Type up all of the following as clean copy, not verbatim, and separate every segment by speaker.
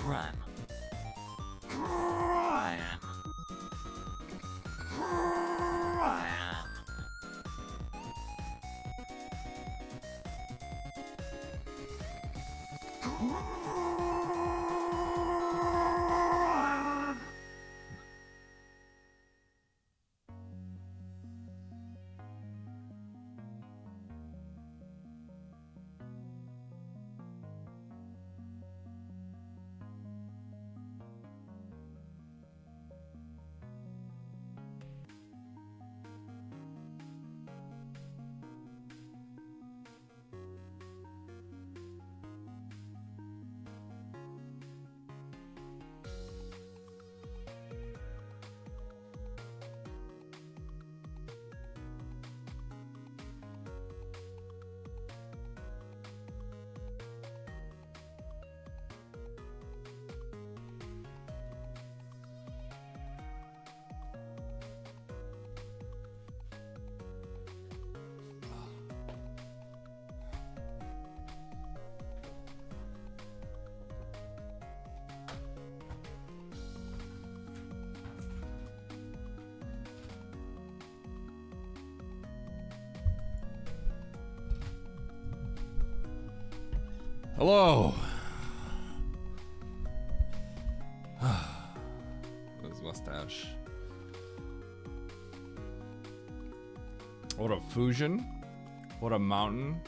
Speaker 1: Ryan. Ryan. Ryan.
Speaker 2: Hello. His mustache. What up, Fusion? What up, Mountain?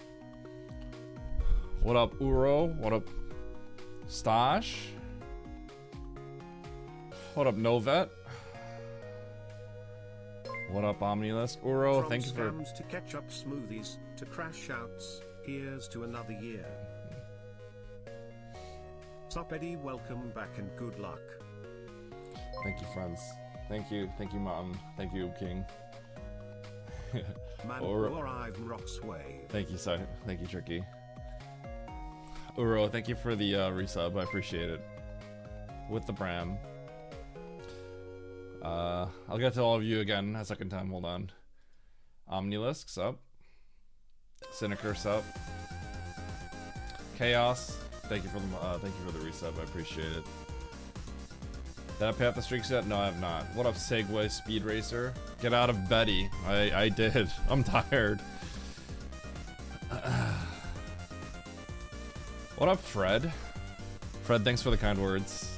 Speaker 2: What up, Uro? What up, Stash? What up, Novet? What up, Omnilus? Uro,
Speaker 3: From
Speaker 2: thank you for...
Speaker 3: scams to ketchup smoothies to crash outs, here's to another year. Sup Eddie, welcome back and good luck.
Speaker 2: Thank you, friends. Thank you, Mountain. Thank you, King.
Speaker 3: Man,
Speaker 2: Uro.
Speaker 3: Ivan Rock's way.
Speaker 2: Thank you, sir. Thank you, Tricky. Uro, thank you for the resub. I appreciate it. With the Bram. I'll get to all of you again a second time. Hold on. Omnilisk, sup. Cynicer, sup. Chaos. Thank you for the resub. I appreciate it. Did I pay off the streaks yet? No, I have not. What up, Segway Speed Racer? Get out of Betty. I did. I'm tired. What up, Fred? Fred, thanks for the kind words.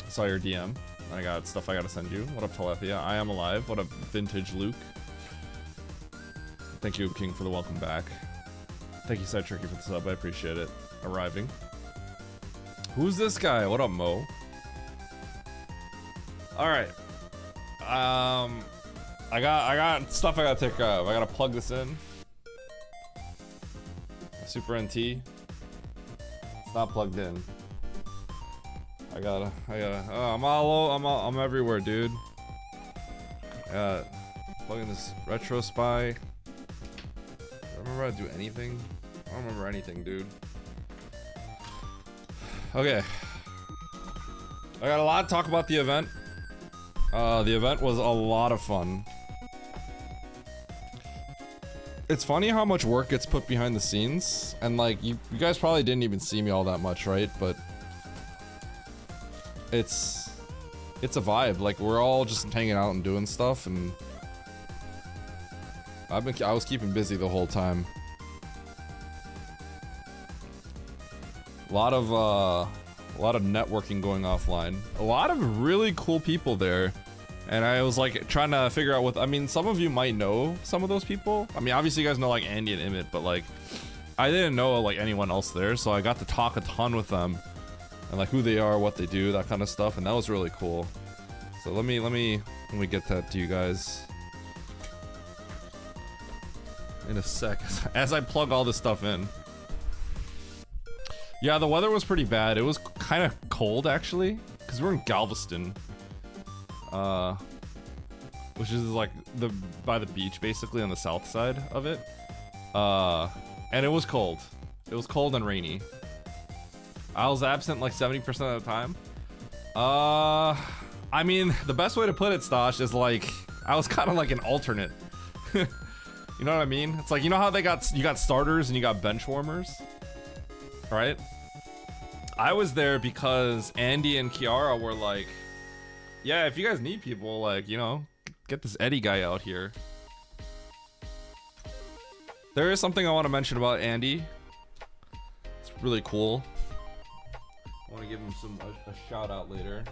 Speaker 2: I saw your DM. I got stuff I gotta send you. What up, Telethia? I am alive. What up, Vintage Luke? Thank you, King, for the welcome back. Thank you, Side Tricky, for the sub. I appreciate it. Arriving. Who's this guy? What up, Mo? Alright. I got stuff I gotta take I gotta plug this in. Super NT. It's not plugged in. I'm everywhere, dude. Plugging this Retro Spy. Do I remember how to do anything? I don't remember anything, dude. Okay. I got a lot to talk about the event. The event was a lot of fun. It's funny how much work gets put behind the scenes, and like you guys probably didn't even see me all that much, right? But it's a vibe. Like we're all just hanging out and doing stuff, and I was keeping busy the whole time. A lot of networking going offline. A lot of really cool people there. And I was like trying to figure out I mean, some of you might know some of those people. I mean, obviously you guys know like Andy and Emmett, but like I didn't know like anyone else there, so I got to talk a ton with them and like who they are, what they do, that kind of stuff, and that was really cool. So let me get that to you guys in a sec as I plug all this stuff in. Yeah, the weather was pretty bad. It was kind of cold actually, because we're in Galveston, which is like by the beach basically on the south side of it, and it was cold. It was cold and rainy. I was absent like 70% of the time. I mean, the best way to put it, Stosh, is like I was kind of like an alternate. You know what I mean? It's like, you know how you got starters and you got bench warmers, right? I was there because Andy and Kiara were like, yeah, if you guys need people, like, you know, get this Eddie guy out here. There is something I want to mention about Andy. It's really cool. I want to give him a shout out later.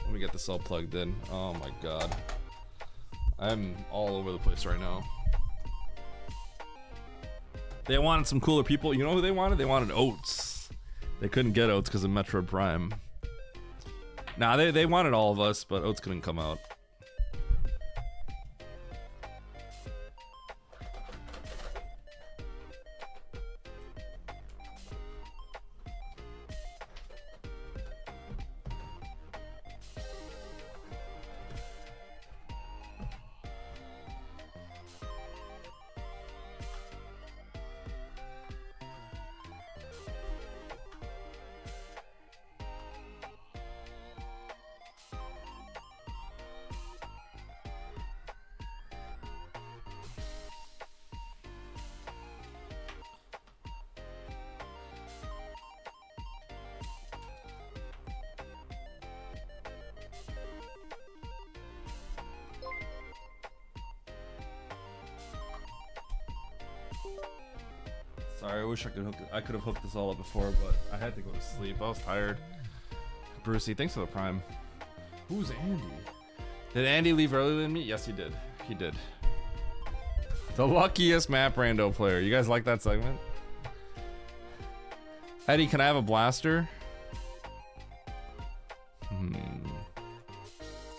Speaker 2: Let me get this all plugged in. Oh my god. I'm all over the place right now. They wanted some cooler people. You know who they wanted? They wanted Oats. They couldn't get Oats because of Metroid Prime. Nah, they wanted all of us, but Oats couldn't come out. Sorry, I wish I could have hooked this all up before, but I had to go to sleep. I was tired. Brucey, thanks for the prime. Who's Andy? Did Andy leave earlier than me? Yes, he did. He did. The luckiest map rando player. You guys like that segment? Eddie, can I have a blaster?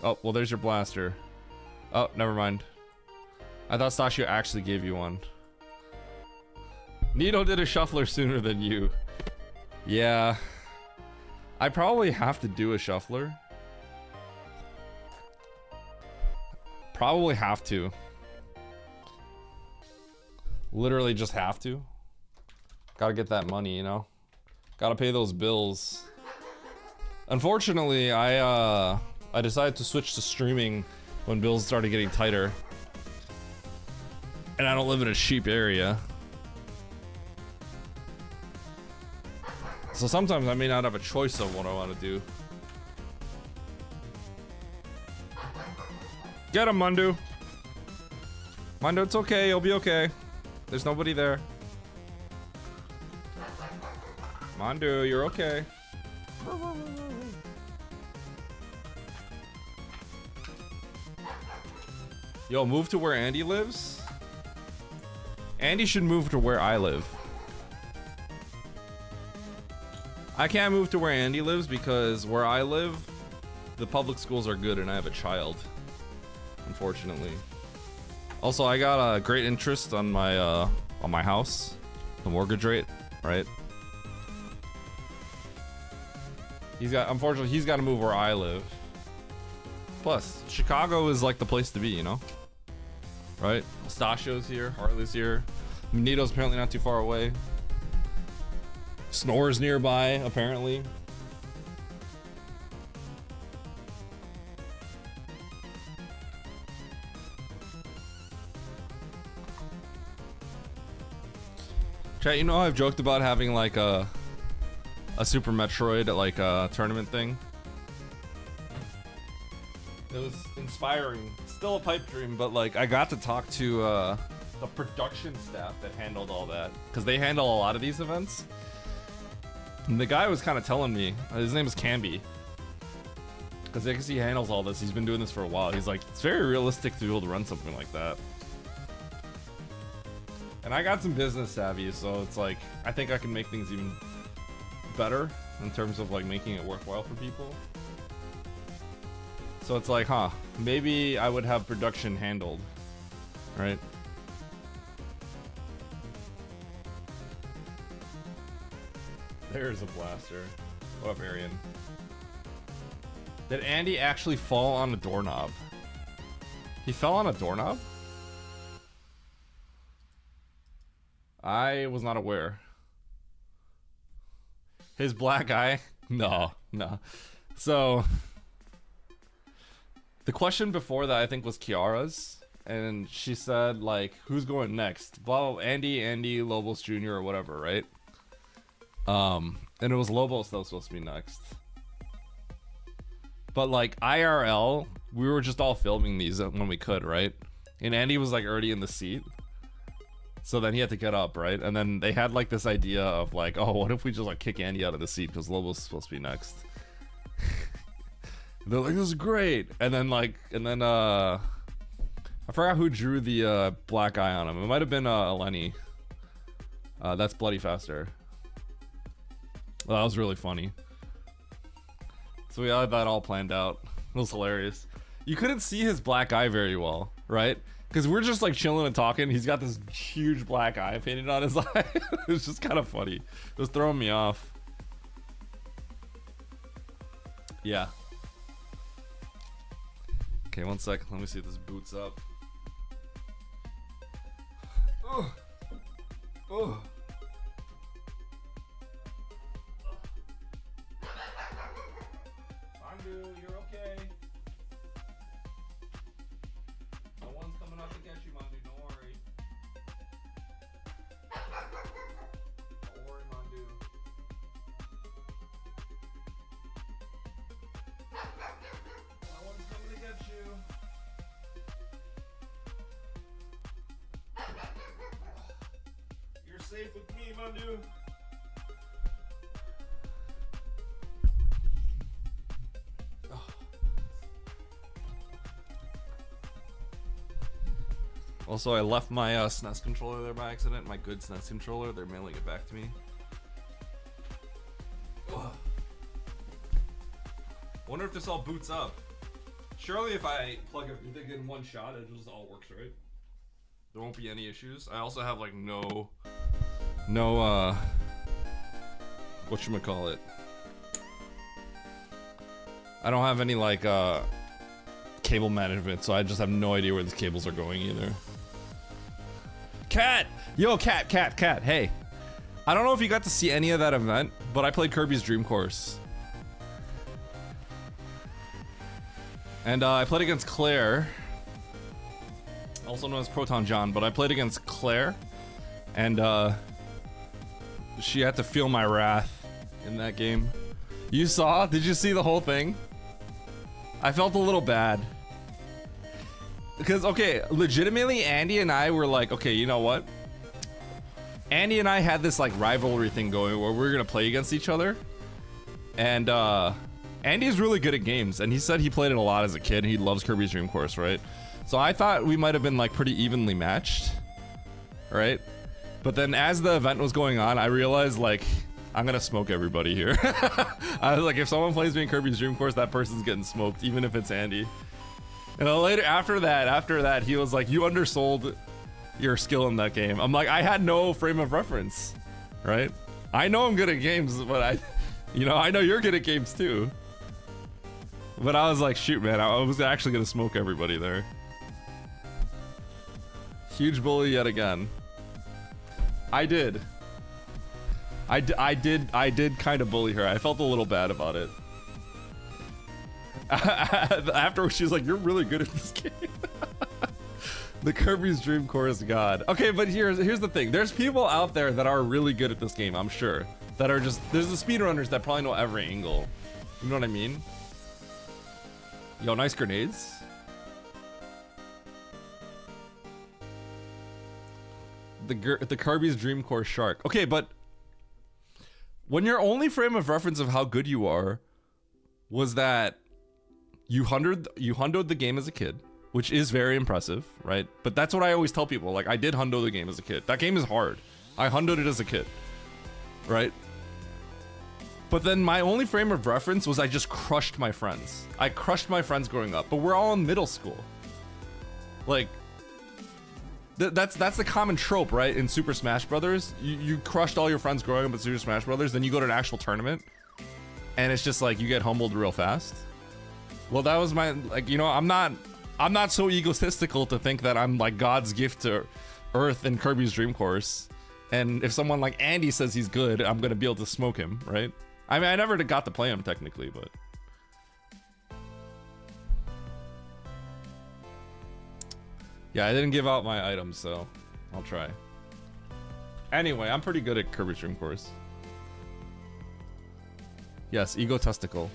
Speaker 2: Oh, well, there's your blaster. Oh, never mind. I thought Stasio actually gave you one. Nito did a shuffler sooner than you. Yeah. I probably have to do a shuffler. Probably have to. Literally just have to. Gotta get that money, you know? Gotta pay those bills. Unfortunately, I decided to switch to streaming when bills started getting tighter. And I don't live in a cheap area. So sometimes I may not have a choice of what I want to do. Get him, Mundu. Mundu, it's okay. You'll be okay. There's nobody there. Mundu, you're okay. Yo, move to where Andy lives? Andy should move to where I live. I can't move to where Andy lives because where I live, the public schools are good and I have a child. Unfortunately. Also, I got a great interest on my house, the mortgage rate, right? Unfortunately, he's got to move where I live. Plus, Chicago is like the place to be, you know? Right? Stasio's here, Hartley's here. Nito's apparently not too far away. Snore's nearby, apparently. Chat, you know I've joked about having like a Super Metroid like a tournament thing. It was inspiring. Still a pipe dream, but like I got to talk to the production staff that handled all that, because they handle a lot of these events. And the guy was kind of telling me, his name is Camby, because I guess he handles all this. He's been doing this for a while. He's like, it's very realistic to be able to run something like that. And I got some business savvy, so it's like, I think I can make things even better in terms of like making it worthwhile for people. So it's like, huh, maybe I would have production handled, right? There's a blaster. What up, Arian? Did Andy actually fall on a doorknob? He fell on a doorknob? I was not aware. His black eye? No. So, the question before that I think was Kiara's, and she said like, who's going next? Well, Andy, Lobos Jr. or whatever, right? And it was Lobos that was supposed to be next. But like IRL, we were just all filming these when we could, right? And Andy was like already in the seat. So then he had to get up, right? And then they had like this idea of like, oh, what if we just like kick Andy out of the seat because Lobos is supposed to be next. They're like, this is great. And then I forgot who drew the black eye on him. It might have been Eleni. That's Bloody Faster. Well, that was really funny. So we had that all planned out. It was hilarious. You couldn't see his black eye very well, right? Because we're just like chilling and talking. He's got this huge black eye painted on his eye. It was just kind of funny. It was throwing me off. Yeah. Okay, 1 sec. Let me see if this boots up. Oh. Oh. Mandu, you're okay. No one's coming out to get you, Mandu. Don't worry. Don't worry, Mandu. No one's coming to get you. You're safe with me, Mandu. Also, I left my SNES controller there by accident. My good SNES controller. They're mailing it back to me. Ugh. Wonder if this all boots up. Surely if I plug everything in one shot, it just all works, right? There won't be any issues. I also have like no whatchamacallit. I don't have any like cable management, so I just have no idea where these cables are going either. Cat! Yo, Cat, hey. I don't know if you got to see any of that event, but I played Kirby's Dream Course. And I played against Claire. Also known as Proton John, but I played against Claire. And she had to feel my wrath in that game. You saw? Did you see the whole thing? I felt a little bad. Because, okay, legitimately, Andy and I were like, okay, you know what? Andy and I had this, like, rivalry thing going where we were going to play against each other. And, Andy's really good at games. And he said he played it a lot as a kid. And he loves Kirby's Dream Course, right? So I thought we might have been, like, pretty evenly matched. Right? But then as the event was going on, I realized, like, I'm going to smoke everybody here. I was like, if someone plays me in Kirby's Dream Course, that person's getting smoked, even if it's Andy. And then later, after that, he was like, you undersold your skill in that game. I'm like, I had no frame of reference, right? I know I'm good at games, but I know you're good at games too. But I was like, shoot, man, I was actually gonna smoke everybody there. Huge bully yet again. I did kind of bully her. I felt a little bad about it. Afterwards, she was like, you're really good at this game. The Kirby's Dream Course god. Okay, but here's the thing. There's people out there that are really good at this game, I'm sure. That are just, there's the speedrunners that probably know every angle. You know what I mean? Yo, nice grenades. The Kirby's Dream Course shark. Okay, but when your only frame of reference of how good you are was that you hundoed the game as a kid, which is very impressive, right? But that's what I always tell people. Like, I did hundo the game as a kid. That game is hard. I hundoed it as a kid, right? But then my only frame of reference was I just crushed my friends. I crushed my friends growing up, but we're all in middle school. Like, that's the common trope, right? In Super Smash Brothers, you crushed all your friends growing up in Super Smash Brothers, then you go to an actual tournament, and it's just like you get humbled real fast. Well, that was my, like, you know, I'm not so egotistical to think that I'm like God's gift to Earth in Kirby's Dream Course. And if someone like Andy says he's good, I'm gonna be able to smoke him, right? I mean, I never got to play him technically, but. Yeah, I didn't give out my items, so I'll try. Anyway, I'm pretty good at Kirby's Dream Course. Yes, ego testicle.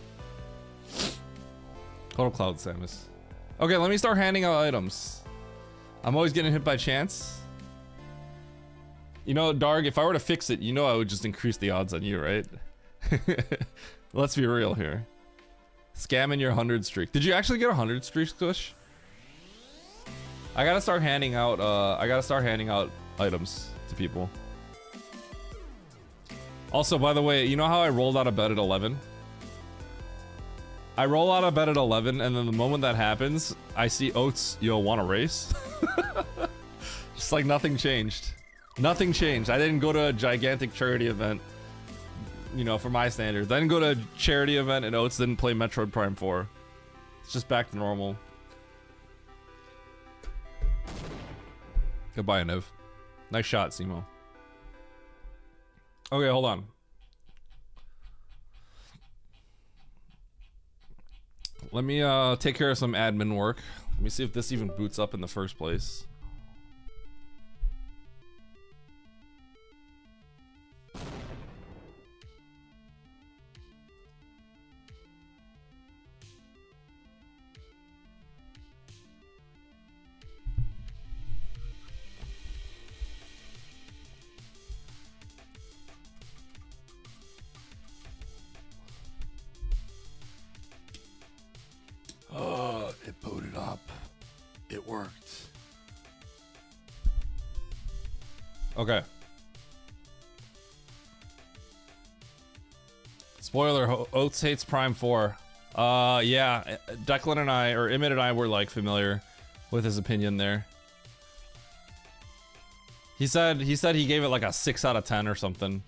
Speaker 2: Total Cloud, Samus. Okay, let me start handing out items. I'm always getting hit by chance. You know, Darg, if I were to fix it, you know I would just increase the odds on you, right? Let's be real here. Scamming your 100 streak. Did you actually get a 100 streak, Squish? I gotta start handing out items to people. Also, by the way, you know how I rolled out of bed at 11? I roll out of bed at 11, and then the moment that happens, I see Oats, yo, wanna race? Just like nothing changed. Nothing changed. I didn't go to a gigantic charity event, you know, for my standards. I didn't go to a charity event and Oats didn't play Metroid Prime 4. It's just back to normal. Goodbye, Nev. Nice shot, Simo. Okay, hold on. Let me take care of some admin work. Let me see if this even boots up in the first place. It booted up. It worked. Okay. Spoiler, Oats hates Prime 4. Yeah, Declan and I, or Emmett and I were like familiar with his opinion there. He said he gave it like a 6 out of 10 or something.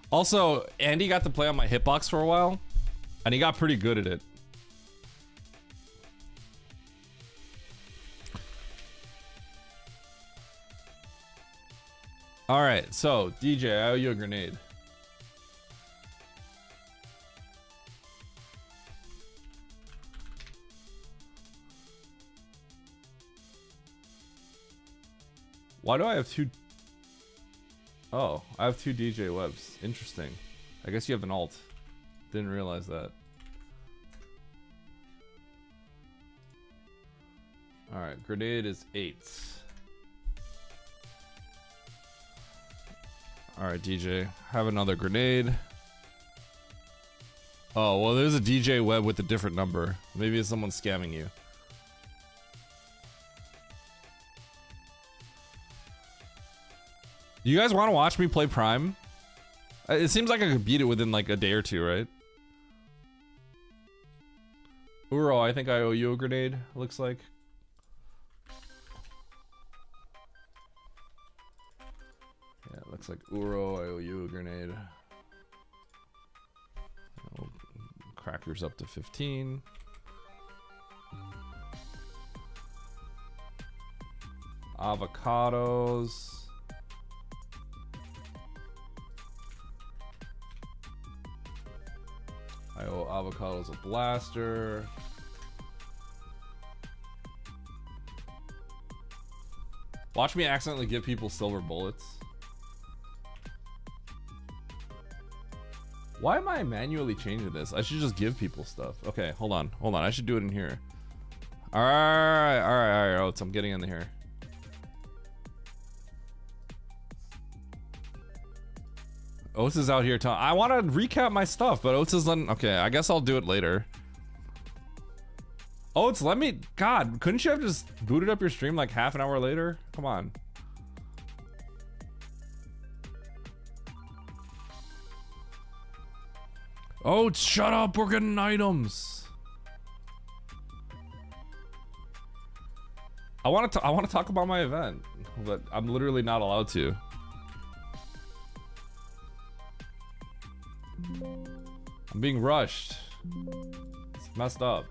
Speaker 2: Also, Andy got to play on my hitbox for a while, and he got pretty good at it. All right, so DJ, I owe you a grenade. Why do I have two? Oh, I have two DJ webs. Interesting. I guess you have an alt. Didn't realize that. All right, grenade is 8. All right, DJ, have another grenade. Oh, well, there's a DJ web with a different number. Maybe it's someone scamming you. You guys want to watch me play Prime? It seems like I could beat it within like a day or two, right? Uro, I think I owe you a grenade, looks like. Yeah, it looks like Uro, I owe you a grenade. Oh, crackers up to 15. Avocados. I owe avocados a blaster. Watch me accidentally give people silver bullets. Why am I manually changing this? I should just give people stuff. Okay, hold on. Hold on. I should do it in here. Alright, Oats. I'm getting in here. Oats is out here telling. I want to recap my stuff, but Oats is letting. Okay, I guess I'll do it later. Oats, let me. God, couldn't you have just booted up your stream like half an hour later? Come on. Oats, shut up. We're getting items. I want to talk about my event, but I'm literally not allowed to. I'm being rushed. It's messed up.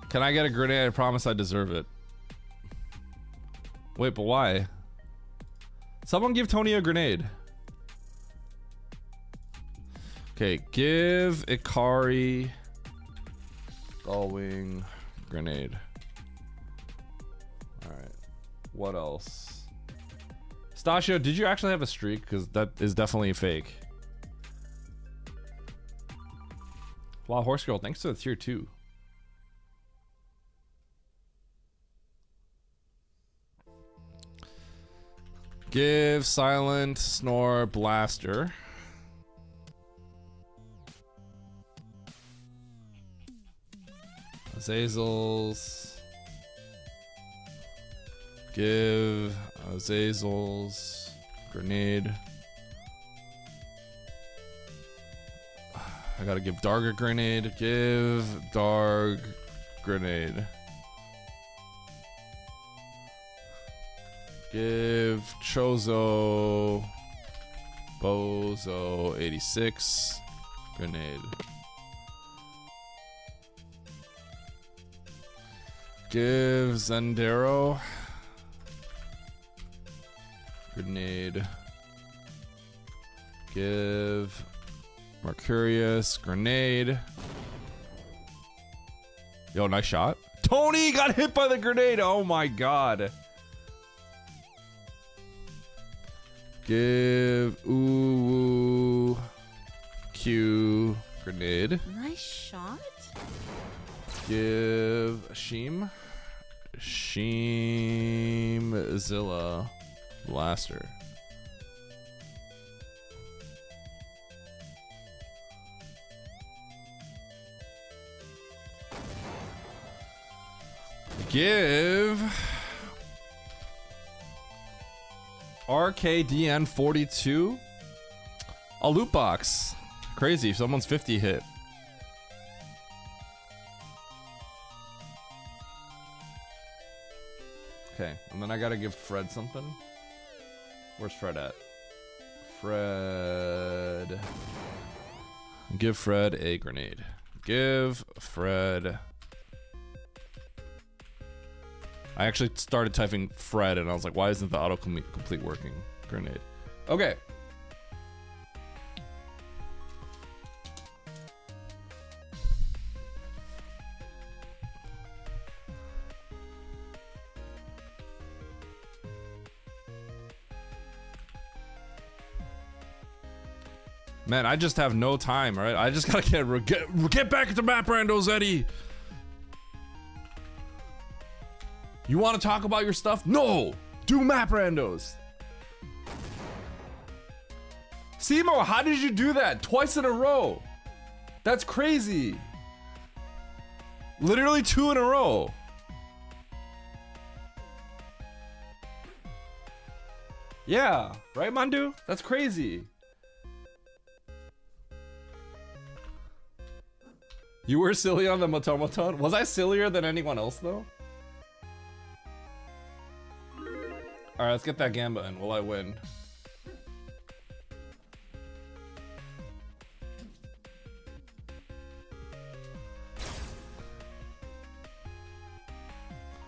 Speaker 2: Can I get a grenade? I promise I deserve it. Wait, but why? Someone give Tony a grenade. Okay, give Ikari Gullwing grenade. Alright. What else? Stasio, did you actually have a streak? Because that is definitely fake. Wow, Horse Girl, thanks to the tier 2. Give Silent Snore Blaster. Azazel's. Give Azazel's Grenade. I gotta give Darg a grenade. Give Darg Grenade. Give Chozo Bozo 86 Grenade. Give Zendero Grenade. Give Mercurius Grenade. Yo, nice shot. Tony got hit by the grenade. Oh my god. Give Ooh Q Grenade.
Speaker 4: Nice shot.
Speaker 2: Give Sheem Zilla Blaster. Give RKDN 42 a loot box. Crazy if someone's 50 hit. Okay, and then I gotta give Fred something. Where's Fred at? Fred. Give Fred a grenade. Give Fred. I actually started typing Fred and I was like, why isn't the autocomplete working? Grenade. Okay. Man, I just have no time, right? I just gotta get back into map randos, Eddie. You want to talk about your stuff? No! Do map randos! Simo, how did you do that? Twice in a row! That's crazy! Literally 2 in a row! Yeah, right, Mandu? That's crazy. You were silly on the Motomoton? Was I sillier than anyone else, though? Alright, let's get that Gamba in. Will I win?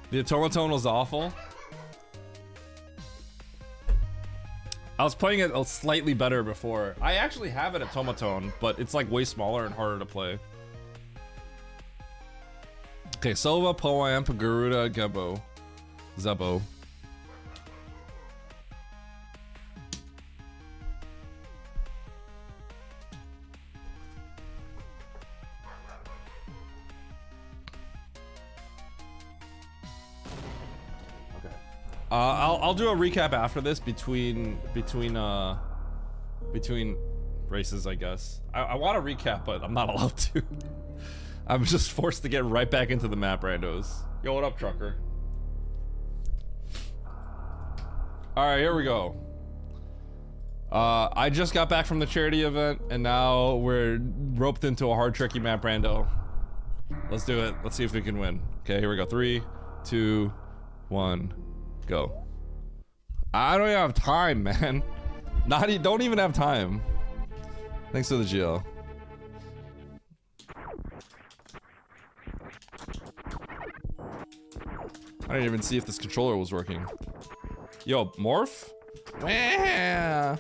Speaker 2: The automaton was awful. I was playing it slightly better before. I actually have an automaton, but it's like way smaller and harder to play. Okay, Sova, Poam, Garuda, Gebo, Zebo. I'll do a recap after this between races, I guess. I want to recap, but I'm not allowed to. I'm just forced to get right back into the map randos. Yo, what up, trucker? All right, here we go. I just got back from the charity event, and now we're roped into a hard, tricky map rando. Let's do it. Let's see if we can win. Okay, here we go. 3, 2, 1. Go. I don't even have time, man. Don't even have time. Thanks for the GL. I didn't even see if this controller was working. Yo, Morph? Wah!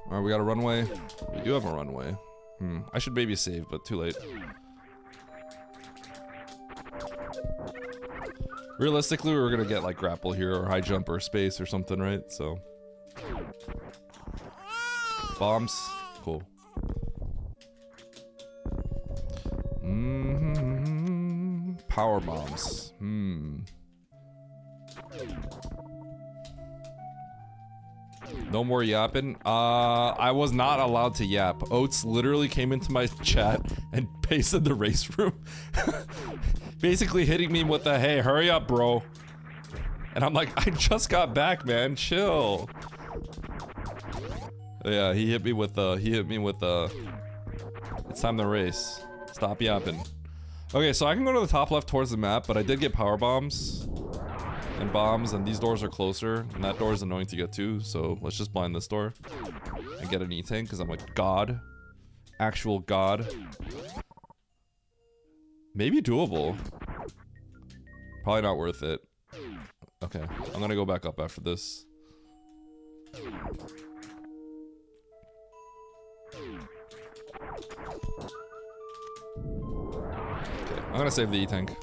Speaker 2: Alright, we got a runway. We do have a runway. I should maybe save, but too late. Realistically, we were gonna get like grapple here or high jump or space or something, right? So bombs, cool. Power bombs. No more yapping. I was not allowed to yap. Oats literally came into my chat and pasted the race room. Basically hitting me with the, hey, hurry up, bro. And I'm like, I just got back, man. Chill. Yeah, he hit me with the, it's time to race. Stop yapping. Okay, so I can go to the top left towards the map, but I did get power bombs. And bombs, and these doors are closer, and that door is annoying to get to, so let's just blind this door and get an E-tank, because I'm like, God. Actual God. Maybe doable. Probably not worth it. Okay, I'm gonna go back up after this. Okay, I'm gonna save the E-tank.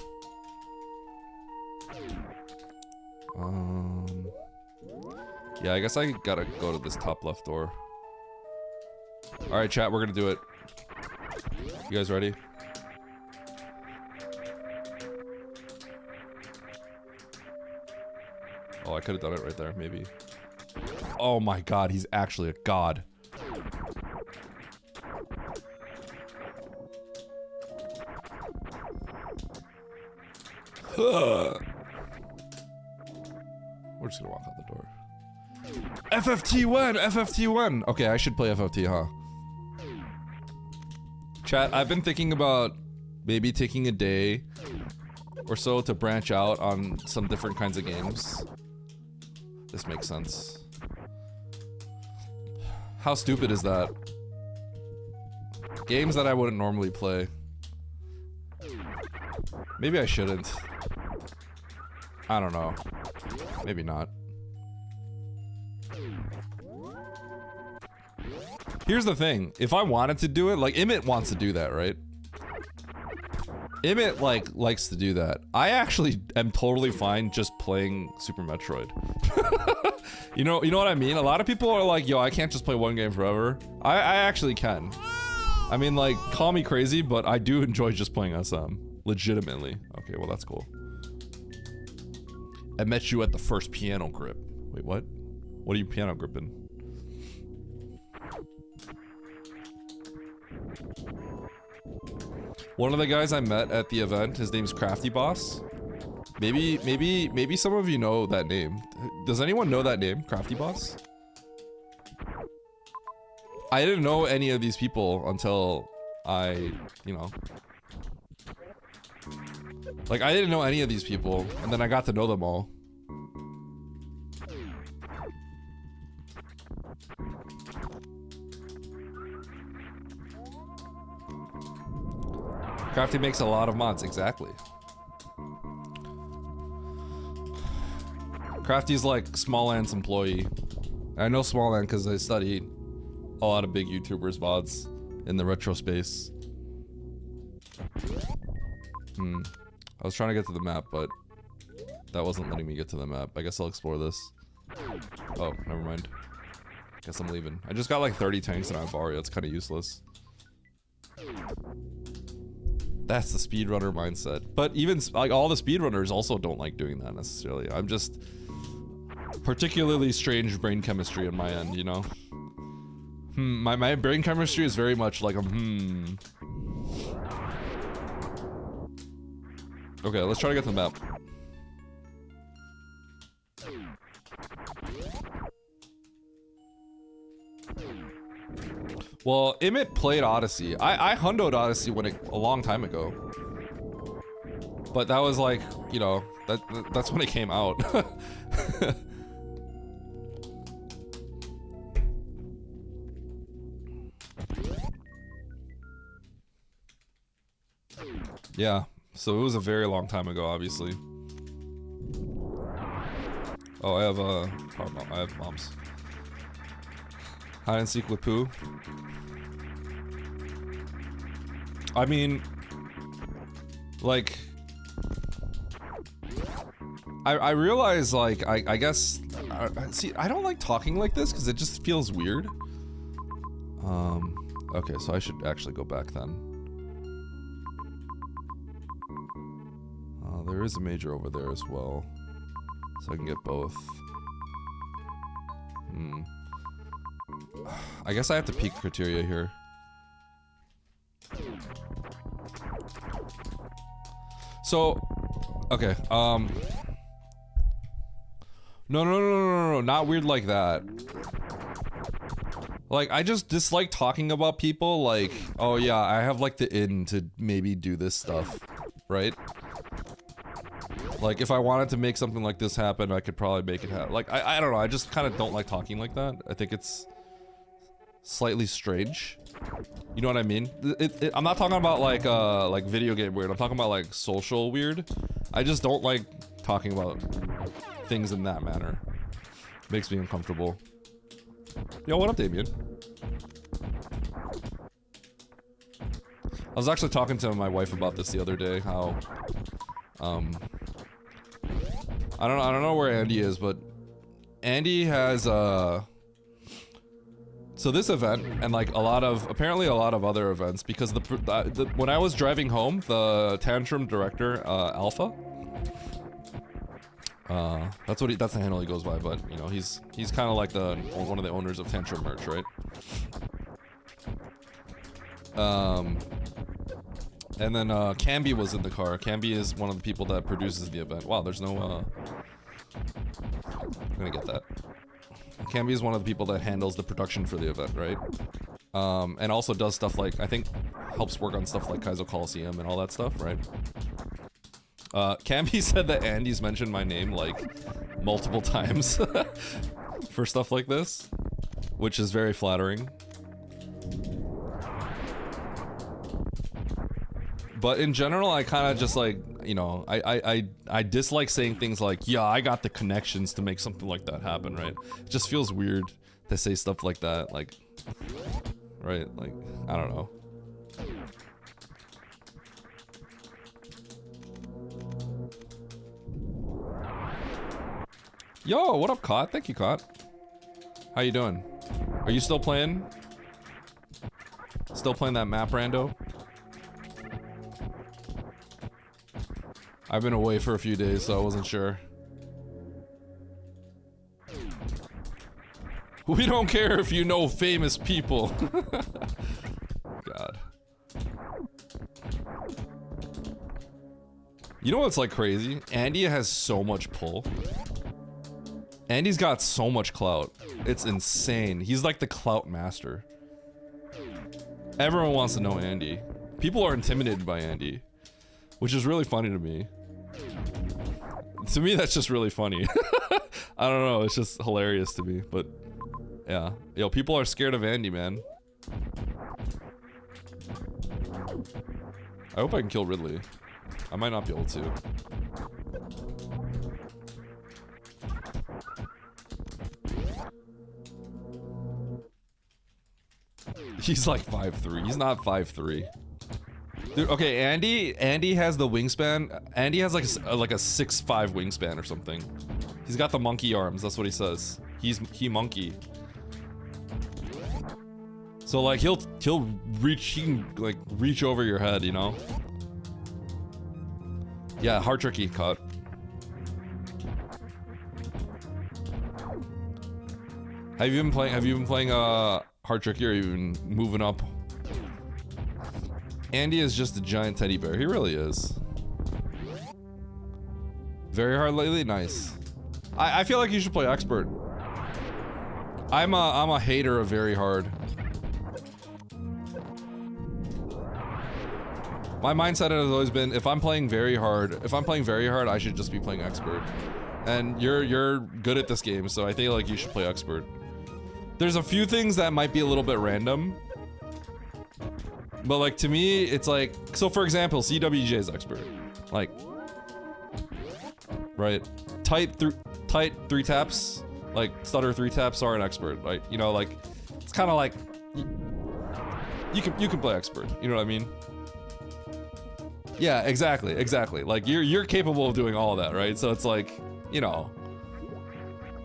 Speaker 2: Yeah, I guess I gotta go to this top left door. Alright, chat, we're gonna do it. You guys ready? Oh, I could have done it right there, maybe. Oh my god, he's actually a god. We're just gonna walk out the door. FFT1! FFT1! Okay, I should play FFT, huh? Chat, I've been thinking about maybe taking a day or so to branch out on some different kinds of games. This makes sense. How stupid is that? Games that I wouldn't normally play. Maybe I shouldn't. I don't know. Maybe not. Here's the thing. If I wanted to do it, like, Emmett wants to do that, right? Emmett, like, likes to do that. I actually am totally fine just playing Super Metroid. You know what I mean? A lot of people are like, yo, I can't just play one game forever. I actually can. I mean, like, call me crazy, but I do enjoy just playing SM. Legitimately. Okay, well, that's cool. I met you at the first piano grip. Wait, what? What are you piano gripping? One of the guys I met at the event, his name's Crafty Boss. Maybe some of you know that name. Does anyone know that name, Crafty Boss? I didn't know any of these people until I, you know. Like, I didn't know any of these people, and then I got to know them all. Crafty makes a lot of mods, exactly. Crafty's like Smallland's employee. I know Smallland because I studied a lot of big YouTubers VODs in the retro space. I was trying to get to the map, but that wasn't letting me get to the map. I guess I'll explore this. Oh, never mind. Guess I'm leaving. I just got like 30 tanks in Ivaria. It's kind of useless. That's the speedrunner mindset. But even like all the speedrunners also don't like doing that necessarily. I'm just particularly strange brain chemistry on my end, you know? My brain chemistry is very much like a Okay, let's try to get to the map. Well, Emmett played Odyssey. I hundoed Odyssey a long time ago. But that was like, you know, that's when it came out. Yeah, so it was a very long time ago, obviously. Oh, I have I have bombs. Hide and seek with Pooh. I mean, like, I realize, like, I guess, see, I don't like talking like this because it just feels weird. Okay, so I should actually go back then. There is a major over there as well, so I can get both. I guess I have to peak criteria here. So, okay, no, not weird like that. Like, I just dislike talking about people like, oh yeah, I have like the in to maybe do this stuff, right? Like, if I wanted to make something like this happen, I could probably make it happen. Like, I don't know, I just kind of don't like talking like that. I think it's slightly strange. You know what I mean? I'm not talking about like video game weird. I'm talking about like social weird. I just don't like talking about things in that manner. Makes me uncomfortable. Yo, what up, Damien? I was actually talking to my wife about this the other day, how I don't know where Andy is, but Andy has so this event and like apparently a lot of other events, because when I was driving home, the Tantrum director, Alpha, that's the handle he goes by, but you know, he's kind of like one of the owners of Tantrum merch, right? And then Camby was in the car. Camby is one of the people that produces the event. Wow, there's no I'm gonna get that. Camby is one of the people that handles the production for the event, right? And also does stuff like, I think, helps work on stuff like Kaizo Coliseum and all that stuff, right? Camby said that Andy's mentioned my name like multiple times for stuff like this, which is very flattering. But in general, I kind of just like, you know, I dislike saying things like, yeah, I got the connections to make something like that happen, right? It just feels weird to say stuff like that, like, right? Like, I don't know. Yo, what up, Cot? Thank you, Cot. How you doing? Are you still playing? Still playing that map, Rando? I've been away for a few days, so I wasn't sure. We don't care if you know famous people. God. You know what's like crazy? Andy has so much pull. Andy's got so much clout. It's insane. He's like the clout master. Everyone wants to know Andy. People are intimidated by Andy, which is really funny to me. To me, that's just really funny. I don't know, it's just hilarious to me, but yeah. Yo, people are scared of Andy, man. I hope I can kill Ridley. I might not be able to. He's like 5'3". He's not 5'3". Dude, okay, Andy has the wingspan. Andy has like a 6'5" wingspan or something. He's got the monkey arms. That's what he says. He monkey. So like he can like reach over your head, you know? Yeah, hard tricky cut. Have you been playing hard tricky, or even moving up? Andy is just a giant teddy bear. He really is. Very hard lately? Nice. I feel like you should play expert. I'm a hater of very hard. My mindset has always been, if I'm playing very hard, I should just be playing expert. And you're good at this game, so I think like you should play expert. There's a few things that might be a little bit random. But like to me, it's like, so for example, CWJ is expert. Like, right? Tight 3 taps, like stutter 3 taps are an expert. Like, you know, like it's kind of like you can play expert. You know what I mean? Yeah, exactly. Like you're capable of doing all of that, right? So it's like, you know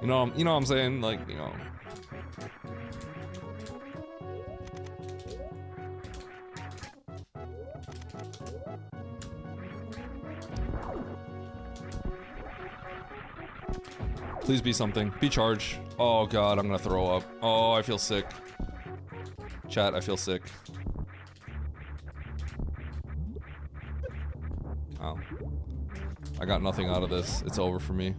Speaker 2: what I'm saying? Like, you know. Please be something. Be charge. Oh god, I'm gonna throw up. Oh, I feel sick. Chat, I feel sick. Oh. I got nothing out of this. It's over for me.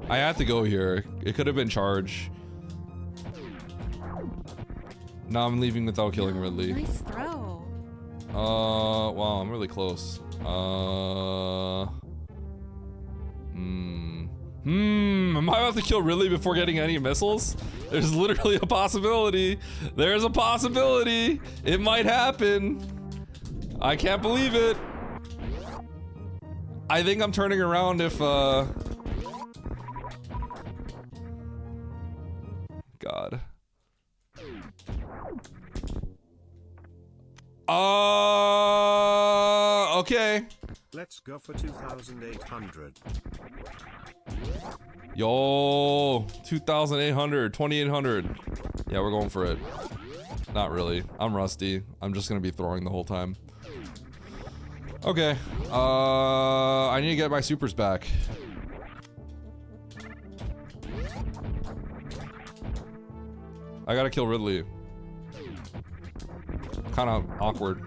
Speaker 2: I had to go here. It could have been charge. Now I'm leaving without killing Ridley.
Speaker 4: Nice throw.
Speaker 2: Wow, I'm really close. Am I about to kill Ridley before getting any missiles? There's literally a possibility. There's a possibility. It might happen. I can't believe it. I think I'm turning around if, God. Okay.
Speaker 3: Let's go for 2,800.
Speaker 2: Yo, 2,800, 2,800. Yeah, we're going for it. Not really. I'm rusty. I'm just gonna be throwing the whole time. Okay. I need to get my supers back. I gotta kill Ridley. Kind of awkward.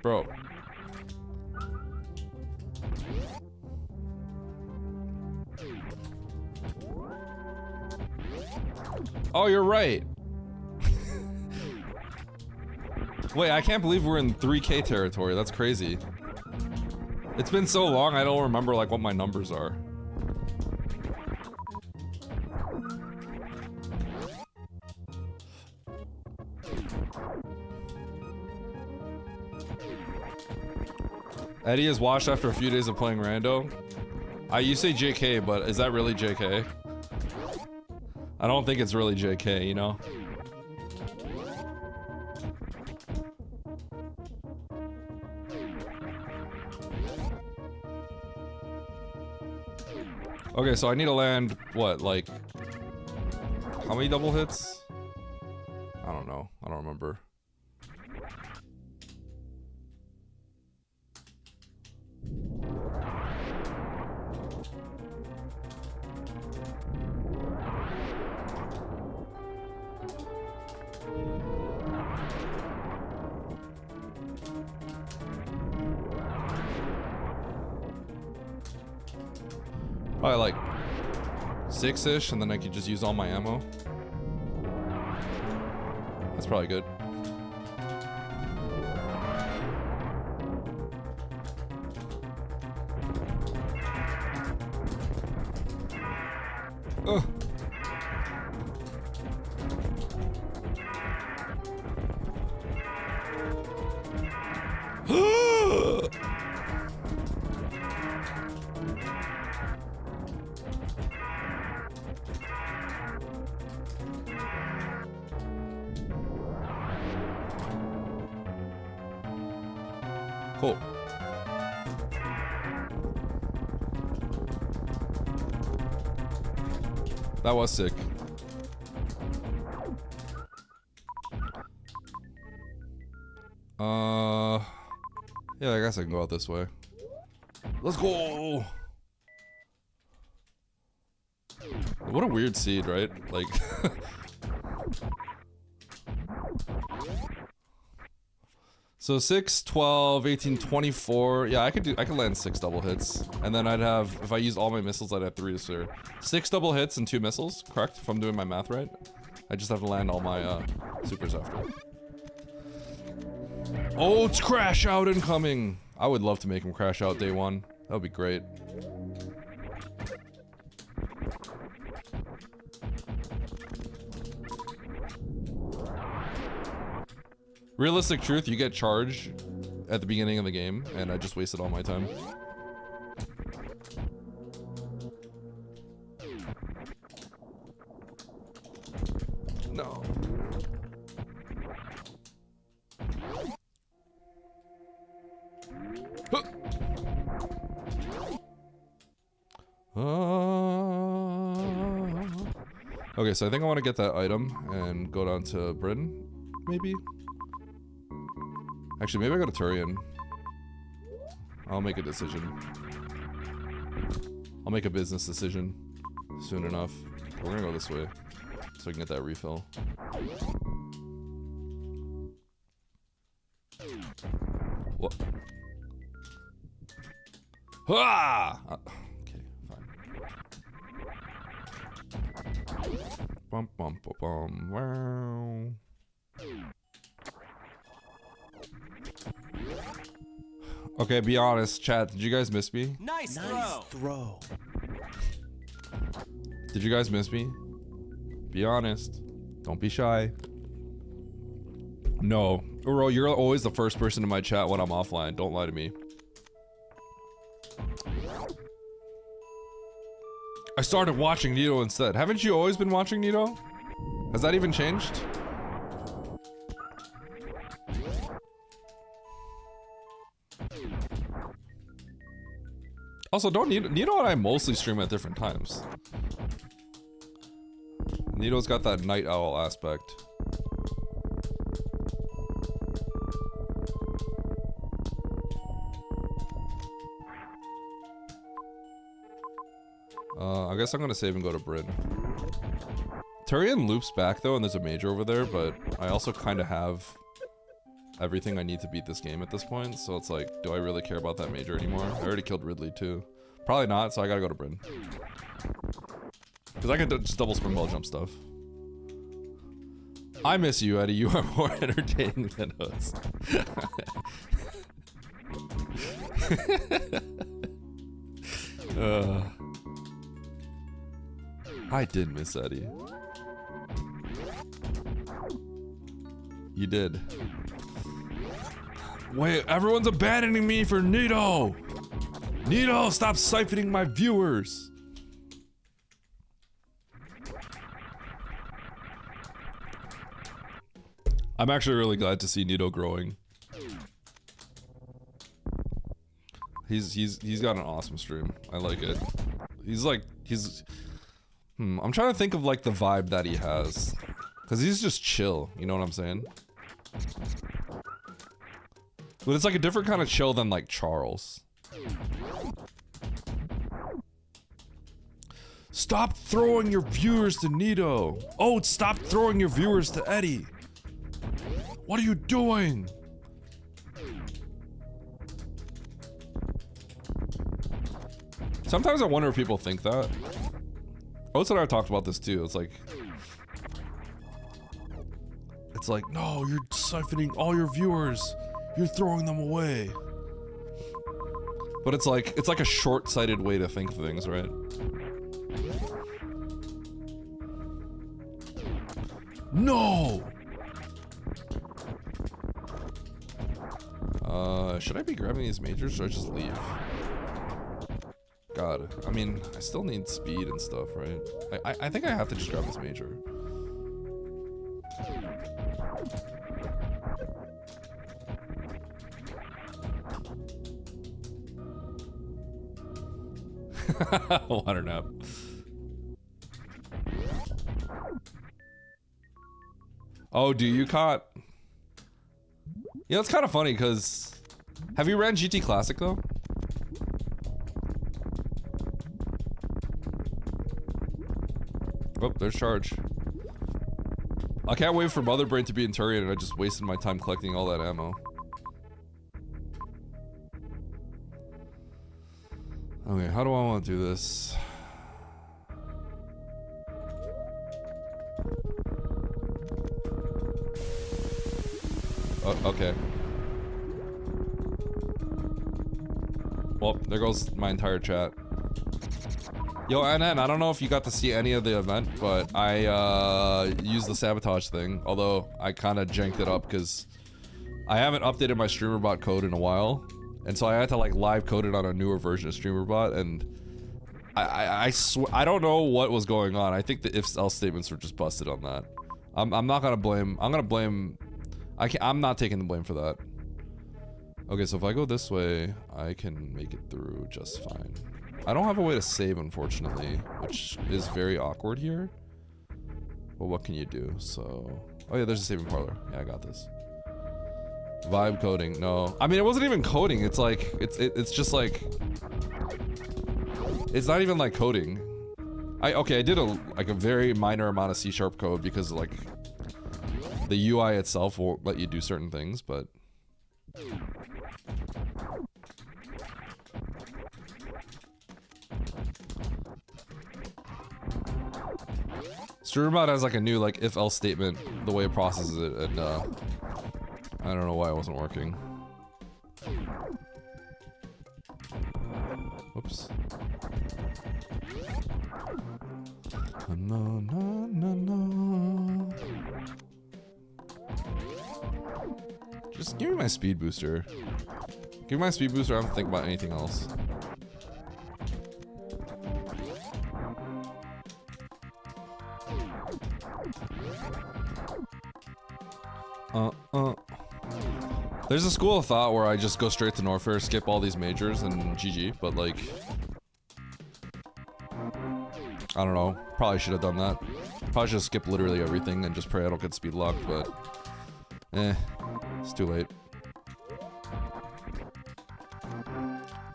Speaker 2: Bro. Oh, you're right. Wait, I can't believe we're in 3K territory. That's crazy. It's been so long, I don't remember like what my numbers are. Eddie is washed after a few days of playing rando. You say JK, but is that really JK? I don't think it's really JK, you know? Okay, so I need to land, what, like... How many double hits? I don't know. I don't remember. Probably like 6-ish, and then I could just use all my ammo. That's probably good. Ugh. Cool. That was sick. Yeah, I guess I can go out this way. Let's go! What a weird seed, right? Like... So 6, 12, 18, 24. Yeah, I could land 6 double hits. And then I'd have, if I use all my missiles, I'd have 3 to serve. 6 double hits and 2 missiles, correct? If I'm doing my math right. I just have to land all my supers after. Oh, it's Crash Out incoming! I would love to make him Crash Out day 1. That would be great. Realistic truth, you get charged at the beginning of the game, and I just wasted all my time. No. Huh. Okay, so I think I want to get that item and go down to Bryn, maybe? Actually, maybe I go to Turian. I'll make a decision. I'll make a business decision soon enough. We're gonna go this way so I can get that refill. What? Ah! Okay, fine. Bum bum bum bum. Wow. Okay, be honest, chat. Did you guys miss me?
Speaker 1: Nice throw.
Speaker 2: Did you guys miss me? Be honest. Don't be shy. No. Uro, you're always the first person in my chat when I'm offline. Don't lie to me. I started watching Nito instead. Haven't you always been watching Nito? Has that even changed? Also, don't Nito and I mostly stream at different times. Nito's got that night owl aspect. I guess I'm gonna save and go to Bryn. Turian loops back though, and there's a major over there, but I also kind of have everything I need to beat this game at this point, so it's like, do I really care about that major anymore? I already killed Ridley too. Probably not, so I gotta go to Bryn. Because I can just double springball jump stuff. I miss you, Eddie. You are more entertaining than us. I did miss Eddie. You did. Wait, everyone's abandoning me for Nito! Nito, stop siphoning my viewers! I'm actually really glad to see Nito growing. He's got an awesome stream. I like it. I'm trying to think of like the vibe that he has. Cause he's just chill, you know what I'm saying? But it's like a different kind of chill than like Charles. Stop throwing your viewers to Nito. Oh, stop throwing your viewers to Eddie. What are you doing? Sometimes I wonder if people think that. Oats and I talked about this too. It's like, no, you're siphoning all your viewers. You're throwing them away. But it's like a short-sighted way to think of things, right? No! Should I be grabbing these majors or should I just leave? God, I mean, I still need speed and stuff, right? I think I have to just grab this major. Water nap. Oh, do you caught? Yeah, it's kind of funny because have you ran GT Classic though? Oh, there's charge. I can't wait for Mother Brain to be in Turian and I just wasted my time collecting all that ammo. Okay, how do I want to do this? Oh, okay. Well, there goes my entire chat. Yo, NN, I don't know if you got to see any of the event, but I used the sabotage thing. Although I kind of janked it up because I haven't updated my StreamerBot code in a while, and so I had to like live code it on a newer version of StreamerBot, and I don't know what was going on. I think the if-else statements were just busted on that. I'm not gonna blame. I'm gonna blame. I'm not taking the blame for that. Okay, so if I go this way, I can make it through just fine. I don't have a way to save, unfortunately, which is very awkward here. Well, what can you do? So, oh yeah, there's a saving parlor. Yeah, I got this. Vibe coding, no. I mean, it wasn't even coding. It's like, it's just like, it's not even like coding. Okay, I did a very minor amount of C# code because like, the UI itself won't let you do certain things, but. StreamerBot has like a new like if-else statement, the way it processes it, and I don't know why it wasn't working. Whoops. No, no, no, no. Just give me my speed booster. Give me my speed booster, I don't have to think about anything else. There's a school of thought where I just go straight to Norfair, skip all these majors, and GG, but like... I don't know. Probably should have done that. Probably should have skipped literally everything and just pray I don't get speed locked, but... it's too late.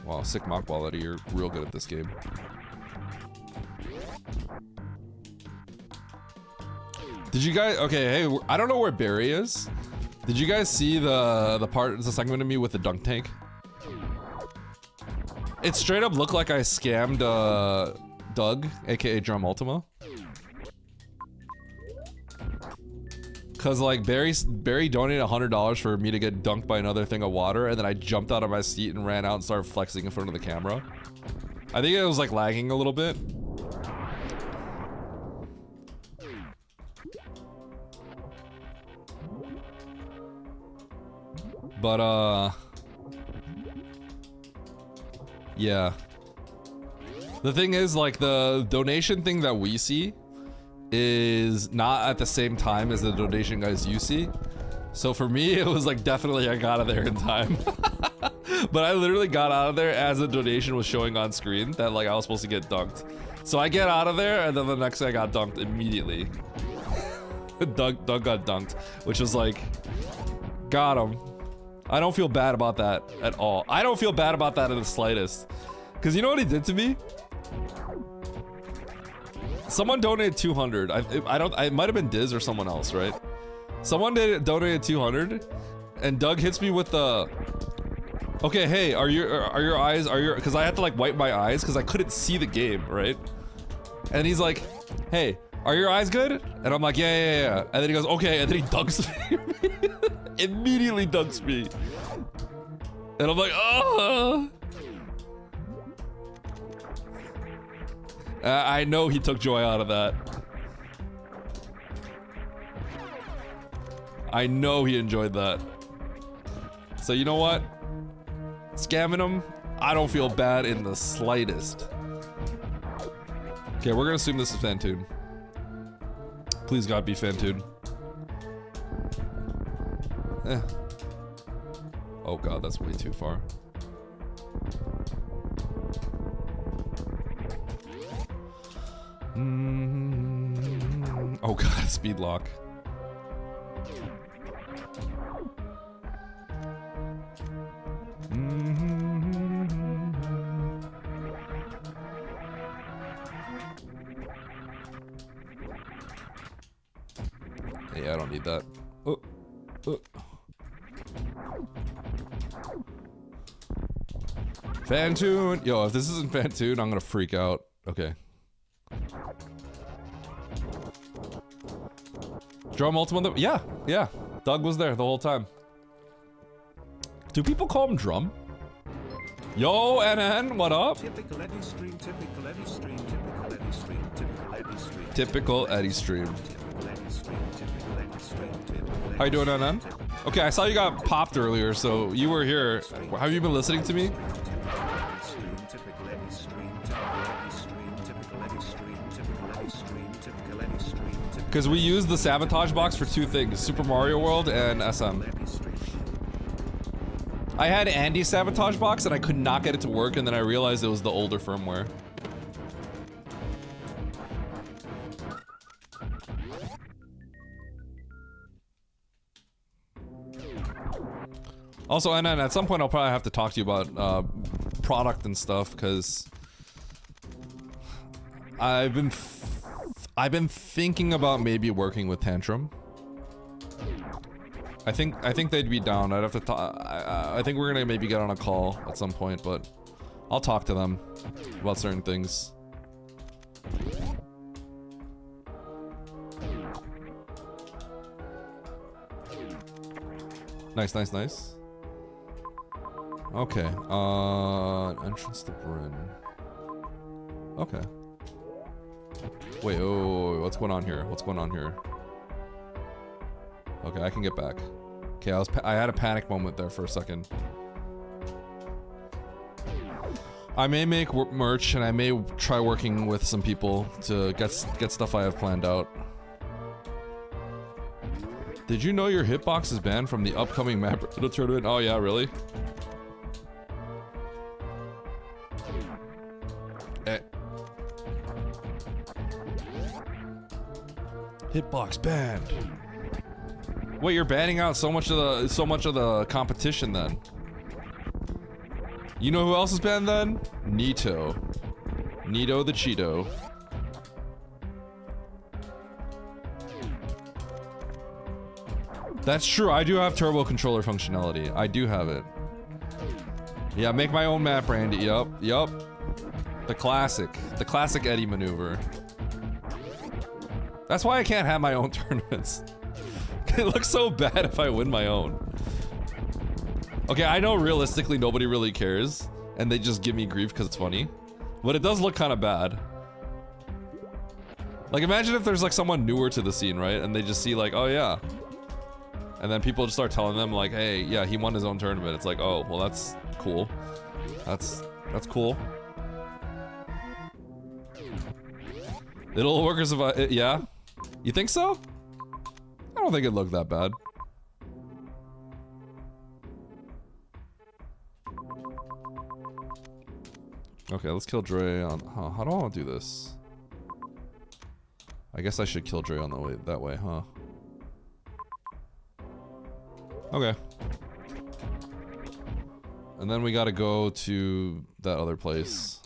Speaker 2: Wow, sick mock quality. You're real good at this game. Did you guys... Okay, hey, I don't know where Barry is. Did you guys see the part, the segment of me with the dunk tank? It straight up looked like I scammed Doug, aka Drum Ultima. Cause like Barry donated $100 for me to get dunked by another thing of water, and then I jumped out of my seat and ran out and started flexing in front of the camera. I think it was like lagging a little bit. But yeah. The thing is, like, the donation thing that we see is not at the same time as the donation guys you see. So for me, it was like definitely I got out of there in time. But I literally got out of there as the donation was showing on screen that like I was supposed to get dunked. So I get out of there, and then the next day I got dunked immediately. Doug got dunked, which was like, got him. I don't feel bad about that at all. I don't feel bad about that in the slightest. Cause you know what he did to me? Someone donated 200. It might have been Diz or someone else, right? Someone donated 200, and Doug hits me with the. Okay, hey, are your eyes, cause I had to like wipe my eyes cause I couldn't see the game, right? And he's like, hey, are your eyes good? And I'm like, yeah. And then he goes, okay, and then he dunks me. Immediately dunks me. And I'm like, oh. I know he took joy out of that. I know he enjoyed that. So you know what? Scamming him, I don't feel bad in the slightest. Okay, we're gonna assume this is Fantoon. Please God be Fantoon. Oh God, that's way too far. Oh God, speed lock. Yeah, I don't need that. Fantoon! Yo, if this isn't Fantoon, I'm gonna freak out. Okay. Drum Ultima? Yeah. Doug was there the whole time. Do people call him Drum? Yo, NN, what up?
Speaker 3: Typical Eddie stream, typical Eddie stream, typical Eddie stream, typical Eddie stream.
Speaker 2: Typical Eddie stream.
Speaker 3: Typical Eddie stream, typical Eddie stream, typical
Speaker 2: How you doing, NN? Okay, I saw you got popped earlier, so you were here. Have you been listening to me?
Speaker 3: Typical Eddie stream, typical Eddie stream, typical Eddie stream, typical Eddie stream, typical Eddie stream.
Speaker 2: Because we use the sabotage box for two things, Super Mario World and SM. I had Andy's sabotage box and I could not get it to work, and then I realized it was the older firmware. Also, and at some point I'll probably have to talk to you about product and stuff, because I've been thinking about maybe working with Tantrum. I think they'd be down. I'd have to talk. I think we're gonna maybe get on a call at some point, but I'll talk to them about certain things. Nice, nice, nice. Okay. Entrance to Bryn. Okay. Wait, oh, what's going on here? What's going on here? Okay, I can get back. Okay, I had a panic moment there for a second. I may make merch, and I may try working with some people to get stuff I have planned out. Did you know your hitbox is banned from the upcoming map tournament? Oh yeah, really? Hitbox banned. Wait, you're banning out so much of the competition then. You know who else is banned then? Nito. Nito the Cheeto. That's true, I do have turbo controller functionality. I do have it. Yeah, make my own map, Randy. Yup, yup. The classic Eddie maneuver. That's why I can't have my own tournaments. It looks so bad if I win my own. Okay, I know realistically nobody really cares, and they just give me grief because it's funny. But it does look kind of bad. Like, imagine if there's like someone newer to the scene, right? And they just see like, oh yeah. And then people just start telling them like, hey, yeah, he won his own tournament. It's like, oh, well that's cool. That's cool. It'll work as if yeah? You think so? I don't think it looked that bad. Okay, let's kill Dre on... Huh, how do I want to do this? I guess I should kill Dre on the way that way, huh? Okay. And then we gotta go to that other place.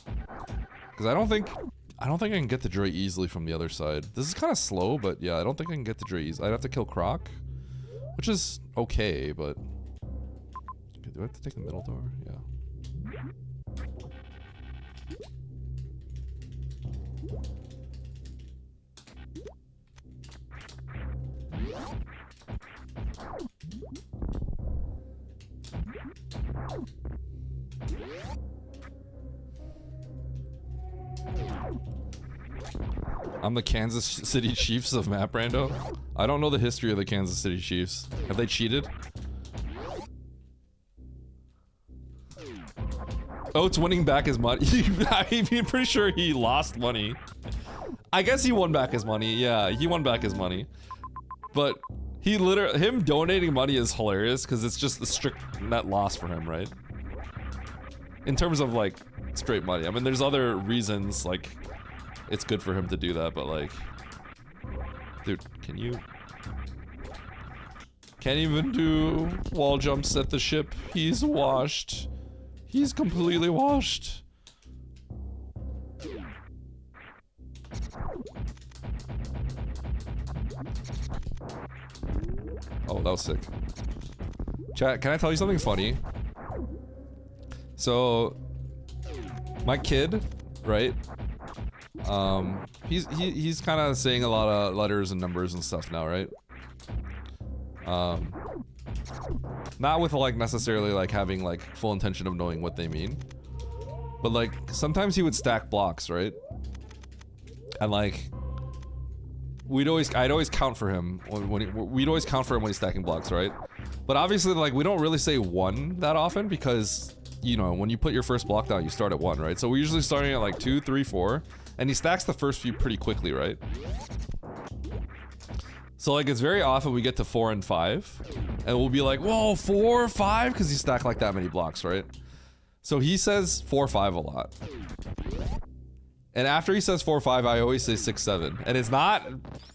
Speaker 2: Because I don't think I can get the Dre easily from the other side. This is kind of slow, but yeah, I don't think I can get the Dre easily. I'd have to kill Croc, which is okay, but... Okay, do I have to take the middle door? Yeah. I'm the Kansas City Chiefs of Map Rando. I don't know the history of the Kansas City Chiefs. Have they cheated? Oh, it's winning back his money. I'm pretty sure he lost money. I guess he won back his money. Yeah, he won back his money. But he literally, him donating money is hilarious because it's just a strict net loss for him, right? In terms of like straight money. I mean, there's other reasons like it's good for him to do that, but like, dude, can you? Can't even do wall jumps at the ship. He's washed. He's completely washed. Oh, that was sick. Chat, can I tell you something funny? So, my kid, right? He's kind of saying a lot of letters and numbers and stuff now, right? Not with like necessarily like having like full intention of knowing what they mean, but like sometimes he would stack blocks, right? And like I'd always count for him we'd always count for him when he's stacking blocks, right? But obviously, like, we don't really say 1 that often because, you know, when you put your first block down, you start at 1, right? So we're usually starting at like 2, 3, 4, and he stacks the first few pretty quickly, right? So like it's very often we get to 4 and 5, and we'll be like, whoa, 4 or 5, because he stacked like that many blocks, right? So he says 4, 5 a lot. And after he says 4, 5, I always say 6, 7. And it's not,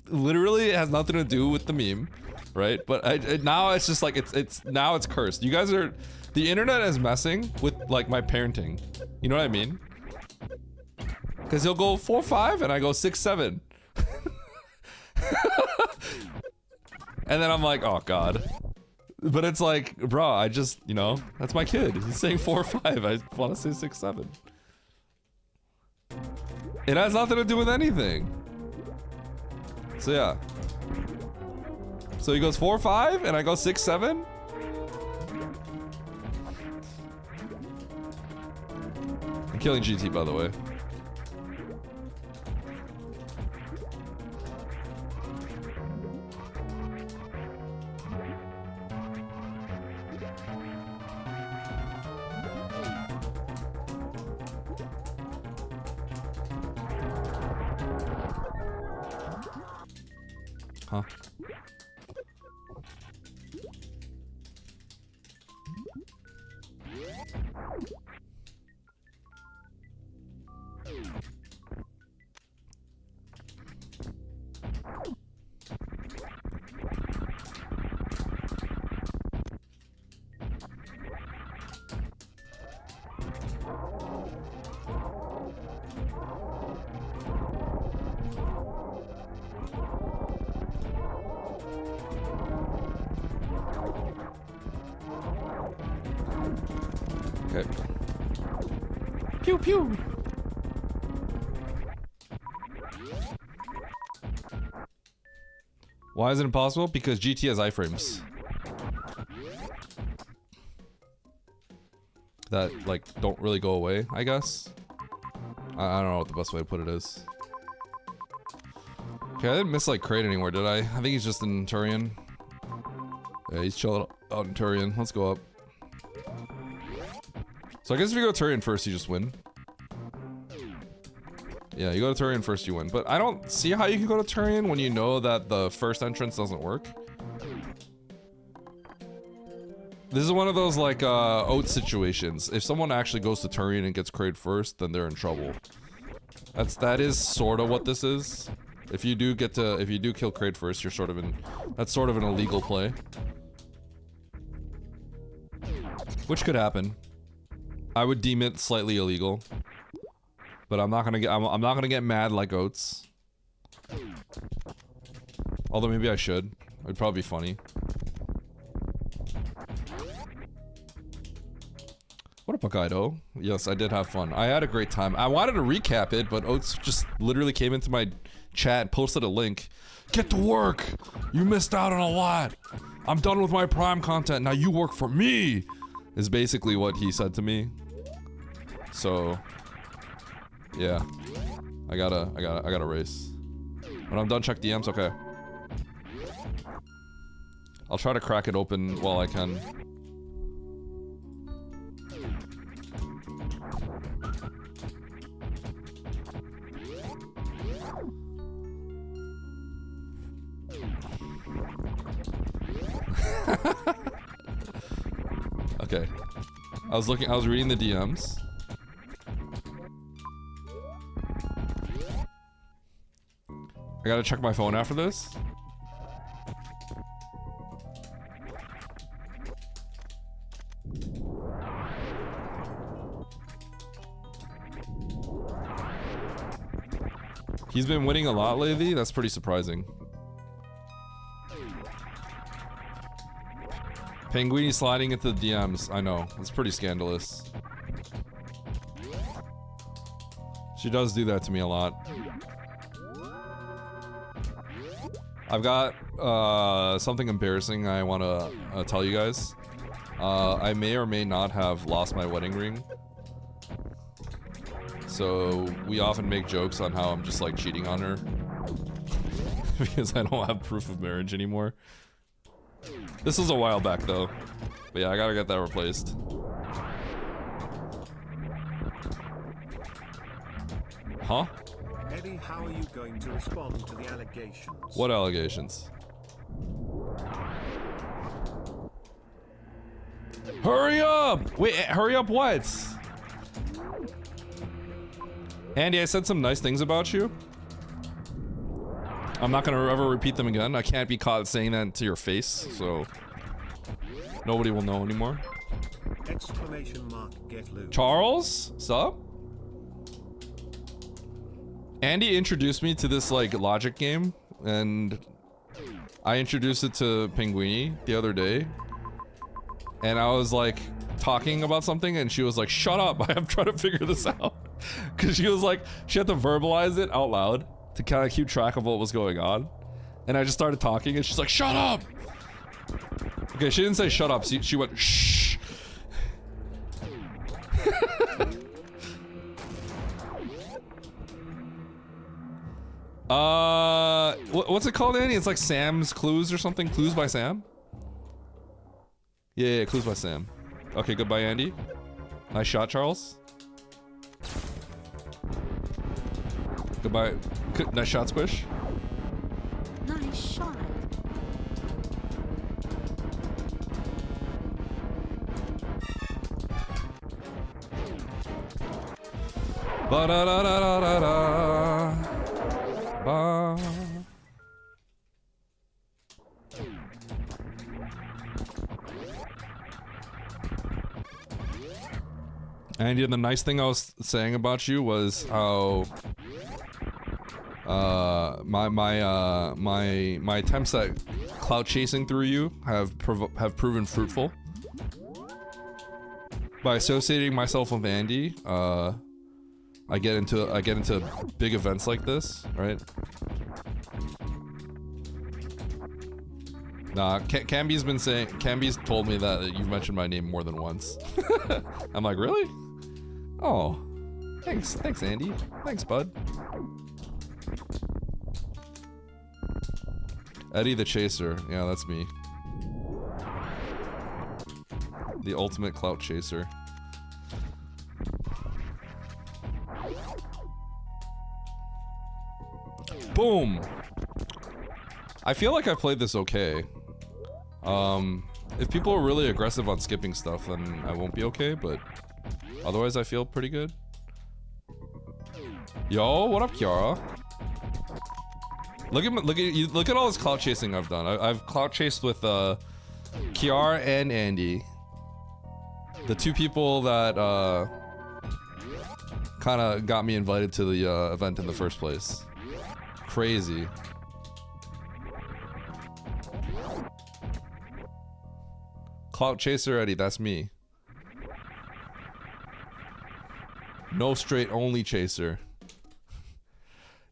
Speaker 2: literally, it has nothing to do with the meme, right? But now it's just like, now it's cursed. You guys are, the internet is messing with like my parenting. You know what I mean? Because he'll go 4, 5, and I go 6, 7. And then I'm like, oh god. But it's like, bro, I just, you know, that's my kid. He's saying 4, 5. I want to say 6, 7. It has nothing to do with anything. So yeah. So he goes 4, 5, and I go 6, 7. I'm killing GT, by the way. Huh? Okay. Pew pew. Why is it impossible? Because GT has iframes. That, like, don't really go away, I guess. I don't know what the best way to put it is. Okay, I didn't miss, like, Crate anywhere, did I? I think he's just in Turian. Yeah, he's chilling out in Turian. Let's go up. So I guess if you go Turian first, you just win. Yeah, you go to Turian first, you win. But I don't see how you can go to Turian when you know that the first entrance doesn't work. This is one of those, like, Oats situations. If someone actually goes to Turian and gets Crate first, then they're in trouble. That is sort of what this is. If you do kill Crate first, you're sort of in, that's sort of an illegal play. Which could happen. I would deem it slightly illegal, but I'm not gonna get mad like Oats. Although maybe I should. It'd probably be funny. What up, Hokkaido? Yes, I did have fun. I had a great time. I wanted to recap it, but Oats just literally came into my chat and posted a link. Get to work! You missed out on a lot! I'm done with my Prime content, now you work for me! Is basically what he said to me. So, yeah, I gotta race. When I'm done, check DMs. Okay. I'll try to crack it open while I can. Okay. I was reading the DMs. I gotta check my phone after this. He's been winning a lot lately. That's pretty surprising. Penguini sliding into the DMs. I know. It's pretty scandalous. She does do that to me a lot. I've got something embarrassing I want to tell you guys. I may or may not have lost my wedding ring. So we often make jokes on how I'm just like cheating on her. Because I don't have proof of marriage anymore. This was a while back though. But yeah, I gotta get that replaced. Huh?
Speaker 3: Eddie, how are you going to respond to the allegations?
Speaker 2: What allegations? Hurry up! Wait, hurry up what? Andy, I said some nice things about you. I'm not gonna ever repeat them again. I can't be caught saying that to your face, so nobody will know anymore.
Speaker 3: Exclamation mark, get loose.
Speaker 2: Charles? Sup? Andy introduced me to this like logic game, and I introduced it to Pinguini the other day. And I was like talking about something and she was like, shut up, I'm trying to figure this out. Cause she was like, she had to verbalize it out loud to kind of keep track of what was going on. And I just started talking and she's like, shut up! Okay, she didn't say shut up, she went, shh. What's it called, Andy? It's like Sam's Clues or something? Clues by Sam? Yeah, Clues by Sam. Okay, goodbye, Andy. Nice shot, Charles. Goodbye. Nice shot, Squish.
Speaker 4: Nice shot.
Speaker 2: Ba da da da da da da. Ba. Andy, the nice thing I was saying about you was how my attempts at clout chasing through you have proven fruitful. By associating myself with Andy, I get into big events like this, right? Nah, Camby's told me that you've mentioned my name more than once. I'm like, really? Oh, thanks, Andy. Thanks, bud. Eddie the Chaser. Yeah, that's me. The ultimate clout chaser. Boom! I feel like I played this okay. If people are really aggressive on skipping stuff, then I won't be okay, but otherwise I feel pretty good. Yo, what up, Kiara? Look at all this clout chasing I've done. I've clout chased with Kiara and Andy, the two people that kind of got me invited to the event in the first place. Crazy. Clout chaser Eddie, that's me. No straight only chaser.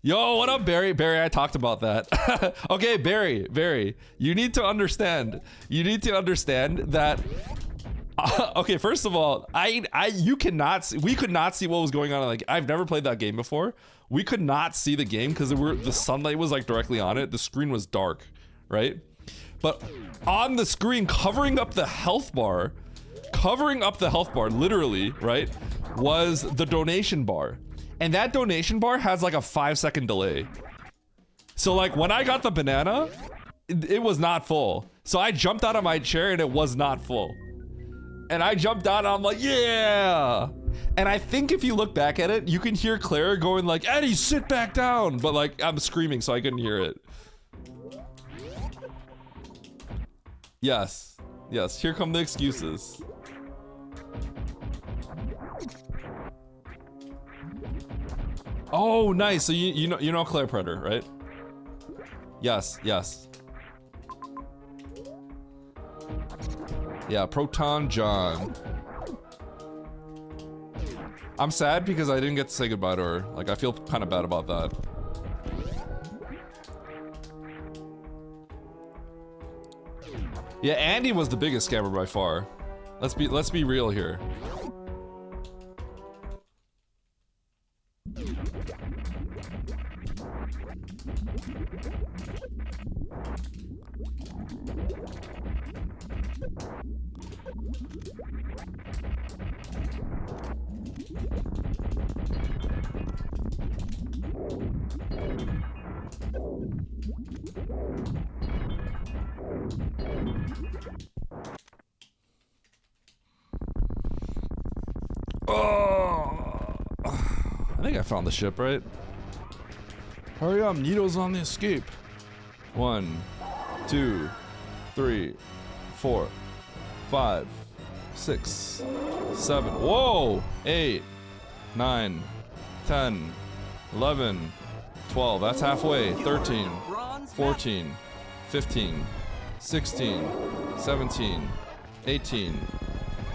Speaker 2: Yo, what up, Barry? Barry, I talked about that. Okay, Barry, you need to understand. You need to understand that. Okay, first of all, we could not see what was going on. Like, I've never played that game before. We could not see the game because the sunlight was like directly on it. The screen was dark, right? But on the screen, covering up the health bar, literally, right, was the donation bar. And that donation bar has like a 5-second delay. So like when I got the banana, it was not full. So I jumped out of my chair and it was not full. And I jumped out and I'm like, yeah. And I think if you look back at it, you can hear Claire going like, Eddie, sit back down. But like I'm screaming so I couldn't hear it. Yes, here come the excuses. Oh, nice. So you know Claire Predator, right? Yes. Yeah, Proton John. I'm sad because I didn't get to say goodbye to her. Like, I feel kind of bad about that. Yeah, Andy was the biggest scammer by far. Let's be real here. I think I found the ship, right? Hurry up, Nito's on the escape. 1, 2, 3, 4, 5, 6, 7. Whoa! 8, 9, 10, 11, 12. That's halfway. 13, 14, 15, 16, 17, 18,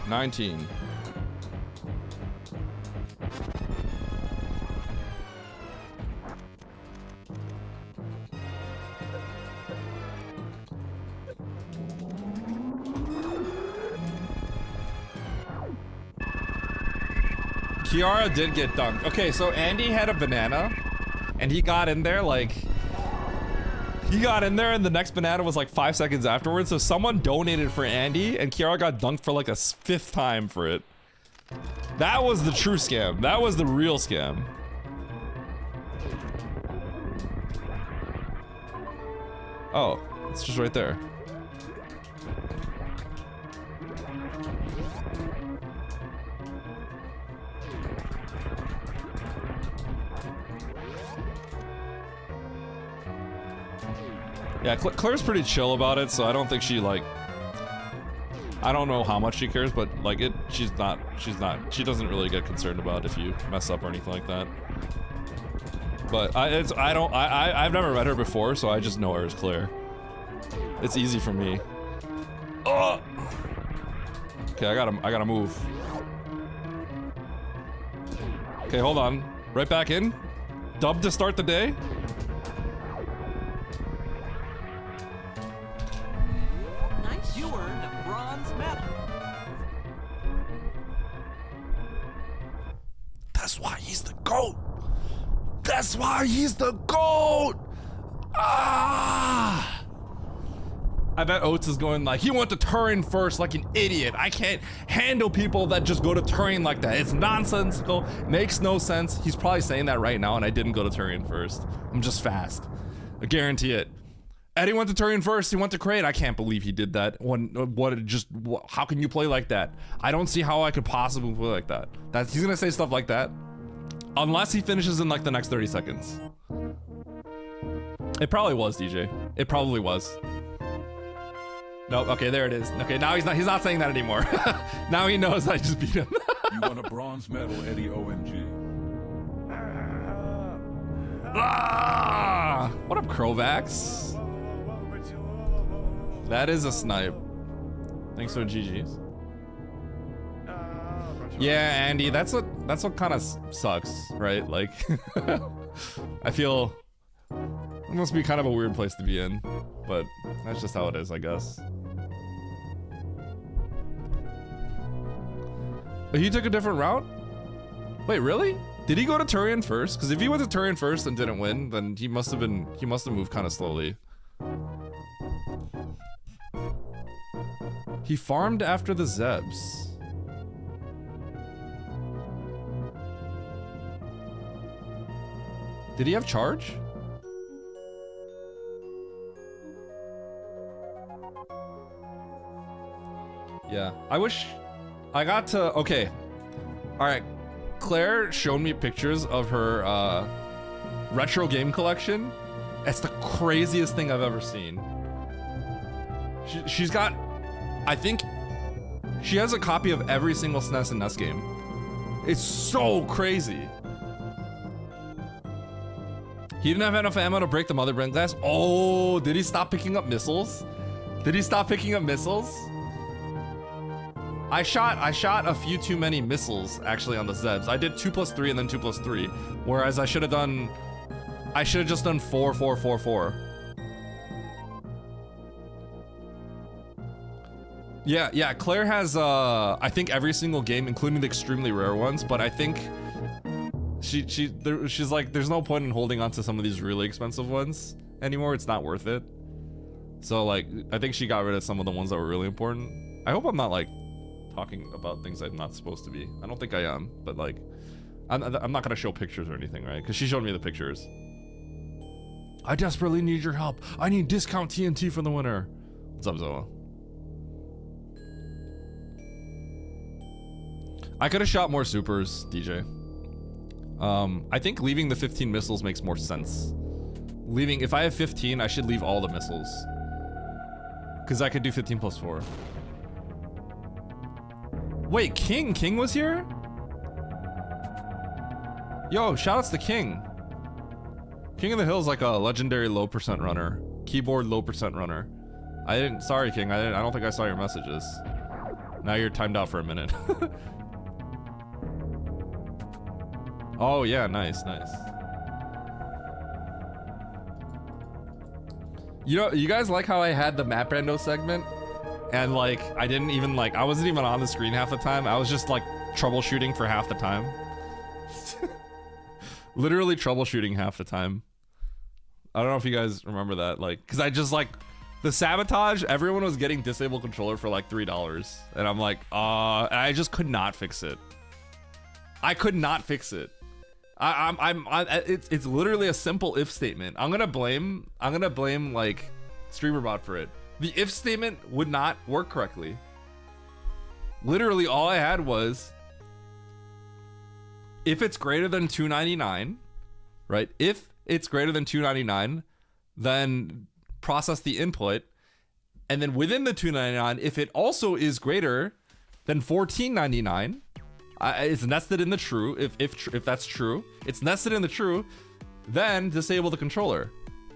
Speaker 2: 19. Kiara did get dunked. Okay, so Andy had a banana, and he got in there like... He got in there and the next banana was like 5 seconds afterwards, so someone donated for Andy, and Kiara got dunked for like a 5th time for it. That was the true scam. That was the real scam. Oh, it's just right there. Yeah, Claire's pretty chill about it, so I don't think she like... I don't know how much she cares, but like she doesn't really get concerned about if you mess up or anything like that. But I've never met her before, so I just know her as Claire. It's easy for me. Oh! Okay, I gotta move. Okay, hold on. Right back in. Dub to start the day.
Speaker 1: Nice. You earned a bronze medal.
Speaker 2: That's why he's the GOAT. That's why he's the GOAT. Ah! I bet Oates is going like, he went to Turin first like an idiot. I can't handle people that just go to Turin like that. It's nonsensical, makes no sense. He's probably saying that right now, and I didn't go to Turin first. I'm just fast. I guarantee it. Eddie went to Turin first, he went to Crate. I can't believe he did that. How can you play like that? I don't see how I could possibly play like that. He's gonna say stuff like that. Unless he finishes in like the next 30 seconds. It probably was, DJ. It probably was. Nope, okay, there it is. Okay, now he's not saying that anymore. Now he knows I just beat him.
Speaker 5: You won a bronze medal, Eddie OMG.
Speaker 2: Ah! What up, Krovax? That is a snipe. Thanks for the GGs. Yeah, Andy, that's what kind of sucks, right? Like, I feel it must be kind of a weird place to be in, but that's just how it is, I guess. But he took a different route? Wait, really? Did he go to Turian first? Because if he went to Turian first and didn't win, then he must have moved kind of slowly. He farmed after the Zebs. Did he have charge? Yeah, I wish I got to, okay. All right, Claire showed me pictures of her retro game collection. It's the craziest thing I've ever seen. She's got, I think, she has a copy of every single SNES and NES game. It's so crazy. He didn't have enough ammo to break the mother brain glass. Oh, did he stop picking up missiles? Did he stop picking up missiles? I shot a few too many missiles actually on the Zebs. I did 2+3 and then 2+3, whereas I should have just done 4, 4, 4, 4. Yeah, Claire has I think every single game, including the extremely rare ones, but I think she's like, there's no point in holding on to some of these really expensive ones anymore. It's not worth it. So like, I think she got rid of some of the ones that were really important. I hope I'm not like talking about things I'm not supposed to be. I don't think I am, but like, I'm not gonna show pictures or anything, right? Because she showed me the pictures. I desperately need your help. I need discount TNT for the winner. What's up, Zoa? I could have shot more supers, DJ. I think leaving the 15 missiles makes more sense. Leaving, if I have 15, I should leave all the missiles. Because I could do 15 plus 4. Wait, King was here? Yo, shoutouts to King. King of the Hill is like a legendary low percent runner. Keyboard low percent runner. Sorry King, I don't think I saw your messages. Now you're timed out for a minute. Oh yeah, nice. You know, you guys like how I had the map rando segment? And like, I wasn't even on the screen half the time. I was just like troubleshooting for half the time. Literally troubleshooting half the time. I don't know if you guys remember that, like, cause I just like, the sabotage, everyone was getting disabled controller for like $3. And I'm like, I just could not fix it. I could not fix it. It's literally a simple if statement. I'm gonna blame like StreamerBot for it. The if statement would not work correctly. Literally all I had was, if it's greater than $2.99, right? If it's greater than $2.99, then process the input, and then within the $2.99, if it also is greater than $14.99, it's nested in the true. If that's true, it's nested in the true. Then disable the controller,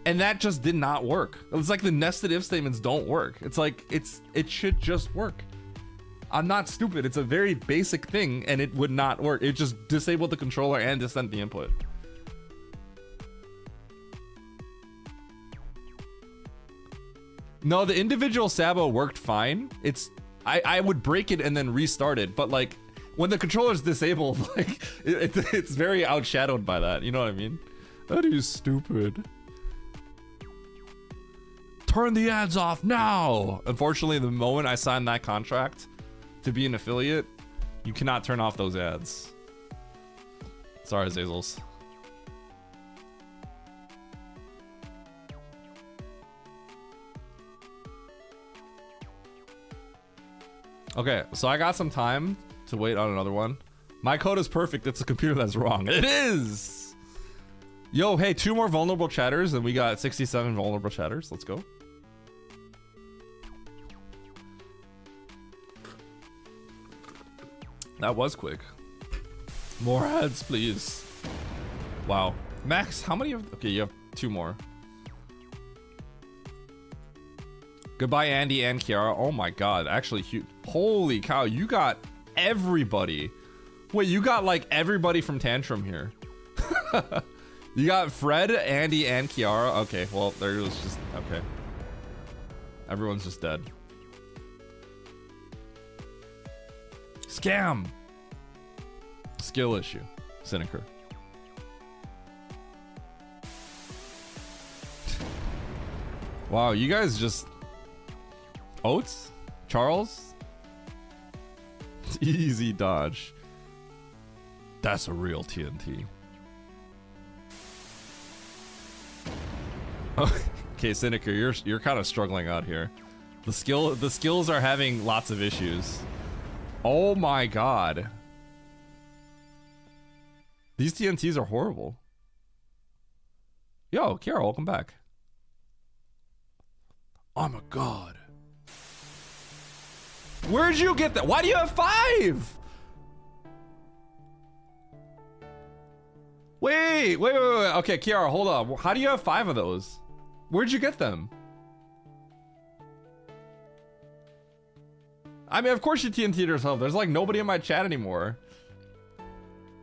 Speaker 2: and that just did not work. It's like the nested if statements don't work. It's like it should just work. I'm not stupid. It's a very basic thing, and it would not work. It just disabled the controller and sent the input. No, the individual Sabo worked fine. I would break it and then restart it, but like when the controller's disabled, like it's very outshadowed by that. You know what I mean? That is stupid. Turn the ads off now. Unfortunately, the moment I signed that contract to be an affiliate, you cannot turn off those ads. Sorry, Zazels. Okay, so I got some time to wait on another one. My code is perfect. It's a computer that's wrong. It is. Yo, hey, 2 more vulnerable chatters, and we got 67 vulnerable chatters. Let's go. That was quick. More ads, please. Wow. Max, how many of... Okay, you have 2 more. Goodbye, Andy and Kiara. Oh my god. Actually, holy cow. You got everybody. Wait, you got like everybody from Tantrum here. You got Fred, Andy, and Kiara. Okay, well, there was just... Okay. Everyone's just dead. Scam. Skill issue. Cynicer. Wow, you guys just... Oats? Charles? Easy dodge. That's a real TNT. Okay, Cynicer, you're kind of struggling out here. The skills are having lots of issues. Oh my god. These TNTs are horrible. Yo, Kiara, welcome back. I'm a god. Where'd you get that? Why do you have 5? Wait. Okay, Kiara, hold on. How do you have 5 of those? Where'd you get them? I mean, of course you TNT'd yourself. There's like nobody in my chat anymore.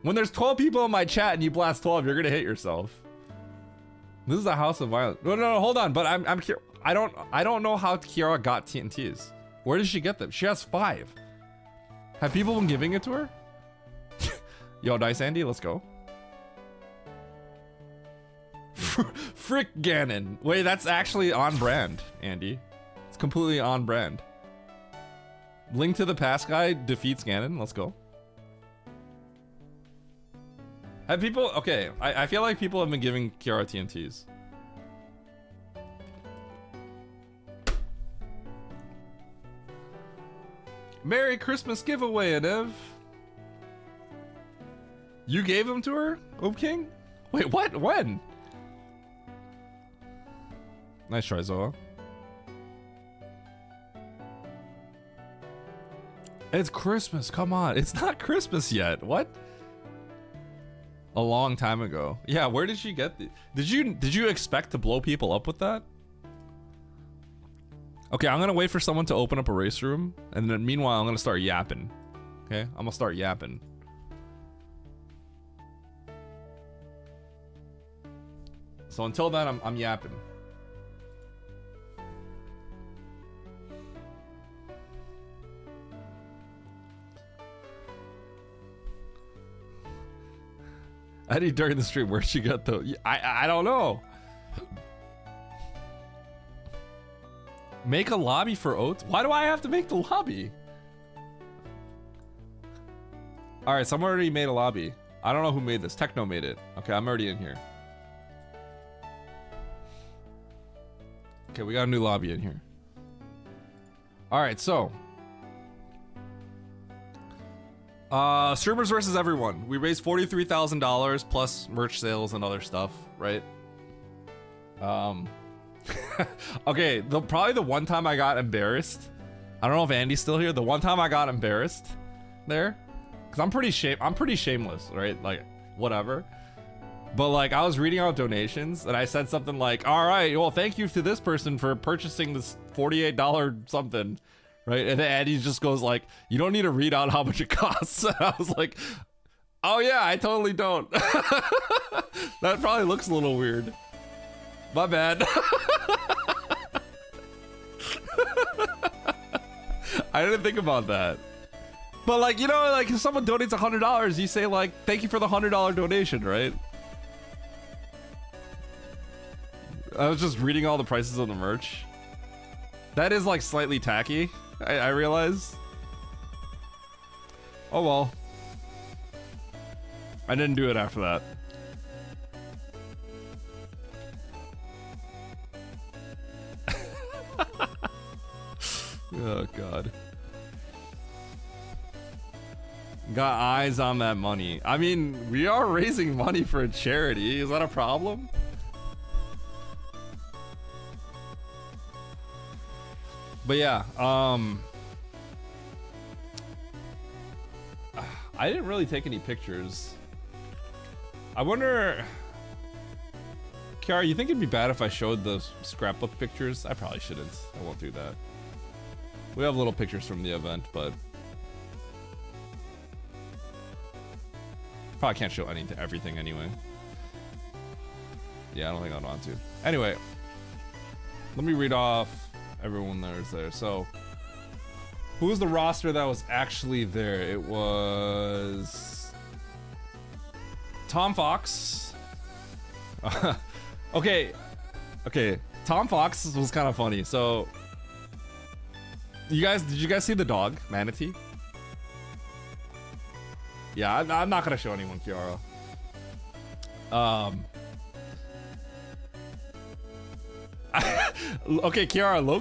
Speaker 2: When there's 12 people in my chat and you blast 12, you're gonna hit yourself. This is a house of violence. No, hold on. But I'm I don't know how Kiara got TNTs. Where did she get them? She has 5. Have people been giving it to her? Yo, Dice Andy, let's go. Frick Ganon. Wait, that's actually on brand, Andy. It's completely on brand. Link to the Past guy defeats Ganon. Let's go. Have people... Okay, I feel like people have been giving Kiara TNTs. Merry Christmas giveaway, Anev. You gave them to her, Oop King? Wait, what? When? Nice try, Zoa. It's Christmas, come on. It's not Christmas yet. What? A long time ago. Yeah, where did she get the... Did you expect to blow people up with that? Okay, I'm gonna wait for someone to open up a race room, and then meanwhile, I'm gonna start yapping. Okay? I'm gonna start yapping. So until then, I'm yapping. Eddie during the stream, where'd she get the... I don't know. Make a lobby for Oats? Why do I have to make the lobby? Alright, someone already made a lobby. I don't know who made this. Techno made it. Okay, I'm already in here. Okay, we got a new lobby in here. Alright, so. Streamers versus everyone. We raised $43,000 plus merch sales and other stuff, right? Okay, probably the one time I got embarrassed. I don't know if Andy's still here. The one time I got embarrassed there, because I'm pretty shameless, right? Like, whatever. But like, I was reading out donations and I said something like, all right, well, thank you to this person for purchasing this $48 something, right? And then Andy just goes like, you don't need to read out how much it costs. And I was like, oh yeah, I totally don't. That probably looks a little weird. My bad. I didn't think about that. But like, you know, like if someone donates $100, you say like, thank you for the $100 donation, right? I was just reading all the prices of the merch. That is like slightly tacky, I realize. Oh well. I didn't do it after that. Oh god. Got eyes on that money. I mean, we are raising money for a charity. Is that a problem? But yeah, I didn't really take any pictures. I wonder, Kiara, you think it'd be bad if I showed the scrapbook pictures? I probably shouldn't. I won't do that. We have little pictures from the event, but probably can't show everything anyway. Yeah, I don't think I'd want to. Anyway, let me read off everyone there's there. So, who was the roster that was actually there? It was Tom Fox. Okay, Tom Fox was kind of funny. So, did you guys see the dog, Manatee? Yeah, I'm not gonna show anyone, Kiara. Okay, Kiara, low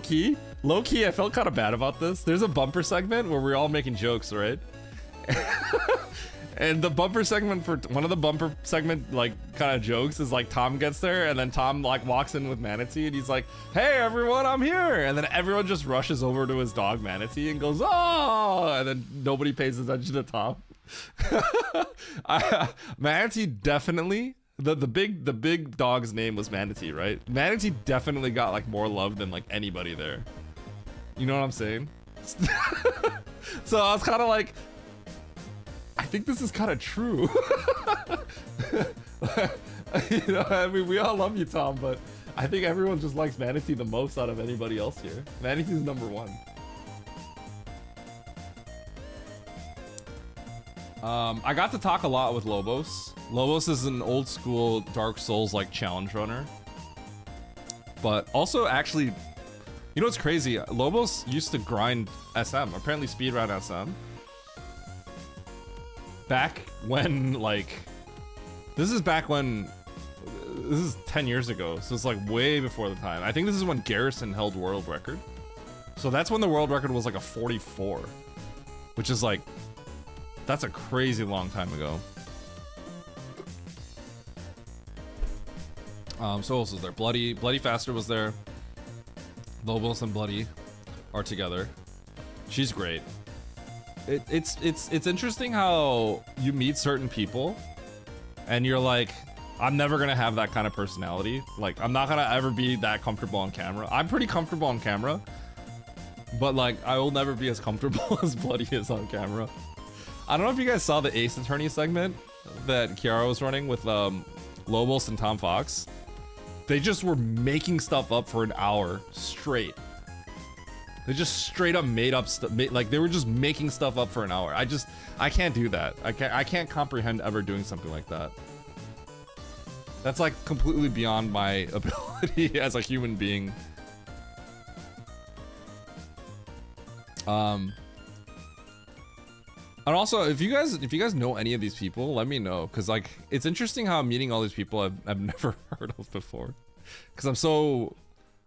Speaker 2: key, I felt kind of bad about this. There's a bumper segment where we're all making jokes, right? And the bumper segment for one of the bumper segment like kind of jokes is like Tom gets there and then Tom like walks in with Manatee and he's like, hey everyone, I'm here, and then everyone just rushes over to his dog Manatee and goes, oh, and then nobody pays attention to Tom. Manatee definitely, the big dog's name was Manatee, right? Manatee definitely got like more love than like anybody there. You know what I'm saying? So I was kind of like, I think this is kind of true. You know, I mean, we all love you, Tom, but I think everyone just likes Manatee the most out of anybody else here. Manatee's number one. I got to talk a lot with Lobos. Lobos is an old school Dark Souls like challenge runner. But also actually, you know what's crazy? Lobos used to grind SM, apparently speedrun SM. Back when like, this is 10 years ago, so it's like way before the time. I think this is when Garrison held world record. So that's when the world record was like a 44, which is like, that's a crazy long time ago. So else was there? Bloody Faster was there. Lobos and Bloody are together. She's great. It's interesting how you meet certain people and you're like, I'm never gonna have that kind of personality. Like, I'm not gonna ever be that comfortable on camera. I'm pretty comfortable on camera, but like, I will never be as comfortable as Bloody is on camera. I don't know if you guys saw the Ace Attorney segment that Kiara was running with Lobos and Tom Fox. They just were making stuff up for an hour straight. They just straight up made up stuff. Like, they were just making stuff up for an hour. I can't do that. I can't comprehend ever doing something like that. That's like completely beyond my ability as a human being. And also, if you guys know any of these people, let me know, because like, it's interesting how I'm meeting all these people I've never heard of before. Because I'm so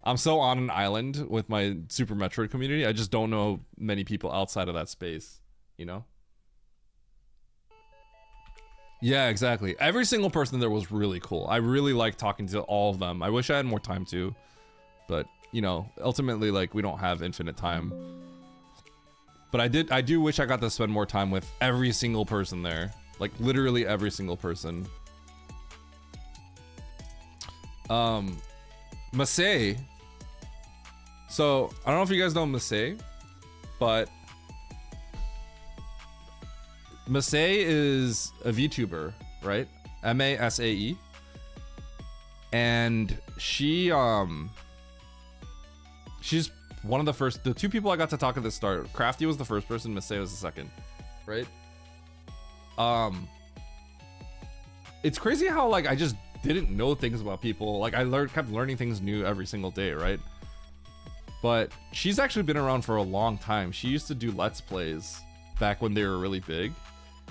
Speaker 2: on an island with my Super Metroid community. I just don't know many people outside of that space, you know? Yeah, exactly. Every single person there was really cool. I really liked talking to all of them. I wish I had more time to, but you know, ultimately, like, we don't have infinite time. But I do wish I got to spend more time with every single person there. Like, literally every single person. Masay. So, I don't know if you guys know Masay, but Masay is a VTuber, right? M-A-S-A-E. And she's one of the two people I got to talk at the start. Crafty was the first person, Masay was the second, right? It's crazy how like I just didn't know things about people. Like, kept learning things new every single day, right? But she's actually been around for a long time. She used to do Let's Plays back when they were really big.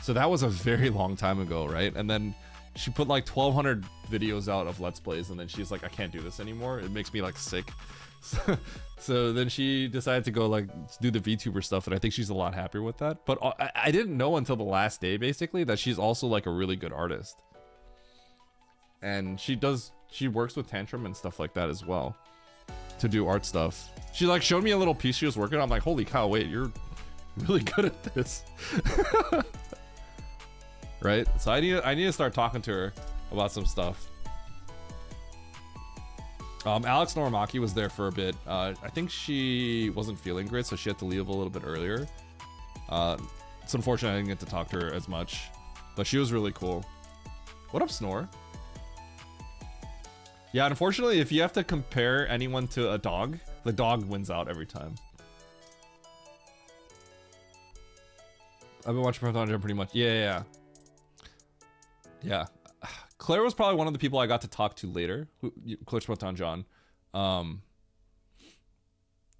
Speaker 2: So that was a very long time ago, right? And then she put like 1,200 videos out of Let's Plays, and then she's like, I can't do this anymore. It makes me like sick. So then she decided to go like do the VTuber stuff, and I think she's a lot happier with that. But I didn't know until the last day, basically, that she's also like a really good artist. And she works with Tantrum and stuff like that as well to do art stuff. She like showed me a little piece she was working on. I'm like, holy cow, wait, you're really good at this. Right? So I need to start talking to her about some stuff. Alex Norimaki was there for a bit. I think she wasn't feeling great, so she had to leave a little bit earlier. It's unfortunate I didn't get to talk to her as much, but she was really cool. What up, Snore? Yeah, unfortunately, if you have to compare anyone to a dog, the dog wins out every time. I've been watching Proton Jump pretty much. Yeah. Claire was probably one of the people I got to talk to later. Claire Proton John.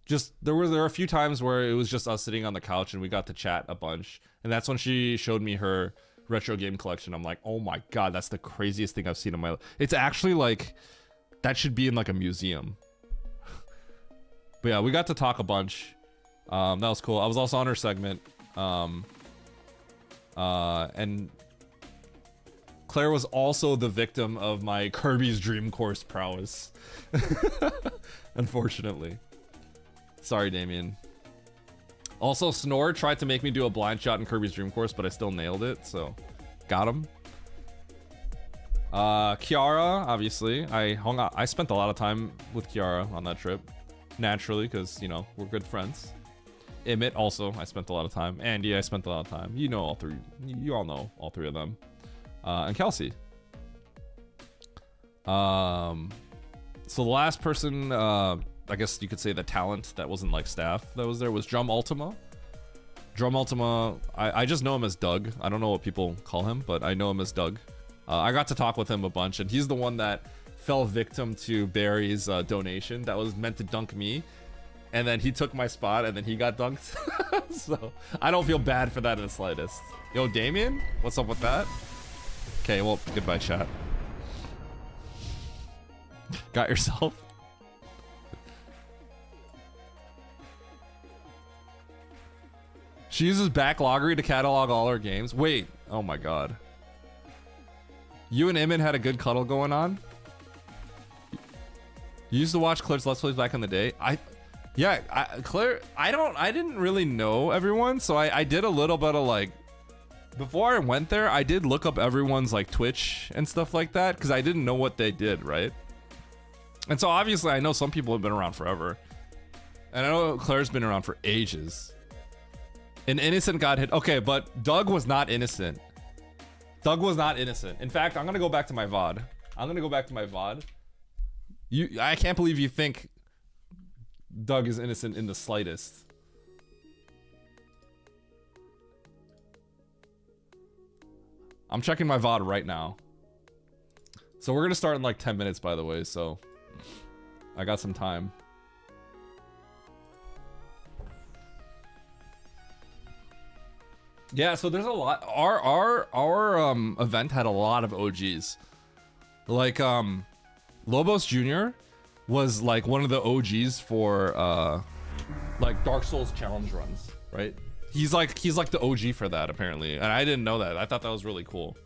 Speaker 2: Just there were a few times where it was just us sitting on the couch and we got to chat a bunch, and that's when she showed me her retro game collection. I'm like, oh my god, that's the craziest thing I've seen in my life. It's actually like, that should be in like a museum. But yeah, we got to talk a bunch. That was cool. I was also on her segment. And Claire was also the victim of my Kirby's Dream Course prowess. Unfortunately. Sorry, Damien. Also, Snore tried to make me do a blind shot in Kirby's Dream Course, but I still nailed it, so got him. Kiara, obviously. I spent a lot of time with Kiara on that trip. Naturally, because, you know, we're good friends. Emmett, also, I spent a lot of time. Andy, I spent a lot of time. You know all three. You all know all three of them. And Kelsey. So the last person, I guess you could say the talent that wasn't like staff that was there was Jum Ultima. Drum Ultima, I just know him as Doug. I don't know what people call him, but I know him as Doug. I got to talk with him a bunch, and he's the one that fell victim to Barry's donation that was meant to dunk me. And then he took my spot, and then he got dunked. So I don't feel bad for that in the slightest. Yo, Damien, what's up with that? Okay, well, goodbye, chat. Got yourself. She uses Backloggery to catalog all her games. Wait, oh my god. You and Imin had a good cuddle going on? You used to watch Claire's Let's Plays back in the day? Claire, I didn't really know everyone, so I did a little bit of like, before I went there, I did look up everyone's like Twitch and stuff like that, because I didn't know what they did, right? And so obviously I know some people have been around forever. And I know Claire's been around for ages. An innocent got hit. Okay, but Doug was not innocent. Doug was not innocent. In fact, I'm gonna go back to my VOD. I can't believe you think Doug is innocent in the slightest. I'm checking my VOD right now. So we're gonna start in like 10 minutes, by the way, so I got some time. Yeah, so there's a lot. Our event had a lot of OGs. Like Lobos Jr. was like one of the OGs for like Dark Souls challenge runs, right? He's like the OG for that apparently, and I didn't know that. I thought that was really cool.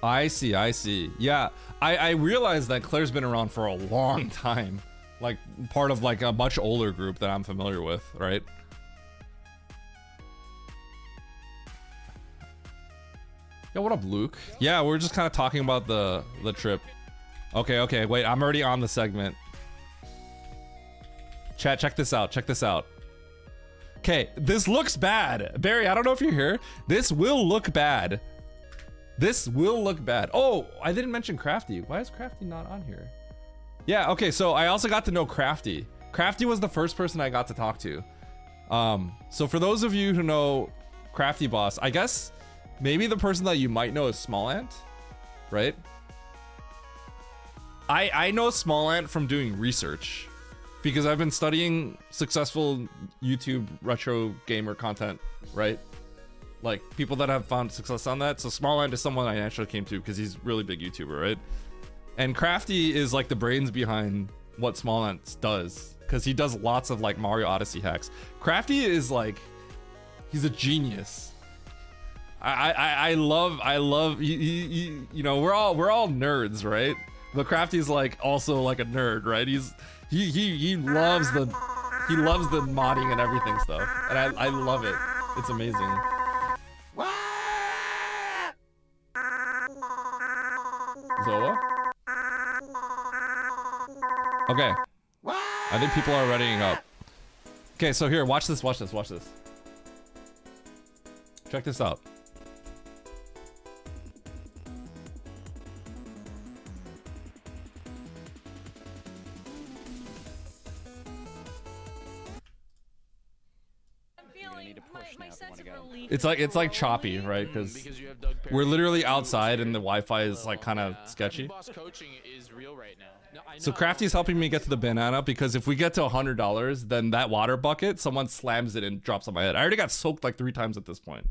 Speaker 2: I see. Yeah, I realized that Claire's been around for a long time. Like part of like a much older group that I'm familiar with, right? Yo, what up, Luke? Yeah, we're just kind of talking about the trip. Okay, wait, I'm already on the segment. Chat, check this out. Okay, this looks bad. Barry, I don't know if you're here. This will look bad. Oh, I didn't mention Crafty. Why is Crafty not on here? Yeah, okay, so I also got to know Crafty. Crafty was the first person I got to talk to. So for those of you who know Crafty Boss, I guess maybe the person that you might know is Small Ant, right? I know Small Ant from doing research because I've been studying successful YouTube retro gamer content, right? Like people that have found success on that. So Small Ant is someone I actually came to because he's a really big YouTuber, right? And Crafty is like the brains behind what Small Ant does, because he does lots of like Mario Odyssey hacks. Crafty is like, he's a genius. I love you know, we're all nerds, right? But Crafty's like also like a nerd, right? He loves the modding and everything stuff, and I love it. It's amazing. Zola? Okay. I think people are readying up. Okay, so here, watch this. Check this out. It's like choppy, right? Because we're literally outside and the Wi-Fi is like kind of sketchy. So Crafty's helping me get to the banana because if we get to $100, then that water bucket, someone slams it and drops on my head. I already got soaked like 3 times at this point,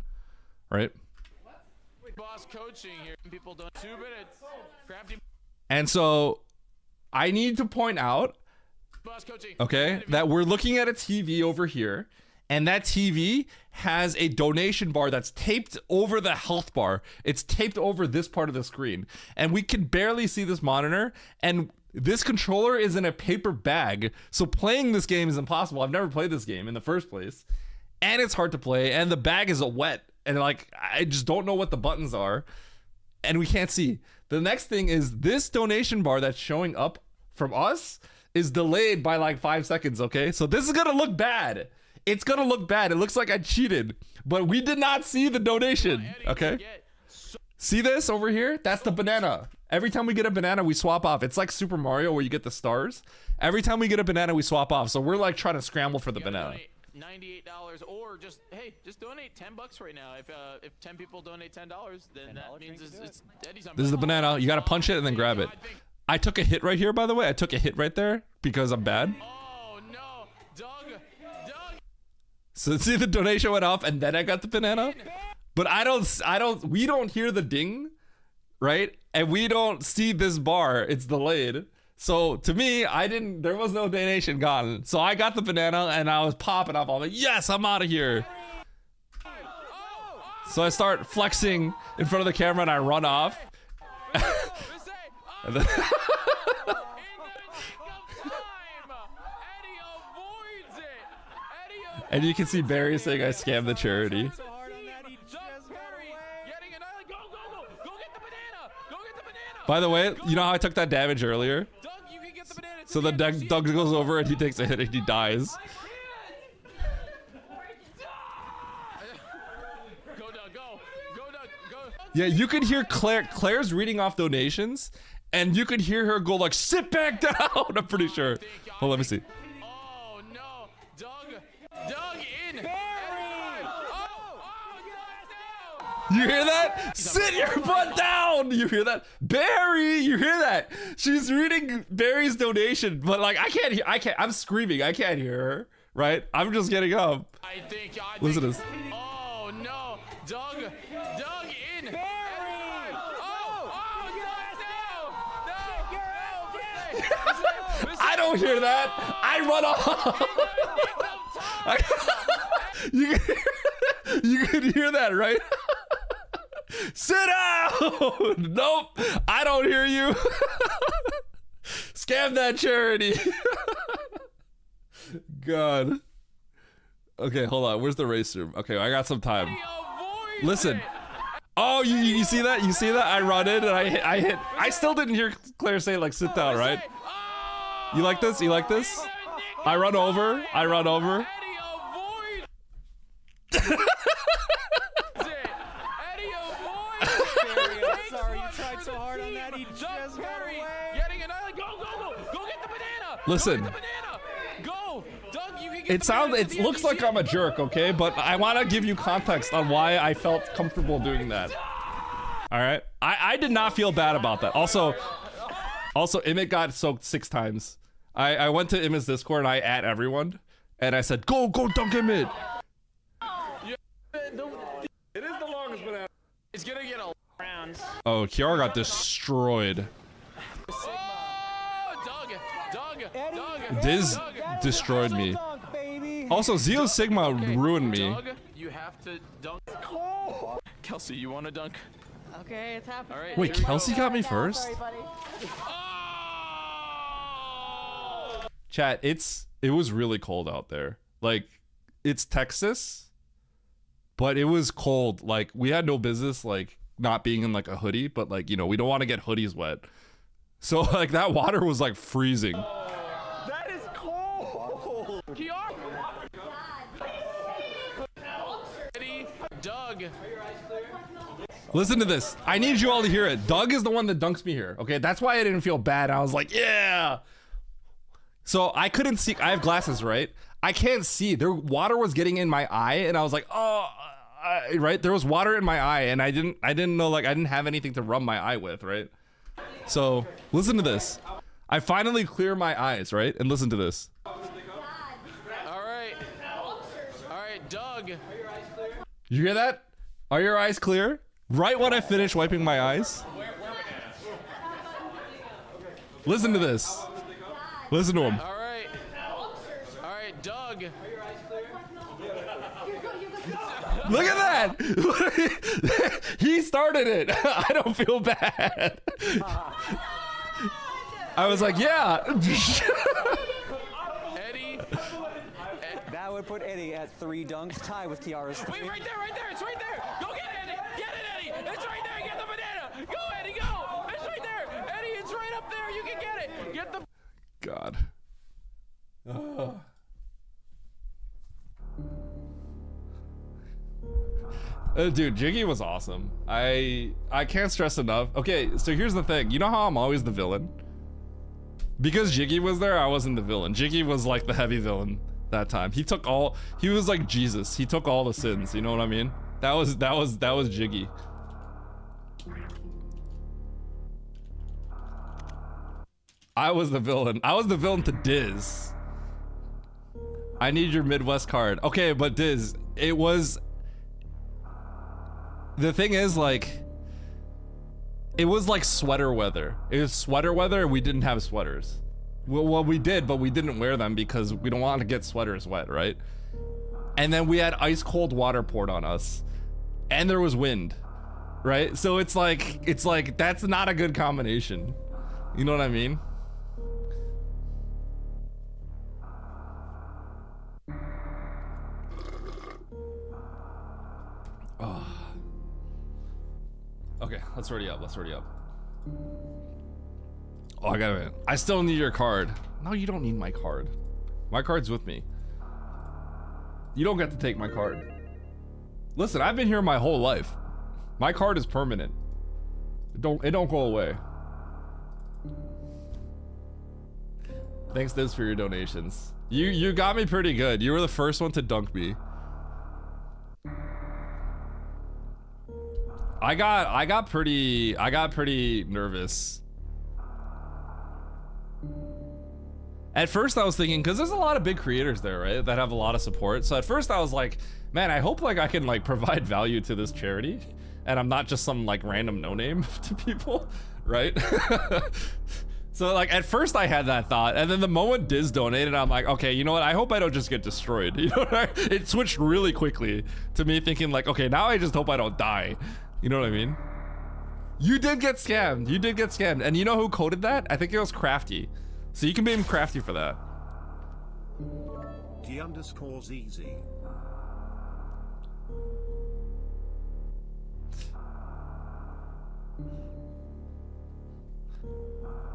Speaker 2: right?
Speaker 6: Boss coaching here. People don't 2 minutes. Crafty.
Speaker 2: And so I need to point out, okay, that we're looking at a TV over here. And that TV has a donation bar that's taped over the health bar. It's taped over this part of the screen. And we can barely see this monitor. And this controller is in a paper bag. So playing this game is impossible. I've never played this game in the first place. And it's hard to play. And the bag is wet. And like, I just don't know what the buttons are. And we can't see. The next thing is this donation bar that's showing up from us is delayed by like 5 seconds, okay? So this is gonna look bad. It's gonna look bad. It looks like I cheated, but we did not see the donation, okay? See this over here? That's the banana. Every time we get a banana, we swap off. It's like Super Mario where you get the stars. Every time we get a banana, we swap off. So we're like trying to scramble for the banana.
Speaker 6: $98 or just donate $10 right now. If 10 people donate $10, then that means it's Eddie's on.
Speaker 2: This is the banana. You gotta punch it and then grab it. I took a hit right here, by the way. I took a hit right there because I'm bad.
Speaker 6: Oh no, Doug.
Speaker 2: So see, the donation went off and then I got the banana. But we don't hear the ding, right? And we don't see this bar. It's delayed. So to me, there was no donation gone. So I got the banana and I was popping up. I'm like, yes, I'm out of here. So I start flexing in front of the camera and I run off. And then and you can see Barry saying I scammed the charity. By the way, you know how I took that damage earlier? So the Doug goes over and he takes a hit and he dies. Yeah, you could hear Claire's reading off donations, and you could hear her go like, sit back down, I'm pretty sure. Hold on, let me see.
Speaker 6: Oh no, Doug in.
Speaker 2: You hear that? Sit your butt down! You hear that? Barry, you hear that? She's reading Barry's donation, but like I can't, I'm screaming, I can't hear her, right? I'm just getting up.
Speaker 6: I think
Speaker 2: Listen to this.
Speaker 6: Oh no, Doug in. Barry!
Speaker 2: I don't hear that. I run off. You can hear that, right? Sit down! Nope, I don't hear you. Scam that charity. God. Okay, hold on. Where's the race room? Okay, I got some time. Listen. Oh, you see that? You see that? I run in and I hit. I still didn't hear Claire say like sit down, right? You like this? You like this? I run over. Listen. It looks like I'm a jerk, okay? But I want to give you context on why I felt comfortable doing that. All right? I did not feel bad about that. Also, Emmett got soaked 6 times. I went to Emmett's Discord and I at everyone. And I said, go dunk Emmett.
Speaker 6: It is the longest banana. It's gonna get a round.
Speaker 2: Oh, Kiara got destroyed. Diz destroyed me. Also, Zeo Sigma ruined me.
Speaker 6: Doug, you have to dunk. Kelsey, you want to dunk?
Speaker 4: Okay, it's happening.
Speaker 6: All right,
Speaker 2: Wait, Kelsey got me first?
Speaker 4: Sorry, buddy.
Speaker 2: Chat, it was really cold out there. Like, it's Texas, but it was cold. Like, we had no business, like, not being in, like, a hoodie, but, like, you know, we don't want to get hoodies wet. So, like, that water was, like, freezing.
Speaker 6: That is cold. Kiara. Eddie, Doug.
Speaker 2: Listen to this. I need you all to hear it. Doug is the one that dunks me here. Okay, that's why I didn't feel bad. I was like, yeah. So I couldn't see. I have glasses, right? I can't see. There, water was getting in my eye, and I was like, oh, right. There was water in my eye, and I didn't know. Like, I didn't have anything to rub my eye with, right? So listen to this. I finally clear my eyes, right? And listen to this.
Speaker 6: All right, Doug.
Speaker 2: You hear that? Are your eyes clear? Right when I finish wiping my eyes. Listen to this. Listen to him.
Speaker 6: All right, Doug.
Speaker 2: Look at that! He started it. I don't feel bad. I was like, yeah.
Speaker 6: Eddie.
Speaker 7: That would put Eddie at 3 dunks, tie with Kiara's 3.
Speaker 6: Wait, right there, it's right there. Go get it, Eddie. Get it, Eddie. It's right there. Get the banana. Go, Eddie, go. It's right there. Eddie, it's right up there. You can get it. Get the.
Speaker 2: God. Dude, Jiggy was awesome. I can't stress enough. Okay, so here's the thing. You know how I'm always the villain? Because Jiggy was there, I wasn't the villain. Jiggy was like the heavy villain that time. He was like Jesus. He took all the sins, you know what I mean? That was Jiggy. I was the villain. I was the villain to Diz. I need your Midwest card. Okay, but Diz, it was... The thing is, like... It was like sweater weather. It was sweater weather and we didn't have sweaters. Well, we did, but we didn't wear them because we don't want to get sweaters wet, right? And then we had ice cold water poured on us. And there was wind, right? So it's like, that's not a good combination. You know what I mean? Oh. Okay, let's ready up. Oh, I got it. I still need your card. No, you don't need my card. My card's with me. You don't get to take my card. Listen, I've been here my whole life. My card is permanent. It don't go away. Thanks, Diz, for your donations. You got me pretty good. You were the first one to dunk me. I got pretty nervous. At first I was thinking, because there's a lot of big creators there, right, that have a lot of support. So at first I was like, man, I hope like I can like provide value to this charity and I'm not just some like random no-name to people, right? So like at first I had that thought, and then the moment Diz donated, I'm like, okay, you know what, I hope I don't just get destroyed. You know what it switched really quickly to me thinking like, okay, now I just hope I don't die. You know what I mean? You did get scammed. You did get scammed. And you know who coded that? I think it was Crafty. So you can blame Crafty for that.
Speaker 3: D_easy.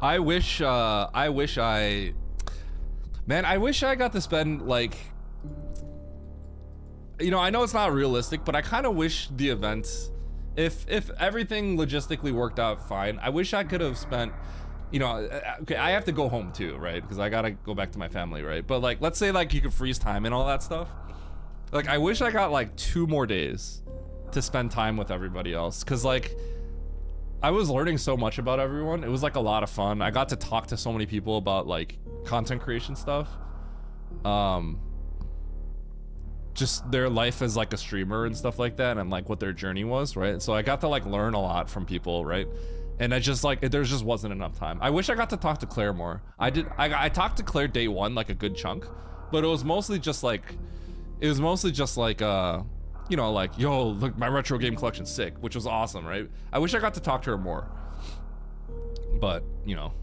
Speaker 2: I wish I got to spend like, you know, I know it's not realistic, but I kind of wish the event, if everything logistically worked out fine, I wish I could have spent, you know, okay, I have to go home too, right? Because I gotta go back to my family, right? But like, let's say like you could freeze time and all that stuff. Like, I wish I got like 2 more days to spend time with everybody else. Cause like, I was learning so much about everyone. It was like a lot of fun. I got to talk to so many people about like content creation stuff. Just their life as like a streamer and stuff like that, and like what their journey was, right? So I got to like learn a lot from people, right? And I just like, there just wasn't enough time. I wish I got to talk to Claire more. I talked to Claire day one, like a good chunk, but it was mostly just like, you know, like, yo, look, my retro game collection's sick, which was awesome, right? I wish I got to talk to her more, but you know.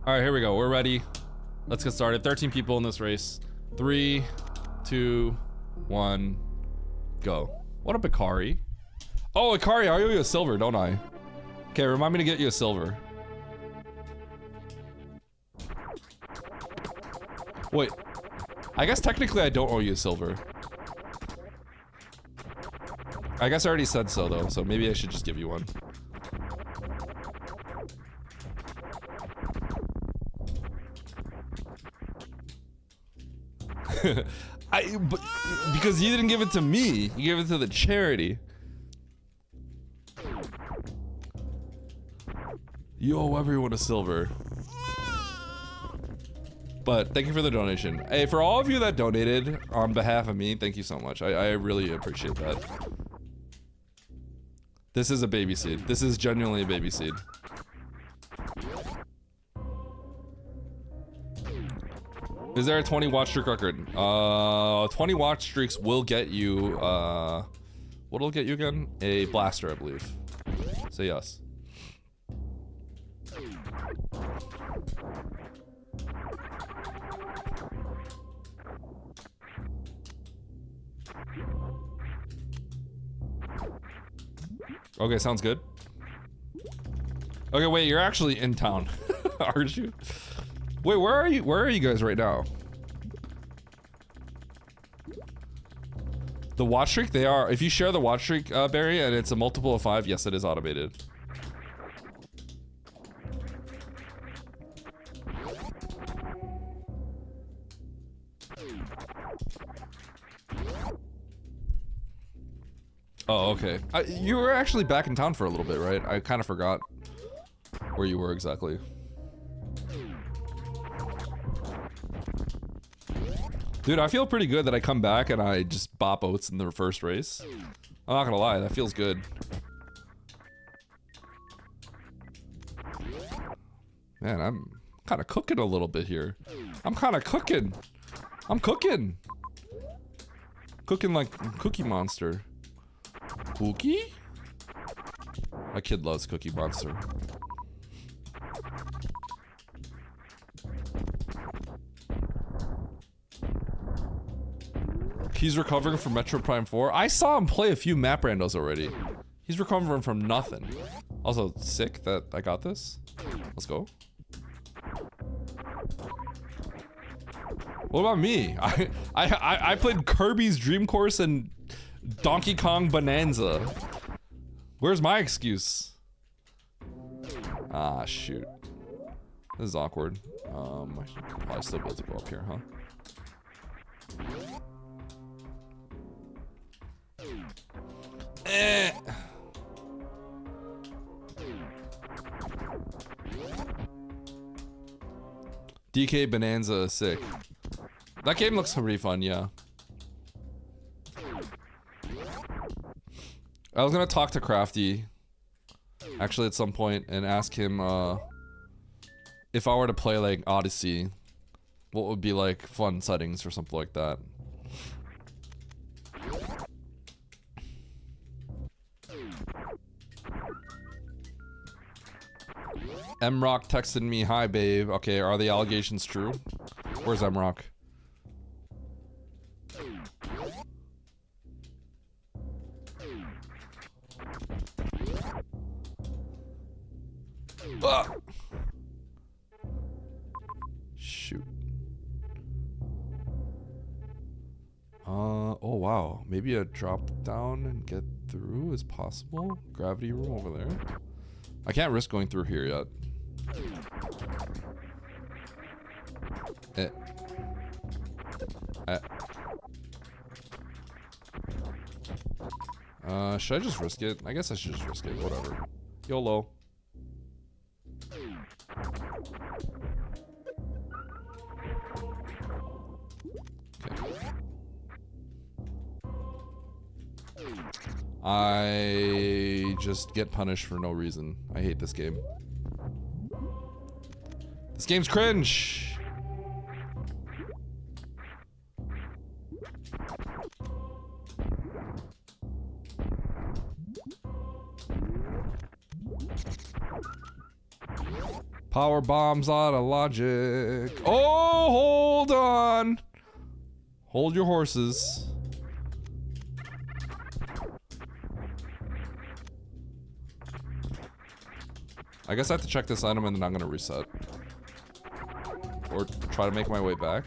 Speaker 2: All right, here we go. We're ready. Let's get started. 13 people in this race. 3, 2, 1, go. What up, Ikari? Oh, Ikari, I owe you a silver, don't I? Okay, remind me to get you a silver. Wait, I guess technically I don't owe you a silver. I guess I already said so though, so maybe I should just give you one. But because you didn't give it to me, you gave it to the charity. You owe everyone a silver. But thank you for the donation. Hey, for all of you that donated on behalf of me, thank you so much. I really appreciate that. This is a baby seed. This is genuinely a baby seed. Is there a 20 watch streak record? 20 watch streaks will get you, what'll get you again? A blaster, I believe. So yes. Okay, sounds good. Okay, wait, you're actually in town, aren't you? Wait, where are you? Where are you guys right now? The watch streak, they are. If you share the watch streak, Barry, and it's a multiple of 5, yes, it is automated. Oh, okay. You were actually back in town for a little bit, right? I kind of forgot where you were exactly. Dude, I feel pretty good that I come back and I just bop oats in the first race. I'm not gonna lie, that feels good. Man, I'm kind of cooking a little bit here. I'm kind of cooking. I'm cooking. Cooking like Cookie Monster. Cookie? My kid loves Cookie Monster. He's recovering from Metro Prime 4. I saw him play a few map randos already. He's recovering from nothing. Also, sick that I got this. Let's go. What about me? I played Kirby's Dream Course and Donkey Kong Bonanza. Where's my excuse? Ah, shoot. This is awkward. I should probably still be able to go up here, huh? DK Bonanza is sick. That game looks pretty fun, yeah. I was gonna talk to Crafty actually at some point and ask him if I were to play like Odyssey, what would be like fun settings or something like that. M-Rock texted me, "Hi babe." Okay, are the allegations true? Where's M-Rock? Ah! Shoot. Oh wow. Maybe a drop down and get through is possible. Gravity room over there. I can't risk going through here yet. Should I just risk it? I guess I should just risk it. Whatever. YOLO. Okay. I just get punished for no reason. I hate this game. This game's cringe. Power bombs out of logic. Oh, hold on. Hold your horses. I guess I have to check this item and then I'm gonna reset. Or try to make my way back.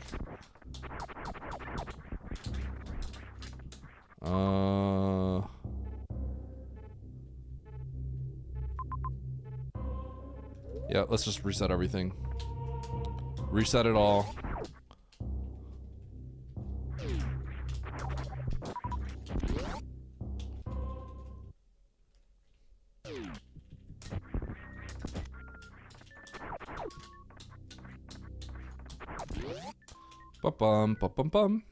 Speaker 2: Yeah, let's just reset everything. Reset it all. Ba-bum, ba-bum-bum.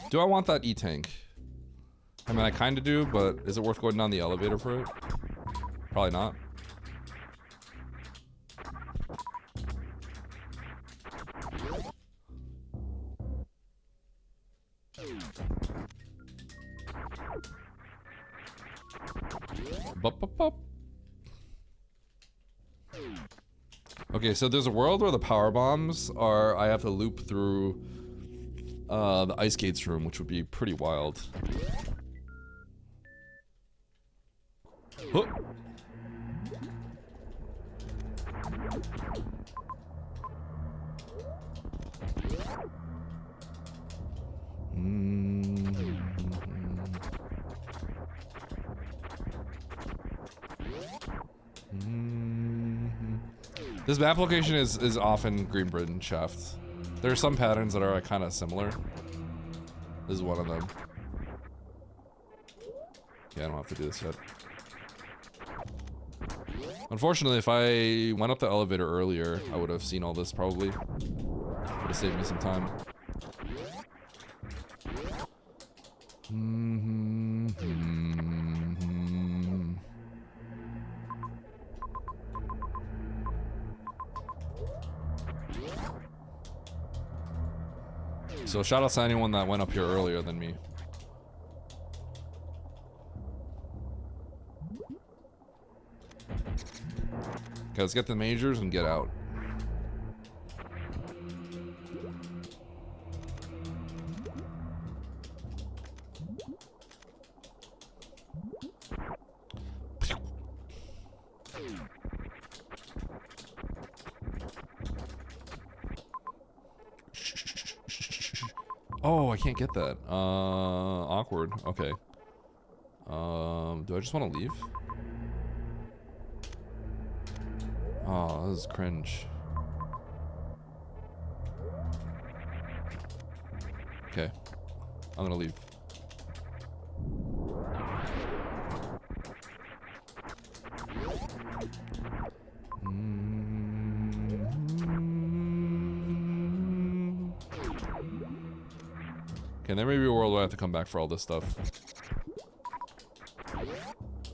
Speaker 2: Do I want that E-tank? I mean, I kind of do, but is it worth going down the elevator for it? Probably not. Bup. Okay, so there's a world where the power bombs are, I have to loop through the ice skates room, which would be pretty wild. This map location is often Greenbridge Shaft. There are some patterns that are kind of similar. This is one of them. Yeah, I don't have to do this yet. Unfortunately, if I went up the elevator earlier, I would have seen all this probably. Would have saved me some time. So shout out to anyone that went up here earlier than me. Okay, let's get the majors and get out. Oh, I can't get that. Awkward. Okay. Do I just want to leave? Oh, this is cringe. Okay. I'm gonna leave. Okay, there may be a world where I have to come back for all this stuff.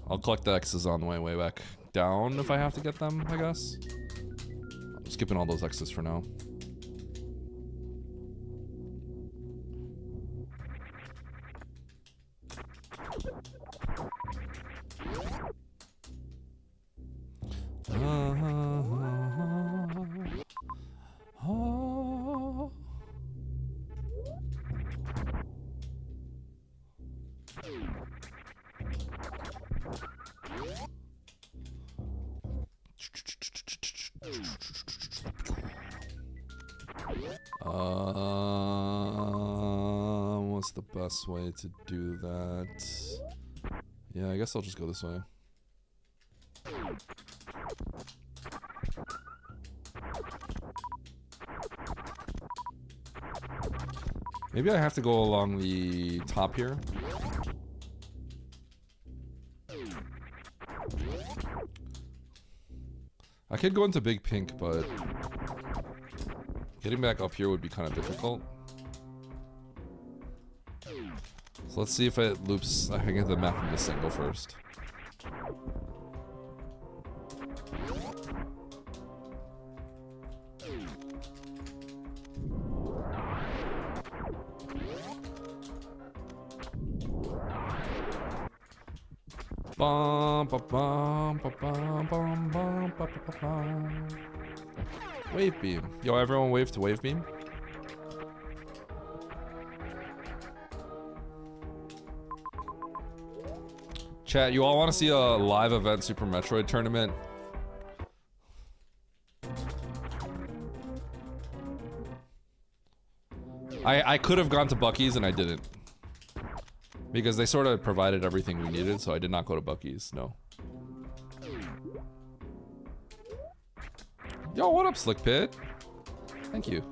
Speaker 2: I'll collect the X's on the way back down if I have to get them, I guess. I'm skipping all those X's for now. What's the best way to do that? Yeah, I guess I'll just go this way. Maybe I have to go along the top here. I could go into Big Pink, but getting back up here would be kind of difficult. So let's see if it loops. I can get the map from this angle first. Bum, ba, bum, ba, bum, bum, bum, ba, ba, ba, bum. Wave beam. Yo, everyone wave to wave beam. Chat, you all want to see a live event Super Metroid tournament? I could have gone to Buc-ee's and I didn't. Because they sort of provided everything we needed, so I did not go to Buc-ee's, no. Yo, what up, Slick Pit? Thank you.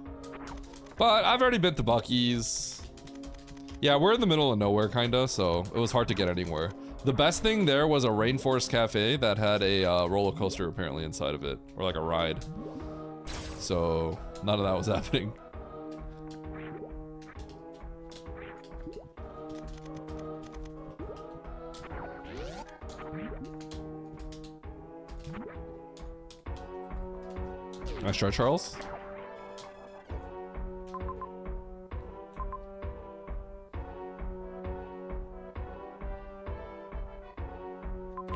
Speaker 2: But I've already been to Buc-ee's. Yeah, we're in the middle of nowhere, kinda, so it was hard to get anywhere. The best thing there was a Rainforest Cafe that had a roller coaster apparently inside of it, or like a ride. So none of that was happening. Nice try, Charles.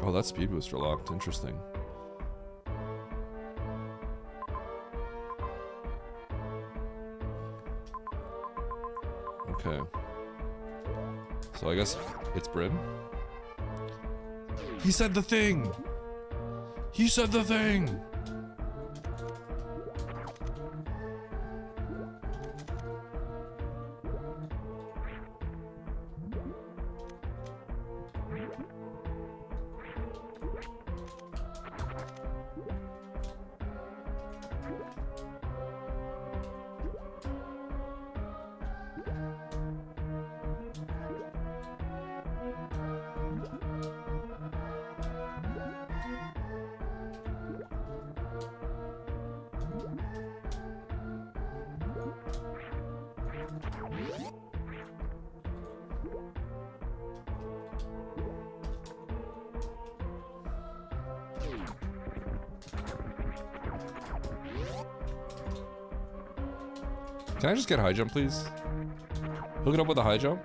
Speaker 2: Oh, that speed booster locked. Interesting. Okay. So I guess it's Bryn. He said the thing! He said the thing! Can I just get high jump, please? Hook it up with a high jump.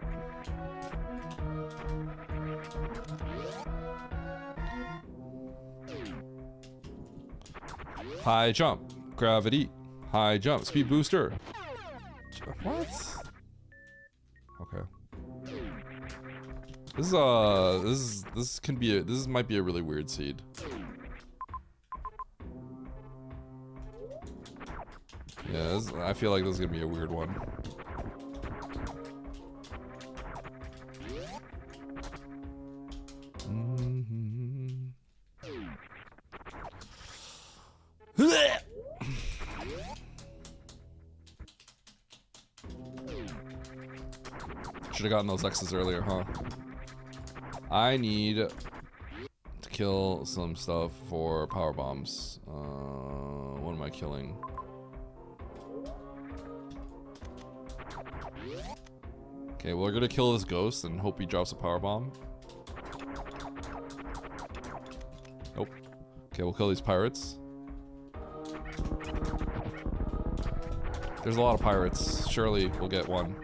Speaker 2: High jump, gravity, high jump, speed booster. What? Okay. This can be this might be a really weird seed. Yeah, I feel like this is gonna be a weird one. Should have gotten those X's earlier, huh? I need to kill some stuff for power bombs. What am I killing? Okay, we're gonna kill this ghost and hope he drops a power bomb. Nope. Okay, we'll kill these pirates. There's a lot of pirates. Surely we'll get one.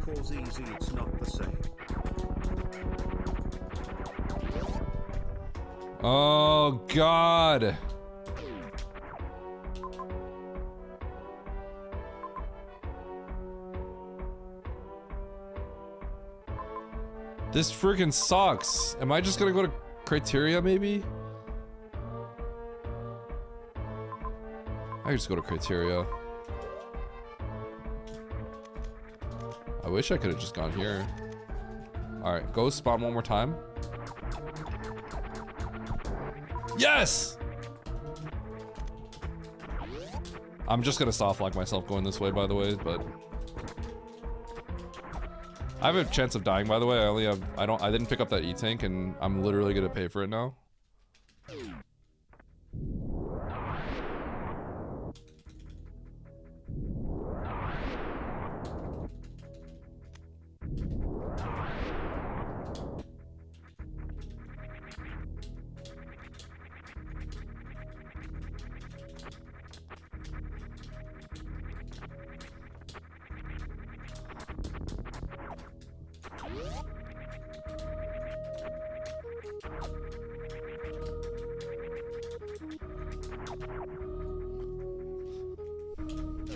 Speaker 3: T_ZZ, it's not the same.
Speaker 2: Oh God. This freaking sucks. Am I just gonna go to Criteria maybe? I could just go to Criteria. I wish I could have just gone here. Alright, go spawn one more time. Yes! I'm just gonna soft lock myself going this way, by the way, but I have a chance of dying, by the way. I didn't pick up that E-tank, and I'm literally gonna pay for it now.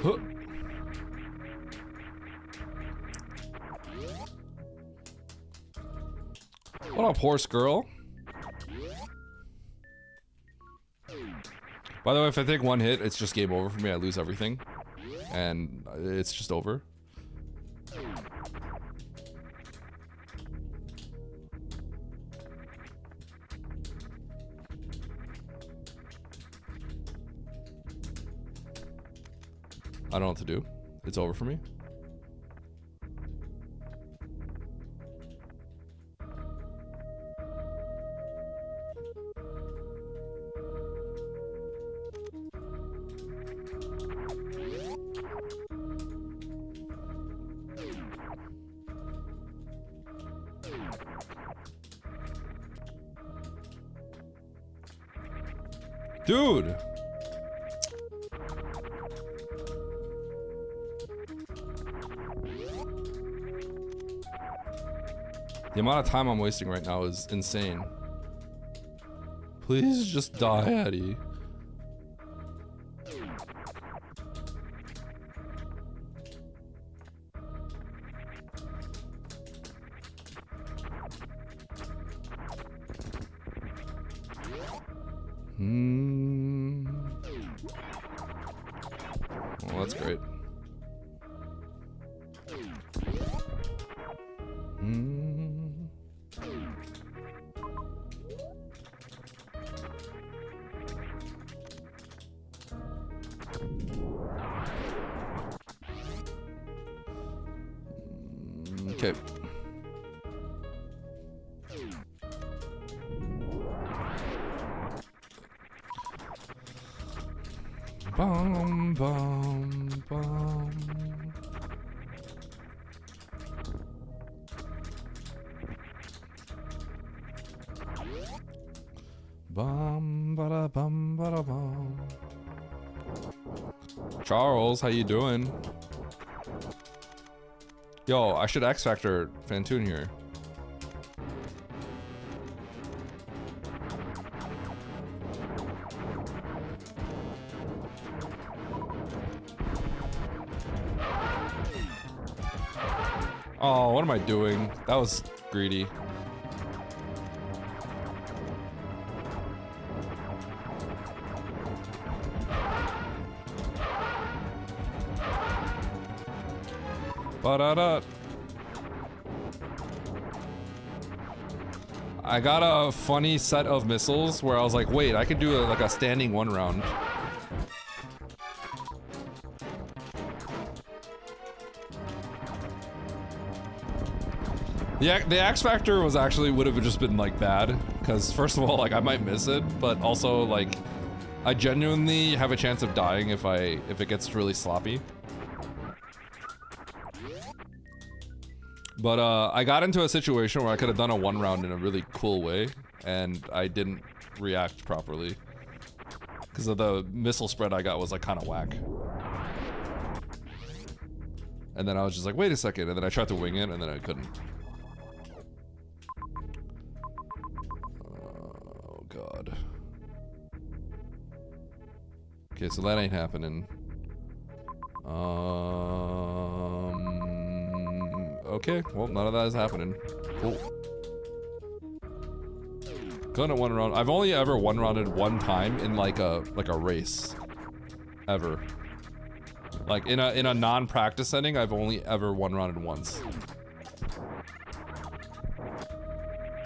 Speaker 2: Huh. What up, horse girl? By the way, if I take one hit, it's just game over for me. I lose everything. And it's just over. I don't know what to do. It's over for me. Dude! The amount of time I'm wasting right now is insane. Please just die, Eddie. Well, that's great. Okay. Bum, bum, bum. Bum, bada, bum, bada, bum. Charles, how you doing? Yo, I should X Factor Fantoon here. Oh, what am I doing? That was greedy. Ba-da-da. I got a funny set of missiles where I was like, wait, I could do like a standing one round. The X Factor was actually would have just been like bad, because first of all, like I might miss it, but also like I genuinely have a chance of dying if it gets really sloppy. But I got into a situation where I could have done a one round in a really cool way, and I didn't react properly because of the missile spread I got was like kind of whack. And then I was just like, wait a second, and then I tried to wing it, and then I couldn't. Oh god. Okay, so that ain't happening. Okay, well, none of that is happening. Cool. Couldn't one round. I've only ever one rounded one time in like a race, ever. Like in a non-practice setting, I've only ever one rounded once.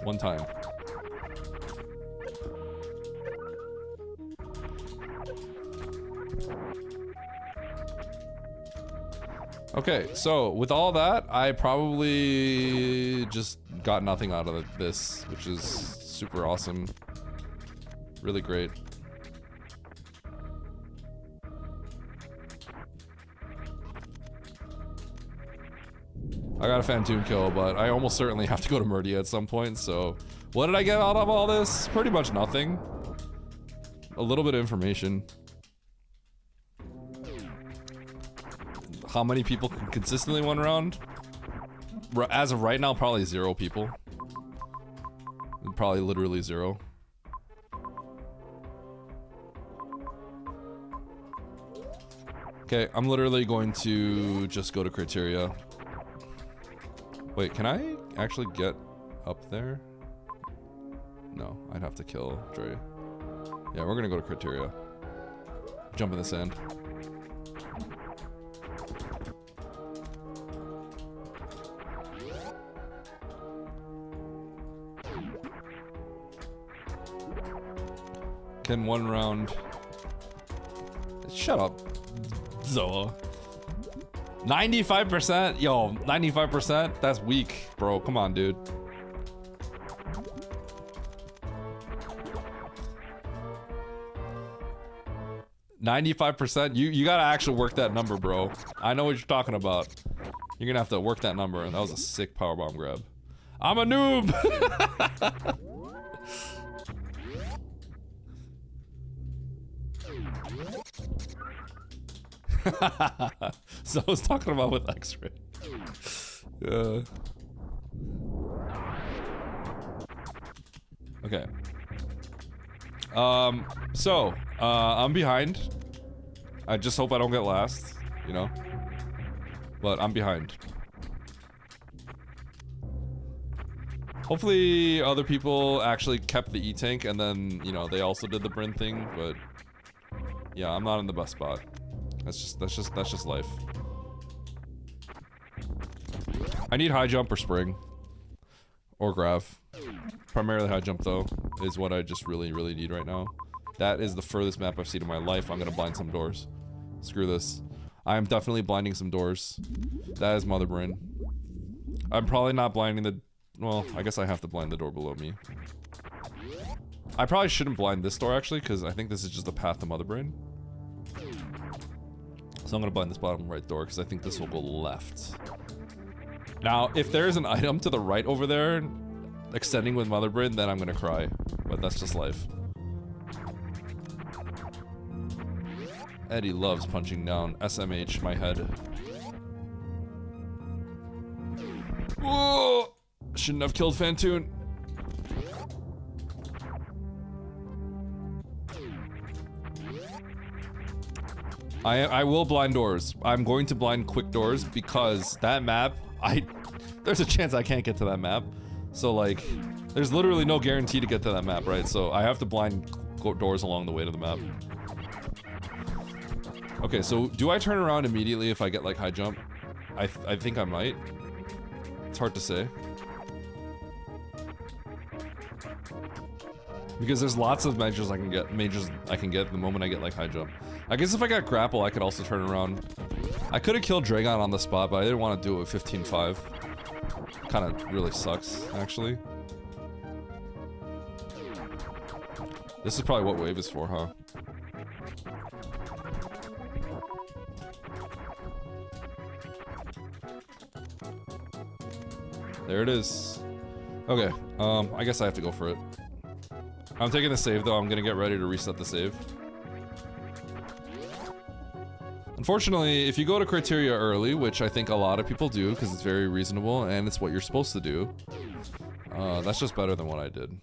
Speaker 2: One time. Okay, so with all that, I probably just got nothing out of this, which is super awesome. Really great. I got a Fantoon kill, but I almost certainly have to go to Murdia at some point, so... What did I get out of all this? Pretty much nothing. A little bit of information. How many people can consistently one round? As of right now, probably 0 people. Probably literally 0. Okay, I'm literally going to just go to criteria. Wait, can I actually get up there? No, I'd have to kill Dre. Yeah, we're gonna go to criteria. Jump in the sand. Can one round... Shut up, Zoa. 95%? Yo, 95%? That's weak, bro. Come on, dude. %? You gotta actually work that number, bro. I know what you're talking about. You're gonna have to work that number, and that was a sick powerbomb grab. I'm a noob! So I was talking about with X-ray. Yeah. Okay. I'm behind. I just hope I don't get last, you know? But I'm behind. Hopefully other people actually kept the E-Tank and then, you know, they also did the Bryn thing, but yeah, I'm not in the best spot. That's just life. I need high jump or spring. Or grav. Primarily high jump though, is what I just really need right now. That is the furthest map I've seen in my life. I'm gonna blind some doors. Screw this. I am definitely blinding some doors. That is Mother Bryn. I'm probably not blinding the... Well, I guess I have to blind the door below me. I probably shouldn't blind this door actually, because I think this is just the path to Mother Bryn. So I'm gonna blind this bottom right door, because I think this will go left. Now, if there's an item to the right over there, extending with Mother Bryn, then I'm gonna cry. But that's just life. Eddie loves punching down. SMH, my head. Whoa! Shouldn't have killed Fantoon. I will blind doors. I'm going to blind quick doors because that map, there's a chance I can't get to that map. So like, there's literally no guarantee to get to that map, right? So I have to blind doors along the way to the map. Okay, so do I turn around immediately if I get like high jump? I think I might. It's hard to say. Because there's lots of mages I can get the moment I get like high jump. I guess if I got grapple, I could also turn around. I could have killed Dragon on the spot, but I didn't want to do it with 15-5. Kind of really sucks, actually. This is probably what wave is for, huh? There it is. Okay, I guess I have to go for it. I'm taking the save though, I'm gonna get ready to reset the save. Unfortunately, if you go to criteria early, which I think a lot of people do because it's very reasonable and it's what you're supposed to do, that's just better than what I did.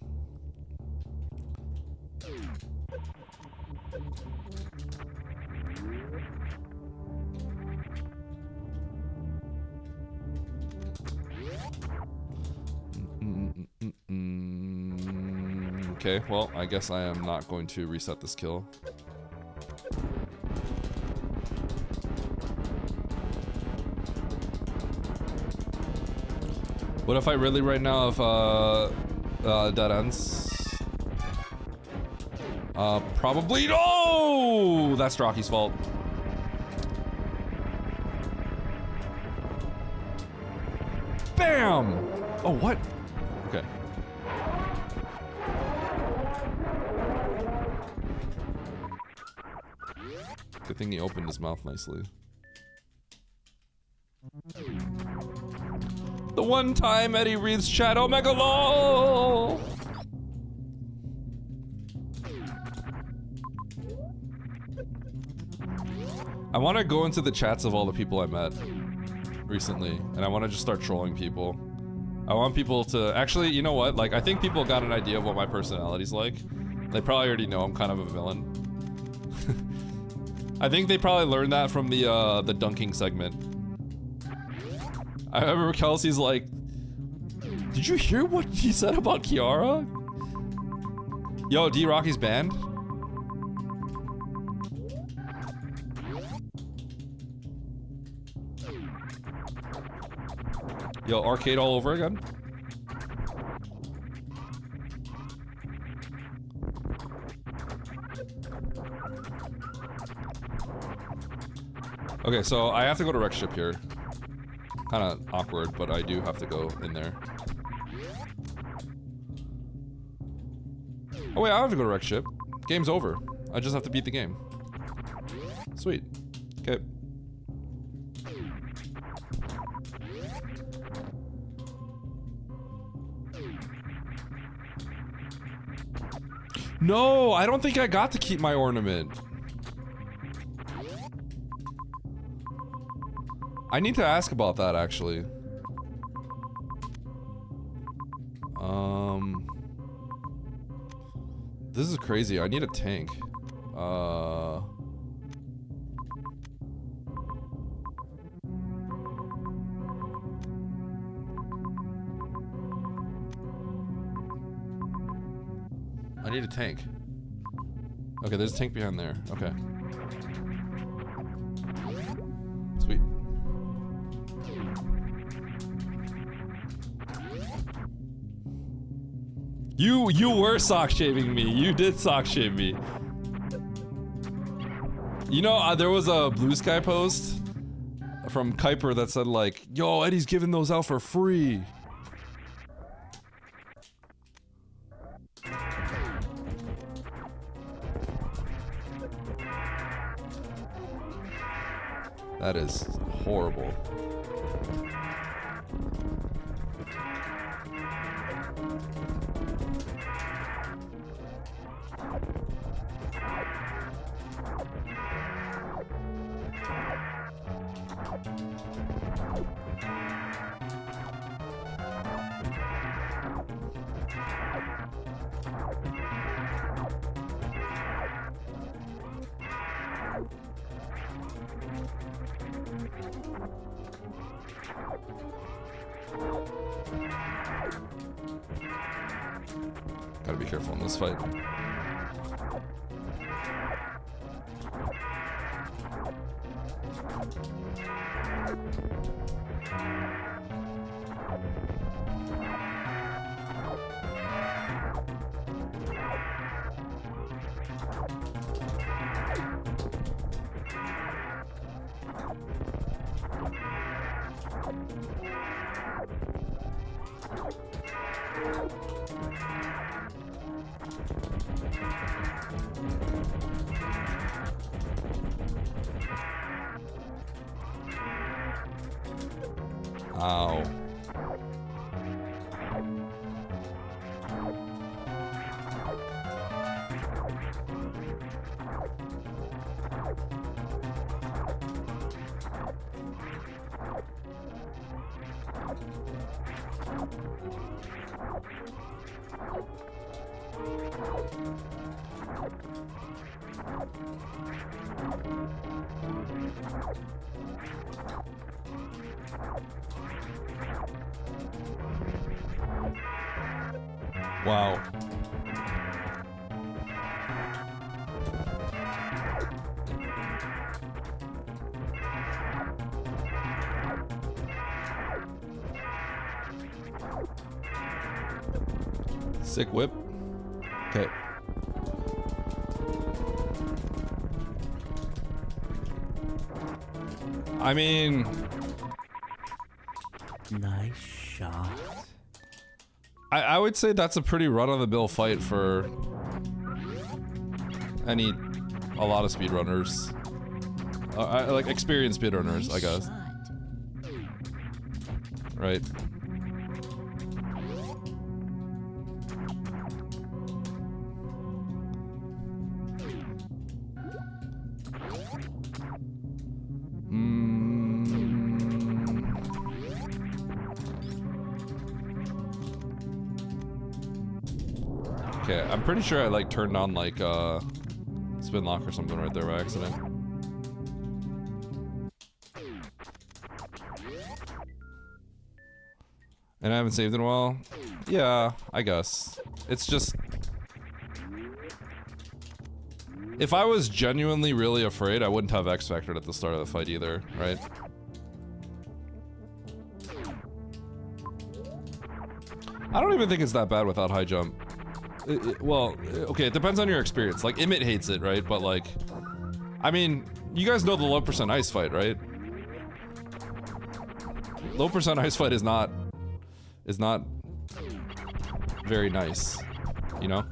Speaker 2: Okay, well, I guess I am not going to reset this kill. What if I really right now if dead ends? Probably no! That's Rocky's fault. Bam! Oh, what? Okay. Good thing he opened his mouth nicely. The one time Eddie reads chat, Omega LOL! I want to go into the chats of all the people I met recently, and I want to just start trolling people. I want people to actually, you know what? Like, I think people got an idea of what my personality's like. They probably already know I'm kind of a villain. I think they probably learned that from the dunking segment. I remember Kelsey's like, did you hear what he said about Kiara? Yo, D Rocky's banned? Yo, arcade all over again? Okay, so I have to go to Wreck Ship here. Kind of awkward, but I do have to go in there. Oh wait, I don't have to go to Wreck Ship. Game's over. I just have to beat the game. Sweet. Okay. No, I don't think I got to keep my ornament. I need to ask about that, actually. This is crazy. I need a tank. I need a tank. Okay, there's a tank behind there. Okay. Sweet. You were sock shaving me. You did sock shave me. You know, there was a Blue Sky post from Kuiper that said like, yo, Eddie's giving those out for free. That is horrible. Gotta be careful in this fight. Ow. Wow. Sick whip. Okay. I mean,
Speaker 1: Nice shot.
Speaker 2: I would say that's a pretty run-of-the-mill fight for a lot of speedrunners. Like experienced speedrunners, I guess.
Speaker 4: Shot.
Speaker 2: Right. Okay, I'm pretty sure I like turned on like spin lock or something right there by accident. And I haven't saved in a while. Yeah, I guess. It's just if I was genuinely really afraid, I wouldn't have X Factored at the start of the fight either, right? I don't even think it's that bad without high jump. Well, okay, it depends on your experience. Like, Emmett hates it, right? But, like, I mean, you guys know the low percent ice fight, right? Low percent ice fight is not very nice, you know?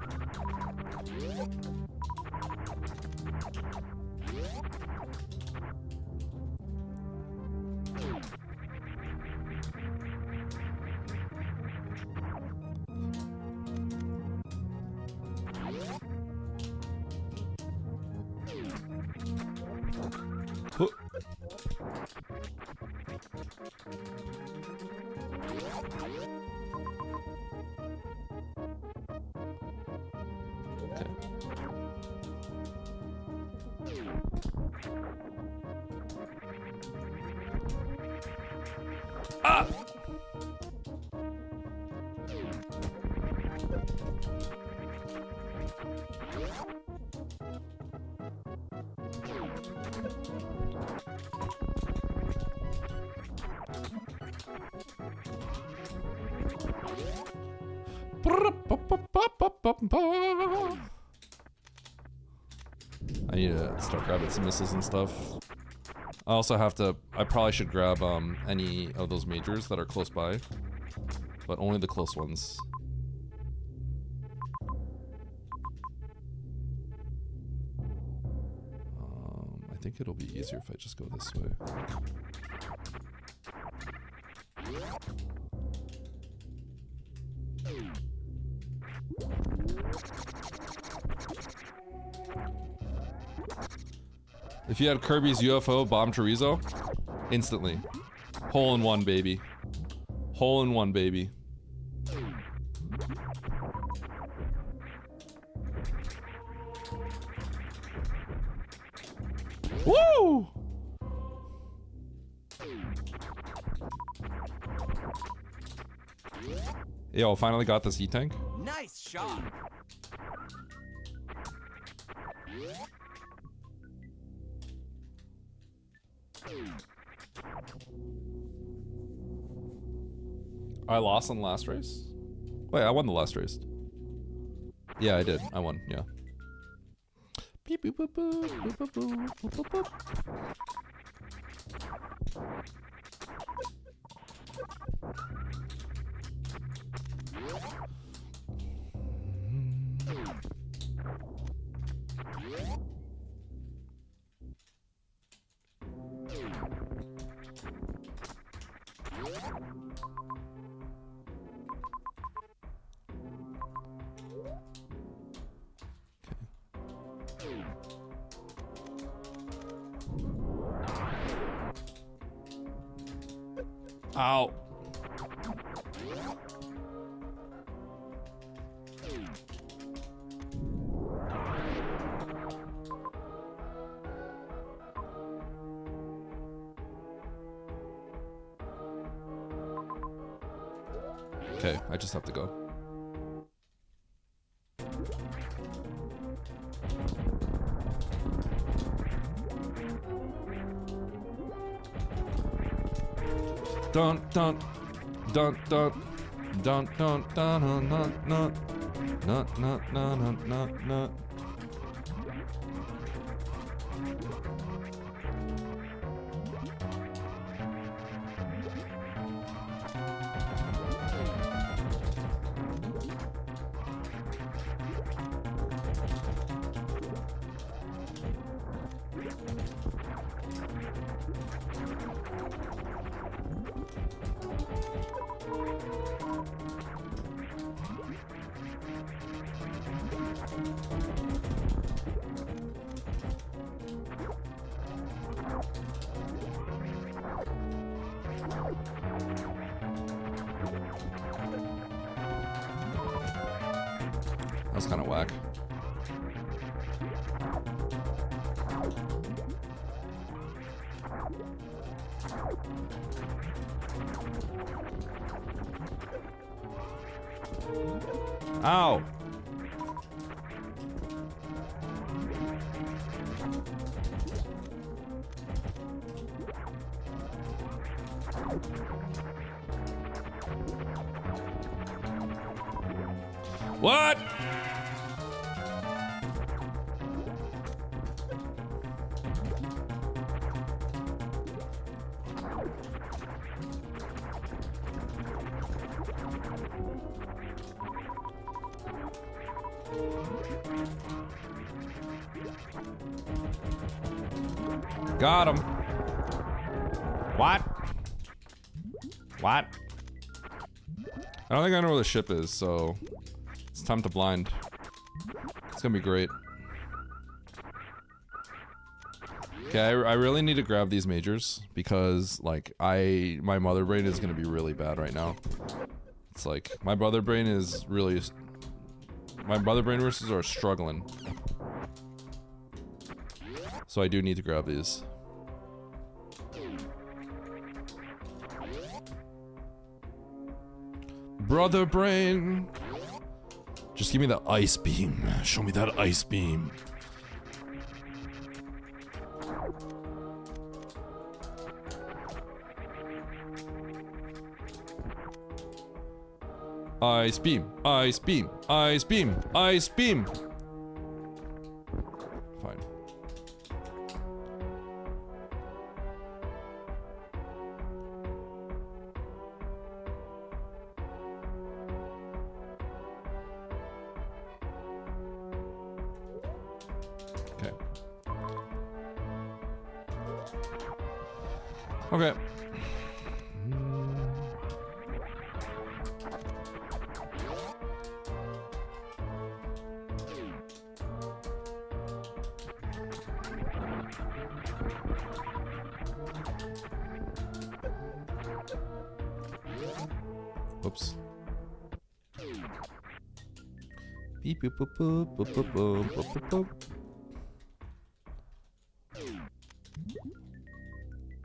Speaker 2: Huh. Okay. Ah! I need to start grabbing some missiles and stuff. I also have to, I probably should grab any of those majors that are close by, but only the close ones. I think it'll be easier if I just go this way. If you had Kirby's UFO bomb chorizo, instantly. Hole in one, baby. Hole in one, baby. Woo! Yo, finally got this E-Tank.
Speaker 1: Nice shot.
Speaker 2: I lost on the last race? Wait, I won the last race. Yeah, I did. I won, yeah. Beep, boop, boop, boop, boop, boop, boop, boop, boop, boop. Ow. Okay, I just have to go. Dun dun dun dun dun dun dun dun dun dun dun dun dun dun dun. That's kind of whack. Ow! What? Got him. What? What? I don't think I know where the ship is, so it's time to blind. It's gonna be great. Okay, I really need to grab these majors because, like, my mother brain is gonna be really bad right now. It's like my mother brain is really, my mother brain versus are struggling. So I do need to grab these. Brother brain. Just give me the ice beam. Show me that ice beam. Ice beam, ice beam, ice beam, ice beam. Fine. Okay. Okay. Oops. Beep boop boop boop boop boop boop boop boop boop.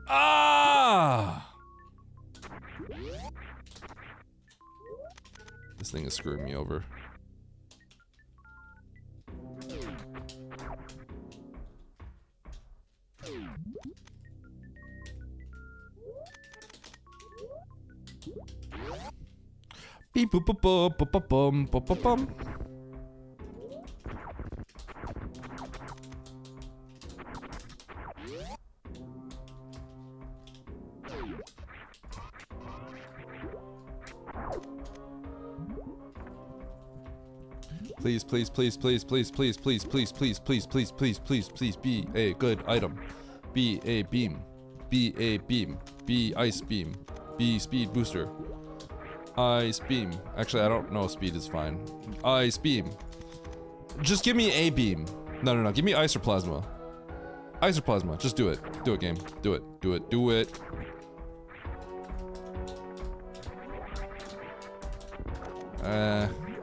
Speaker 2: Ah! This thing is screwing me over. Beep boop boop boop boop boop bum boop boop bum. Please, please, please, please, please, please, please, please, please, please, please, please, please, please be a good item. Be a beam. Be a beam. Be ice beam. Be speed booster. Ice beam. Actually, I don't know. Speed is fine. Ice beam. Just give me a beam. No, no, no. Give me ice or plasma. Ice or plasma. Just do it. Do it, game. Do it. Do it. Do it.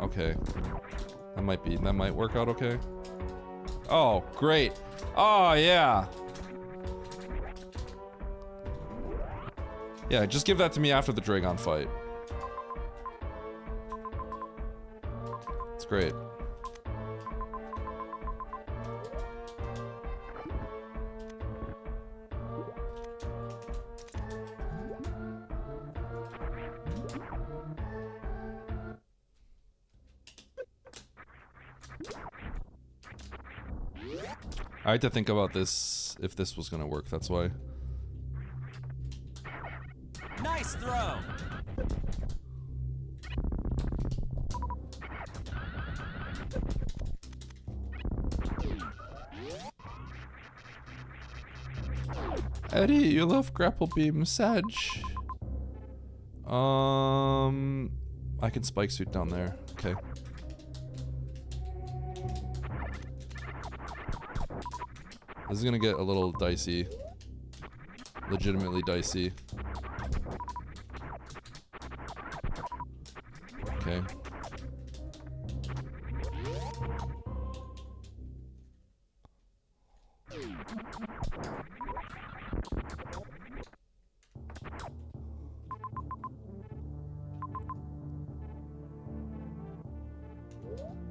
Speaker 2: Okay. That might work out okay. Oh, great. Oh, yeah. Yeah, just give that to me after the Dragon fight. It's great. I had to think about this, if this was gonna work, that's why.
Speaker 1: Nice throw.
Speaker 2: Eddie, you love grapple beam, Sag. I can spike suit down there. Okay. This is gonna get a little dicey. Legitimately dicey. Okay.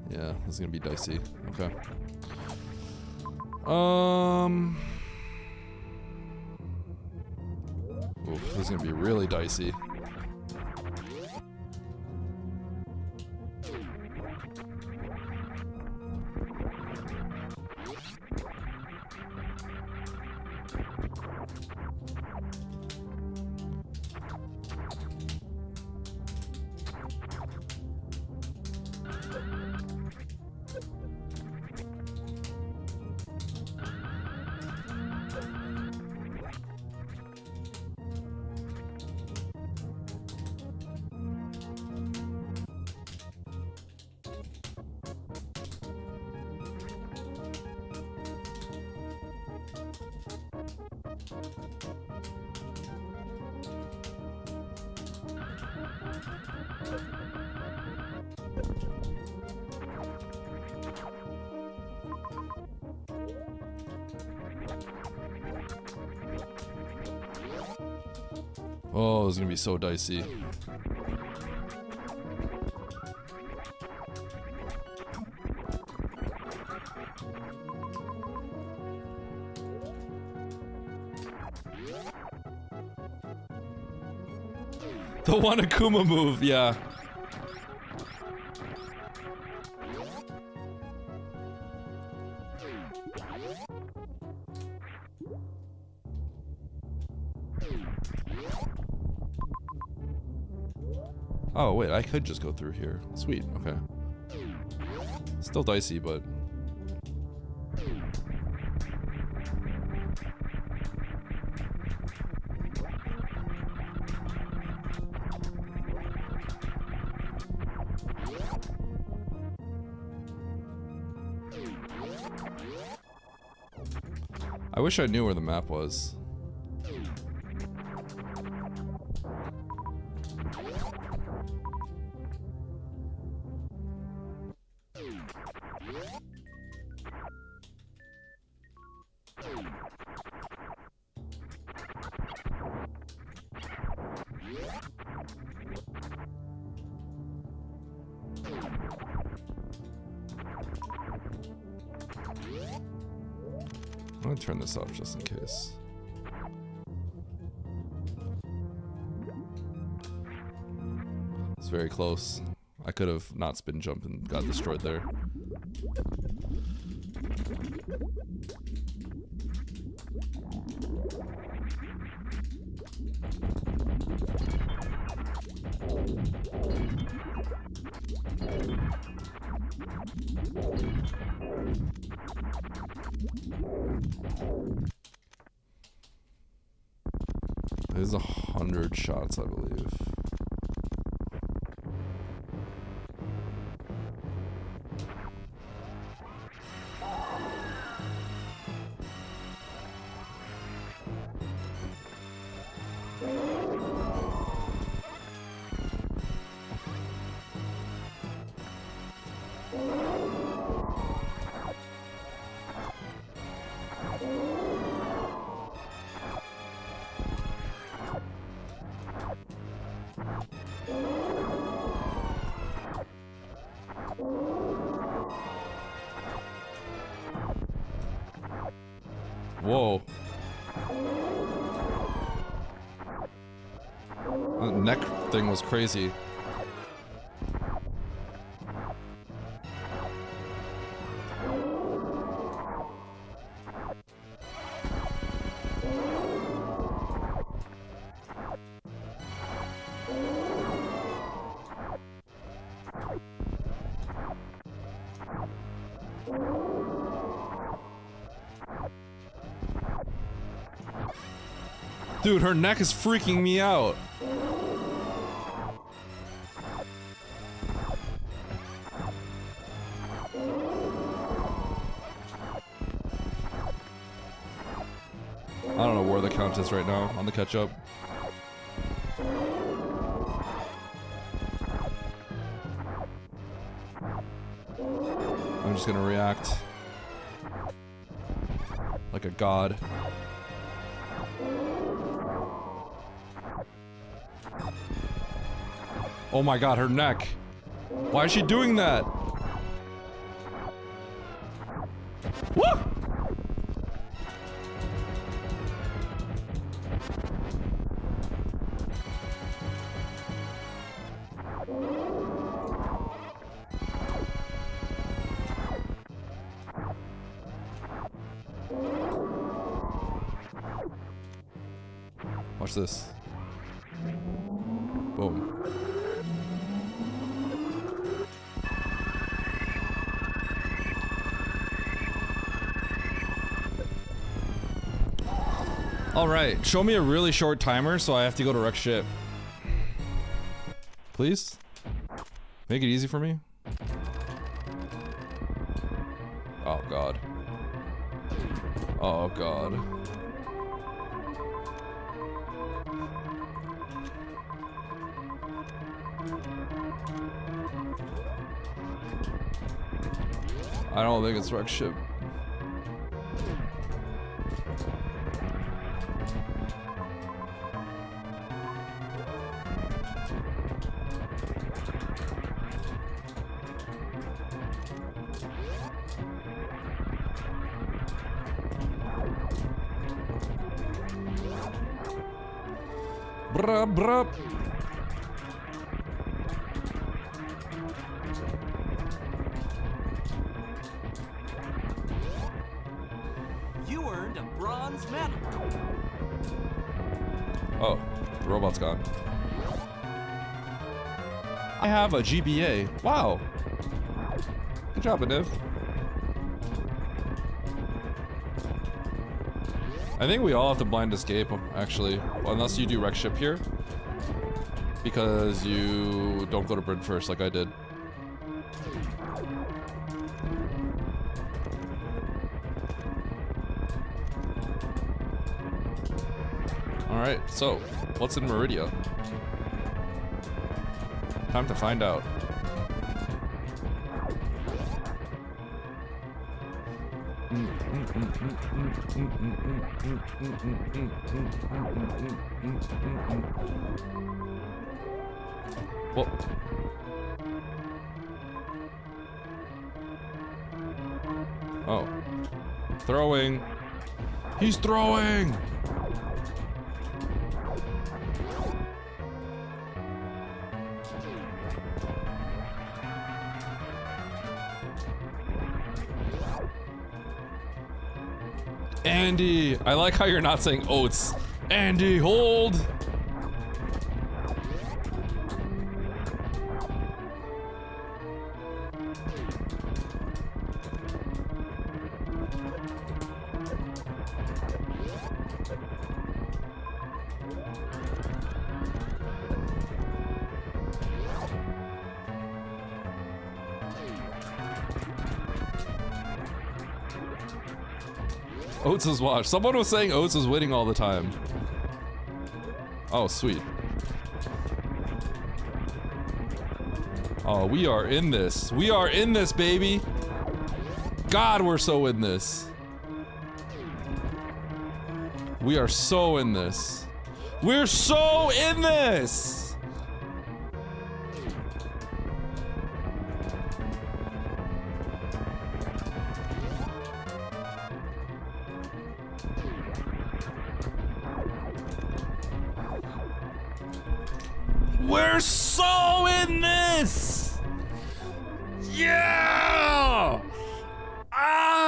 Speaker 2: Yeah, this is gonna be dicey. Okay. Oof, this is gonna be really dicey. Oh, this is gonna be so dicey. The one Akuma move, yeah. Oh, wait, I could just go through here. Sweet, okay. Still dicey, but... I wish I knew where the map was. I'm gonna turn this off just in case. It's very close. I could have not spin jump and got destroyed there. There's 100 shots, I believe. Whoa. The neck thing was crazy. Dude, her neck is freaking me out. I don't know where the count is right now on the catch up. I'm just gonna react like a god. Oh my god, her neck. Why is she doing that? Woo! Watch this. Boom. Alright, show me a really short timer so I have to go to wreck ship. Please? Make it easy for me? Oh god. Oh god. I don't think it's wreck ship. Bruh, bruh.
Speaker 1: You earned a bronze medal.
Speaker 2: Oh, the robot's gone. I have a GBA. Wow. Good job, Aniv. I think we all have to blind escape, actually. Well, unless you do wreck ship here. Because you don't go to Bryn first like I did. Alright, so, what's in Meridia? Time to find out. Whoa. Oh. Throwing. He's throwing. Andy, I like how you're not saying oats. Andy, hold. Oats is washed. Someone was saying Oats was winning all the time. Oh, sweet. Oh, we are in this. We are in this, baby. God, we're so in this. We are so in this. We're so in this. We're so in this! Yeah! Ah!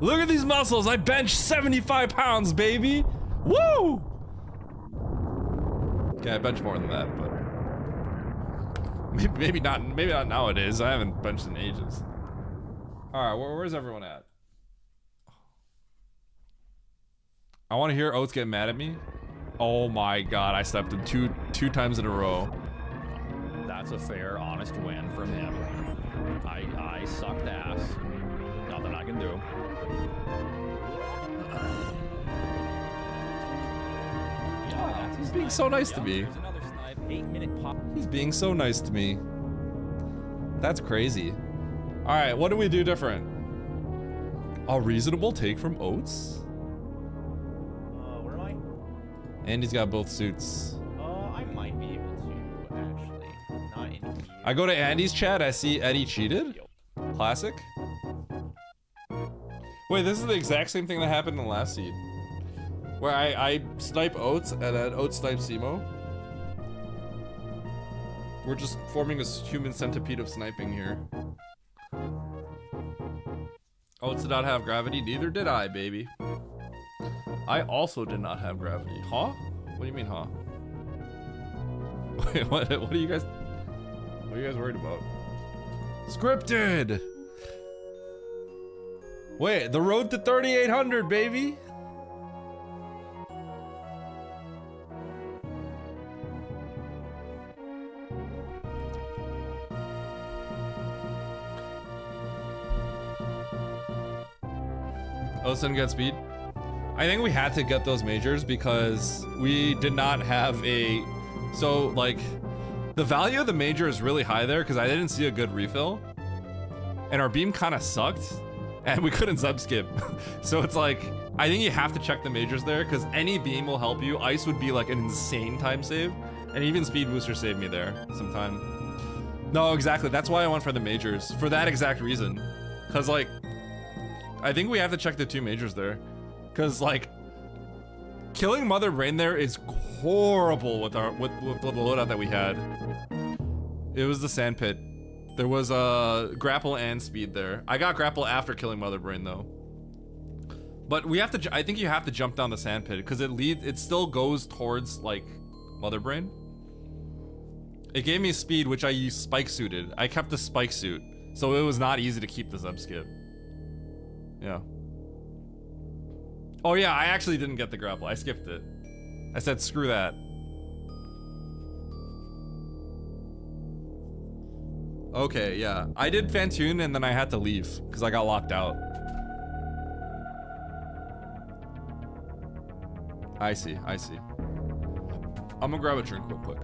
Speaker 2: Look at these muscles! I benched 75 pounds, baby! Woo! Okay, I bench more than that, but maybe not nowadays. I haven't benched in ages. Alright, where's everyone at? I want to hear Oats get mad at me. Oh my god, I stepped in two times in a row.
Speaker 8: That's a fair, honest win from him. I sucked ass. Nothing I can do. Yeah,
Speaker 2: He's being so nice to me.
Speaker 8: There's another snipe. 8-minute pop.
Speaker 2: He's being so nice to me. That's crazy. Alright, what do we do different? A reasonable take from Oats?
Speaker 8: Where am I?
Speaker 2: Andy's got both suits.
Speaker 8: I might be able to, actually. Not in here.
Speaker 2: I go to Andy's chat, I see Eddie cheated. Classic. Wait, this is the exact same thing that happened in the last seed. Where I snipe Oats and then Oats snipes Simo. We're just forming a human centipede of sniping here. Oats did not have gravity, neither did I, baby. I also did not have gravity. Huh? What do you mean, huh? Wait, what are you guys worried about? Scripted! Wait, the road to 3,800, baby! Osen get speed. I think we had to get those majors because we did not have a... So, like, the value of the major is really high there because I didn't see a good refill. And our beam kind of sucked. And we couldn't sub-skip. So it's like, I think you have to check the majors there because any beam will help you. Ice would be like an insane time save. And even speed booster saved me there sometime. No, exactly. That's why I went for the majors. For that exact reason. Because, like, I think we have to check the two majors there. Because, like, killing Mother Brain there is horrible with our with the loadout that we had. It was the sand pit. There was grapple and speed there. I got grapple after killing Mother Brain though. But we have to. I think you have to jump down the sand pit because it still goes towards like Mother Brain. It gave me speed, which I used spike suited. I kept the spike suit, so it was not easy to keep the sub skip. Yeah. Oh yeah, I actually didn't get the grapple. I skipped it. I said screw that. Okay, yeah. I did Fantune and then I had to leave because I got locked out. I see, I see. I'm gonna grab a drink real quick.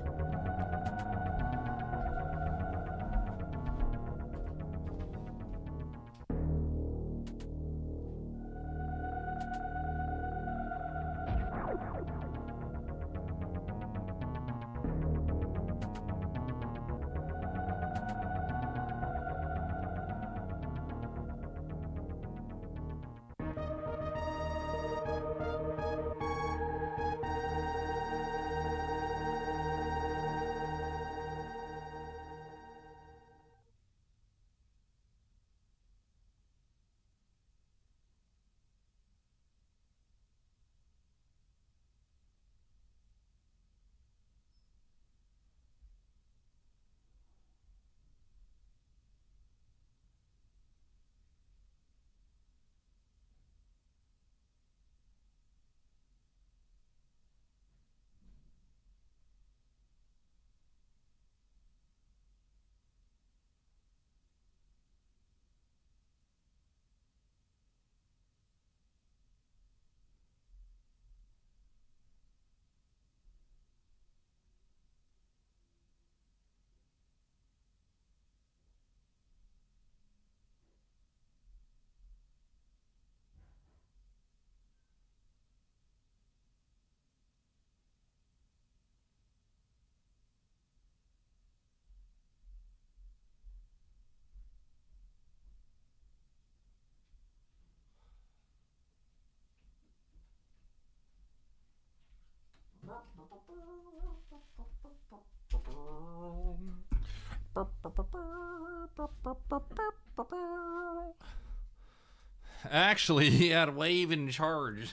Speaker 2: Actually, he had a wave in charge.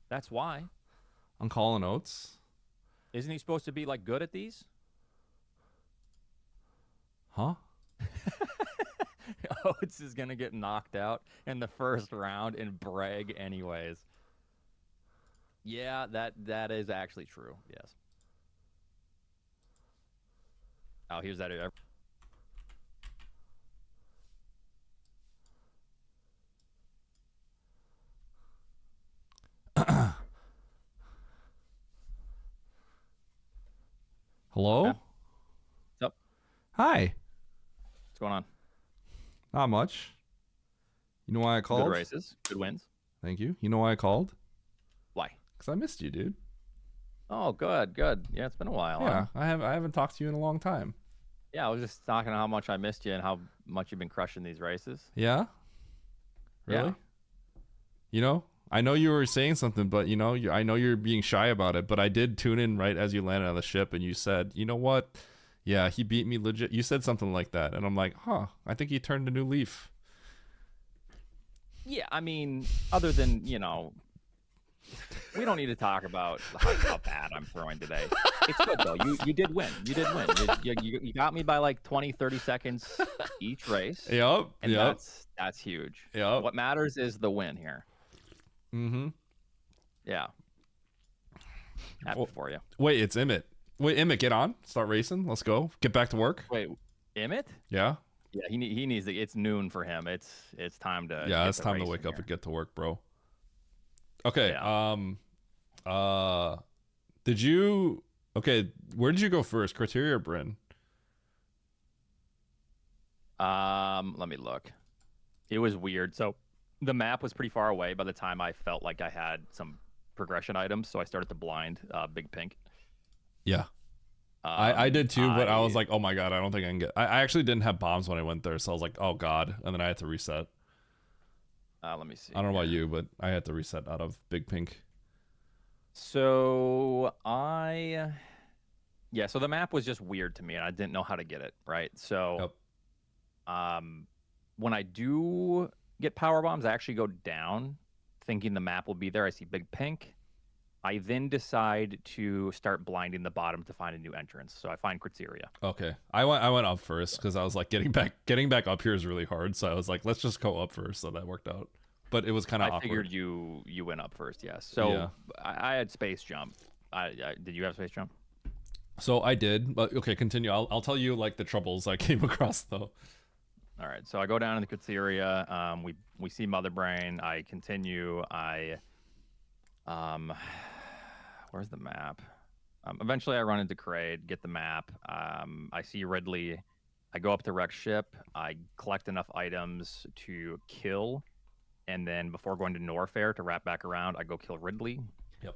Speaker 8: That's why.
Speaker 2: I'm calling Oates.
Speaker 8: Isn't he supposed to be like good at these?
Speaker 2: Huh?
Speaker 8: Oates is gonna get knocked out in the first round and brag anyways. Yeah, that is actually true. Yes. Oh, here's that.
Speaker 2: Hello?
Speaker 8: Okay. What's up?
Speaker 2: Hi.
Speaker 8: What's going on?
Speaker 2: Not much. You know why I called?
Speaker 8: Good races, good wins.
Speaker 2: Thank you. You know why I called?
Speaker 8: Why?
Speaker 2: Because I missed you, dude.
Speaker 8: Oh, good, good. Yeah, it's been a while.
Speaker 2: Yeah,
Speaker 8: Huh?
Speaker 2: I haven't talked to you in a long time.
Speaker 8: Yeah, I was just talking how much I missed you and how much you've been crushing these races.
Speaker 2: Yeah? Really?
Speaker 8: Yeah.
Speaker 2: You know, I know you were saying something, but you know, I know you're being shy about it, but I did tune in right as you landed on the ship and you said, you know what? Yeah, he beat me legit. You said something like that. And I'm like, huh, I think he turned a new leaf.
Speaker 8: Yeah, I mean, other than, you know, we don't need to talk about how bad I'm throwing today. It's good, though. You did win. You did win. You got me by like 20, 30 seconds each race.
Speaker 2: Yep.
Speaker 8: And
Speaker 2: yep.
Speaker 8: that's huge.
Speaker 2: Yep.
Speaker 8: What matters is the win here.
Speaker 2: Mm-hmm.
Speaker 8: Yeah. Happy for you.
Speaker 2: Wait, it's Emmett. Wait, Emmett, get on. Start racing. Let's go. Get back to work.
Speaker 8: Wait, Emmett?
Speaker 2: Yeah?
Speaker 8: Yeah, he needs to. It's noon for him. It's time to.
Speaker 2: Yeah,
Speaker 8: get
Speaker 2: it's
Speaker 8: to
Speaker 2: time to
Speaker 8: racing
Speaker 2: wake up
Speaker 8: here.
Speaker 2: and get to work, bro. Okay.
Speaker 8: Yeah.
Speaker 2: Did you? Okay, where did you go first, Criteria or Bryn?
Speaker 8: Let me look. It was weird. So the map was pretty far away by the time I felt like I had some progression items, so I started to blind Big Pink.
Speaker 2: Yeah. I did too, but I was like, oh my god, I don't think I can get. I actually didn't have bombs when I went there, so I was like, oh god, and then I had to reset.
Speaker 8: Let me see.
Speaker 2: I don't know about you, but I had to reset out of Big Pink.
Speaker 8: So so the map was just weird to me, and I didn't know how to get it right. So, when I do get power bombs, I actually go down, thinking the map will be there. I see Big Pink. I then decide to start blinding the bottom to find a new entrance. So I find Criteria.
Speaker 2: Okay, I went up first because I was like getting back up here is really hard. So I was like, let's just go up first. So that worked out, but it was kind of awkward.
Speaker 8: I figured you went up first, yes. So
Speaker 2: Yeah.
Speaker 8: I had space jump. Did you have space jump?
Speaker 2: So I did, but okay, continue. I'll tell you like the troubles I came across though.
Speaker 8: All right, so I go down in the Criteria. We see Mother Brain. I continue. Where's the map? Eventually, I run into Kraid, get the map. I see Ridley. I go up to Rex ship. I collect enough items to kill, and then before going to Norfair to wrap back around, I go kill Ridley.
Speaker 2: Yep.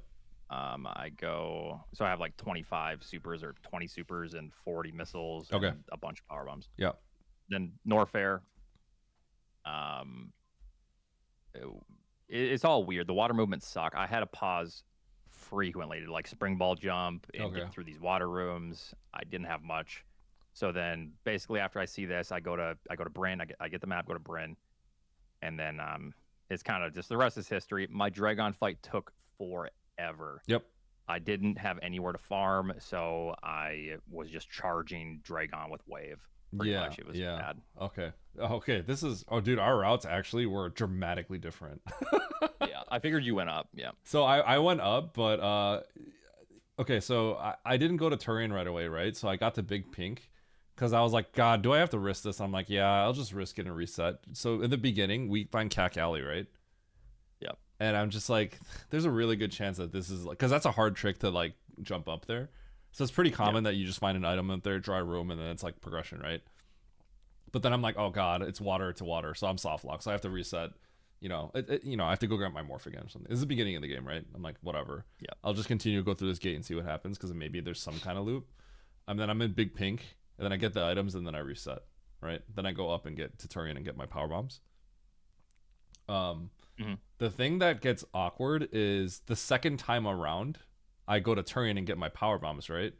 Speaker 8: I go. So I have like 25 supers or 20 supers and 40 missiles.
Speaker 2: Okay.
Speaker 8: And a bunch of power bombs.
Speaker 2: Yep.
Speaker 8: Then Norfair. It's all weird. The water movements suck. I had to pause frequently to like spring ball jump and get through these water rooms. I didn't have much. So then basically after I see this, I go to Bryn. I get the map, go to Bryn. And then it's kind of just the rest is history. My Dragon fight took forever.
Speaker 2: Yep.
Speaker 8: I didn't have anywhere to farm, so I was just charging Dragon with wave. Pretty much. It was bad.
Speaker 2: Okay, this is dude, our routes actually were dramatically different.
Speaker 8: Yeah, I figured you went up. Yeah.
Speaker 2: So I went up, but okay, so I didn't go to Turian right away, right? So I got to Big Pink because I was like, god, do I have to risk this? I'm like, yeah, I'll just risk it and reset. So in the beginning we find Cack Alley, right?
Speaker 8: Yep.
Speaker 2: And I'm just like, there's a really good chance that this is like, because that's a hard trick to like jump up there. So it's pretty common that you just find an item up there, dry room, and then it's like progression, right? But then I'm like, oh god, it's water to water, so I'm soft locked, so I have to reset. You know, I have to go grab my morph again or something. This is the beginning of the game, right? I'm like, whatever.
Speaker 8: Yeah.
Speaker 2: I'll just continue to go through this gate and see what happens because maybe there's some kind of loop. And then I'm in Big Pink, and then I get the items, and then I reset, right? Then I go up and get to Turian and get my power bombs. The thing that gets awkward is the second time around, I go to turn and get my power bombs, right?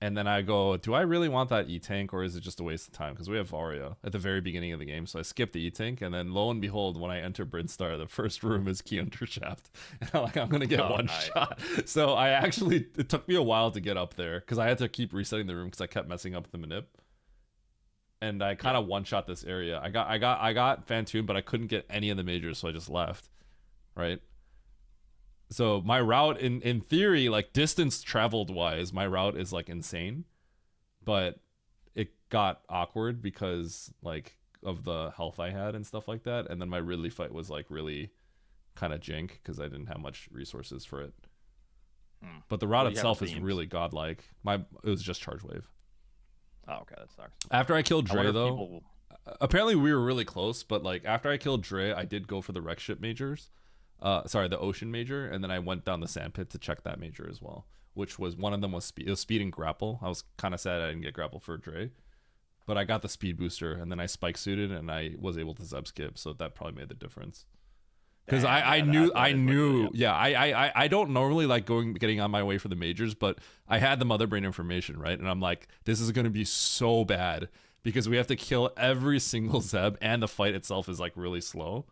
Speaker 2: And then I go, do I really want that E-Tank, or is it just a waste of time? Because we have Aria at the very beginning of the game, so I skip the E-Tank, and then lo and behold, when I enter Brinstar, the first room is Key Undershaft. And I'm going to get one shot. So it took me a while to get up there, because I had to keep resetting the room, because I kept messing up the manip. And I kind of one-shot this area. I got Phantom, but I couldn't get any of the majors, so I just left, right? So my route, in theory, like distance traveled wise, my route is like insane, but it got awkward because like of the health I had and stuff like that. And then my Ridley fight was like really kind of jank because I didn't have much resources for it. But the route itself is really godlike. It was just Charge Wave.
Speaker 8: Oh, okay, that sucks.
Speaker 2: After I killed Dre, though, apparently we were really close. But like after I killed Dre, I did go for the wreck ship majors. The ocean major, and then I went down the sand pit to check that major as well, which was one of them was speed. It was speed and grapple. I was kind of sad I didn't get grapple for Dre, but I got the speed booster, and then I spike suited, and I was able to zeb skip, so that probably made the difference. Because I knew, I don't normally like getting on my way for the majors, but I had the mother brain information, right? And I'm like, this is going to be so bad because we have to kill every single zeb, and the fight itself is like really slow.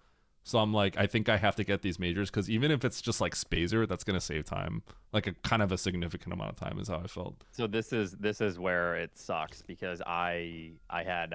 Speaker 2: So I'm like, I think I have to get these majors because even if it's just like Spazer, that's gonna save time, like a kind of a significant amount of time is how I felt.
Speaker 8: So this is where it sucks because I had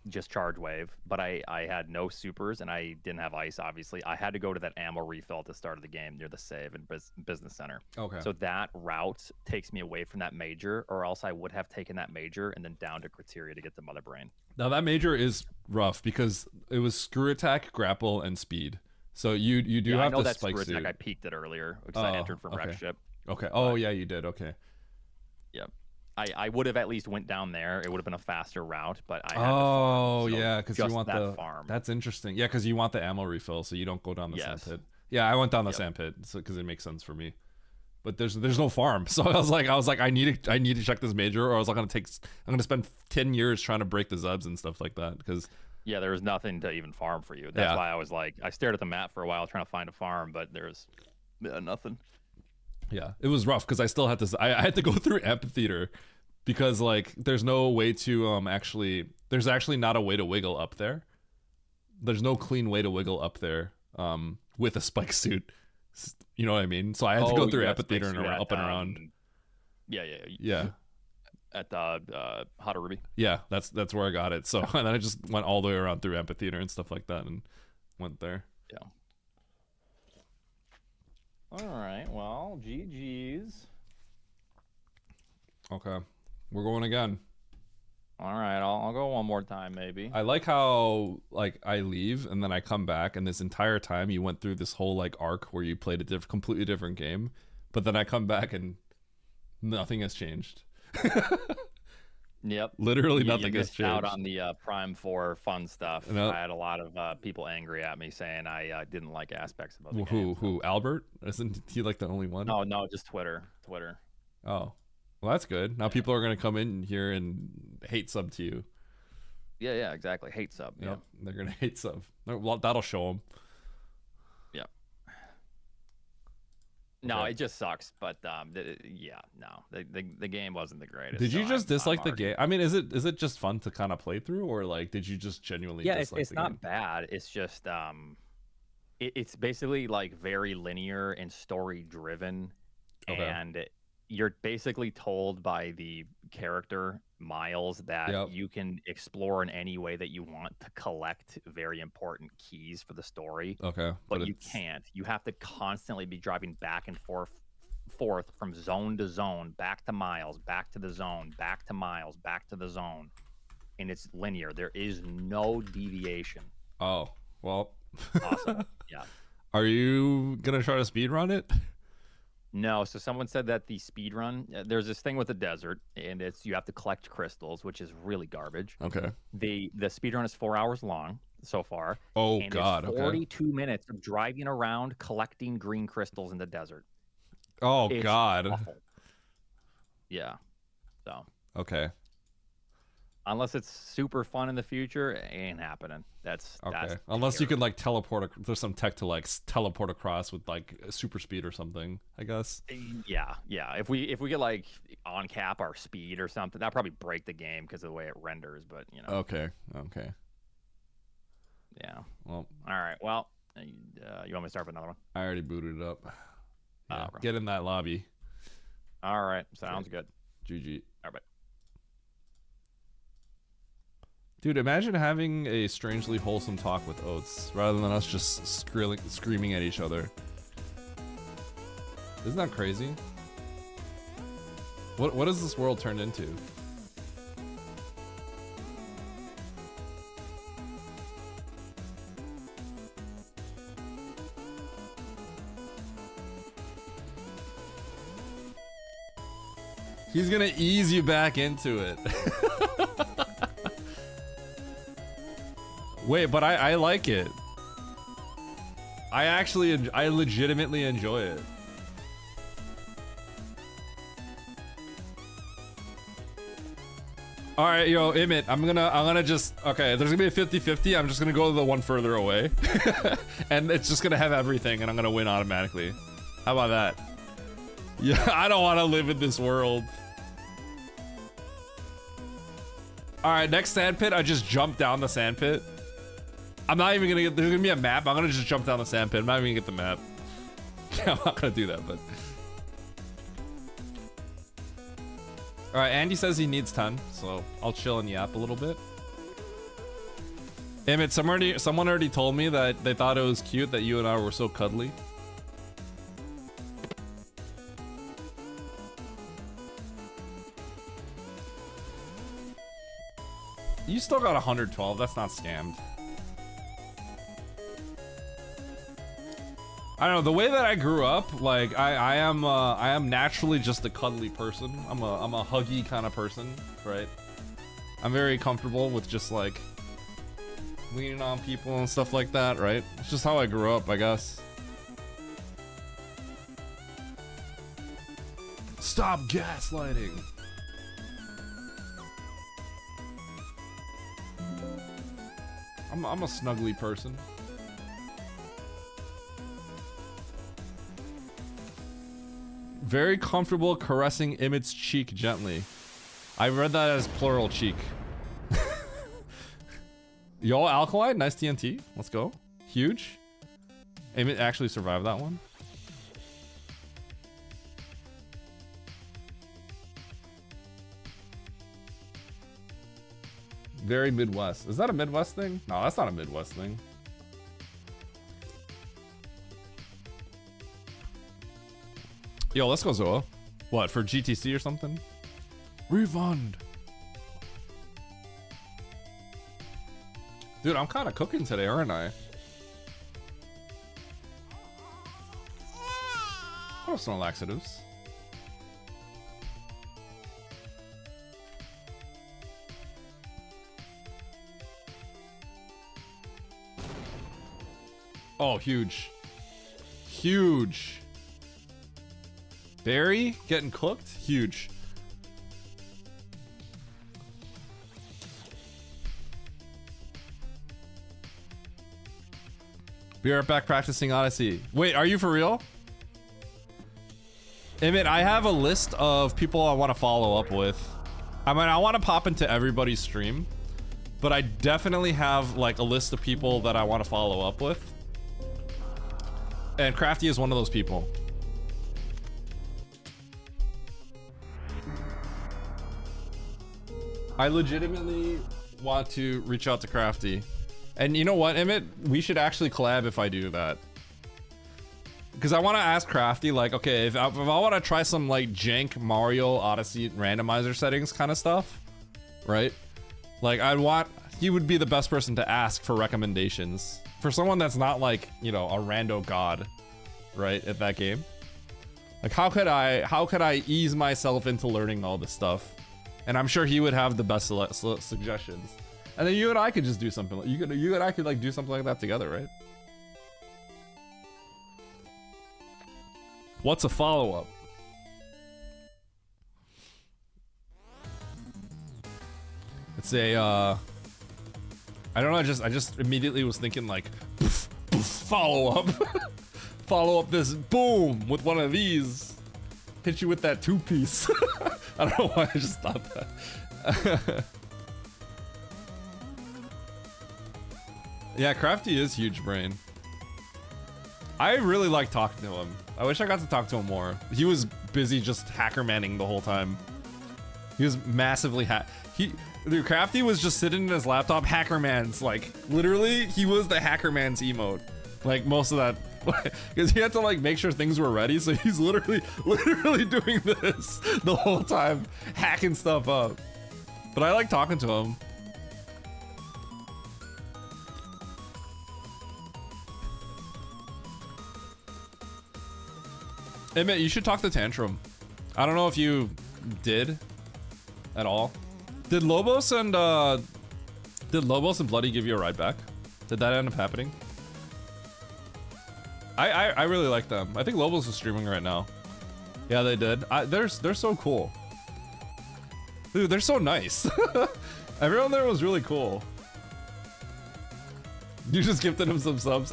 Speaker 8: just Charge Wave, but I had no supers and I didn't have ice. Obviously, I had to go to that ammo refill at the start of the game near the save and business center.
Speaker 2: Okay.
Speaker 8: So that route takes me away from that major, or else I would have taken that major and then down to Criteria to get the Mother Brain.
Speaker 2: Now that major is rough because it was screw attack, grapple, and speed. So you do have to spike suit.
Speaker 8: I peaked it earlier because I entered from wreck ship.
Speaker 2: Okay. Oh yeah, you did. Okay.
Speaker 8: Yep. I would have at least went down there. It would have been a faster route, but I had
Speaker 2: to
Speaker 8: farm, so
Speaker 2: yeah, because you want the
Speaker 8: farm.
Speaker 2: That's interesting. Yeah, because you want the ammo refill, so you don't go down the sand pit. Yeah, I went down the sand pit, so because it makes sense for me. But there's no farm, so I was like, I need to check this major, or I was like, I'm gonna spend 10 years trying to break the zebs and stuff like that, because
Speaker 8: there was nothing to even farm for you. That's why I was like, I stared at the map for a while trying to find a farm, but there's nothing.
Speaker 2: Yeah, it was rough because I still had to. I had to go through amphitheater because like there's no way to there's actually not a way to wiggle up there. There's no clean way to wiggle up there with a spike suit. You know what I mean? So I had to go through amphitheater and up and around. Yeah.
Speaker 8: At Hot Ruby.
Speaker 2: Yeah, that's where I got it. So and then I just went all the way around through amphitheater and stuff like that and went there.
Speaker 8: Yeah. All right. Well, GG's.
Speaker 2: Okay, we're going again.
Speaker 8: All right, I'll go one more time maybe.
Speaker 2: I like how like I leave and then I come back, and this entire time you went through this whole like arc where you played a completely different game, but then I come back and nothing has changed.
Speaker 8: Yep.
Speaker 2: Literally nothing has changed.
Speaker 8: Out on the Prime 4 fun stuff. I had a lot of people angry at me saying I didn't like aspects of the game.
Speaker 2: Who? Albert? Isn't he like the only one?
Speaker 8: No, just Twitter.
Speaker 2: Oh. Well, that's good. Now people are going to come in here and hate sub to you.
Speaker 8: Yeah, exactly. Hate sub.
Speaker 2: Yep. They're going to hate sub. Well, that'll show them.
Speaker 8: Yep. No, it just sucks. But the game wasn't the greatest.
Speaker 2: Did you just dislike the game? I mean, is it just fun to kind of play through, or like did you just genuinely dislike the game?
Speaker 8: It's not bad. It's just it's basically like very linear and story driven, and you're basically told by the character Miles that you can explore in any way that you want to collect very important keys for the story.
Speaker 2: Okay.
Speaker 8: But you can't. You have to constantly be driving back and forth from zone to zone, back to Miles, back to the zone, back to Miles, back to the zone. And it's linear. There is no deviation.
Speaker 2: Oh, well.
Speaker 8: Awesome. Yeah.
Speaker 2: Are you going to try to speedrun it?
Speaker 8: No, so someone said that the speed run, there's this thing with the desert, and you have to collect crystals, which is really garbage.
Speaker 2: Okay.
Speaker 8: The speed run is 4 hours long so far.
Speaker 2: Oh,
Speaker 8: and
Speaker 2: God.
Speaker 8: It's 42 minutes of driving around collecting green crystals in the desert.
Speaker 2: Oh,
Speaker 8: It's
Speaker 2: God.
Speaker 8: awful. Yeah. So.
Speaker 2: Okay.
Speaker 8: unless it's super fun in the future, it ain't happening. That's
Speaker 2: Unless you can like teleport. There's some tech to like teleport across with like super speed or something, I guess.
Speaker 8: Yeah. If we get like on cap our speed or something, that'd probably break the game because of the way it renders. But you know.
Speaker 2: Okay.
Speaker 8: Yeah.
Speaker 2: Well.
Speaker 8: All right. Well, you want me to start with another one?
Speaker 2: I already booted it up. Yeah,
Speaker 8: Bro.
Speaker 2: get in that lobby.
Speaker 8: All right. Sounds good.
Speaker 2: GG.
Speaker 8: All right.
Speaker 2: Dude, imagine having a strangely wholesome talk with Oates rather than us just screaming at each other. Isn't that crazy? What has this world turned into? He's gonna ease you back into it. Wait, but I like it. I legitimately enjoy it. All right, yo, Emmett, I'm gonna just, okay, there's gonna be a 50-50. I'm just gonna go to the one further away. And it's just gonna have everything and I'm gonna win automatically. How about that? Yeah, I don't want to live in this world. All right, next sand pit, I just jump down the sand pit. I'm not even gonna get, there's gonna be a map. I'm gonna just jump down the sand pit. I'm not even gonna get the map. I'm not gonna do that, but. All right, Andy says he needs 10, so I'll chill and yap a little bit. Emmett, someone already told me that they thought it was cute that you and I were so cuddly. You still got 112. That's not scammed. I don't know, the way that I grew up, like I am naturally just a cuddly person. I'm a huggy kind of person, right? I'm very comfortable with just like leaning on people and stuff like that, right? It's just how I grew up, I guess. Stop gaslighting. I'm a snuggly person. Very comfortable caressing Emmett's cheek gently. I read that as plural cheek. Yo, Alkaline, nice TNT. Let's go. Huge. Emmett actually survived that one. Very Midwest. Is that a Midwest thing? No, that's not a Midwest thing. Yo, let's go Zoa. What, for GTC or something? Refund. Dude, I'm kind of cooking today, aren't I? Oh, some laxatives. Oh, huge. Huge. Barry getting cooked? Huge. Be right back practicing Odyssey. Wait, are you for real? Emmett, I have a list of people I want to follow up with. I mean, I want to pop into everybody's stream, but I definitely have like a list of people that I want to follow up with. And Crafty is one of those people. I legitimately want to reach out to Crafty. And you know what, Emmett? We should actually collab if I do that. Because I want to ask Crafty, like, okay, if I want to try some, like, jank Mario Odyssey randomizer settings kind of stuff, right? Like, he would be the best person to ask for recommendations. For someone that's not, like, you know, a rando god, right, at that game. Like, how could I ease myself into learning all this stuff? And I'm sure he would have the best suggestions. And then you and I could just do something like you and I could like do something like that together, right? What's a follow-up? It's a I don't know, I just immediately was thinking like poof, poof, follow up. Follow up this boom with one of these. Hit you with that 2-piece. I don't know why I just thought that. Yeah, Crafty is huge brain. I really like talking to him. I wish I got to talk to him more. He was busy just hacker manning the whole time. He was massively dude, Crafty was just sitting in his laptop hacker man's, like literally he was the hacker man's emote. Like most of that, because he had to like make sure things were ready, so he's literally doing this the whole time, hacking stuff up. But I like talking to him. Hey man, you should talk to Tantrum. I don't know if you did at all. Did Lobos and Bloody give you a ride back? Did that end up happening? I really like them. I think Lobos is streaming right now. Yeah, they did. They're so cool. Dude, they're so nice. Everyone there was really cool. You just gifted him some subs.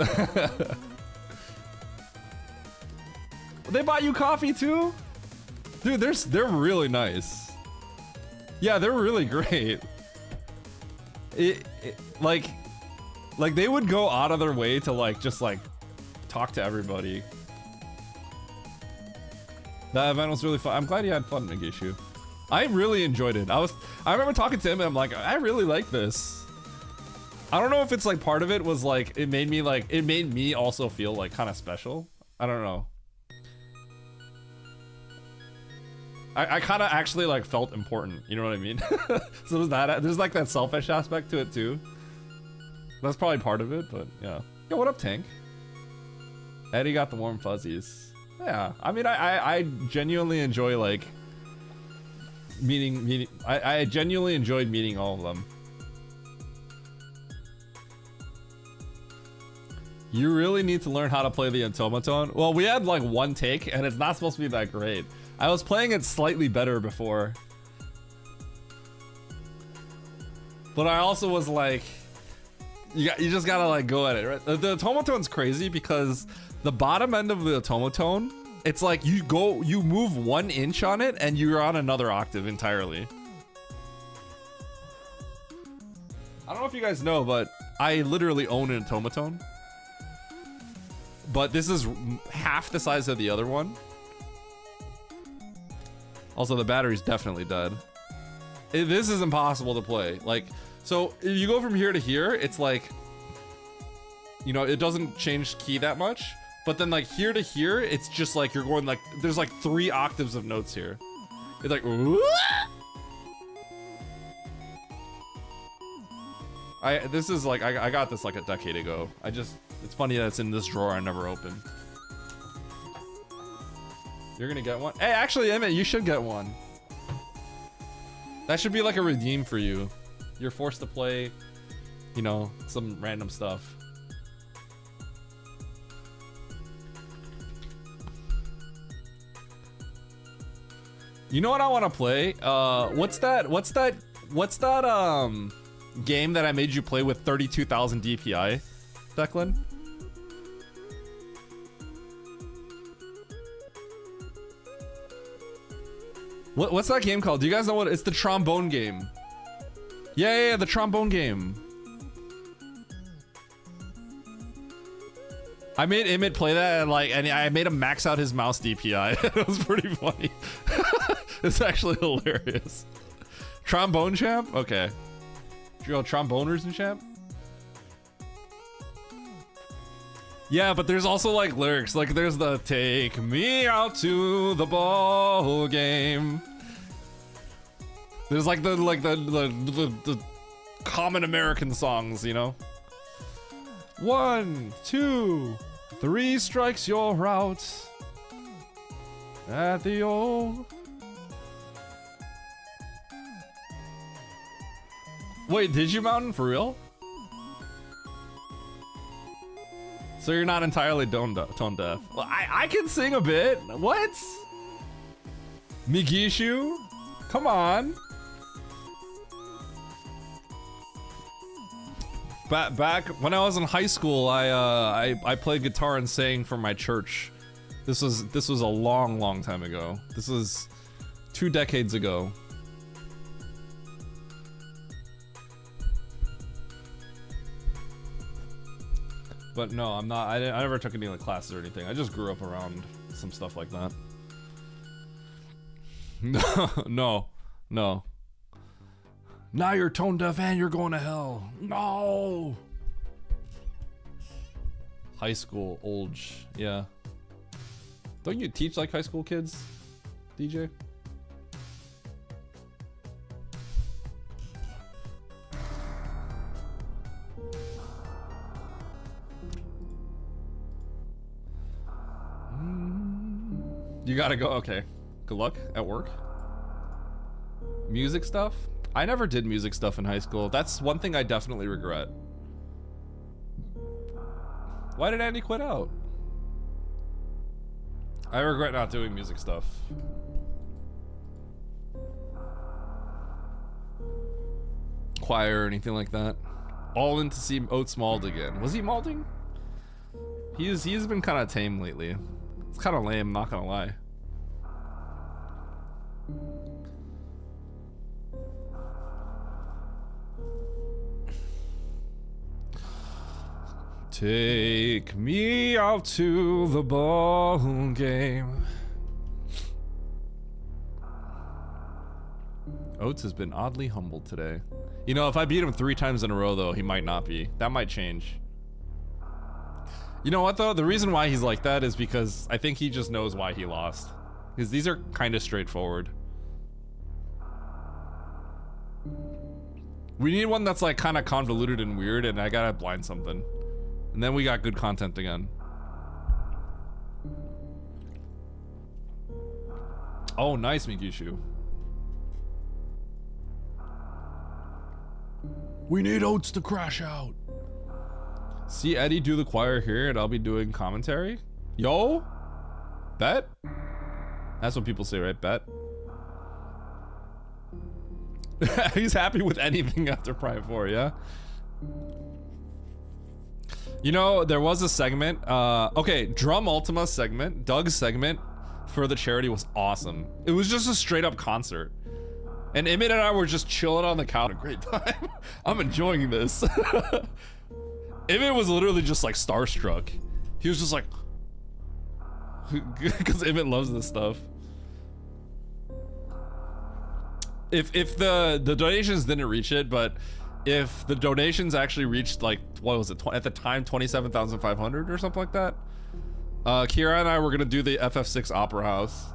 Speaker 2: They bought you coffee too? Dude, they're really nice. Yeah, they're really great. Like they would go out of their way to like just like talk to everybody. That event was really fun. I'm glad you had fun, Nagishu. I really enjoyed it. I remember talking to him and I'm like, I really like this. I don't know if it's like part of it was like it made me also feel like kind of special. I don't know. I kind of actually like felt important, you know what I mean? So there's like that selfish aspect to it too. That's probably part of it, but yeah. Yo, what up, Tank? Eddie got the warm fuzzies. Yeah, I mean, I genuinely enjoy like meeting. I genuinely enjoyed meeting all of them. You really need to learn how to play the automaton. Well, we had like one take, and it's not supposed to be that great. I was playing it slightly better before. But I also was like, you just gotta like go at it, right? The automaton's crazy because the bottom end of the automaton, it's like you move 1 inch on it and you're on another octave entirely. I don't know if you guys know, but I literally own an automaton. But this is half the size of the other one. Also, the battery's definitely dead. This is impossible to play. Like, so if you go from here to here, it's like, you know, it doesn't change key that much. But then like here to here, it's just like you're going like, there's like 3 octaves of notes here. It's like, this is like, I got this like a decade ago. It's funny that it's in this drawer I never opened. You're gonna get one? Hey, actually, Emmett, you should get one. That should be like a redeem for you. You're forced to play, you know, some random stuff. You know what I want to play? What's that game that I made you play with 32,000 DPI, Declan? What's that game called? Do you guys know what? It's the trombone game. Yeah, the trombone game. I made Emmett play that and I made him max out his mouse DPI. It was pretty funny. It's actually hilarious. Trombone champ? Okay. You know, tromboners and champ? Yeah, but there's also like lyrics. Like there's the "Take me out to the ball game." There's like the common American songs, you know. 1, 2, 3 strikes you're out at the old. Wait, did you, Mountain, for real? So you're not entirely tone deaf. Well, I can sing a bit. What? Migishu? Come on. Back when I was in high school, I played guitar and sang for my church. This was a long time ago. This was 2 decades ago. But no, I'm not. I never took any like classes or anything. I just grew up around some stuff like that. No. Now you're tone deaf and you're going to hell. No. High school, Olge, yeah. Don't you teach like high school kids, DJ? You gotta go. Okay. Good luck at work. Music stuff? I never did music stuff in high school. That's one thing I definitely regret. Why did Andy quit out? I regret not doing music stuff. Choir or anything like that. All in to see Oates mauled again. Was he maulding? He's been kind of tame lately. It's kind of lame, not gonna lie. Take me out to the ball game. Oates has been oddly humbled today. You know, if I beat him 3 times in a row, though, he might not be. That might change. You know what, though? The reason why he's like that is because I think he just knows why he lost. Because these are kind of straightforward. We need one that's like kind of convoluted and weird, and I gotta blind something. And then we got good content again. Oh, nice, Migishu. We need Oates to crash out. See Eddie do the choir here, and I'll be doing commentary. Yo, bet. That's what people say, right? Bet. He's happy with anything after Prime 4, yeah? You know, there was a segment, okay, Drum Ultima segment, Doug's segment for the charity was awesome. It was just a straight up concert. And Emmett and I were just chilling on the couch. A great time. I'm enjoying this. Emmett was literally just like starstruck. He was just like, because Emmett loves this stuff. If the donations didn't reach it, but if the donations actually reached like, what was it, at the time, 27,500 or something like that, Kira and I were gonna do the FF6 Opera House.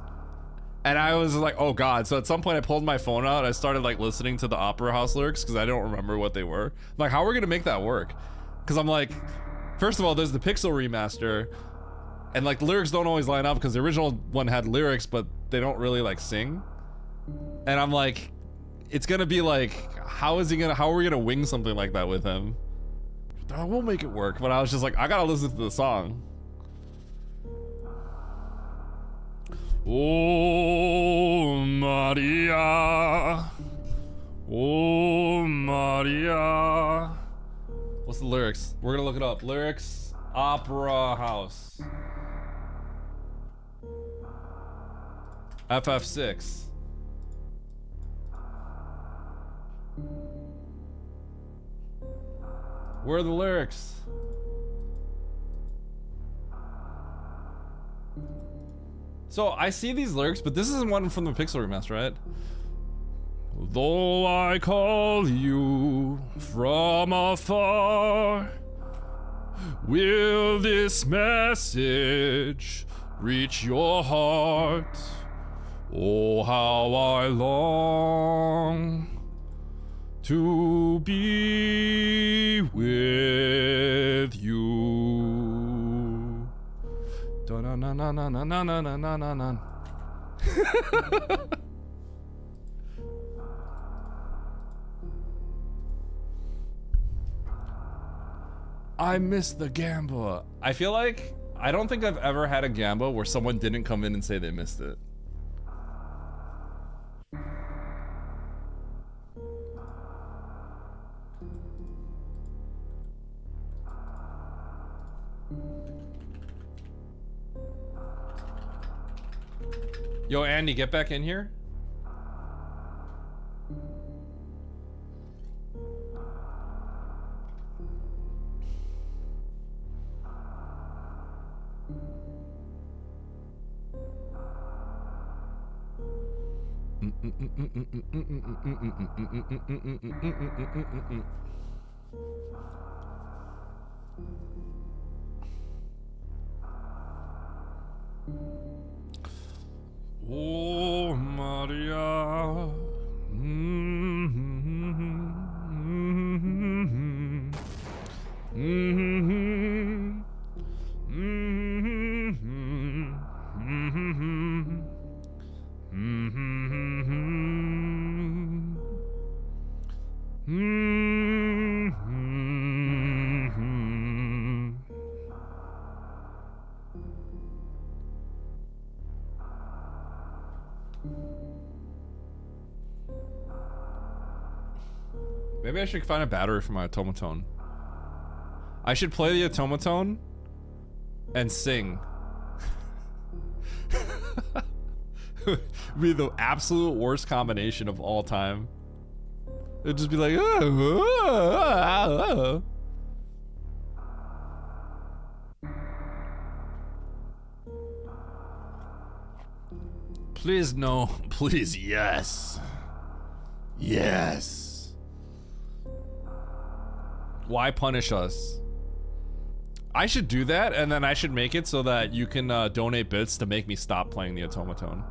Speaker 2: And I was like, oh god. So at some point I pulled my phone out and I started like listening to the Opera House lyrics because I don't remember what they were. I'm like, how are we gonna make that work? Because I'm like, first of all, there's the Pixel remaster, and like lyrics don't always line up because the original one had lyrics, but they don't really like sing. And I'm like, it's gonna be like, how are we gonna wing something like that with him? We'll make it work. But I was just like, I gotta listen to the song. Oh Maria, oh Maria. What's the lyrics? We're gonna look it up. Lyrics, Opera House, FF6. Where are the lyrics? So I see these lyrics, but this isn't one from the Pixel remaster, right? Though I call you from afar, will this message reach your heart? Oh, how I long to be with you. Da-na-na-na-na-na-na-na-na-na. I miss the Gamba. I feel like I don't think I've ever had a Gamba where someone didn't come in and say they missed it. Yo, Andy, get back in here. Oh, Maria. Maybe I should find a battery for my automaton. I should play the automaton and sing. Be the absolute worst combination of all time. It'd just be like, please no, please yes. Yes. Why punish us? I should do that, and then I should make it so that you can donate bits to make me stop playing the automaton.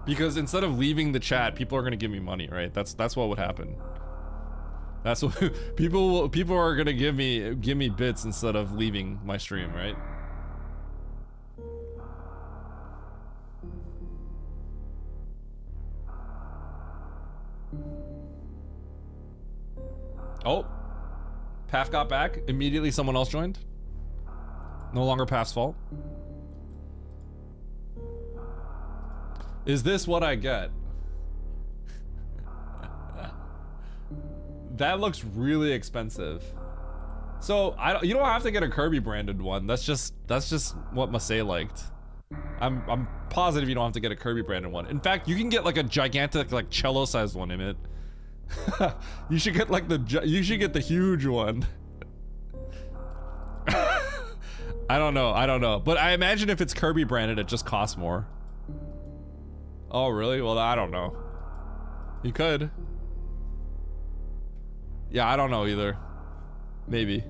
Speaker 2: Because instead of leaving the chat, people are gonna give me money, right? That's what would happen. That's what people are gonna give me bits instead of leaving my stream, right? Oh, Paf got back. Immediately someone else joined. No longer Paf's fault. Is this what I get? That looks really expensive. So you don't have to get a Kirby branded one. That's just what Masay liked. I'm positive you don't have to get a Kirby branded one. In fact, you can get like a gigantic like cello sized one in it. You should get like the huge one. I don't know, but I imagine if it's Kirby branded it just costs more. Oh really? Well, I don't know. You could. Yeah, I don't know either. Maybe.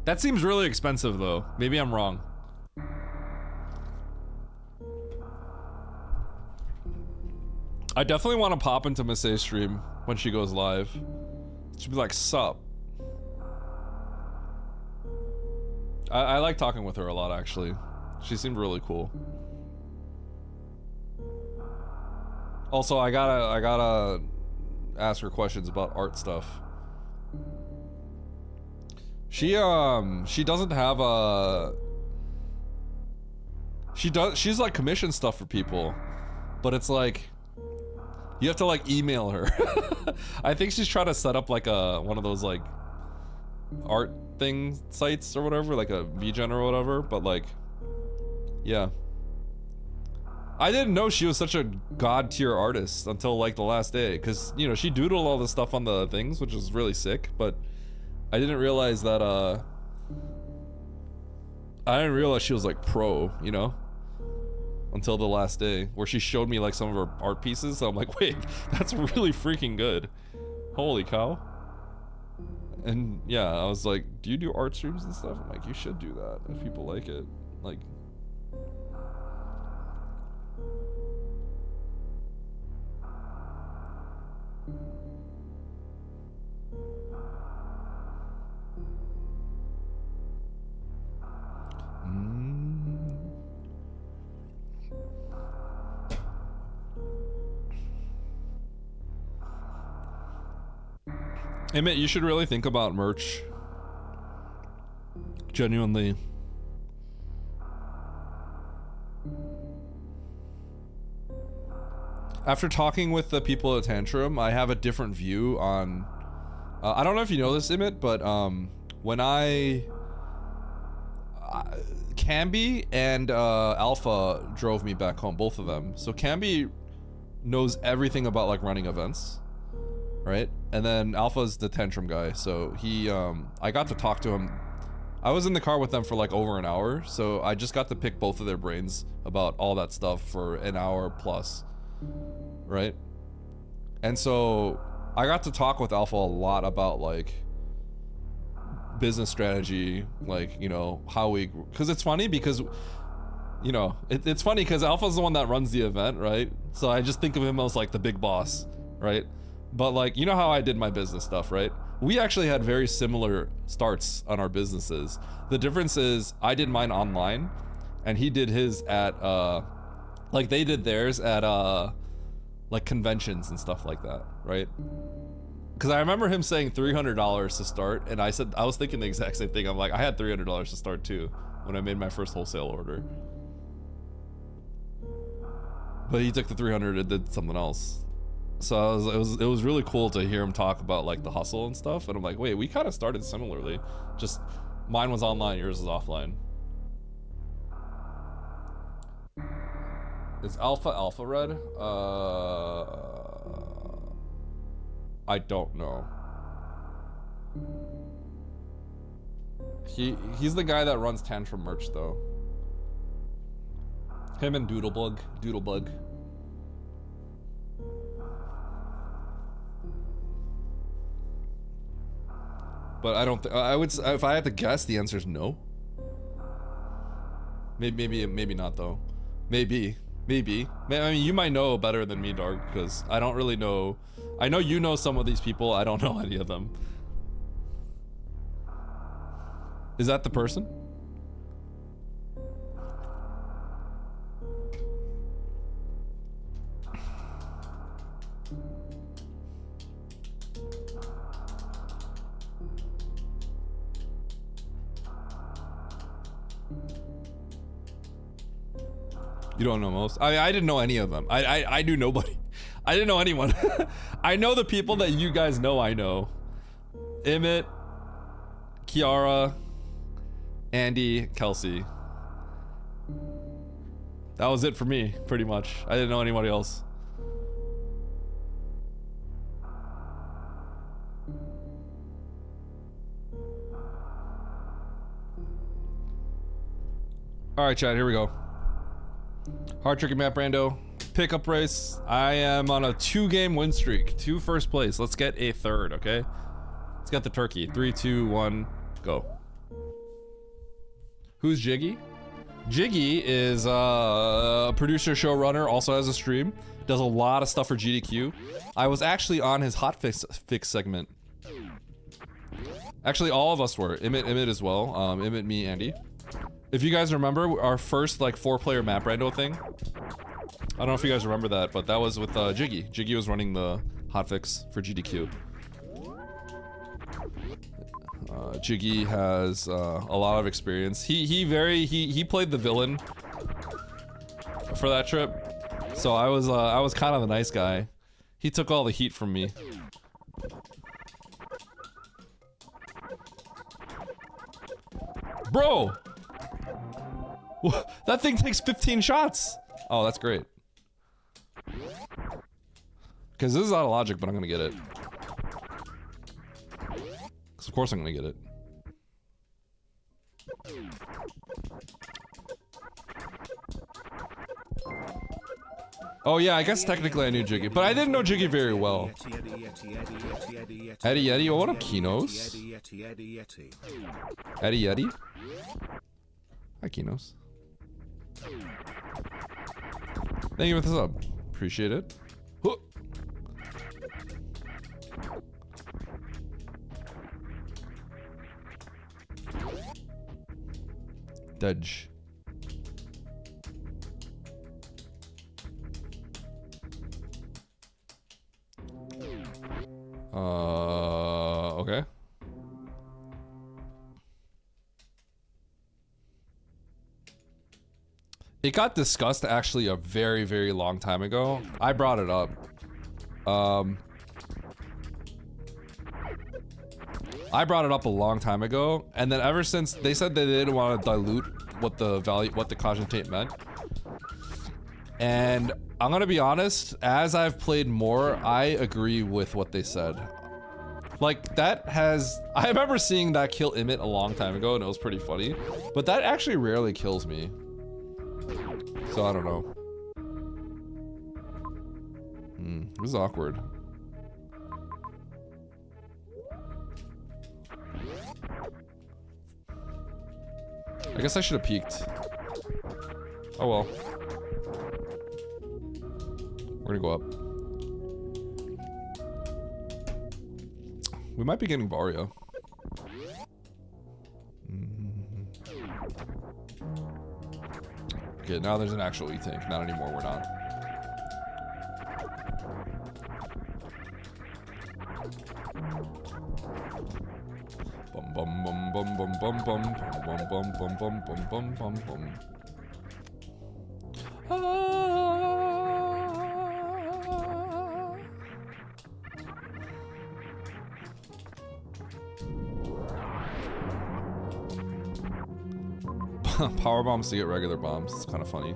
Speaker 2: That seems really expensive though. Maybe I'm wrong. I definitely want to pop into Masay's stream when she goes live. She'd be like, sup. I like talking with her a lot, actually. She seemed really cool. Also, I gotta ask her questions about art stuff. She doesn't have a... She's like commission stuff for people, but it's like... You have to like email her. I think she's trying to set up like one of those like art thing sites or whatever, like a VGen or whatever, but like, yeah. I didn't know she was such a god tier artist until like the last day, because you know she doodled all this stuff on the things, which is really sick, but I didn't realize that she was like pro, you know, until the last day where she showed me like some of her art pieces. So I'm like, wait, that's really freaking good. Holy cow. And yeah, I was like, do you do art streams and stuff? I'm like, you should do that if people like it. Like, Emmett, you should really think about merch. Genuinely. After talking with the people at Tantrum, I have a different view on... I don't know if you know this, Emmett, but when Camby and Alpha drove me back home, both of them. So Camby knows everything about like running events, right? And then Alpha's the Tantrum guy, so he I got to talk to him. I was in the car with them for like over an hour, so I just got to pick both of their brains about all that stuff for an hour plus, right? And so I got to talk with Alpha a lot about like business strategy, like, you know, how we, because it's funny because, you know, it's funny because Alpha's the one that runs the event, right? So I just think of him as like the big boss, right? But like, you know how I did my business stuff, right? We actually had very similar starts on our businesses. The difference is I did mine online and he did his at like they did theirs at like conventions and stuff like that, right? Because I remember him saying $300 to start, and I said I was thinking the exact same thing. I'm like, I had $300 to start too when I made my first wholesale order, but he took the 300 and did something else. So it was really cool to hear him talk about like the hustle and stuff. And I'm like, wait, we kind of started similarly. Just mine was online, yours was offline. Is Alpha Red? I don't know. He's the guy that runs Tantrum merch though. Him and Doodlebug. But I don't. I would. If I had to guess, the answer is no. Maybe not though. Maybe. I mean, you might know better than me, Dark, because I don't really know. I know you know some of these people. I don't know any of them. Is that the person? You don't know most. I didn't know any of them. I knew nobody. I didn't know anyone. I know the people that you guys know. I know Emmett, Kiara, Andy, Kelsey. That was it for me, pretty much. I didn't know anybody else. All right, chat, here we go. Hard Tricky Map Brando. Pickup race. I am on a 2-game win streak. 2 first place. Let's get a third, okay? Let's get the turkey. 3, 2, 1, go. Who's Jiggy? Jiggy is a producer, showrunner, also has a stream. Does a lot of stuff for GDQ. I was actually on his hotfix segment. Actually, all of us were. Emmett as well. Emmett, me, Andy. If you guys remember our first like 4-player map rando thing, I don't know if you guys remember that, but that was with Jiggy. Jiggy was running the hotfix for GDQ. Jiggy has a lot of experience. He played the villain for that trip, so I was kind of the nice guy. He took all the heat from me. Bro! That thing takes 15 shots! Oh, that's great. Because this is out of logic, but I'm gonna get it. Because of course I'm gonna get it. Oh yeah, I guess technically I knew Jiggy, but I didn't know Jiggy very well. Eddie Eddie, oh, what up, Kinos? Eddie Eddie? Hi, Kinos. Thank you for the sub. Appreciate it. Huh. Dudge. Okay. It got discussed actually a very, very long time ago. I brought it up. I brought it up a long time ago, and then ever since they said they didn't want to dilute what the caution tape meant. And I'm gonna be honest, as I've played more, I agree with what they said. Like I remember seeing that kill Emmett a long time ago, and it was pretty funny. But that actually rarely kills me. So I don't know. This is awkward. I guess I should have peeked. Oh well. We're gonna go up. We might be getting Vario. Okay, now there's an actual E-tank. Not anymore, we're not. Bum bum bum bum bum bum bum bum bum bum bum bum bum bum bum. Power bombs to get regular bombs. It's kind of funny.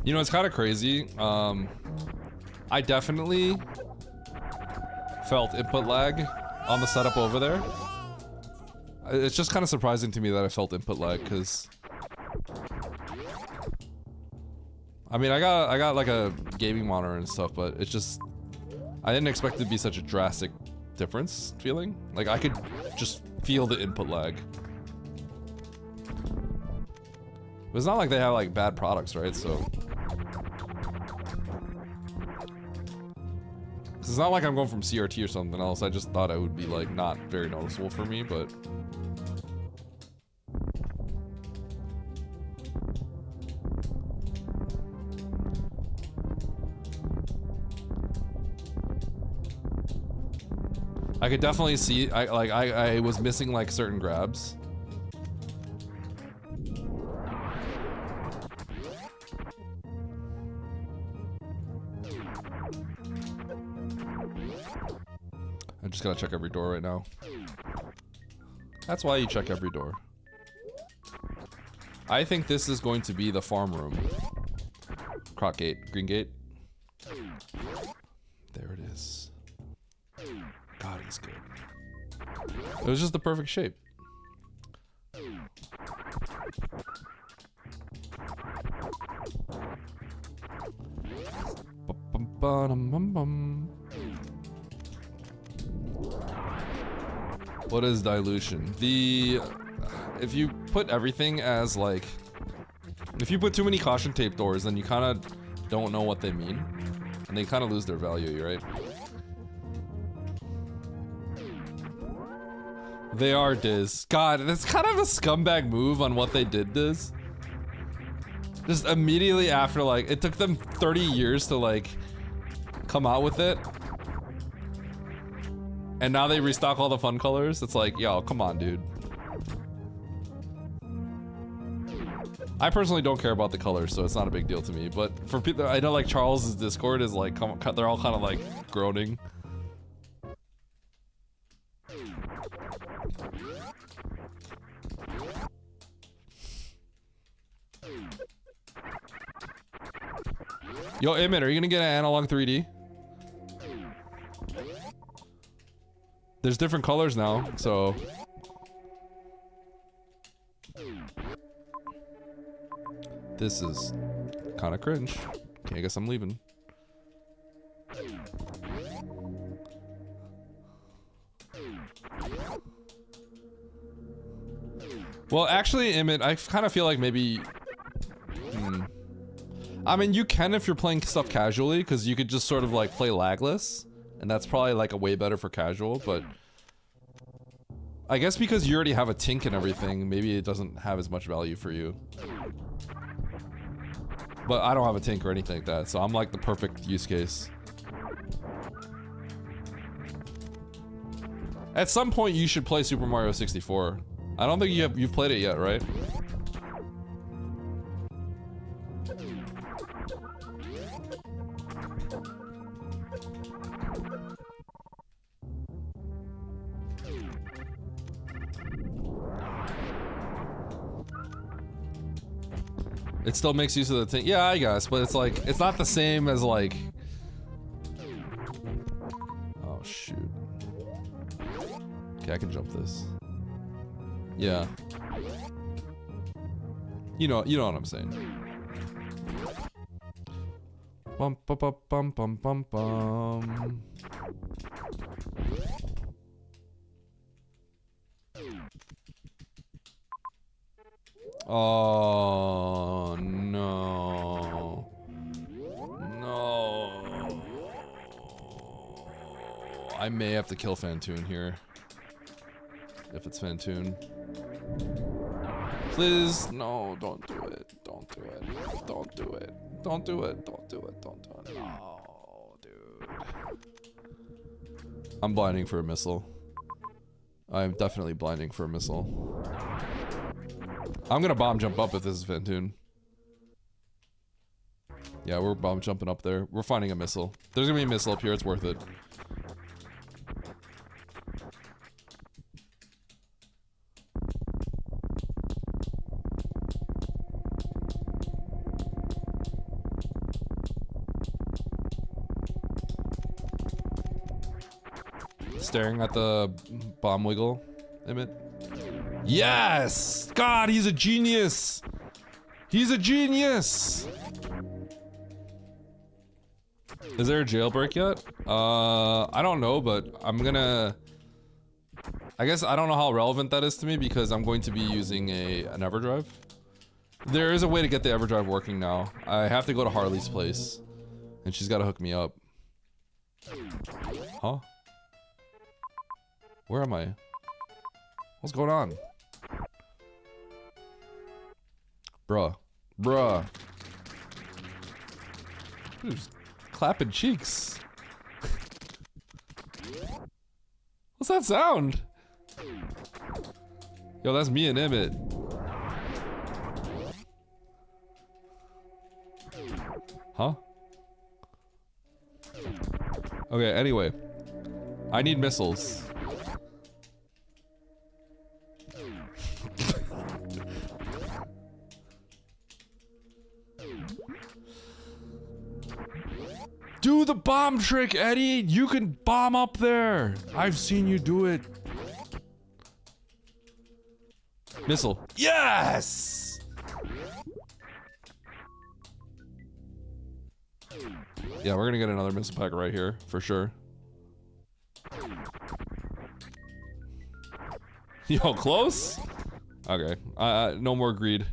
Speaker 2: You know, it's kind of crazy. I definitely felt input lag on the setup over there. It's just kind of surprising to me that I felt input lag, because I mean, I got like a gaming monitor and stuff, but it's just, I didn't expect it to be such a drastic difference feeling. Like, I could just feel the input lag. But it's not like they have like bad products, right? So it's not like I'm going from CRT or something else. I just thought it would be like not very noticeable for me, but I could definitely see, I was missing like certain grabs. I just gotta check every door right now. That's why you check every door. I think this is going to be the farm room. Croc gate, green gate. There it is. God, he's good. It was just the perfect shape. What is dilution? If you put everything as like, if you put too many caution tape doors, then you kind of don't know what they mean, and they kind of lose their value, right? They are, Diz. God, that's kind of a scumbag move on what they did, Diz. Just immediately after, like, it took them 30 years to, like, come out with it. And now they restock all the fun colors. It's like, yo, come on, dude. I personally don't care about the colors, so it's not a big deal to me. But for people, I know, like, Charles's Discord is, like, they're all kind of, like, groaning. Yo, Emmett, are you gonna get an analog 3D? There's different colors now, so. This is kind of cringe. Okay, I guess I'm leaving. Well, actually, Emmett, I kind of feel like maybe. I mean, you can if you're playing stuff casually, because you could just sort of like play lagless, and that's probably like a way better for casual, but I guess because you already have a tink and everything, maybe it doesn't have as much value for you. but I don't have a tank or anything like that, so I'm like the perfect use case. At some point, you should play Super Mario 64. I don't think you've played it yet, right? It still makes use of the thing. Yeah, I guess, but it's like, it's not the same as like... Oh, shoot. Okay, I can jump this. Yeah. You know what I'm saying. Bum bum bum bum bum bum bum. Oh no. No. I may have to kill Phantoon here. If it's Phantoon. Please, no, don't do it. Don't do it. Don't do it. Don't do it. Don't do it. Don't do it. No, dude. I'm blinding for a missile. I'm definitely blinding for a missile. I'm gonna bomb jump up if this is Phantoon. Yeah, we're bomb jumping up there. We're finding a missile. There's gonna be a missile up here. It's worth it. Staring at the bomb wiggle image. Yes! God, he's a genius! He's a genius! Is there a jailbreak yet? I don't know, but I'm gonna... I guess I don't know how relevant that is to me because I'm going to be using an EverDrive. There is a way to get the EverDrive working now. I have to go to Harley's place. And she's gotta hook me up. Huh? Where am I? What's going on? Bruh. Bruh. Who's clapping cheeks? What's that sound? Yo, that's me and Emmett. Huh? Okay, anyway. I need missiles. Do the bomb trick, Eddie! You can bomb up there! I've seen you do it. Missile. Yes! Yeah, we're gonna get another missile pack right here, for sure. Yo, close? Okay, no more greed.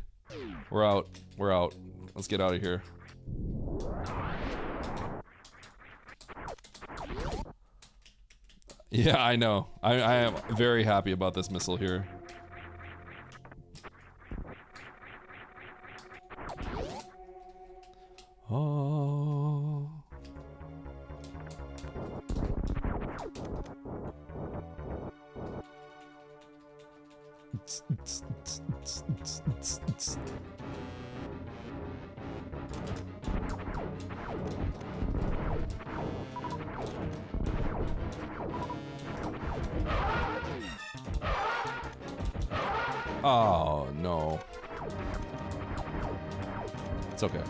Speaker 2: We're out. We're out. Let's get out of here. Yeah, I know. I am very happy about this missile here. Oh. Oh, no. It's okay.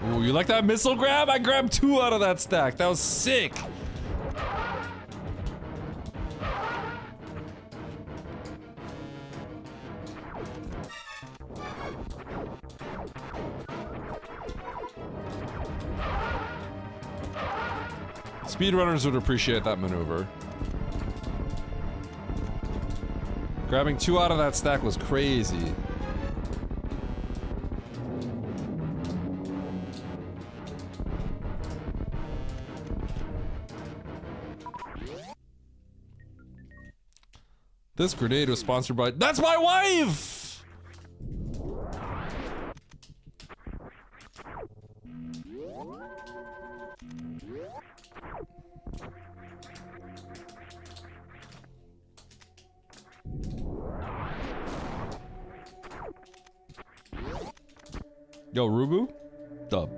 Speaker 2: Ooh, you like that missile grab? I grabbed 2 out of that stack. That was sick. Speedrunners would appreciate that maneuver. Grabbing 2 out of that stack was crazy. This grenade was sponsored by. That's my wife! Yo, Rubu? Dub.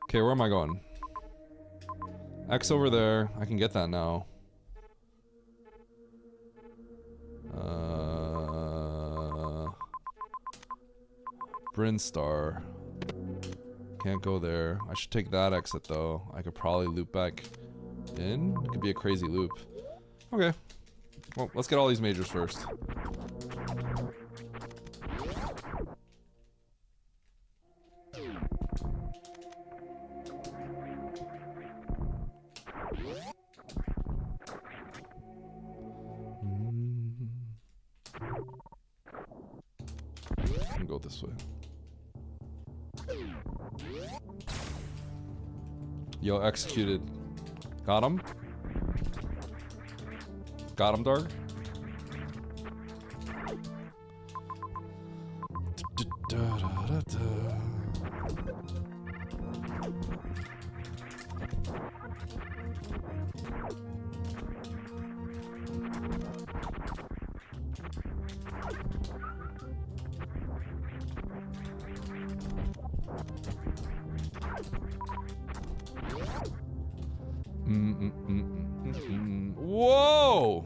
Speaker 2: Okay, where am I going? X over there. I can get that now. Brinstar. Can't go there. I should take that exit though. I could probably loop back in. It could be a crazy loop. Okay. Well, let's get all these majors first. I can go this way. Yo, executed. Got him? Got him, dog? Whoa!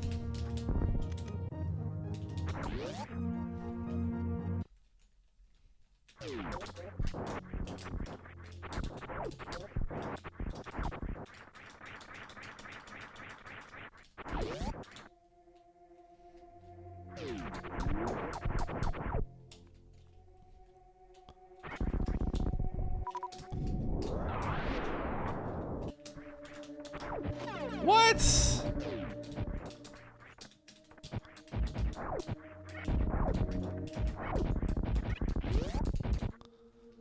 Speaker 2: What?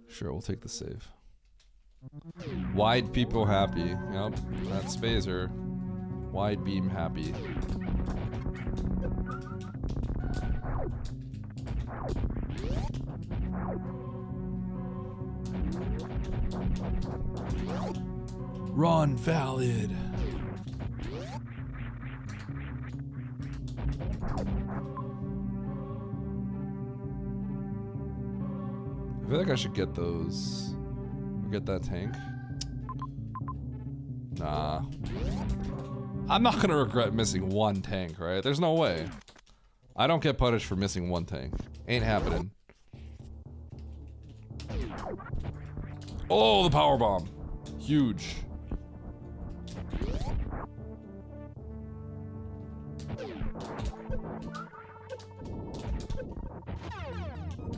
Speaker 2: Sure, we'll take the save. Wide people happy. Yep, that's Spazer. Wide beam happy. Run valid. I feel like I should get those. Get that tank. Nah. I'm not gonna regret missing one tank, right? There's no way. I don't get punished for missing one tank. Ain't happening. Oh, the power bomb. Huge.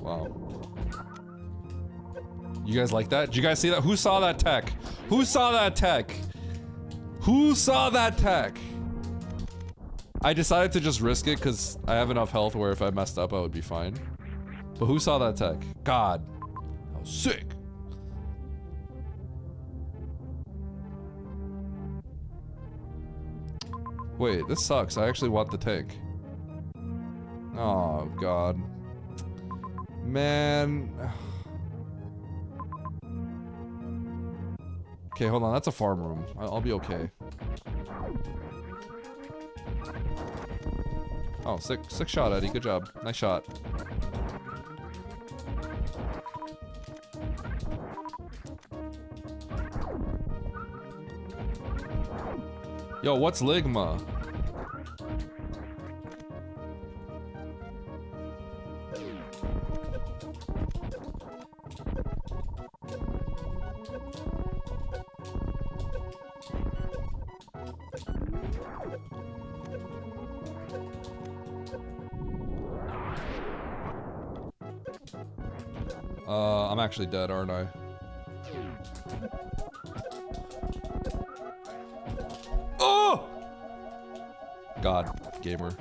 Speaker 2: Wow. You guys like that? Did you guys see that? Who saw that tech? Who saw that tech? Who saw that tech? I decided to just risk it because I have enough health where if I messed up I would be fine. But who saw that tech? God. That was sick. Wait, this sucks. I actually want the tank. Oh, God. Man. Okay, hold on. That's a farm room. I'll be okay. Oh, sick shot, Eddie. Good job. Nice shot. Yo, what's Ligma? I'm actually dead, aren't I? Oh! God, gamer.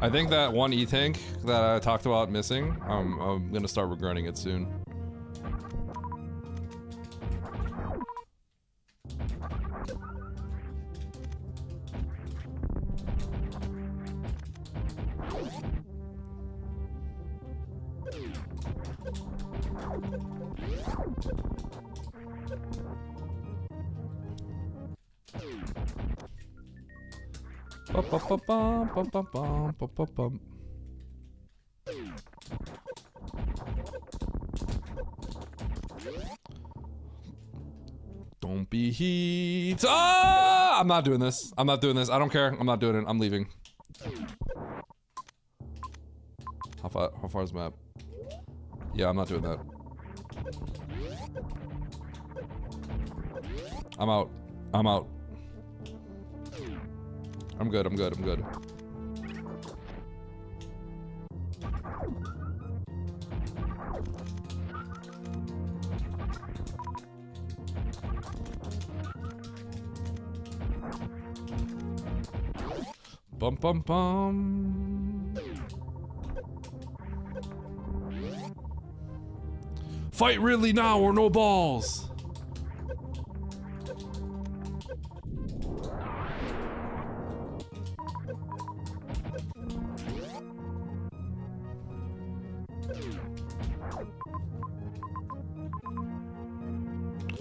Speaker 2: I think that one E-tank that I talked about missing, I'm gonna start regretting it soon. Bum. Don't be heat. Ah! I'm not doing this. I'm not doing this. I don't care. I'm not doing it. I'm leaving. How far is the map? Yeah, I'm not doing that. I'm out. I'm out. I'm good. I'm good. I'm good. Bum bum bum. Fight Ridley now or no balls.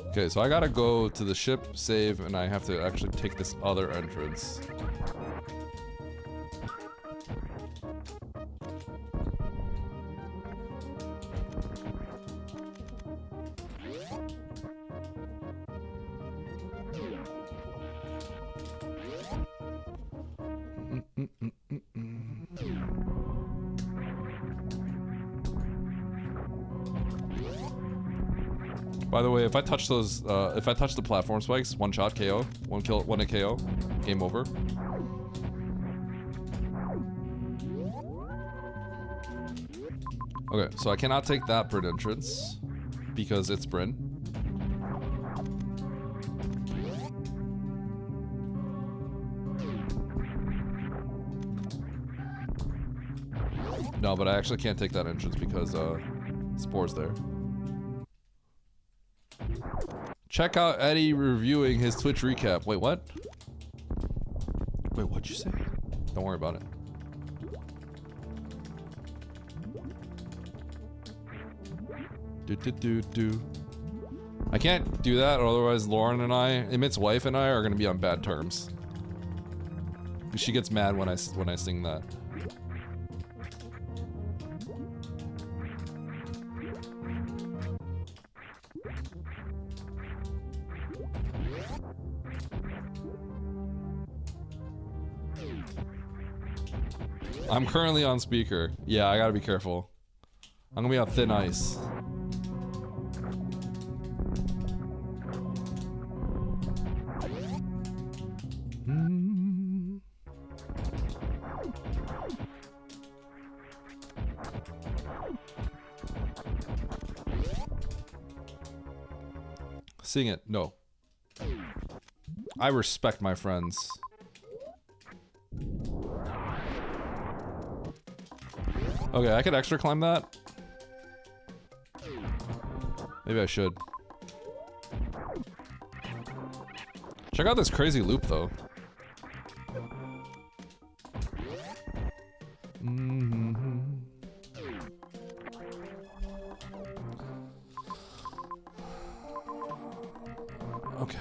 Speaker 2: Okay, so I gotta go to the ship, save, and I have to actually take this other entrance. By the way, if I touch those, if I touch the platform spikes, one shot KO, one kill, one hit KO, game over. Okay, so I cannot take that Bryn entrance because it's Bryn. No, but I actually can't take that entrance because Spore's there. Check out Eddie reviewing his Twitch recap. Wait, what? Wait, what'd you say? Don't worry about it. Do. I can't do that, or otherwise Lauren and I, Emmett's wife and I, are gonna be on bad terms. She gets mad when I sing that. I'm currently on speaker. Yeah, I gotta be careful. I'm gonna be on thin ice. Sing it. No. I respect my friends. Okay, I could extra climb that. Maybe I should. Check out this crazy loop, though. Okay.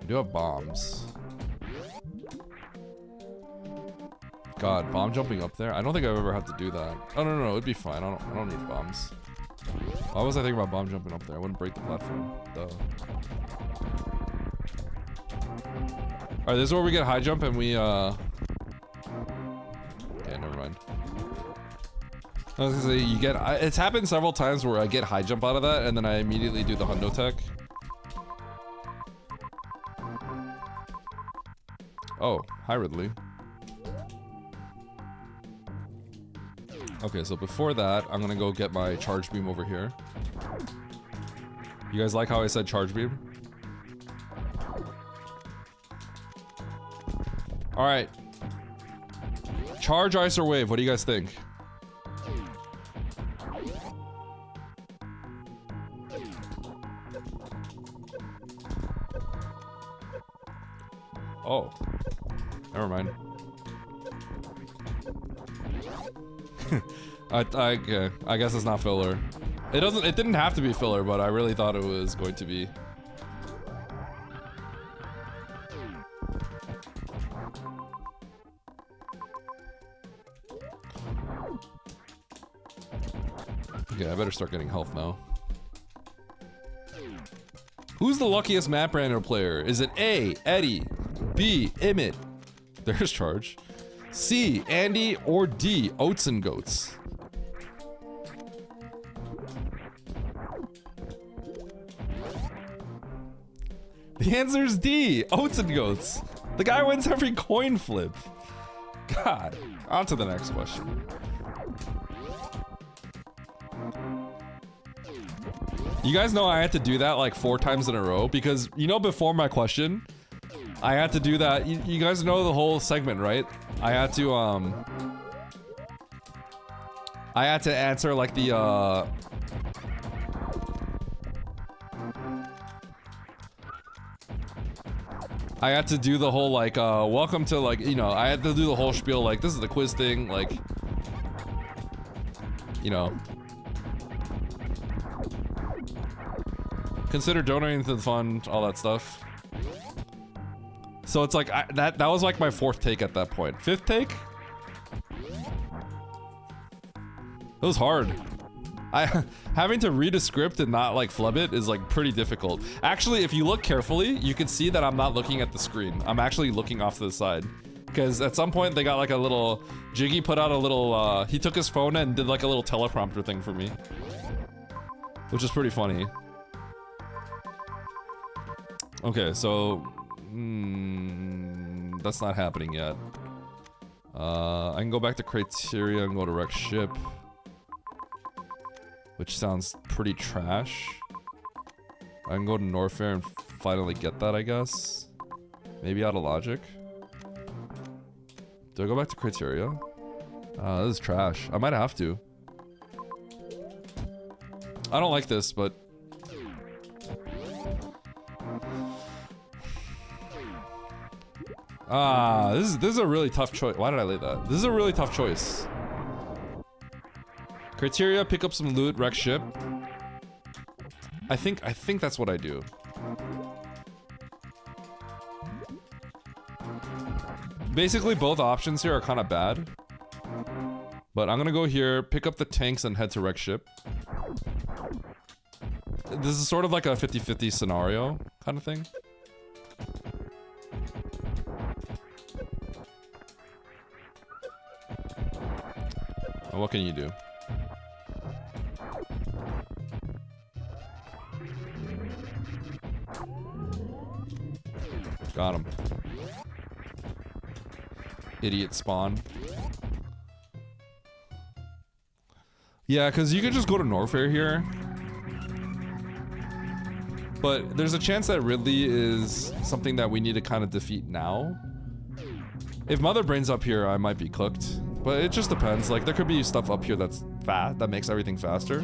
Speaker 2: I do have bombs. God, bomb jumping up there? I don't think I've ever had to do that. Oh no, it'd be fine. I don't need bombs. Why was I thinking about bomb jumping up there? I wouldn't break the platform. Duh. Alright, this is where we get high jump and we okay, never mind. I was gonna say, you get it's happened several times where I get high jump out of that and then I immediately do the hundo tech. Oh, hi Ridley. Okay, so before that, I'm gonna go get my charge beam over here. You guys like how I said charge beam? Alright. Charge, ice, or wave? What do you guys think? Oh. Never mind. Okay. I guess it's not filler. It didn't have to be filler, but I really thought it was going to be. Okay, I better start getting health now. Who's the luckiest map random player? Is it A, Eddie, B, Emmett, there's Charge, C, Andy, or D, Oats and Goats? The answer's D, Oats and Goats. The guy wins every coin flip. God, on to the next question. You guys know I had to do that like 4 times in a row because, you know, before my question, I had to do that. You guys know the whole segment, right? I had to answer like the, I had to do the whole like, welcome to like, you know, I had to do the whole spiel like, this is the quiz thing, like, you know. Consider donating to the fund, all that stuff. So it's like, that was like my 4th take at that point. 5th take? It was hard. Having to read a script and not like flub it is like pretty difficult. Actually, if you look carefully, you can see that I'm not looking at the screen. I'm actually looking off to the side. Because at some point they got like a little, Jiggy put out a little, he took his phone and did like a little teleprompter thing for me. Which is pretty funny. Okay, so that's not happening yet. I can go back to criteria and go to wreck ship, which sounds pretty trash. I can go to Norfair and finally get that, I guess. Maybe out of logic. Do I go back to criteria? This is trash. I might have to. I don't like this, but this is a really tough choice. Why did I lay that? This is a really tough choice. Criteria, pick up some loot, wreck ship. I think that's what I do. Basically, both options here are kind of bad. But I'm gonna go here, pick up the tanks, and head to wreck ship. This is sort of like a 50-50 scenario kind of thing. What can you do? Got him. Idiot spawn. Yeah, because you could just go to Norfair here. But there's a chance that Ridley is something that we need to kind of defeat now. If Mother Brain's up here, I might be cooked. But it just depends. Like, there could be stuff up here that's fast, that makes everything faster.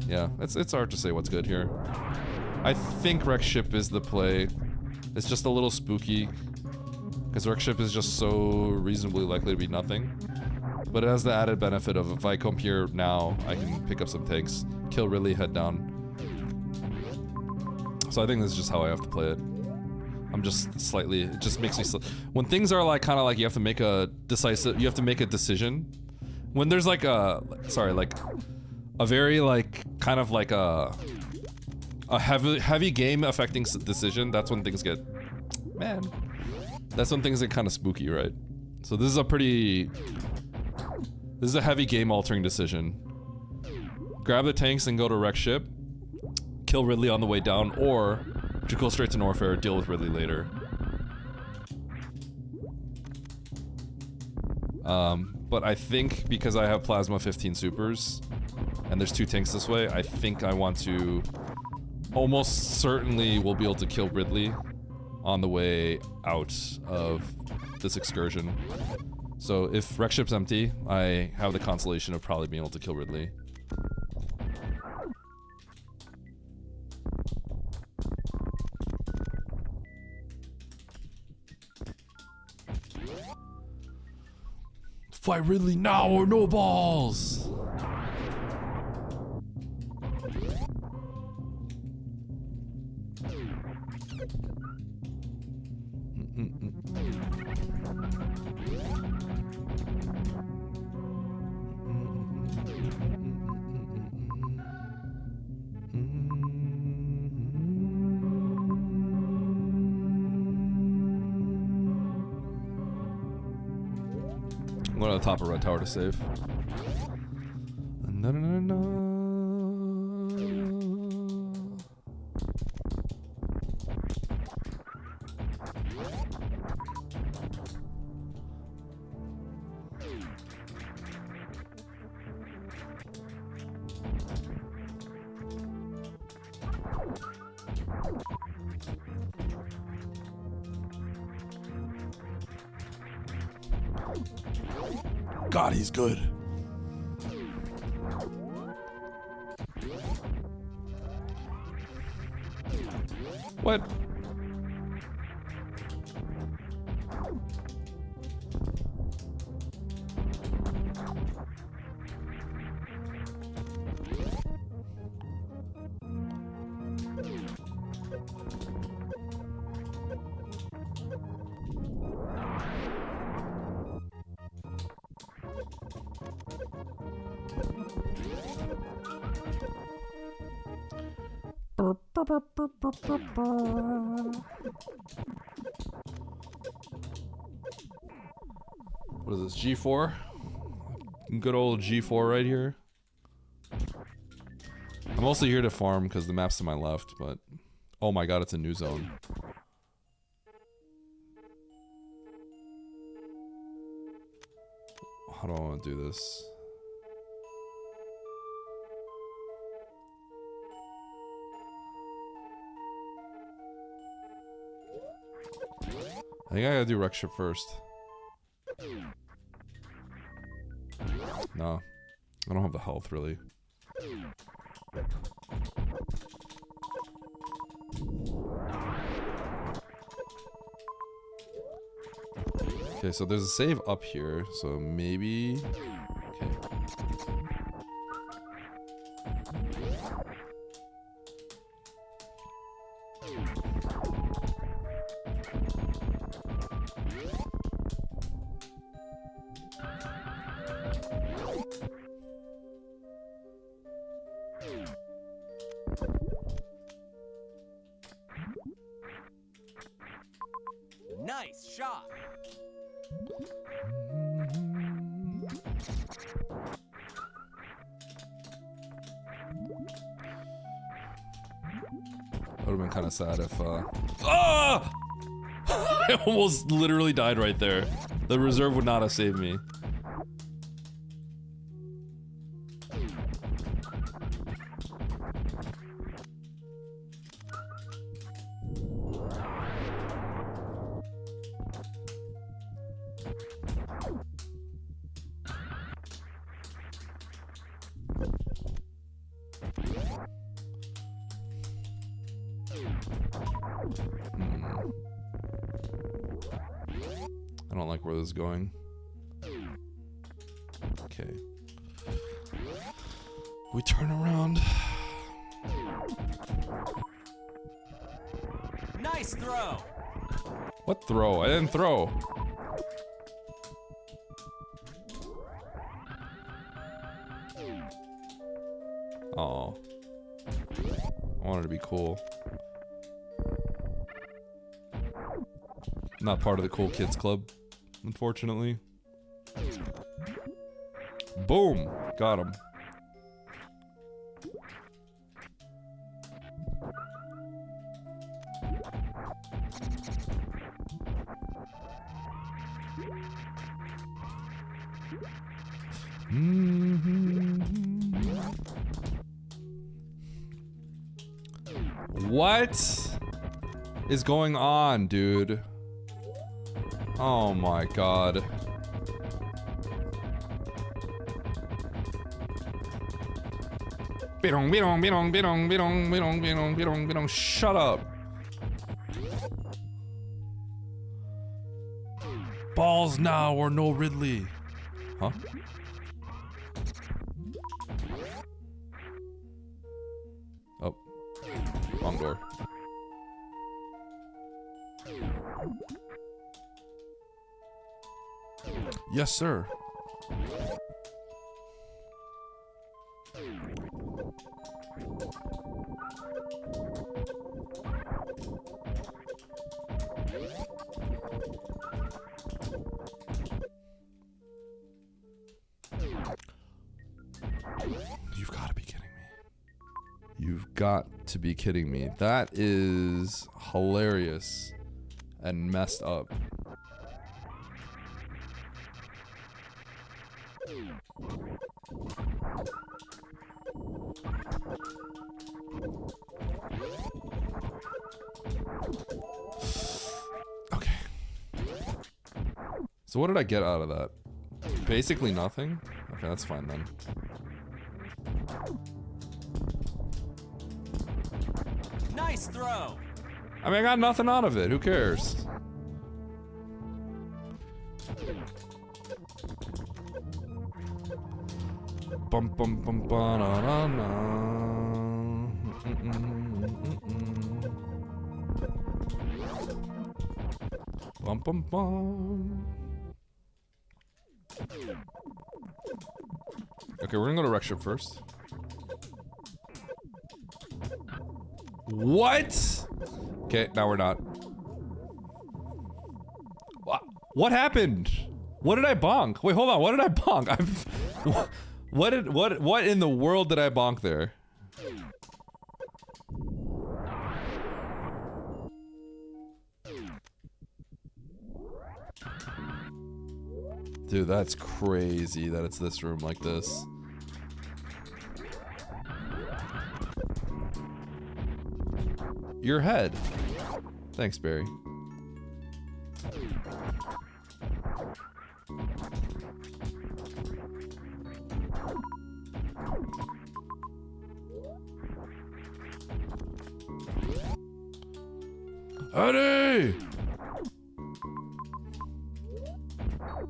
Speaker 2: Yeah, it's hard to say what's good here. I think wreck ship is the play. It's just a little spooky. Because wreck ship is just so reasonably likely to be nothing. But it has the added benefit of if I come here now, I can pick up some tanks, kill Ridley, head down. So I think this is just how I have to play it. I'm just slightly, it just makes me, when things are like kind of like you have to make a decision. When there's like a, sorry, like a very like, kind of like a heavy game affecting decision, that's when things get, man, that's when things get kind of spooky, right? So this is a pretty, this is a heavy game altering decision. Grab the tanks and go to wreck ship, kill Ridley on the way down, or to go straight to Norfair, deal with Ridley later. But I think because I have Plasma 15 supers, and there's 2 tanks this way, I think I want to, almost certainly will be able to kill Ridley on the way out of this excursion. So if wreck ship's empty, I have the consolation of probably being able to kill Ridley. Fight Ridley now or no balls! I'm going to the top of Red Tower to save. Na, na, na, na. God, he's good. What? What is this, G4? Good old G4 right here. I'm also here to farm because the map's to my left, but oh my god, it's a new zone. How do I want to do this? I think I gotta do wreck ship first. No, I don't have the health really. Okay, so there's a save up here, so maybe. Okay.
Speaker 1: Nice shot.
Speaker 2: That would have been kind of sad if ah! I almost literally died right there. The reserve would not have saved me. I don't like where this is going. Okay. We turn around.
Speaker 1: Nice throw.
Speaker 2: What throw? I didn't throw. Oh. I wanted to be cool. Not part of the cool kids club, unfortunately. Boom! Got him. What is going on, dude? Oh my god. Shut up. Balls now or no Ridley. Huh? Oh. Wrong door. Yes, sir. You've got to be kidding me. You've got to be kidding me. That is hilarious and messed up. Okay. So what did I get out of that? Basically nothing? Okay, that's fine then.
Speaker 1: Nice throw.
Speaker 2: I mean, I got nothing out of it. Who cares? Bum bum bum ba na na na. Bum bum bum. Okay, we're gonna go to Rec Ship first. What? Okay, now we're not. What happened? What did I bonk? Wait, hold on. What did I bonk? What in the world did I bonk there? Dude, that's crazy that it's this room like this. Your head. Thanks, Barry. Eddie!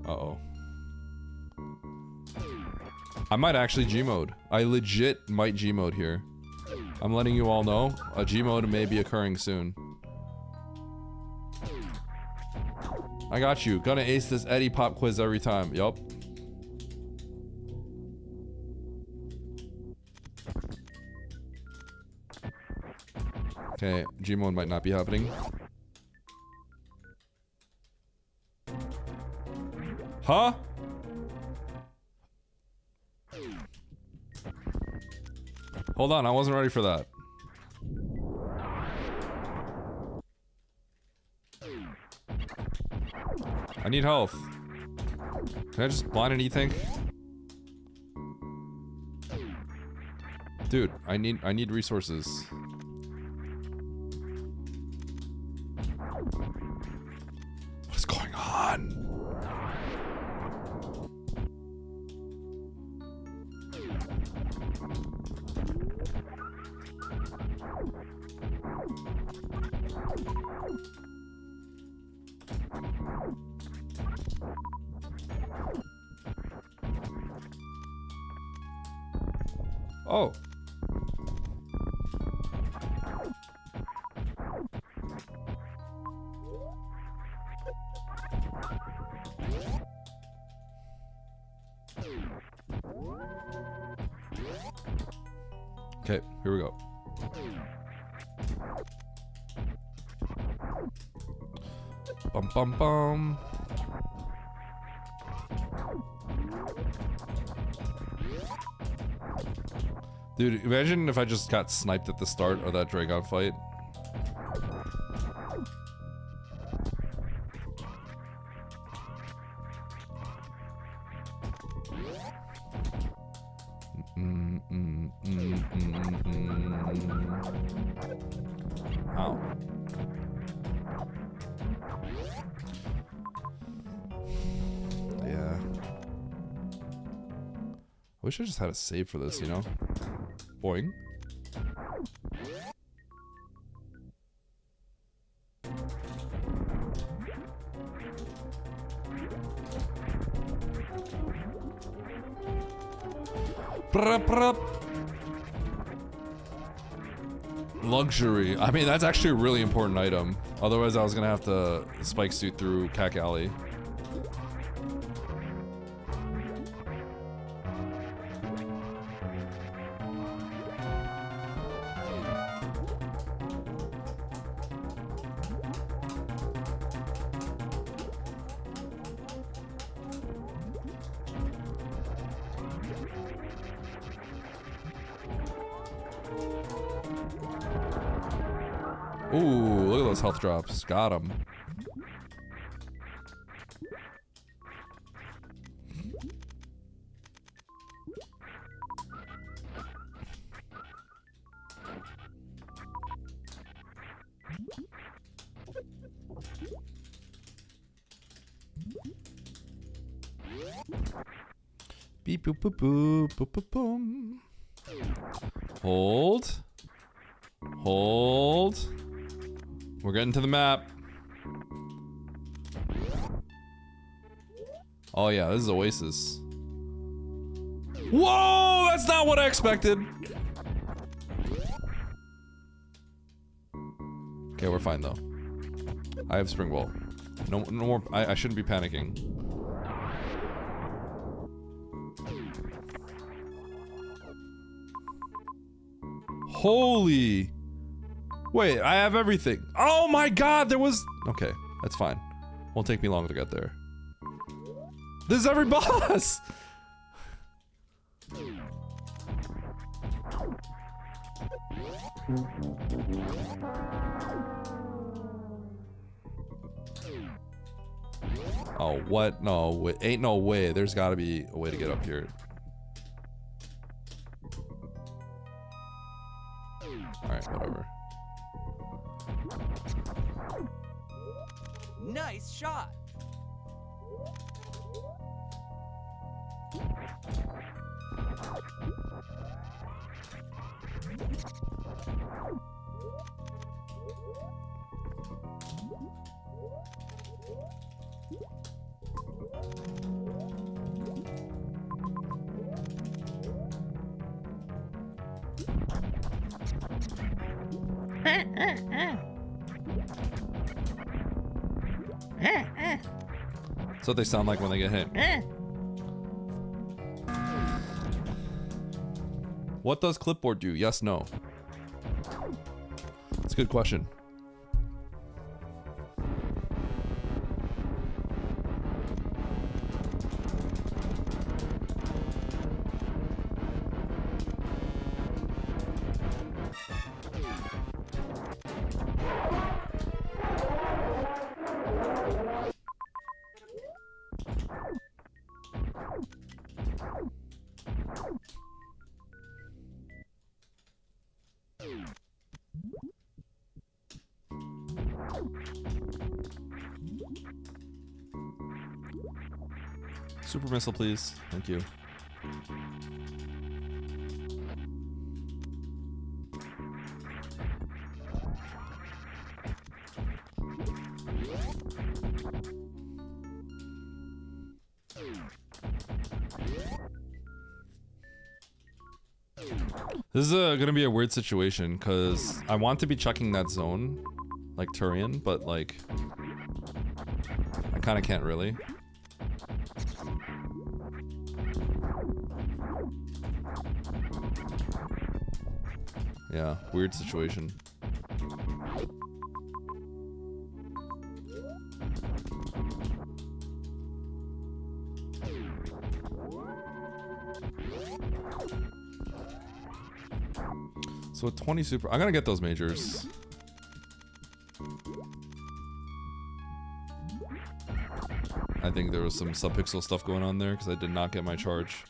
Speaker 2: Uh-oh. I might actually G-mode. I legit might G-mode here. I'm letting you all know, a G-mode may be occurring soon. I got you. Gonna ace this Eddie pop quiz every time. Yup. Okay, G-mode might not be happening. Huh? Hold on, I wasn't ready for that. I need health. Can I just blind and E-Think? Dude, I need resources. What is going on? Oh. Okay, here we go. Bum bum bum. Dude, imagine if I just got sniped at the start of that Dragon fight. Ow. wish I just had a save for this, you know? Boing. Luxury. I mean, that's actually a really important item. Otherwise, I was gonna have to spike suit through Cack Alley. Ooh, look at those health drops. Got him. Beep boop boop boop boop boop boom. Hold. Hold. We're getting to the map. Oh yeah, this is Oasis. Whoa, that's not what I expected. Okay, we're fine though. I have Spring Ball. No more. I shouldn't be panicking. Holy. Wait, I have everything. Oh my god, there was... Okay, that's fine. Won't take me long to get there. This is every boss! Oh, what? No, wait, ain't no way. There's gotta be a way to get up here. Alright, whatever.
Speaker 1: Nice shot.
Speaker 2: That's what they sound like when they get hit. What does clipboard do? Yes, no. It's a good question. Super missile, please. Thank you. This is gonna be a weird situation because I want to be checking that zone like Turian, but like I kind of can't really. Yeah, weird situation. So with 20 super, I'm gonna get those majors. I think there was some subpixel stuff going on there because I did not get my charge.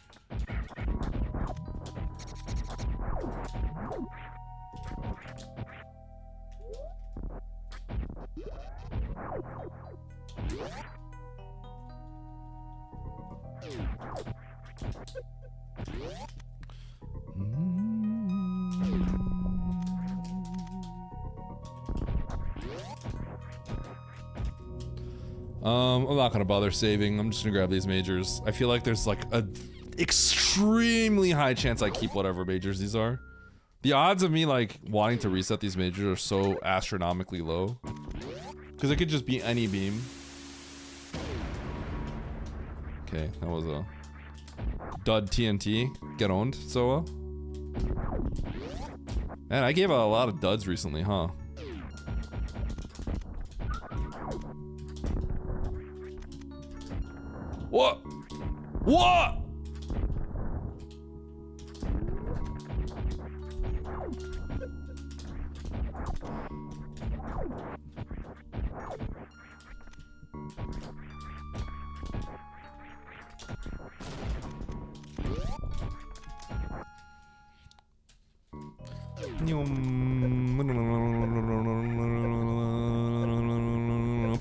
Speaker 2: I'm not gonna bother saving. I'm just gonna grab these majors. I feel like there's like a extremely high chance I keep whatever majors these are. The odds of me like wanting to reset these majors are so astronomically low. Because it could just be any beam. Okay, that was a dud TNT. Get owned, Soa. Man, I gave out a lot of duds recently, huh? What? What?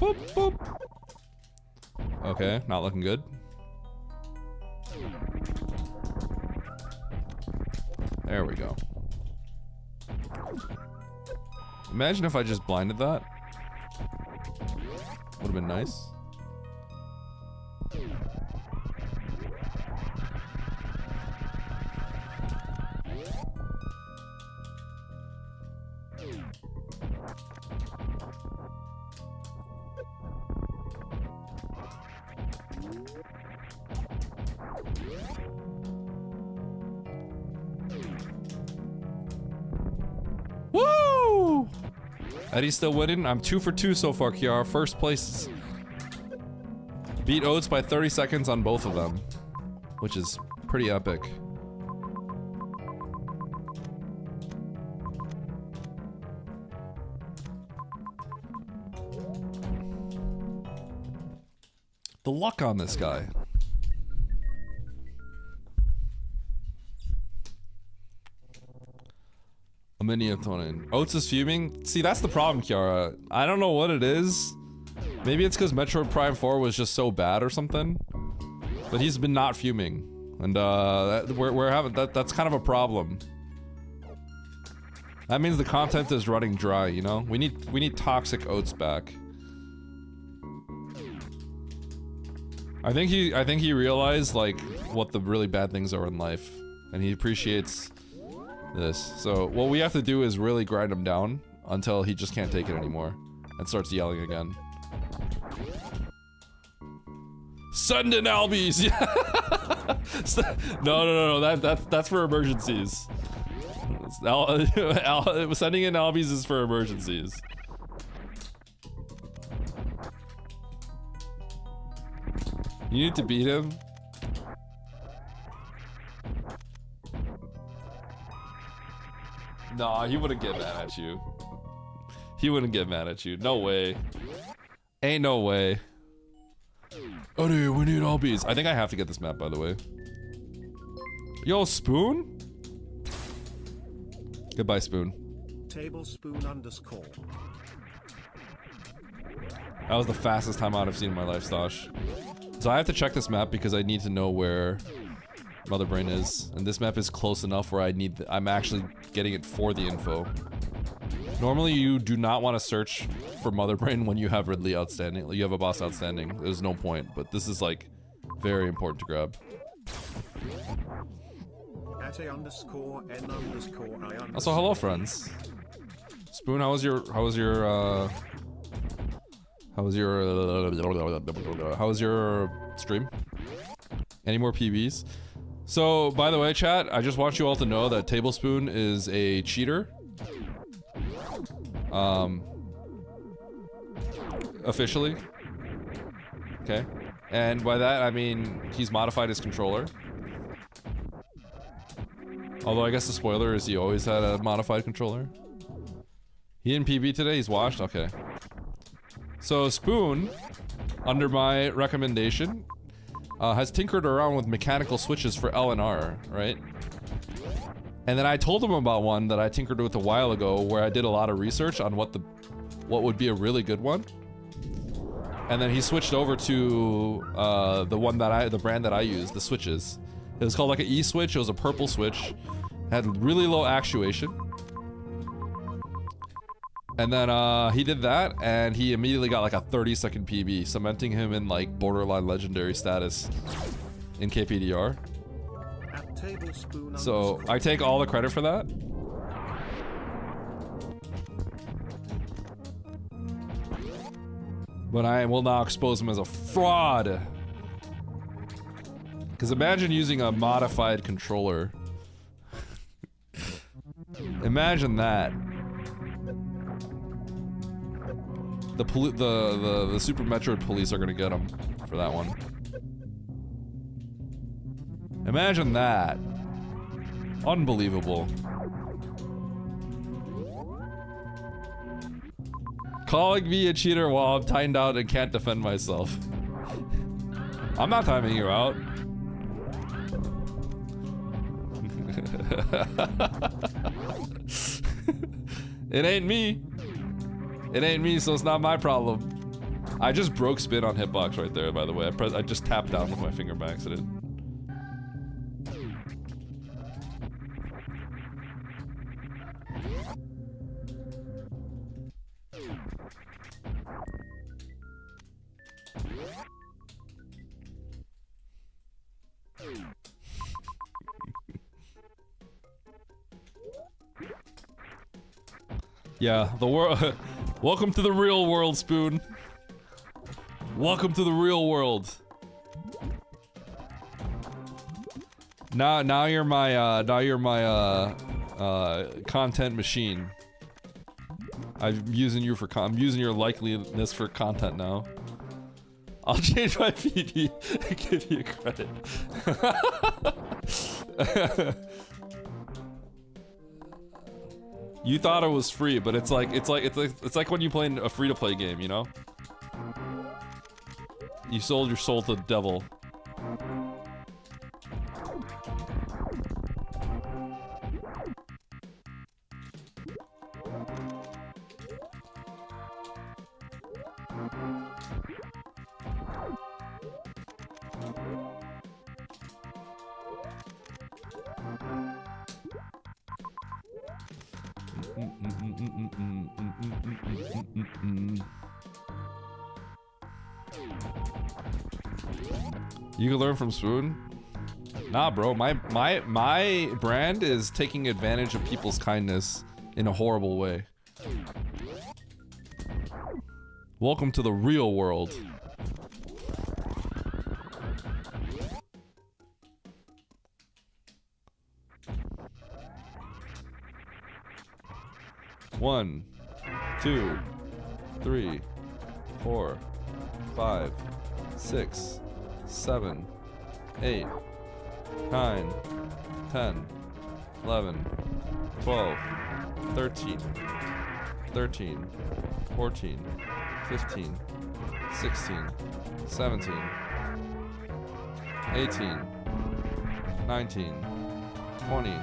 Speaker 2: Boop, boop. Okay, not looking good. There we go. Imagine if I just blinded that. Would have been nice. Woo! Eddie's still winning. I'm 2 for 2 so far, Kiara. First place. Beat Oates by 30 seconds on both of them, which is pretty epic. The luck on this guy. A mini-atonin. Oates is fuming? See, that's the problem, Kiara. I don't know what it is. Maybe it's because Metroid Prime 4 was just so bad or something. But he's been not fuming. And we're having that's kind of a problem. That means the content is running dry, you know? We need toxic Oates back. I think he realized like what the really bad things are in life. And he appreciates this. So what we have to do is really grind him down until he just can't take it anymore and starts yelling again. Send in Albies. No. That's for emergencies. Sending in Albies is for emergencies. You need to beat him. Nah, he wouldn't get mad at you. He wouldn't get mad at you. No way. Ain't no way. Oh dude, we need all bees. I think I have to get this map, by the way. Yo, Spoon? Goodbye, Spoon.
Speaker 3: Tablespoon _
Speaker 2: That was the fastest timeout I've seen in my life, Stosh. So I have to check this map because I need to know where Mother Brain is. And this map is close enough where I'm actually getting it for the info. Normally you do not want to search for Mother Brain when you have Ridley outstanding. You have a boss outstanding. There's no point, but this is like very important to grab. Also, hello friends. Spoon, how was your stream? Any more PBs? So, by the way, chat, I just want you all to know that Tablespoon is a cheater. Officially. Okay. And by that, I mean, he's modified his controller. Although I guess the spoiler is he always had a modified controller. He didn't PB today, he's washed? Okay. So Spoon, under my recommendation, has tinkered around with mechanical switches for L and R, right? And then I told him about one that I tinkered with a while ago where I did a lot of research on what would be a really good one. And then he switched over to the brand that I use, the switches. It was called like an E-switch, it was a purple switch. Had really low actuation. And then he did that, and he immediately got like a 30-second PB, cementing him in like borderline legendary status in KPDR.
Speaker 3: At tablespoon
Speaker 2: So I take all the credit for that. But I will now expose him as a fraud. Because imagine using a modified controller. Imagine that. The Super Metroid police are gonna get him for that one. Imagine that. Unbelievable. Calling me a cheater while I'm timed out and can't defend myself. I'm not timing you out. It ain't me. It ain't me, so it's not my problem. I just broke spin on hitbox right there, by the way. I just tapped down with my finger by accident. Yeah, the world. Welcome to the real world, Spoon. Welcome to the real world. Now you're my content machine. I'm using you for I'm using your likeliness for content now. I'll change my PB and give you credit. You thought it was free, but it's like when you play a free-to-play game, you know? You sold your soul to the devil. You can learn from Spoon? Nah, bro. My brand is taking advantage of people's kindness in a horrible way. Welcome to the real world. One, 2, 3, 4, 5, 6, 7, 8, 9, 10, 11, 12, 13, 13, 14, 15, 16, 17, 18, 19, 20,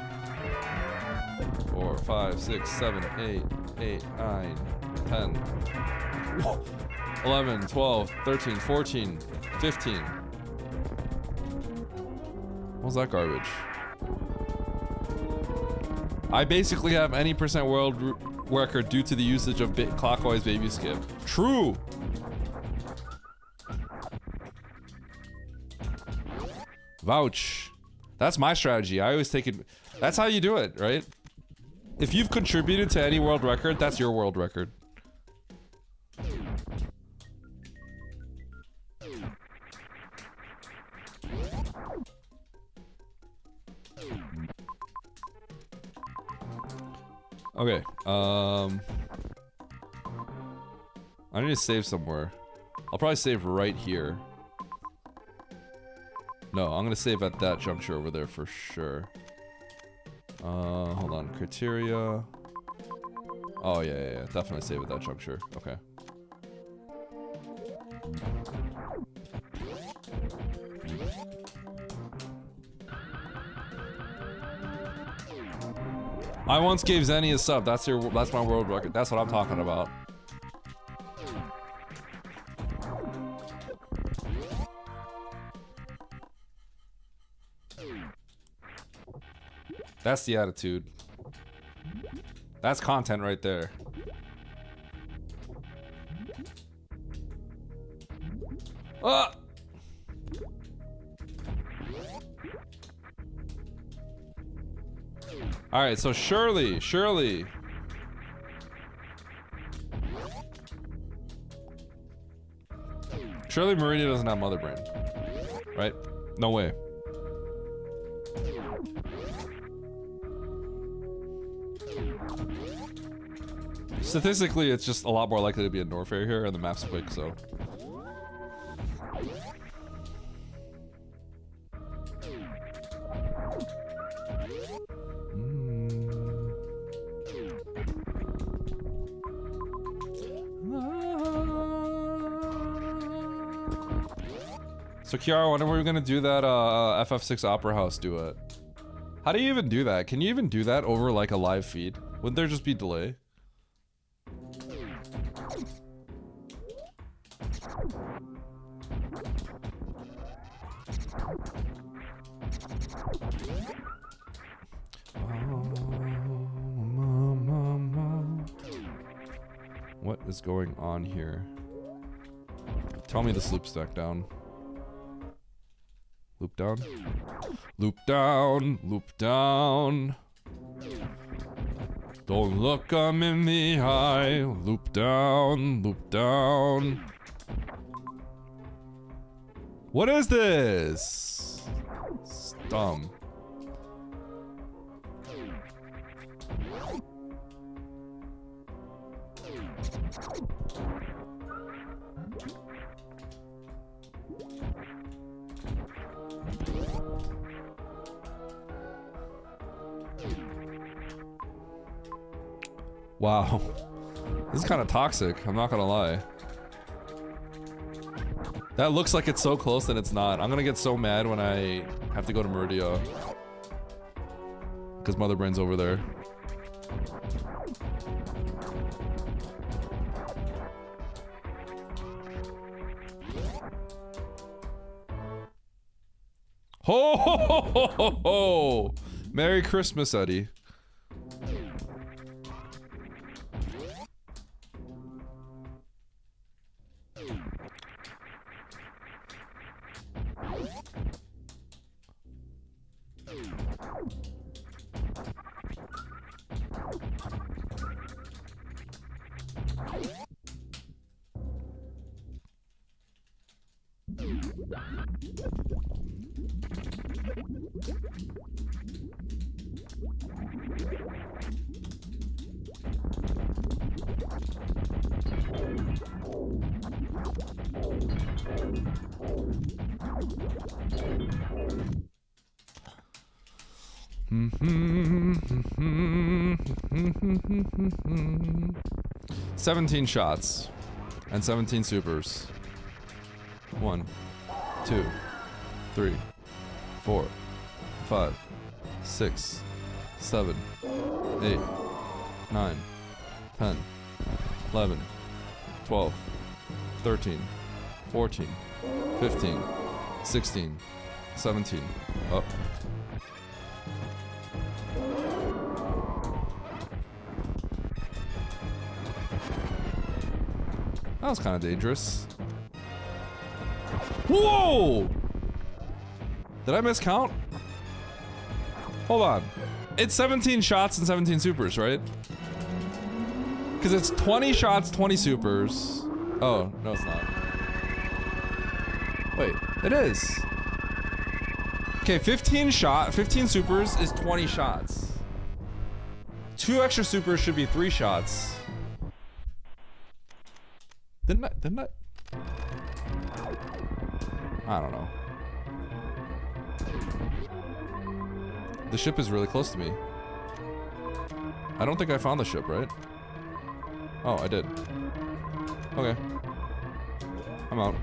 Speaker 2: 4, 5, 6, 7, 8, 9, 10, 11, 12, 13, 14, 15. What's that garbage? I basically have any percent world record due to the usage of clockwise baby skip. True! Vouch. That's my strategy. I always take it. That's how you do it, right? If you've contributed to any world record, that's your world record. Okay, I need to save somewhere. I'll probably save right here. No, I'm gonna save at that juncture over there for sure. Hold on, criteria. Oh yeah, definitely save at that juncture. Okay. I once gave Zenny a sub. That's my world record. That's what I'm talking about. That's the attitude. That's content right there. Ah! All right, so Shirley. Shirley Meridian doesn't have Mother Brain, right? No way. Statistically, it's just a lot more likely to be a Norfair here, and the map's quick, so. So Kiara, when are we gonna do that FF6 Opera House duet? How do you even do that? Can you even do that over like a live feed? Wouldn't there just be delay? What is going on here? Tell me this loop's back down. Loop down. Loop down. Loop down. Don't look 'em in the eye. Loop down. Loop down. What is this? It's dumb. Wow. This is kind of toxic, I'm not gonna lie. That looks like it's so close and it's not. I'm gonna get so mad when I have to go to Meridia. Because Mother Brain's over there. Ho ho ho ho ho ho! Merry Christmas, Eddie. Mm-hmm. 17 shots and 17 supers. 1, 2, 3, 4, 5, 6, 7, 8, 9, 10, 11, 12, 13, 14, 15, 16, 17. Oh. That was kind of dangerous. Whoa! Did I miscount? Hold on. It's 17 shots and 17 supers, right? Because it's 20 shots, 20 supers. Oh, no it's not. Wait, it is. Okay, 15 supers is 20 shots. 2 extra supers should be 3 shots. Didn't I? I don't know. The ship is really close to me. I don't think I found the ship, right? Oh, I did. Okay. I'm out.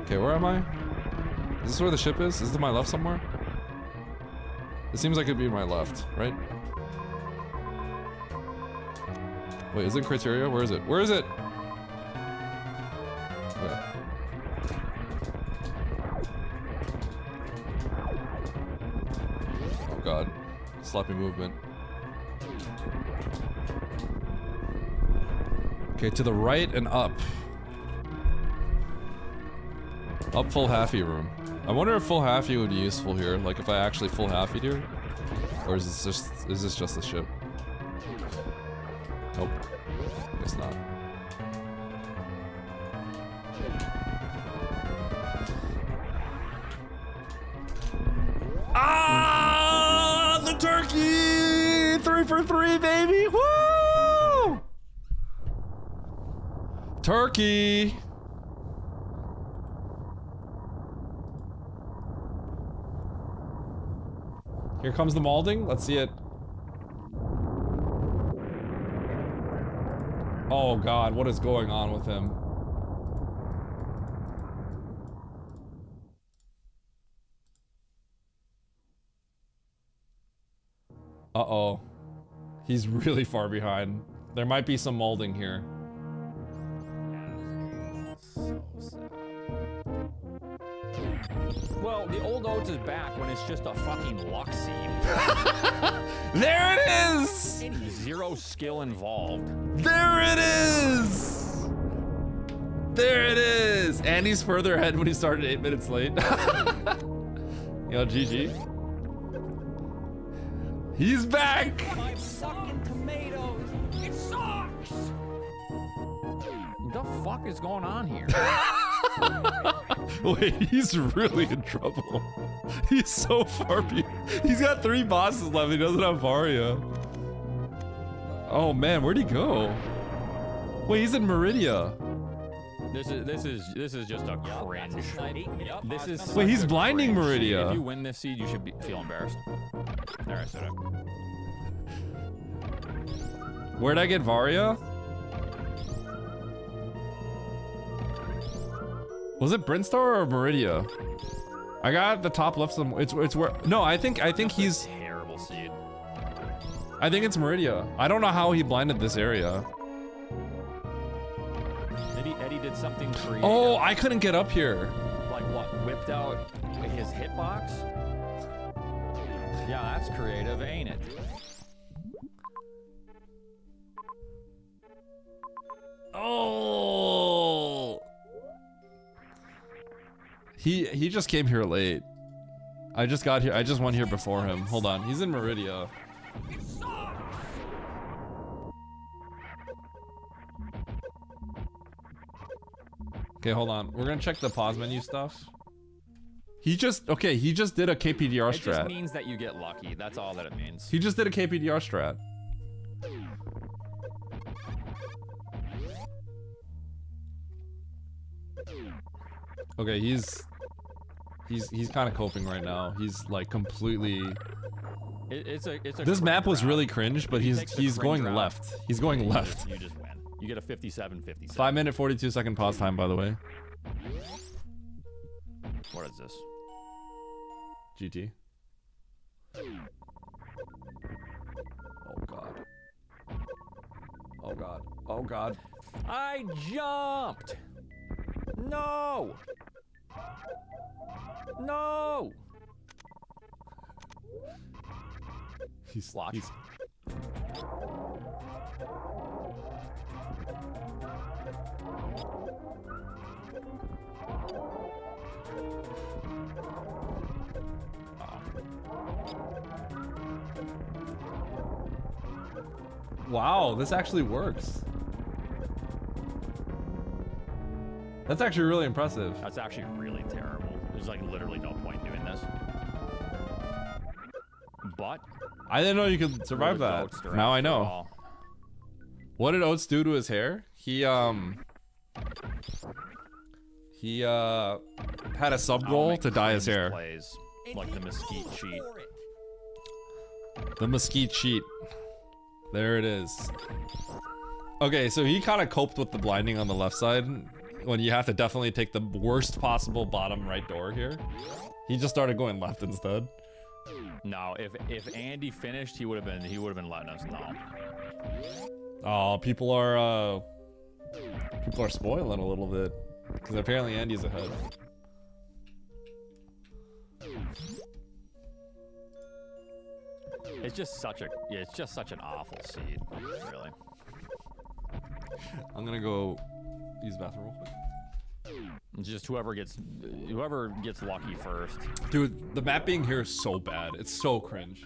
Speaker 2: Okay, where am I? Is this where the ship is? Is it to my left somewhere? It seems like it'd be my left, right? Wait, is it criteria? Where is it? Where is it? Okay. Oh god. Sloppy movement. Okay, to the right and up. Up full halfy room. I wonder if full halfy would be useful here, like if I actually full halfied here? Or is this just the ship? Nope. Guess not. Ah, the turkey! 3 for 3, baby! Woo! Turkey! Here comes the malding. Let's see it. Oh god, what is going on with him? Uh-oh. He's really far behind. There might be some molding here.
Speaker 6: Well, the old oats is back when it's just a fucking luck seed.
Speaker 2: There it is!
Speaker 6: Any zero skill involved.
Speaker 2: There it is! There it is! And he's further ahead when he started 8 minutes late. Yo, GG. He's back!
Speaker 6: My fucking tomatoes! It sucks! The fuck is going on here?
Speaker 2: Wait, he's really in trouble. He's so far behind. He's got 3 bosses left. He doesn't have Varia. Oh man, where'd he go? Wait, he's in Meridia.
Speaker 6: This is just a cringe. This is
Speaker 2: Wait, he's
Speaker 6: such a
Speaker 2: blinding
Speaker 6: cringe seed.
Speaker 2: Meridia.
Speaker 6: If you win this seed, you should feel embarrassed. There, I said it.
Speaker 2: Where'd I get Varia? Was it Brinstar or Meridia? I got the top left some. It's where. No, I think he's.
Speaker 6: Terrible seed.
Speaker 2: I think it's Meridia. I don't know how he blinded this area.
Speaker 6: Eddie did something creative.
Speaker 2: Oh, I couldn't get up here.
Speaker 6: Like what? Whipped out his hitbox? Yeah, that's creative, ain't it?
Speaker 2: Oh. He just came here late. I just got here. I just went here before him. Hold on. He's in Meridia. Okay, hold on. We're gonna check the pause menu stuff. He just did a KPDR
Speaker 6: It just
Speaker 2: strat.
Speaker 6: means that you get lucky. That's all that it means.
Speaker 2: He just did a KPDR strat. Okay, he's kind of coping right now. He's like completely.
Speaker 6: It's a
Speaker 2: This map was
Speaker 6: round.
Speaker 2: really cringe, but
Speaker 6: If you
Speaker 2: he's
Speaker 6: take the cringe
Speaker 2: going
Speaker 6: route,
Speaker 2: left. He's going left.
Speaker 6: You just win. You get a 57-57.
Speaker 2: 5 minute 42 second pause time, by the way.
Speaker 6: What is this?
Speaker 2: GT. Oh god. Oh god. Oh god.
Speaker 6: I jumped. No. No.
Speaker 2: He's
Speaker 6: Watch.
Speaker 2: Wow, this actually works. That's actually really impressive.
Speaker 6: That's actually really terrible. There's like literally no point doing this. But
Speaker 2: I didn't know you could survive
Speaker 6: Really
Speaker 2: that.
Speaker 6: Oatster
Speaker 2: Now I
Speaker 6: after
Speaker 2: know.
Speaker 6: all.
Speaker 2: What did Oates do to his hair? He had a sub
Speaker 6: I'll
Speaker 2: goal
Speaker 6: make
Speaker 2: to dye his
Speaker 6: cringe
Speaker 2: hair.
Speaker 6: Plays, like the mesquite sheet.
Speaker 2: The mesquite sheet. There it is. Okay, so he kind of coped with the blinding on the left side. when you have to definitely take the worst possible bottom right door here. He just started going left instead.
Speaker 8: No, if Andy finished, he would have been letting us know.
Speaker 2: Oh, people are spoiling a little bit because apparently Andy's ahead.
Speaker 8: It's just such an awful seed, really.
Speaker 2: I'm gonna go use the bathroom real quick.
Speaker 8: It's just whoever gets lucky first.
Speaker 2: Dude, the map being here is so bad. It's so cringe.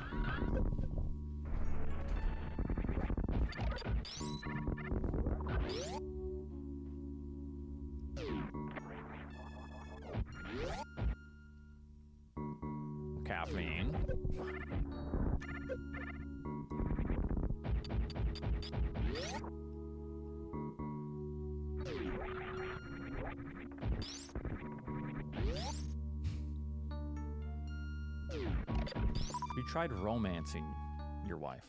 Speaker 8: Caffeine. You tried romancing your wife.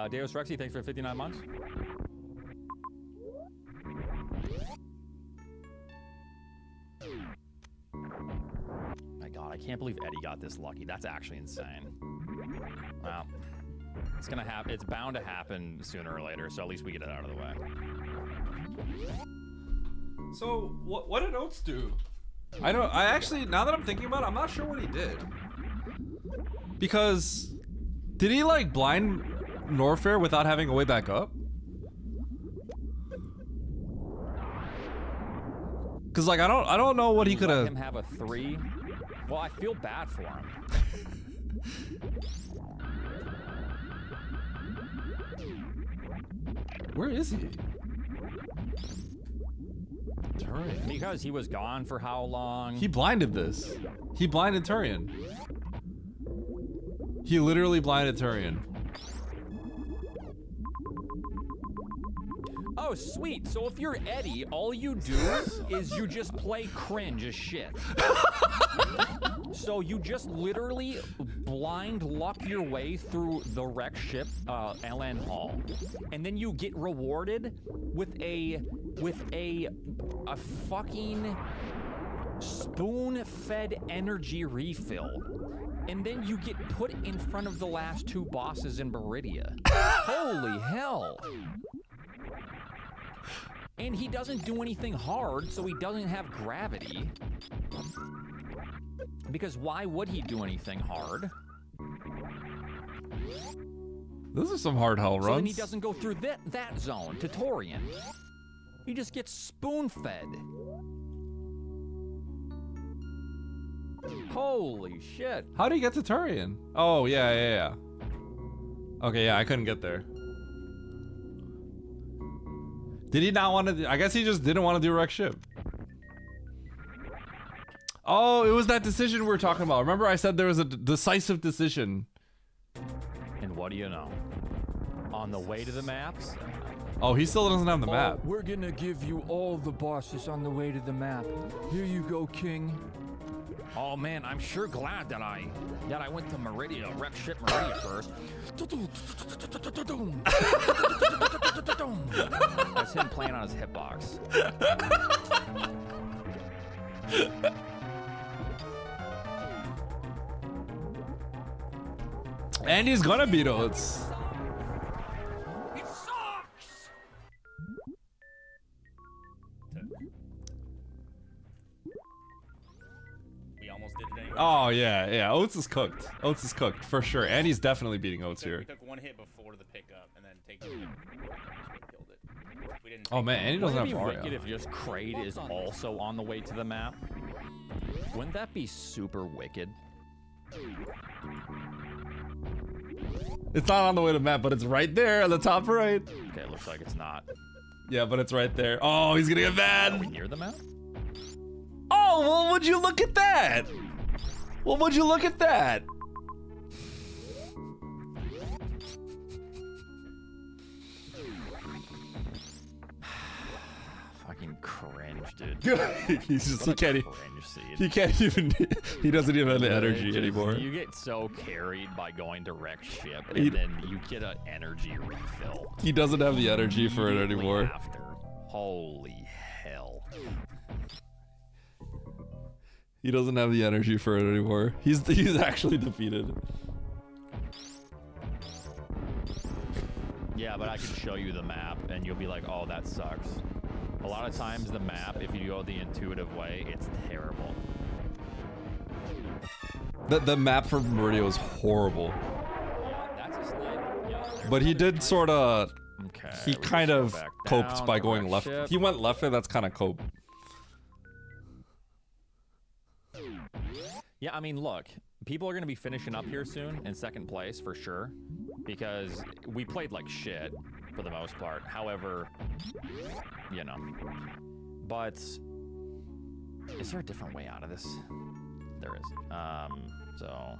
Speaker 8: Deus Rexy, thanks for 59 months. My God, I can't believe Eddie got this lucky. That's actually insane. Wow. It's gonna happen. It's bound to happen sooner or later, so at least we get it out of the way.
Speaker 2: So what did Oates do? I actually, now that I'm thinking about it, I'm not sure what he did. Because did he like blind Norfair without having a way back up? Cause like I don't know what he could have.
Speaker 8: Him have a 3. Well, I feel bad for him.
Speaker 2: Where is he? Turian.
Speaker 8: Because he was gone for how long?
Speaker 2: He blinded this. He blinded Turian. He literally blinded Turian.
Speaker 8: Oh, sweet. So if you're Eddie, all you do is you just play cringe as shit. So you just literally blind luck your way through the wreck ship, LN Hall, and then you get rewarded with a fucking spoon-fed energy refill. And then you get put in front of the last 2 bosses in Meridia. Holy hell. And he doesn't do anything hard, so he doesn't have gravity. Because why would he do anything hard?
Speaker 2: Those are some hard hell runs.
Speaker 8: So then he doesn't go through that zone to Torian. He just gets spoon-fed. Holy shit.
Speaker 2: How do you get to Turian? Oh, yeah. Okay, yeah, I couldn't get there. Did he not want to? I guess he just didn't want to do wreck ship. Oh, it was that decision we were talking about. Remember I said there was a decisive decision.
Speaker 8: And what do you know? On the way to the maps?
Speaker 2: Oh, he still doesn't have the map.
Speaker 9: We're gonna give you all the bosses on the way to the map. Here you go, King.
Speaker 8: Oh man, I'm sure glad that I went to Meridia, wreck ship Meridia first. That's him playing on his hitbox.
Speaker 2: And he's gonna beat Oates.
Speaker 1: It sucks!
Speaker 10: We almost did it anyway.
Speaker 2: Oh yeah. Oates is cooked. Oates is cooked for sure, and he's definitely beating Oates here.
Speaker 10: We took 1 hit before the pickup, and then taking the hit killed it. We didn't.
Speaker 2: Oh man, and he doesn't have
Speaker 8: Wouldn't it be wicked
Speaker 2: Mario.
Speaker 8: if just Kraid is also on the way to the map? Wouldn't that be super wicked?
Speaker 2: It's not on the way to map, but it's right there on the top right.
Speaker 8: Okay, it looks like it's not.
Speaker 2: Yeah, but it's right there. Oh, he's gonna get
Speaker 8: Are we
Speaker 2: mad.
Speaker 8: near the map?
Speaker 2: Oh, well, would you look at that? Well, would you look at that?
Speaker 8: fucking cringe, dude.
Speaker 2: He's just he
Speaker 8: What a
Speaker 2: can't
Speaker 8: cringe scene.
Speaker 2: he can't even he doesn't even have the energy
Speaker 8: Just-
Speaker 2: anymore.
Speaker 8: You get so carried by going to wreck ship, and then you get an energy refill.
Speaker 2: He doesn't have the energy for it
Speaker 8: immediately
Speaker 2: anymore.
Speaker 8: After. Holy hell.
Speaker 2: He doesn't have the energy for it anymore. He's actually defeated.
Speaker 8: Yeah, but I can show you the map, and you'll be like, oh, that sucks. A lot of times the map, if you go the intuitive way, it's terrible.
Speaker 2: The map for Meridio is horrible.
Speaker 10: That's a snipe. Yeah.
Speaker 2: But he did sort of
Speaker 8: Okay.
Speaker 2: he
Speaker 8: we
Speaker 2: kind
Speaker 8: just
Speaker 2: of
Speaker 8: go back
Speaker 2: coped
Speaker 8: down
Speaker 2: by
Speaker 8: to
Speaker 2: going
Speaker 8: wreck
Speaker 2: left.
Speaker 8: ship.
Speaker 2: He went left there, that's kind of cope.
Speaker 8: Yeah, I mean, look, people are going to be finishing up here soon in second place for sure, because we played like shit for the most part. However, you know, but is there a different way out of this? There is. So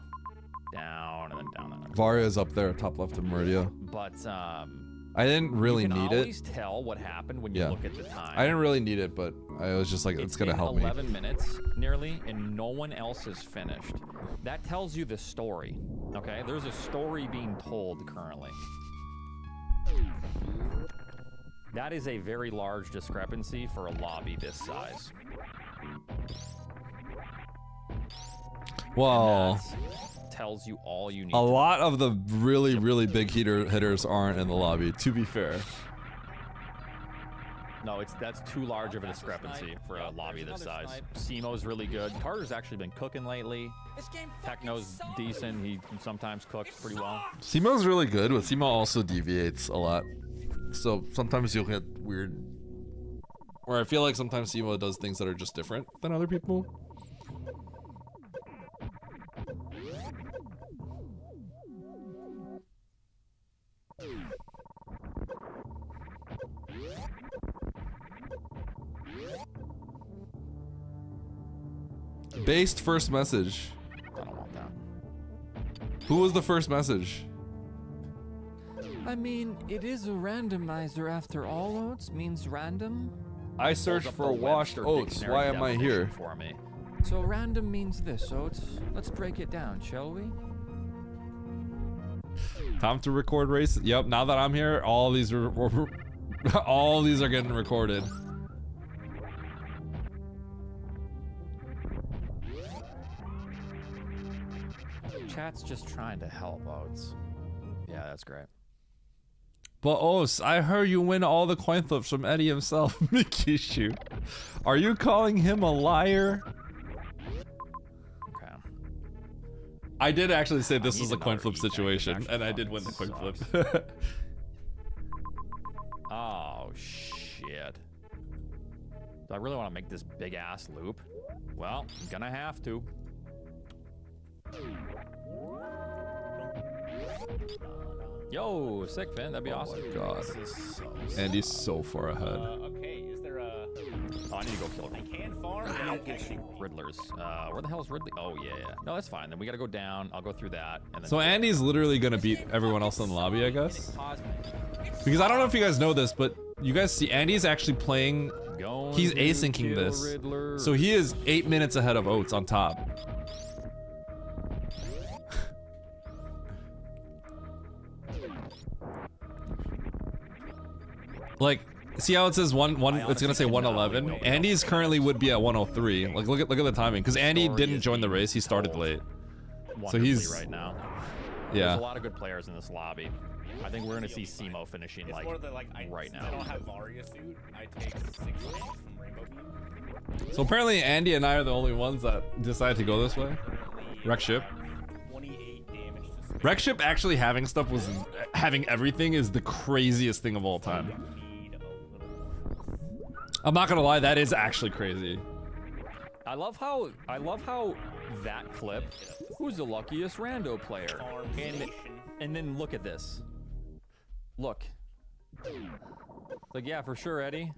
Speaker 8: down and then down.
Speaker 2: Varia is up there, top left of Meridio.
Speaker 8: But
Speaker 2: I didn't really
Speaker 8: you can
Speaker 2: need it.
Speaker 8: always tell what happened when you
Speaker 2: Yeah.
Speaker 8: look at the time.
Speaker 2: I didn't really need it, but I was just like, it's gonna
Speaker 8: been
Speaker 2: help me.
Speaker 8: 11 minutes nearly, and no one else is finished. That tells you the story. Okay, there's a story being told currently. That is a very large discrepancy for a lobby this size.
Speaker 2: Well,
Speaker 8: Tells you all you need.
Speaker 2: a
Speaker 8: to
Speaker 2: lot of the really big hitters aren't in the lobby. To be fair,
Speaker 8: No, that's too large of a discrepancy for a lobby this size. Simo's really good. Carter's actually been cooking lately. Techno's decent. He sometimes cooks pretty well.
Speaker 2: Simo's really good, but Simo also deviates a lot. So sometimes you'll get weird. Where I feel like sometimes Simo does things that are just different than other people. Based first message.
Speaker 8: I don't want that.
Speaker 2: Who was the first message?
Speaker 9: I mean, it is a randomizer after all. Oats means random.
Speaker 2: I searched for washed oats. Why am I here?
Speaker 8: For me.
Speaker 9: So random means this, Oats. Let's break it down, shall we?
Speaker 2: Time to record races. Yep. Now that I'm here, all these are all these are getting recorded.
Speaker 8: Chat's just trying to help Oats. Yeah, that's great.
Speaker 2: But Os, I heard you win all the coin flips from Eddie himself, Mikishu. Are you calling him a liar?
Speaker 8: Okay.
Speaker 2: I did actually say this
Speaker 8: need
Speaker 2: was a coin
Speaker 8: another
Speaker 2: flip
Speaker 8: E-check. This
Speaker 2: situation,
Speaker 8: actually
Speaker 2: and I did
Speaker 8: fucking
Speaker 2: win the coin
Speaker 8: sucks.
Speaker 2: flip.
Speaker 8: Oh, shit. Do I really want to make this big ass loop? Well, I'm gonna have to. Yo, sick Finn, that'd be awesome.
Speaker 2: God.
Speaker 10: This is so
Speaker 2: Andy's so far ahead.
Speaker 10: okay, is there a...
Speaker 8: Oh, I need to go kill
Speaker 10: I
Speaker 8: him.
Speaker 10: can farm? Okay.
Speaker 8: Riddlers. Where the hell is Ridley? Oh, yeah. No, that's fine. Then we gotta go down. I'll go through that. And then
Speaker 2: So Andy's literally gonna beat everyone else in the lobby, I guess. Because I don't know if you guys know this, but you guys see Andy's actually playing.
Speaker 8: Going
Speaker 2: He's
Speaker 8: to
Speaker 2: asyncing
Speaker 8: kill
Speaker 2: this,
Speaker 8: Riddler.
Speaker 2: so he is 8 minutes ahead of Oats on top. Like, see how it says one? It's gonna say 111. Andy's currently would be at 103. Like, look at the timing. Because Andy didn't join the race. He started late. So
Speaker 8: Wonderfully
Speaker 2: he's
Speaker 8: right now.
Speaker 2: yeah.
Speaker 8: There's a lot of good players in this lobby. I think we're gonna see Simo finishing
Speaker 10: It's
Speaker 8: like
Speaker 10: more than like
Speaker 8: right
Speaker 10: I
Speaker 8: now.
Speaker 10: don't have Varia suit. I take 6 hits from Rainbow Beam.
Speaker 2: So apparently Andy and I are the only ones that decided to go this way. Wreck ship.
Speaker 10: 28 damage to space.
Speaker 2: Wreck ship actually having stuff was having everything is the craziest thing of all time.
Speaker 10: Need a little.
Speaker 2: I'm not gonna lie, that is actually crazy.
Speaker 8: I love how that clip. Who's the luckiest rando player?
Speaker 10: Farm station.
Speaker 8: And then look at this. Look. Like, yeah, for sure, Eddie.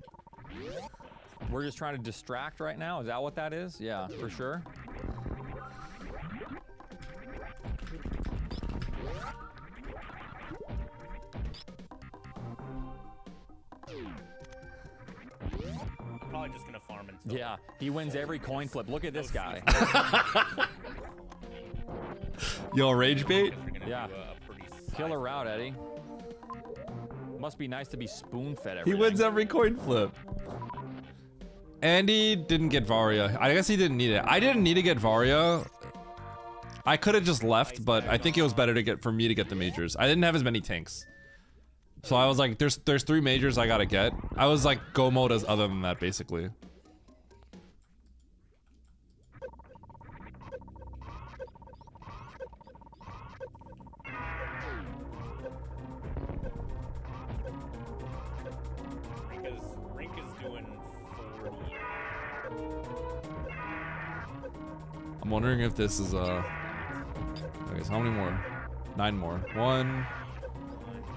Speaker 8: We're just trying to distract right now. Is that what that is? Yeah, for sure.
Speaker 10: probably just gonna farm until.
Speaker 11: Yeah, he wins every coin flip. Look at this guy.
Speaker 2: Yo, rage bait?
Speaker 11: Yeah. Killer route, Eddie. Must be nice to be spoon-fed
Speaker 2: He
Speaker 11: everything.
Speaker 2: wins every coin flip. Andy didn't get Varia. I guess he didn't need it. I didn't need to get Varia. I could have just left, but I think it was better to get for me to get the majors. I didn't have as many tanks. So I was like, there's 3 majors I gotta get. I was like go mode as other than that, basically.
Speaker 10: Rink is doing 40.
Speaker 2: I'm wondering if this is I guess how many more? 9 more. 1,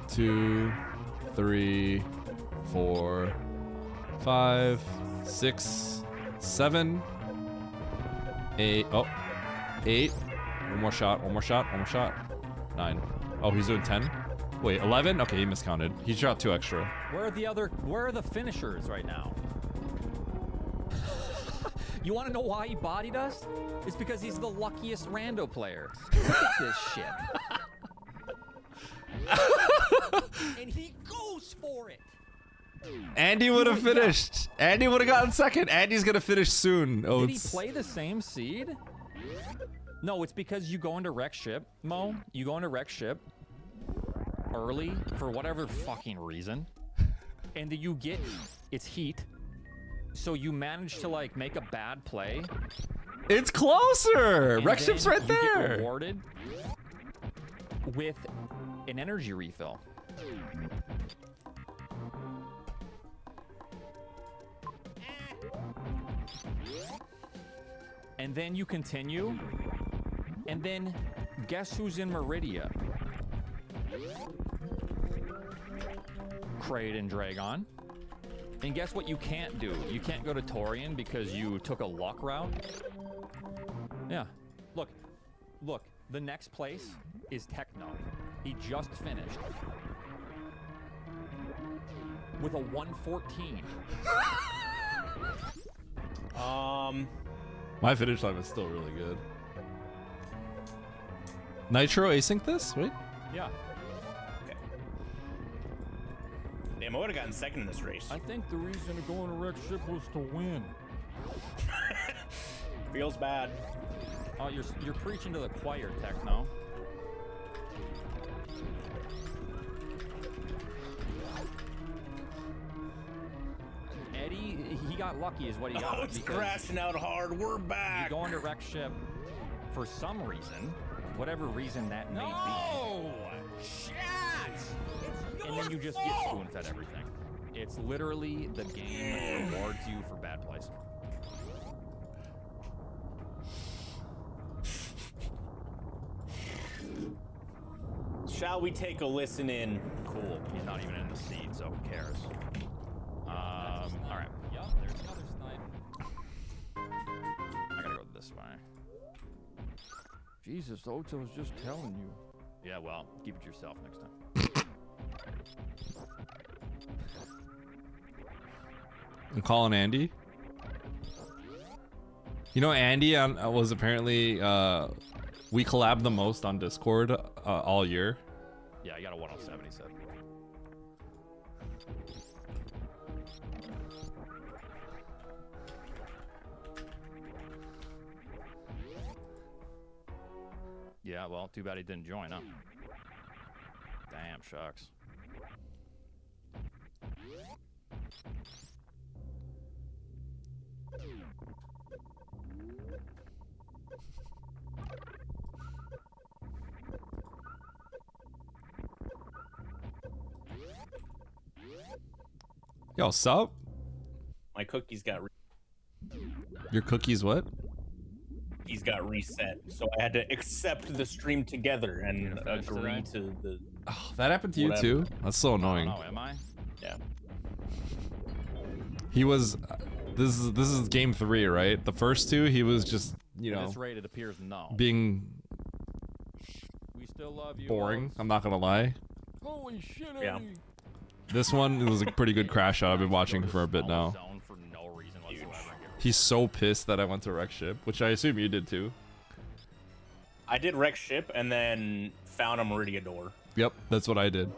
Speaker 2: 2, 3, 4, 5, 6, 7, 8. Oh, 8. One more shot. One more shot. One more shot. 9. Oh, he's doing 10. Wait, 11? Okay, he miscounted. He shot 2 extra.
Speaker 11: Where are the finishers right now? You want to know why he bodied us? It's because he's the luckiest rando player. Look at this shit. And he goes for it.
Speaker 2: Andy would have finished. Andy would have gotten second. Andy's gonna finish soon. Oh,
Speaker 11: Did he play the same seed? No, it's because you go into wreck ship, Mo. You go into wreck ship early for whatever fucking reason, and then you get it's heat. So you manage to like make a bad play.
Speaker 2: It's closer.
Speaker 11: And
Speaker 2: Wreck ship's right
Speaker 11: you
Speaker 2: there.
Speaker 11: Get rewarded with an energy refill. And then you continue. And then guess who's in Meridia? Kraid and Dragon. And guess what you can't do? You can't go to Torian because you took a luck route. Yeah. Look. The next place is Techno. He just finished with a 114.
Speaker 2: My finish time is still really good. Nitro async this? Wait.
Speaker 11: Yeah.
Speaker 10: Okay. Damn, I would have gotten second in this race.
Speaker 9: I think the reason to go on a wreck ship was to win.
Speaker 10: Feels bad.
Speaker 11: Oh, you're preaching to the choir, Techno. Eddie, he got lucky is what he got.
Speaker 10: Oh, it's crashing out hard. We're back.
Speaker 11: You go into wreck ship for some reason, whatever reason that may
Speaker 10: No! Shit!
Speaker 11: be. And then you just get spoon-fed everything. It's literally the game rewards you for bad plays.
Speaker 10: Shall we take a listen in?
Speaker 11: Cool. He's not even in the seed, so who cares? All right. Yup, there's another snipe. I gotta go this way.
Speaker 9: Jesus, Ocho was just telling you.
Speaker 11: Yeah, well, keep it to yourself next time.
Speaker 2: I'm calling Andy. You know, Andy was apparently we collabed the most on Discord all year.
Speaker 11: Yeah, I got a 107, he said. Yeah, well, too bad he didn't join, huh? Damn, shucks.
Speaker 2: Yo, sup?
Speaker 10: My cookies got
Speaker 2: Your cookies what?
Speaker 10: He's got reset, so I had to accept the stream together and agree to the.
Speaker 2: Oh, that happened to you
Speaker 10: whatever.
Speaker 2: too? That's so annoying.
Speaker 11: Oh, am I?
Speaker 10: Yeah.
Speaker 2: He was. This is game 3, right? The first 2, he was just
Speaker 11: At this rate, it appears no.
Speaker 2: being
Speaker 11: We still love you.
Speaker 2: boring.
Speaker 11: Alex.
Speaker 2: I'm not gonna lie.
Speaker 9: Holy shit,
Speaker 10: Yeah.
Speaker 9: Eddie.
Speaker 2: This one was a pretty good crash shot. I've been watching for a bit now.
Speaker 11: Zone for no reason
Speaker 2: He's so pissed that I went to wreck ship, which I assume you did too.
Speaker 10: I did wreck ship and then found a Meridia door.
Speaker 2: Yep, that's what I did.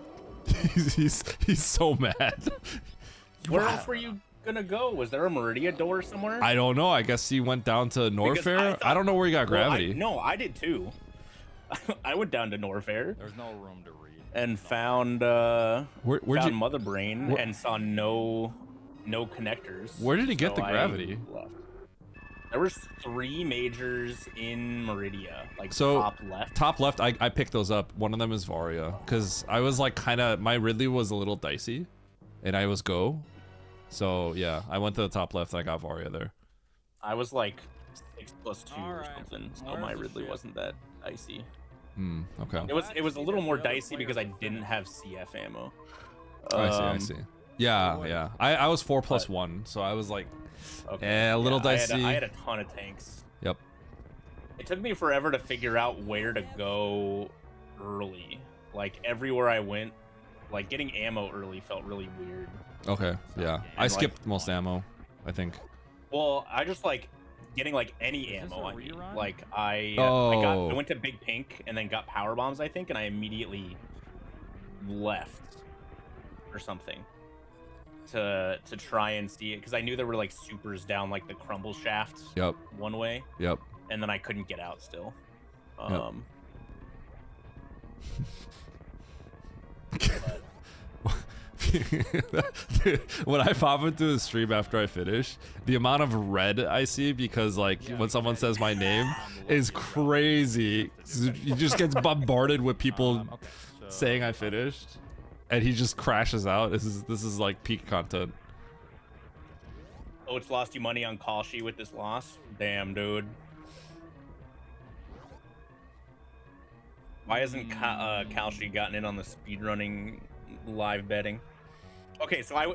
Speaker 2: he's so mad.
Speaker 10: Where else were you gonna go? Was there a Meridia door somewhere?
Speaker 2: I don't know. I guess he went down to Norfair. I don't know where he got gravity.
Speaker 10: No, I did too. I went down to Norfair.
Speaker 11: There's no room to read.
Speaker 10: And found
Speaker 2: where'd
Speaker 10: Mother Brain and saw no connectors.
Speaker 2: Where did he get the
Speaker 10: I
Speaker 2: gravity?
Speaker 10: left. There was 3 majors in Meridia, like
Speaker 2: So
Speaker 10: top left.
Speaker 2: top left, I picked those up. One of them is Varia, because I was like my Ridley was a little dicey, and I was go. So yeah, I went to the top left and I got Varia there.
Speaker 10: I was like 6+2 or something, so my Ridley wasn't that dicey.
Speaker 2: Okay.
Speaker 10: It was a little more dicey because I didn't have CF ammo.
Speaker 2: I see. Yeah. I was 4+1, so I was like, a little dicey.
Speaker 10: I had a ton of tanks.
Speaker 2: Yep.
Speaker 10: It took me forever to figure out where to go early. Like everywhere I went, like getting ammo early felt really weird.
Speaker 2: Okay. Yeah. I skipped most ammo, I think.
Speaker 10: Well, I just like getting like any ammo. I mean, like I went to Big Pink and then got power bombs, I think, and I immediately left or something to try and see it because I knew there were like supers down like the crumble shaft.
Speaker 2: Yep.
Speaker 10: One way.
Speaker 2: Yep.
Speaker 10: And then I couldn't get out still.
Speaker 2: When I pop into a stream after I finish, the amount of red I see because like when someone says my name is crazy. He just gets bombarded with people saying I finished, and he just crashes out. This is like peak content.
Speaker 10: Oh, it's lost you money on Kalshi with this loss? Damn, dude. Why hasn't Kalshi gotten in on the speedrunning live betting? Okay, so I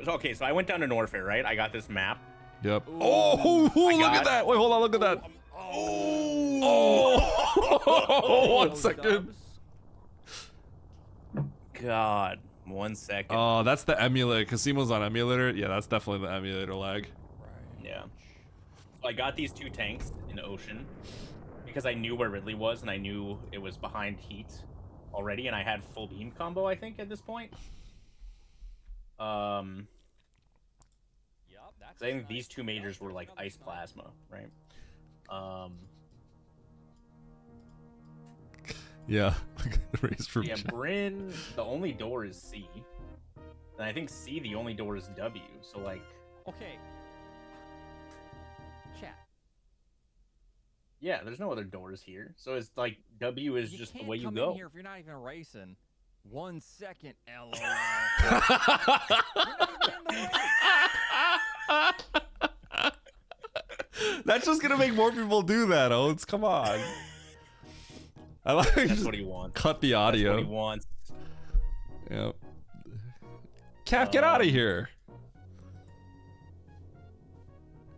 Speaker 10: went down to Norfair, right? I got this map.
Speaker 2: Yep. Oh, look at that! Wait, hold on, look at that. Oh, 1 second.
Speaker 10: God, 1 second.
Speaker 2: Oh, that's the emulator. Casimo's on emulator. Yeah, that's definitely the emulator lag.
Speaker 10: Yeah. So I got these 2 tanks in the ocean because I knew where Ridley was and I knew it was behind heat already, and I had full beam combo, I think, at this point. I think these 2 majors were like ice plasma, right?
Speaker 2: Yeah.
Speaker 10: Yeah, Bryn, the only door is C. And I think C, the only door is W. So like,
Speaker 11: okay. Chat.
Speaker 10: Yeah, there's no other doors here. So it's like W is just the way you go.
Speaker 11: In here if you're not even racing. 1 second, LOL.
Speaker 2: That's just gonna make more people do that, Oates. Come on. I like
Speaker 10: That's what he wants.
Speaker 2: Cut the audio.
Speaker 10: That's what he wants.
Speaker 2: Yep. Cap, get out of here.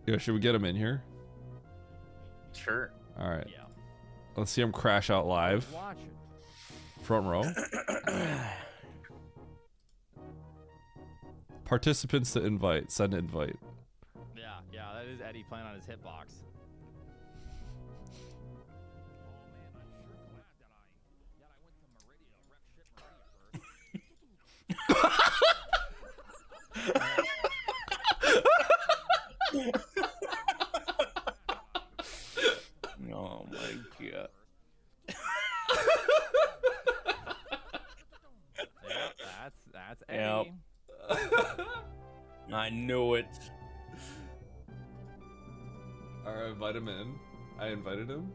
Speaker 2: Yo, should we get him in here?
Speaker 10: Sure.
Speaker 2: All right. Yeah. Let's see him crash out live. Front row. Participants to invite. Send invite.
Speaker 11: Yeah, that is Eddie playing on his hitbox.
Speaker 10: Oh my god.
Speaker 11: That's Eddie.
Speaker 10: Yep. I knew it.
Speaker 2: Alright, invite him in. I invited him.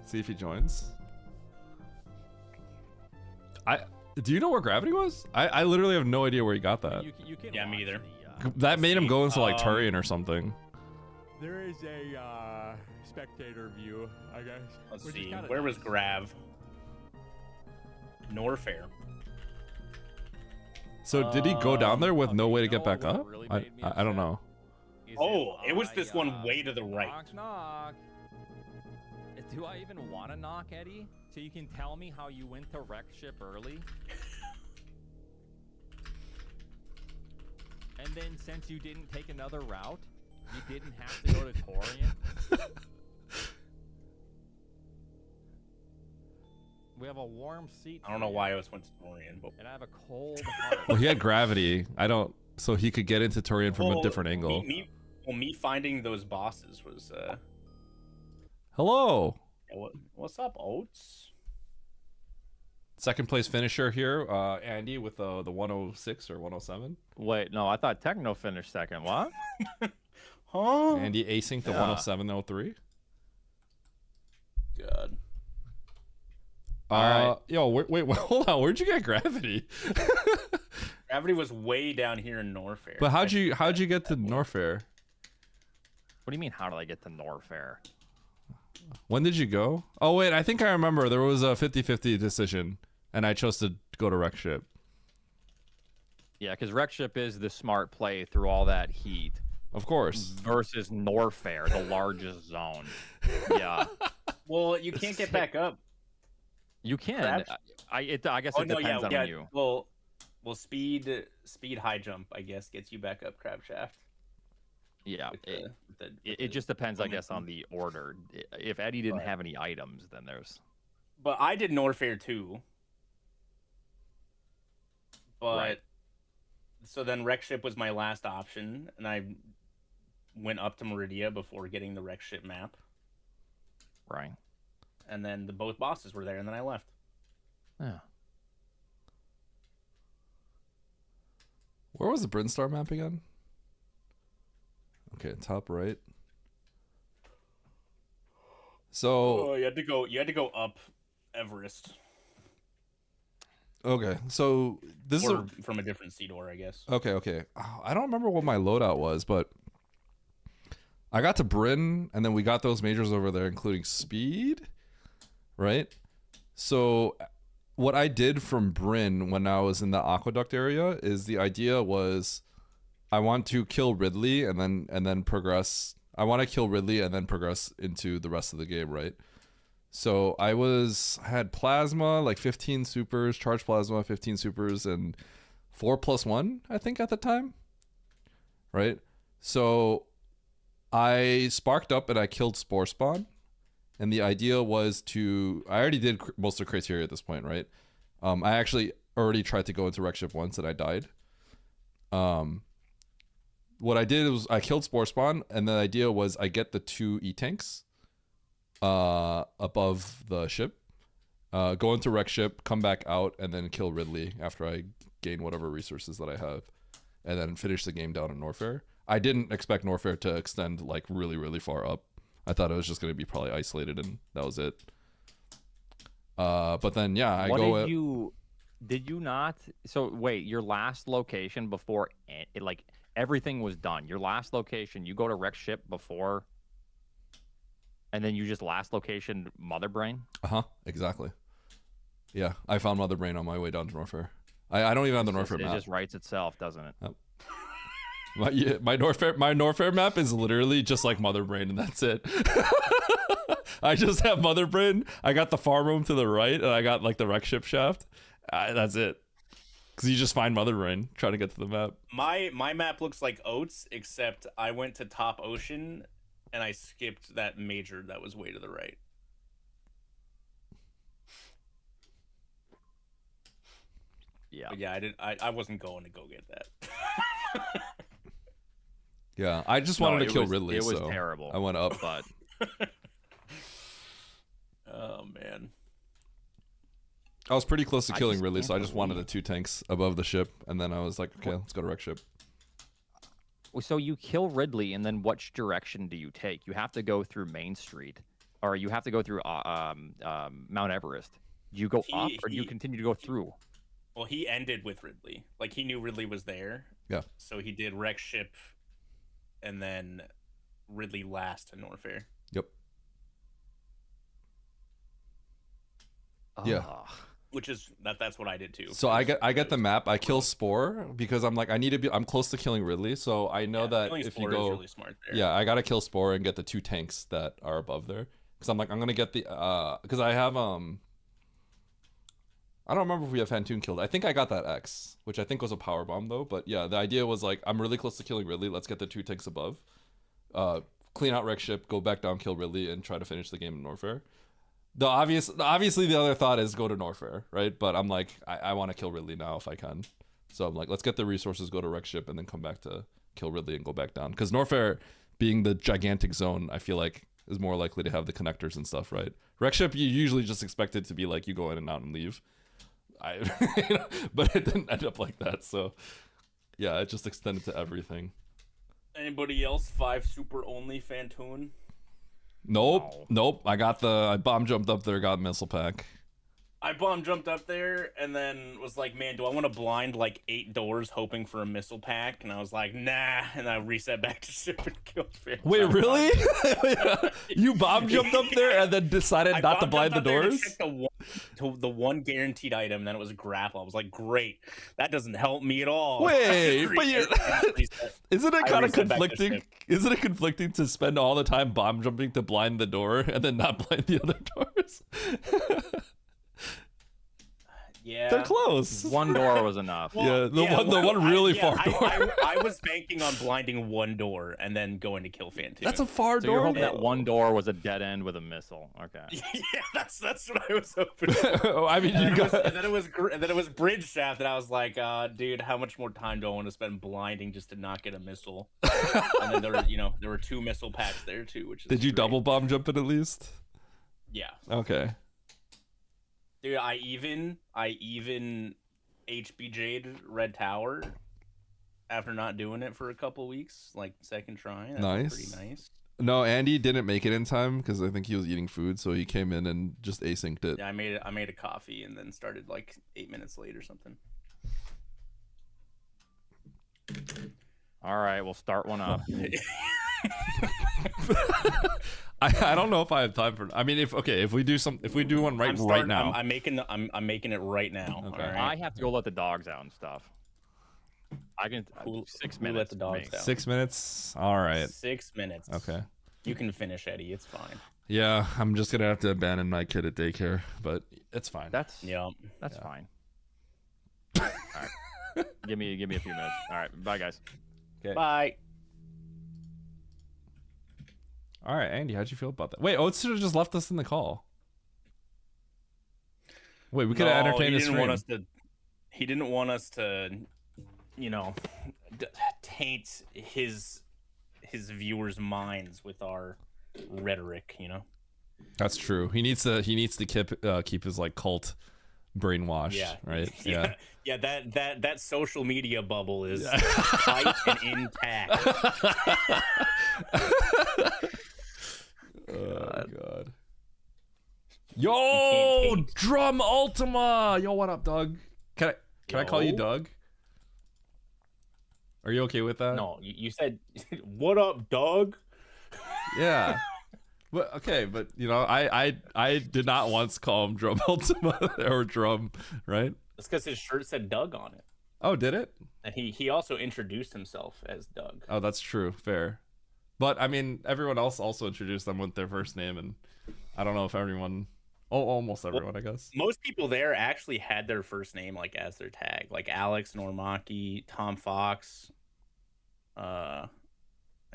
Speaker 2: See if he joins. Do you know where Gravity was? I literally have no idea where he got that.
Speaker 10: Yeah, me either.
Speaker 2: That made him go into like Turian or something.
Speaker 11: There is a spectator view, I guess.
Speaker 10: Let's see. Where was Grav? Norfair.
Speaker 2: So did he go down there with no way to get back up? I don't know.
Speaker 10: Oh, it was this one way to the right.
Speaker 11: Knock, knock. Do I even want to knock, Eddie? So you can tell me how you went to wreck ship early? And then since you didn't take another route, You didn't have to go to Torian. We have a warm seat.
Speaker 10: I don't know why I went to Torian, but
Speaker 11: and I have a cold heart.
Speaker 2: Well, he had gravity. I don't. So he could get into Torian from a different angle.
Speaker 10: Me finding those bosses was.
Speaker 2: Hello.
Speaker 10: Yeah, what's up, Oats?
Speaker 2: Second place finisher here, Andy with the 106 or 107.
Speaker 8: Wait, no, I thought Techno finished second. What?
Speaker 10: Huh?
Speaker 2: Andy acing the 107.03.
Speaker 10: God.
Speaker 2: Right. Yo, wait, hold on. Where'd you get gravity?
Speaker 10: Gravity was way down here in Norfair.
Speaker 2: But how'd you get to Norfair?
Speaker 8: What do you mean? How did I get to Norfair?
Speaker 2: When did you go? Oh wait, I think I remember there was a 50-50 decision, and I chose to go to Wreck Ship.
Speaker 8: Yeah, because Wreck Ship is the smart play through all that heat.
Speaker 2: Of course.
Speaker 8: Versus Norfair, the largest zone. Yeah.
Speaker 10: Well, you can't get back up.
Speaker 8: You can. I guess it depends on you.
Speaker 10: Well, speed high jump, I guess, gets you back up Crab Shaft.
Speaker 8: Yeah, it just depends, I guess, on the order. If Eddie didn't have any items, then there's.
Speaker 10: But I did Norfair too. But so then Wreck Ship was my last option, and I went up to Meridia before getting the Wreck Ship map.
Speaker 8: Right.
Speaker 10: And then both bosses were there, and then I left.
Speaker 8: Yeah.
Speaker 2: Where was the Brinstar map again? Okay, top right. So
Speaker 10: you had to go up Everest.
Speaker 2: Okay, so this is
Speaker 10: from a different sea door, I guess.
Speaker 2: Okay. I don't remember what my loadout was, but I got to Bryn, and then we got those majors over there, including speed, right? So what I did from Bryn when I was in the aqueduct area is the idea was I want to kill Ridley and then progress. I want to kill Ridley and then progress into the rest of the game, right? So I had plasma, like 15 supers, charged plasma, 15 supers, and 4+1, I think, at the time. Right? So I sparked up and I killed Spore Spawn. And the idea was I already did most of the criteria at this point, right? I actually already tried to go into Wreck Ship once and I died. What I did was I killed Spore Spawn, and the idea was I get the 2 E-tanks above the ship, go into Wreck Ship, come back out, and then kill Ridley after I gain whatever resources that I have, and then finish the game down in Norfair. I didn't expect Norfair to extend like really, really far up. I thought it was just going to be probably isolated, and that was it. But then, yeah,
Speaker 8: Did you not? So wait, your last location before everything was done. Your last location, you go to Wreck Ship before, and then you just last location Mother Brain?
Speaker 2: Exactly. Yeah, I found Mother Brain on my way down to Norfair. I don't even have the Norfair map.
Speaker 8: It just writes itself, doesn't it?
Speaker 2: Yep. My Norfair map is literally just like Mother Brain, and that's it. I just have Mother Brain. I got the farm room to the right, and I got like the Wreck Ship shaft. That's it. Because you just find Mother Brain trying to get to the map.
Speaker 10: My map looks like Oats, except I went to Top Ocean and I skipped that major that was way to the right.
Speaker 8: Yeah.
Speaker 10: But yeah, I wasn't going to go get that.
Speaker 2: Yeah, I just wanted to kill Ridley.
Speaker 8: It was
Speaker 2: so
Speaker 8: terrible.
Speaker 2: I went up.
Speaker 8: But
Speaker 10: oh man.
Speaker 2: I was pretty close to killing Ridley, so I just wanted the 2 tanks above the ship, and then I was like, okay, let's go to Wreck Ship.
Speaker 8: So you kill Ridley, and then which direction do you take? You have to go through Main Street, or you have to go through Mount Everest. Do you go up, or do you continue to go through?
Speaker 10: Well, he ended with Ridley. Like, he knew Ridley was there.
Speaker 2: Yeah.
Speaker 10: So he did Wreck Ship, and then Ridley last to Norfair.
Speaker 2: Yep. Yeah.
Speaker 10: Which is that's what I did too.
Speaker 2: So I get the map. I kill Spore because I'm like I'm close to killing Ridley, so I know that if you go,
Speaker 10: really smart there.
Speaker 2: Yeah, I gotta kill Spore and get the 2 tanks that are above there because I'm like I'm gonna get the because I have I don't remember if we have Fantoon killed. I think I got that X, which I think was a power bomb though. But yeah, the idea was like I'm really close to killing Ridley. Let's get the 2 tanks above, clean out wreck ship, go back down, kill Ridley, and try to finish the game in Norfair. Obviously the other thought is go to Norfair, right? But I'm like, I want to kill Ridley now if I can. So I'm like, let's get the resources, go to wreck ship, and then come back to kill Ridley and go back down. Because Norfair, being the gigantic zone, I feel like is more likely to have the connectors and stuff, right? Wreck ship, you usually just expect it to be like you go in and out and leave. But it didn't end up like that. So yeah, it just extended to everything.
Speaker 10: Anybody else 5 super only Fantoon?
Speaker 2: Nope. I bomb jumped up there, got missile pack.
Speaker 10: I bomb jumped up there and then was like, man, do I want to blind like 8 doors hoping for a missile pack? And I was like, nah. And I reset back to ship and killed Fantoon.
Speaker 2: Wait, really? You bomb jumped up there and then decided not to blind the doors?
Speaker 10: The one guaranteed item, and then it was a grapple. I was like, great. That doesn't help me at all.
Speaker 2: Wait, but isn't it kind of conflicting? Isn't it conflicting to spend all the time bomb jumping to blind the door and then not blind the other doors?
Speaker 10: Yeah,
Speaker 2: they're close.
Speaker 8: One door was enough.
Speaker 2: Well, the one really far door.
Speaker 10: I was banking on blinding one door and then going to kill Fantoon.
Speaker 2: That's a far
Speaker 8: so
Speaker 2: door.
Speaker 8: You're hoping that one door was a dead end with a missile. Okay.
Speaker 10: Yeah, that's what I was hoping.
Speaker 2: I mean,
Speaker 10: and then it was bridge shaft, and I was like, dude, how much more time do I want to spend blinding just to not get a missile? And then there were 2 missile packs there too. Which is
Speaker 2: did you
Speaker 10: great.
Speaker 2: double bomb jump it at least?
Speaker 10: Yeah.
Speaker 2: Okay.
Speaker 10: Dude, I even HBJ'd Red Tower after not doing it for a couple weeks, like second try. That was pretty nice.
Speaker 2: No, Andy didn't make it in time because I think he was eating food, so he came in and just asynced it.
Speaker 10: Yeah, I made a coffee and then started like 8 minutes late or something.
Speaker 8: All right, we'll start one up.
Speaker 2: I don't know if I have time for. I mean, if we do one right now.
Speaker 10: I'm making it right now.
Speaker 2: Okay.
Speaker 10: Right?
Speaker 8: I have to go let the dogs out and stuff. I can 6 minutes.
Speaker 10: Let the dogs out.
Speaker 2: 6 minutes. All right.
Speaker 10: 6 minutes.
Speaker 2: Okay.
Speaker 10: You can finish, Eddie. It's fine.
Speaker 2: Yeah, I'm just gonna have to abandon my kid at daycare, but it's fine.
Speaker 8: That's
Speaker 2: Yeah.
Speaker 8: fine. All right. Give me a few minutes. All right. Bye, guys.
Speaker 2: Okay.
Speaker 10: Bye.
Speaker 2: All right, Andy, how'd you feel about that? Wait, Oates should have just left us in the call. Wait, we could have entertained his stream.
Speaker 10: He didn't want us to, taint his viewers' minds with our rhetoric.
Speaker 2: That's true. He needs to keep his like cult brainwash.
Speaker 10: Yeah.
Speaker 2: Right.
Speaker 10: Yeah. That social media bubble is tight and intact.
Speaker 2: Oh God. Yo, Drum Ultima. Yo, what up, Doug? Can I call you Doug? Are you okay with that?
Speaker 10: No, you said, "What up, Doug?"
Speaker 2: Yeah. But okay, but I did not once call him Drum Ultima or Drum, right?
Speaker 10: That's because his shirt said Doug on it.
Speaker 2: Oh, did it?
Speaker 10: And he also introduced himself as Doug.
Speaker 2: Oh, that's true. Fair. But I mean, everyone else also introduced them with their first name, and I don't know if everyone. Oh, almost everyone, I guess.
Speaker 10: Most people there actually had their first name like as their tag, like Alex Normaki, Tom Fox. I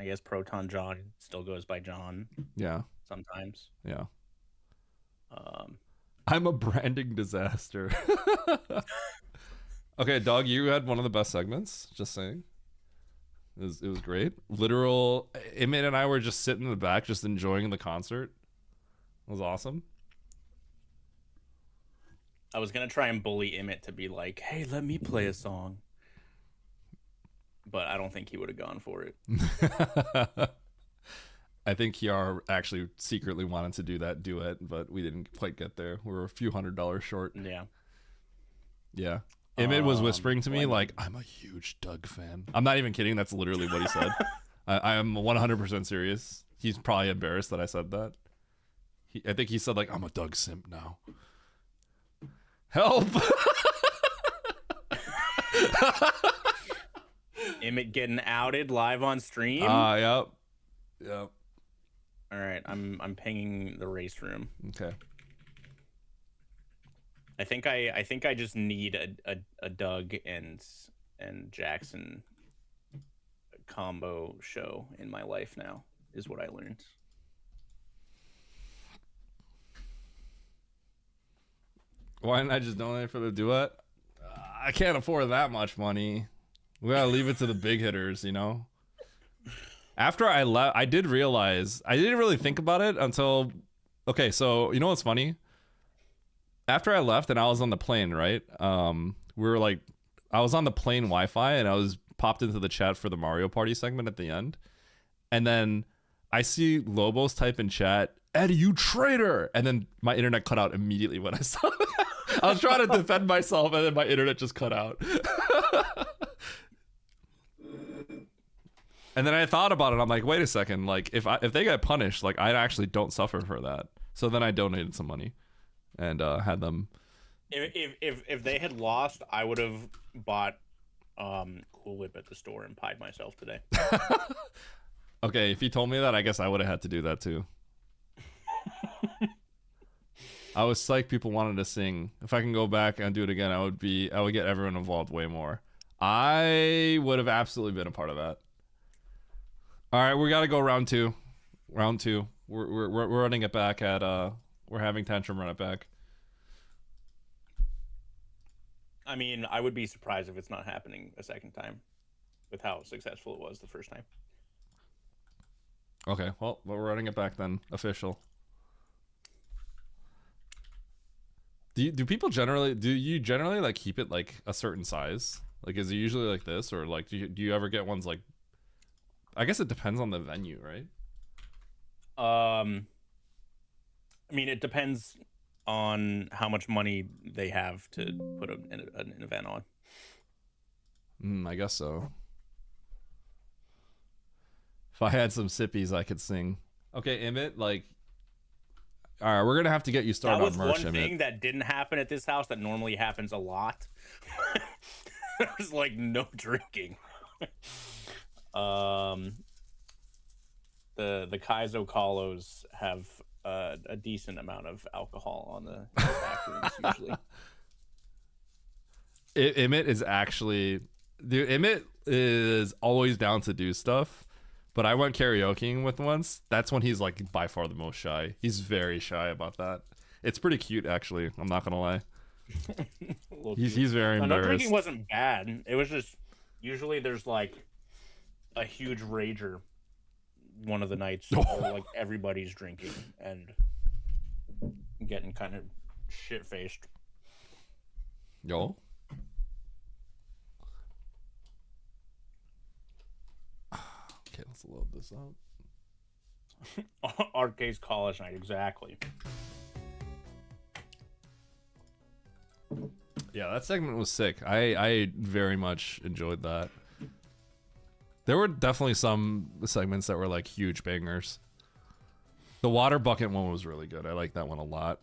Speaker 10: guess Proton John still goes by John.
Speaker 2: Yeah.
Speaker 10: Sometimes.
Speaker 2: Yeah. I'm a branding disaster. Okay, Dog, you had one of the best segments. Just saying. It was great. Literal. Emmett and I were just sitting in the back, just enjoying the concert. It was awesome.
Speaker 10: I was gonna try and bully Emmett to be like, "Hey, let me play a song," but I don't think he would have gone for it.
Speaker 2: I think Kiara actually secretly wanted to do that duet, but we didn't quite get there. We were a few $100s short.
Speaker 10: Yeah.
Speaker 2: Yeah. Emmett was whispering to me like, "I'm a huge Doug fan." I'm not even kidding. That's literally what he said. I am 100% serious. He's probably embarrassed that I said that. I think he said like, "I'm a Doug simp now." Help!
Speaker 10: Emmett getting outed live on stream.
Speaker 2: Yep.
Speaker 10: All right, I'm pinging the race room.
Speaker 2: Okay.
Speaker 10: I think I just need a Doug and Jackson combo show in my life now, is what I learned.
Speaker 2: Why didn't I just donate for the duet? I can't afford that much money. We gotta leave it to the big hitters, you know? After I left, I did realize, I didn't really think about it until, okay, so you know what's funny? After I left and I was on the plane, right? We were like, I was on the plane Wi-Fi and I was popped into the chat for the Mario Party segment at the end. And then I see Lobos type in chat, Eddie, you traitor! And then my internet cut out immediately when I saw that. I was trying to defend myself and then my internet just cut out. And then I thought about it. I'm like, wait a second. Like, if they get punished, like, I actually don't suffer for that. So then I donated some money, and had them.
Speaker 10: If they had lost, I would have bought Cool Whip at the store and pied myself today.
Speaker 2: Okay, if you told me that, I guess I would have had to do that too. I was psyched people wanted to sing. If I can go back and do it again, I would get everyone involved way more. I would have absolutely been a part of that. All right, we got to go round two. Round two. We're running it back at we're having Tantrum run it back.
Speaker 10: I mean, I would be surprised if it's not happening a second time with how successful it was the first time.
Speaker 2: Okay, well, we're running it back then. Official. Do you generally like keep it like a certain size? Like, is it usually like this, or like do you ever get ones like? I guess it depends on the venue, right?
Speaker 10: I mean, it depends on how much money they have to put an event on.
Speaker 2: I guess so. If I had some sippies, I could sing. Okay, Emmett, like, all right, we're gonna have to get you started on merch.
Speaker 10: That was one thing that didn't happen at this house that normally happens a lot. There's like no drinking. The Kaizo Kalos have a decent amount of alcohol on the back rooms usually.
Speaker 2: Emmett is actually, dude. Emmett is always down to do stuff, but I went karaokeing with once. That's when he's like by far the most shy. He's very shy about that. It's pretty cute, actually. I'm not gonna lie. he's very embarrassed.
Speaker 10: No, drinking wasn't bad. It was just usually there's like a huge rager one of the nights where like everybody's drinking and getting kind of shit faced.
Speaker 2: Yo. Okay, let's load this up.
Speaker 10: Arcade's college night, exactly.
Speaker 2: Yeah, that segment was sick. I very much enjoyed that. There were definitely some segments that were like huge bangers. The water bucket one was really good. I like that one a lot.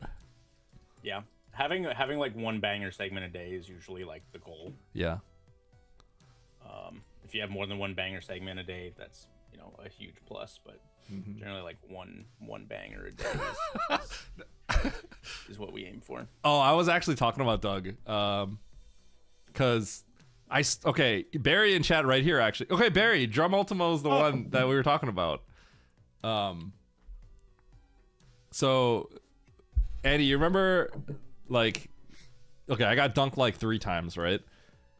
Speaker 10: Yeah, having like one banger segment a day is usually like the goal.
Speaker 2: Yeah.
Speaker 10: If you have more than one banger segment a day, that's, you know, a huge plus. But generally, like one banger a day is what we aim for.
Speaker 2: Oh, I was actually talking about Doug, because okay, Barry in chat right here actually. Okay, Barry, Drum Ultimo is the one that we were talking about. So, Andy, you remember, like, okay, I got dunked like 3 times, right?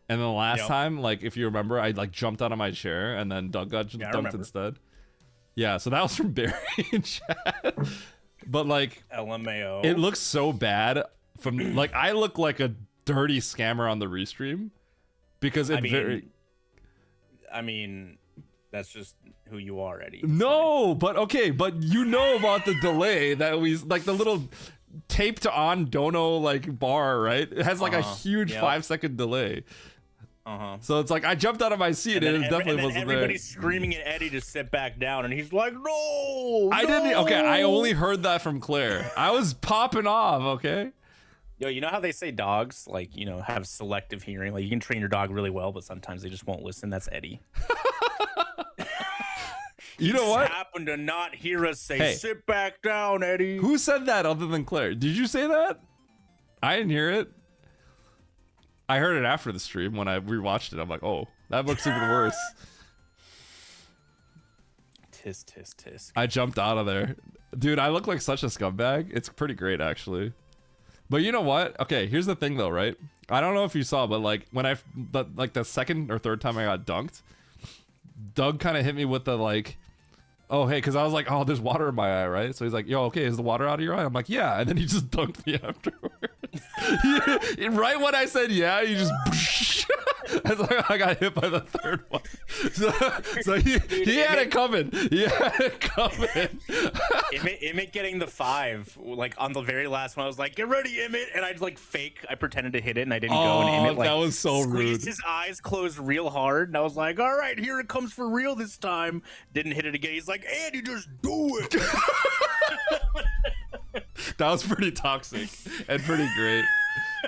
Speaker 2: And then the last time, like, if you remember, I like jumped out of my chair and then Doug got dunked instead. Yeah, so that was from Barry in chat. But like,
Speaker 10: LMAO.
Speaker 2: It looks so bad from like, I look like a dirty scammer on the restream because it
Speaker 10: I mean, that's just who you are, Eddie.
Speaker 2: No, but okay, but you know about the delay that we like the little taped on dono like bar, right? It has like a huge 5-second delay. So it's like I jumped out of my seat and it definitely wasn't there.
Speaker 10: Everybody's screaming at Eddie to sit back down, and he's like, "No,
Speaker 2: I didn't." Okay, I only heard that from Claire. I was popping off. Okay.
Speaker 10: Yo, you know how they say dogs, like, you know, have selective hearing? Like, you can train your dog really well, but sometimes they just won't listen. That's Eddie.
Speaker 2: You know what?
Speaker 10: Happened to not hear us say, "Sit back down, Eddie."
Speaker 2: Who said that other than Claire? Did you say that? I didn't hear it. I heard it after the stream when I rewatched it. I'm like, oh, that looks even worse.
Speaker 10: tisk.
Speaker 2: I jumped out of there. Dude, I look like such a scumbag. It's pretty great, actually. But you know what? Okay, here's the thing, though, right? I don't know if you saw, but like when the second or third time I got dunked, Doug kind of hit me with the like, oh, hey, because I was like, oh, there's water in my eye, right? So he's like, yo, okay, is the water out of your eye? I'm like, yeah. And then he just dunked me afterwards. Right when I said yeah, he just... It's like I got hit by the third one. So he had it coming. He had it coming.
Speaker 10: Emmett getting the 5, like on the very last one, I was like, get ready, Emmett. And I like I pretended to hit it and I didn't go. And Emmett like
Speaker 2: that was so rude.
Speaker 10: His eyes closed real hard. And I was like, all right, here it comes for real this time. Didn't hit it again. He's like, Andy, just do it.
Speaker 2: That was pretty toxic and pretty great.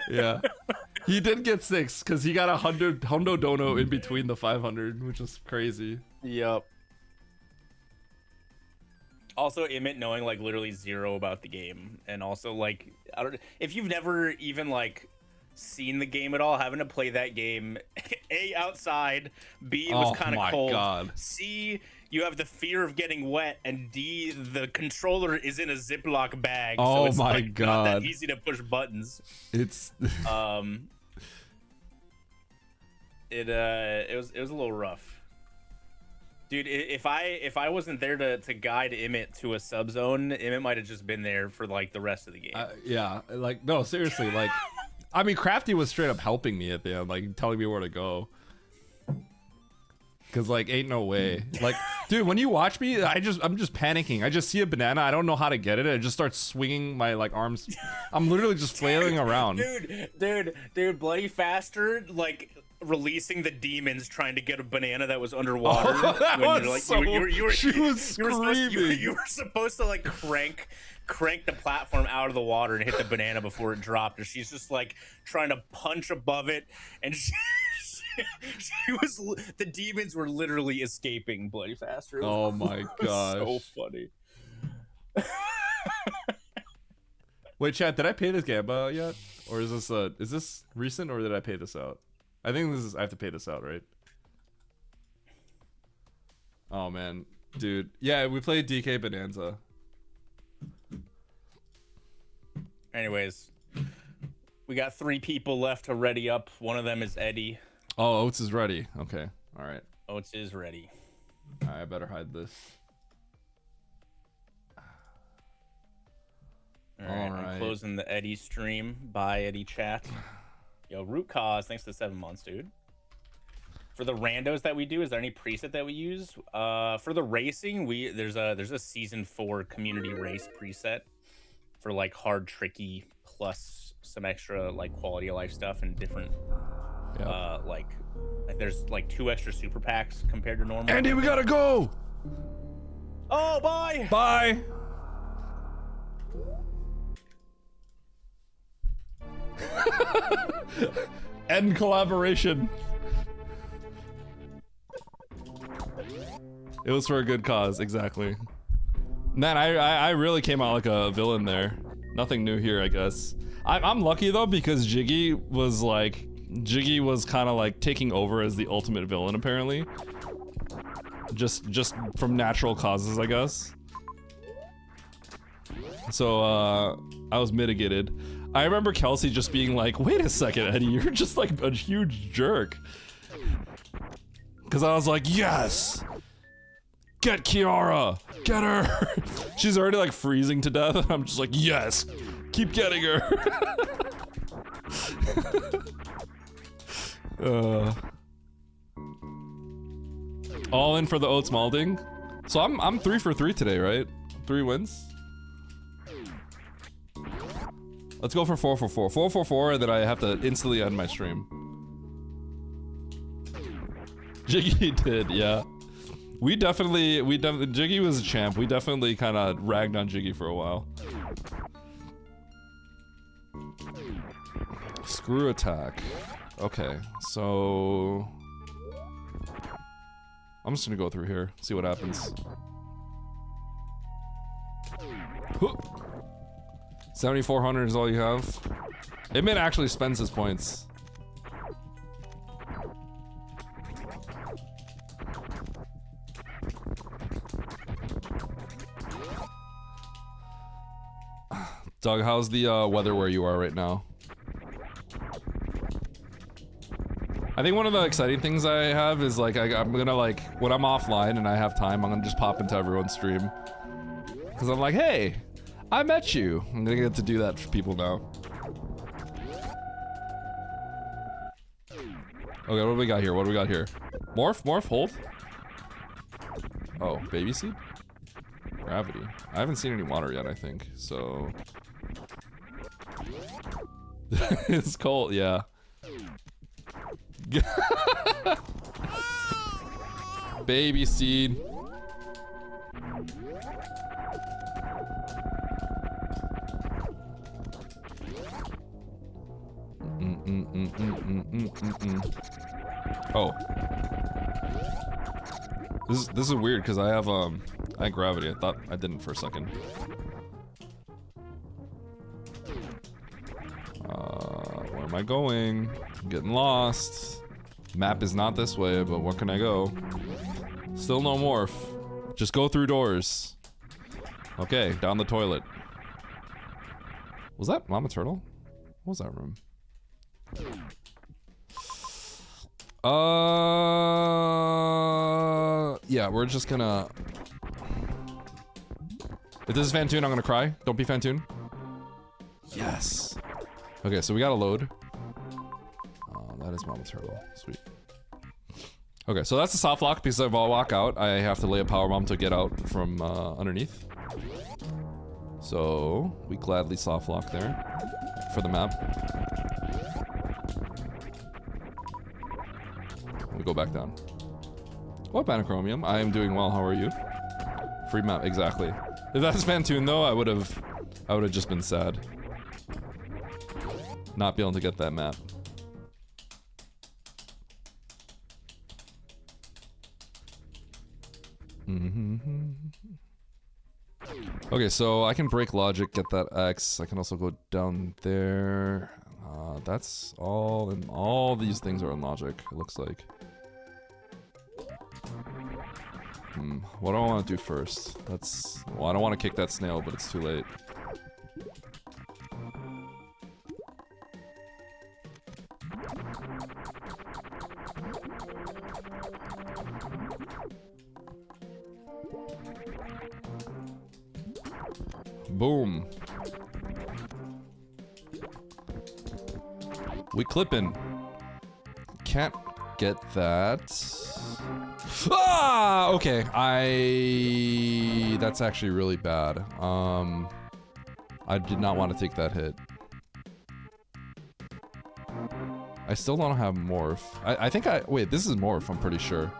Speaker 2: Yeah. He did get 6 because he got 100 Hondo Dono in between the 500, which was crazy.
Speaker 10: Yep. Also, Emmett knowing like literally 0 about the game, and also like if you've never even like seen the game at all, having to play that game, A, outside, B, it was kind of cold,
Speaker 2: God.
Speaker 10: C, you have the fear of getting wet, and D, the controller is in a Ziploc bag, so it's like
Speaker 2: God.
Speaker 10: not that easy to push buttons.
Speaker 2: It's
Speaker 10: it was a little rough, dude. If I wasn't there to guide Emmett to a sub zone, Emmett might have just been there for like the rest of the game.
Speaker 2: Yeah, like no, seriously, like I mean, Crafty was straight up helping me at the end, like telling me where to go. Cause like ain't no way. Like, dude, when you watch me, I'm just panicking. I just see a banana, I don't know how to get it, and I just start swinging my like arms. I'm literally just flailing around.
Speaker 10: Dude, Bloody Faster, like releasing the demons trying to get a banana that was underwater.
Speaker 2: That
Speaker 10: when
Speaker 2: was
Speaker 10: you're, like,
Speaker 2: so, she was screaming.
Speaker 10: You were supposed to like crank the platform out of the water and hit the banana before it dropped, and she's just like trying to punch above it, and the demons were literally escaping Bloody Faster.
Speaker 2: Oh my gosh.
Speaker 10: So funny.
Speaker 2: Wait, chat, did I pay this Gamba yet? Or is this recent, or did I pay this out? I think I have to pay this out, right? Oh man, dude. Yeah, we played DK Bonanza.
Speaker 10: Anyways, we got 3 people left to ready up. One of them is Eddie.
Speaker 2: Oh, Oats is ready. Okay. All right.
Speaker 10: Oats is ready.
Speaker 2: All right, I better hide this.
Speaker 10: All right. I'm closing the Eddie stream. Bye, Eddie chat. Yo, Root Cause, thanks to 7 months, dude. For the randos that we do, is there any preset that we use? For the racing, there's a season 4 community race preset for like hard, tricky, plus some extra like quality of life stuff and different. Like there's like 2 extra super packs compared to normal.
Speaker 2: Andy, we gotta go.
Speaker 10: Oh, bye.
Speaker 2: Bye. End collaboration. It was for a good cause, exactly. Man, I really came out like a villain there. Nothing new here, I guess. I'm lucky though, because Jiggy was kind of like taking over as the ultimate villain apparently. Just from natural causes, I guess. So I was mitigated. I remember Kelsey just being like, wait a second, Eddie, you're just like a huge jerk. Cause I was like, yes! Get Kiara! Get her! She's already like freezing to death, and I'm just like, yes! Keep getting her! All in for the Oats Malding. So I'm 3 for 3 today, right? 3 wins. Let's go for 4 for 4. 4 for 4, and then I have to instantly end my stream. Jiggy did, yeah. We definitely, Jiggy was a champ. We definitely kind of ragged on Jiggy for a while. Screw attack. Okay, so I'm just gonna go through here, see what happens. 7,400 is all you have. Emmett actually spends his points. Doug, how's the weather where you are right now? I think one of the exciting things I have is like I'm gonna like when I'm offline and I have time, I'm gonna just pop into everyone's stream. Cause I'm like, hey, I met you. I'm gonna get to do that for people now. Okay, what do we got here? What do we got here? Morph, morph, hold. Oh, baby seed? Gravity. I haven't seen any water yet, I think, so... It's cold, yeah. Baby seed. Oh. This is weird because I have gravity. I thought I didn't for a second. Where am I going? I'm getting lost. Map is not this way, but where can I go? Still no morph. Just go through doors. Okay, down the toilet. Was that Mama Turtle? What was that room? Yeah, we're just gonna... If this is Fantoon, I'm gonna cry. Don't be Fantoon. Yes. Okay, so we gotta load. That is Mama Turtle. Sweet. Okay, so that's the soft lock because if I walk out, I have to lay a power bomb to get out from underneath. So we gladly soft lock there for the map. We go back down. What Banachromium? I am doing well. How are you? Free map, exactly. If that's Fantoon though, I would have just been sad. Not be able to get that map. Okay, so I can break logic, get that X. I can also go down there. That's all, and all these things are in logic, it looks like. What do I want to do first? Well, I don't want to kick that snail, but it's too late. Boom. We clippin'. Can't get that. Ah! Okay, that's actually really bad. I did not want to take that hit. I still don't have morph. I think wait, this is morph, I'm pretty sure.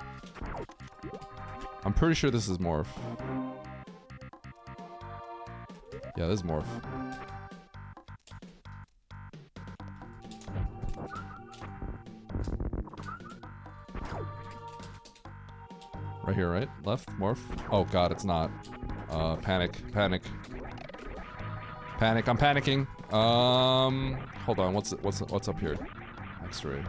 Speaker 2: I'm pretty sure this is morph. Yeah, this is morph. Right here, right? Left? Morph? Oh god, it's not. Panic. Panic. Panic, I'm panicking. Hold on, what's up here? X-ray.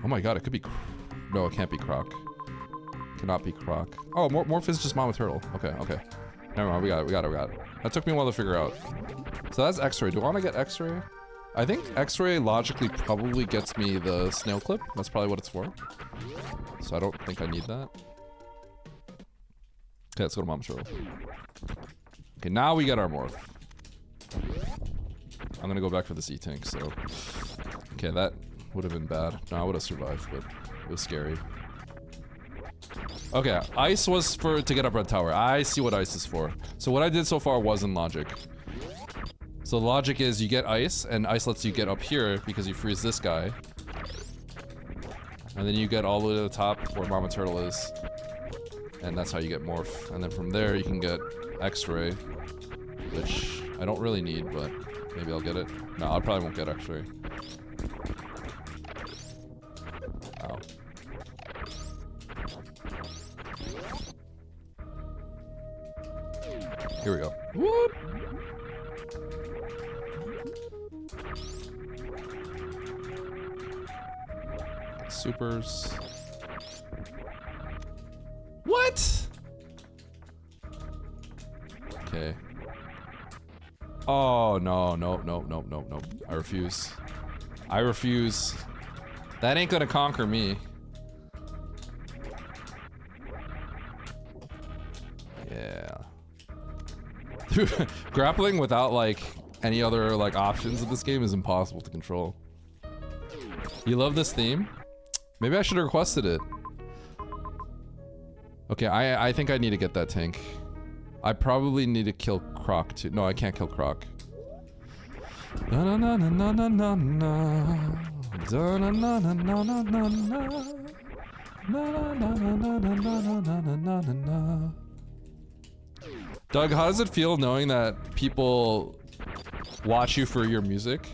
Speaker 2: Oh my god, it could be no, it can't be Croc. Cannot be Croc. Oh, Morph is just Mama Turtle. Okay, okay. Never mind, we got it. That took me a while to figure out. So that's X-ray. Do I want to get X-ray? I think X-ray logically probably gets me the snail clip. That's probably what it's for. So I don't think I need that. Okay, let's go to Mama Turtle. Okay, now we get our morph. I'm gonna go back for the sea tank, so... Okay, that would have been bad. No, I would have survived, but it was scary. Okay, ice was to get up Red Tower. I see what ice is for. So what I did so far wasn't logic. So the logic is you get ice, and ice lets you get up here because you freeze this guy. And then you get all the way to the top where Mama Turtle is. And that's how you get morph. And then from there you can get X-ray, which I don't really need, but maybe I'll get it. No, I probably won't get X-ray. Ow. Here we go. Whoop! supers. What? Okay. Oh, no, no, no, no, no, no. I refuse. I refuse. That ain't gonna conquer me. Yeah. Dude, grappling without, like, any other, like, options in this game is impossible to control. You love this theme? Maybe I should have requested it. Okay, I think I need to get that tank. I probably need to kill Croc too. No, I can't kill Croc. Na na na na na na na. Da na na na na na na na. Na na na na na na na na na na. Doug, how does it feel knowing that people watch you for your music?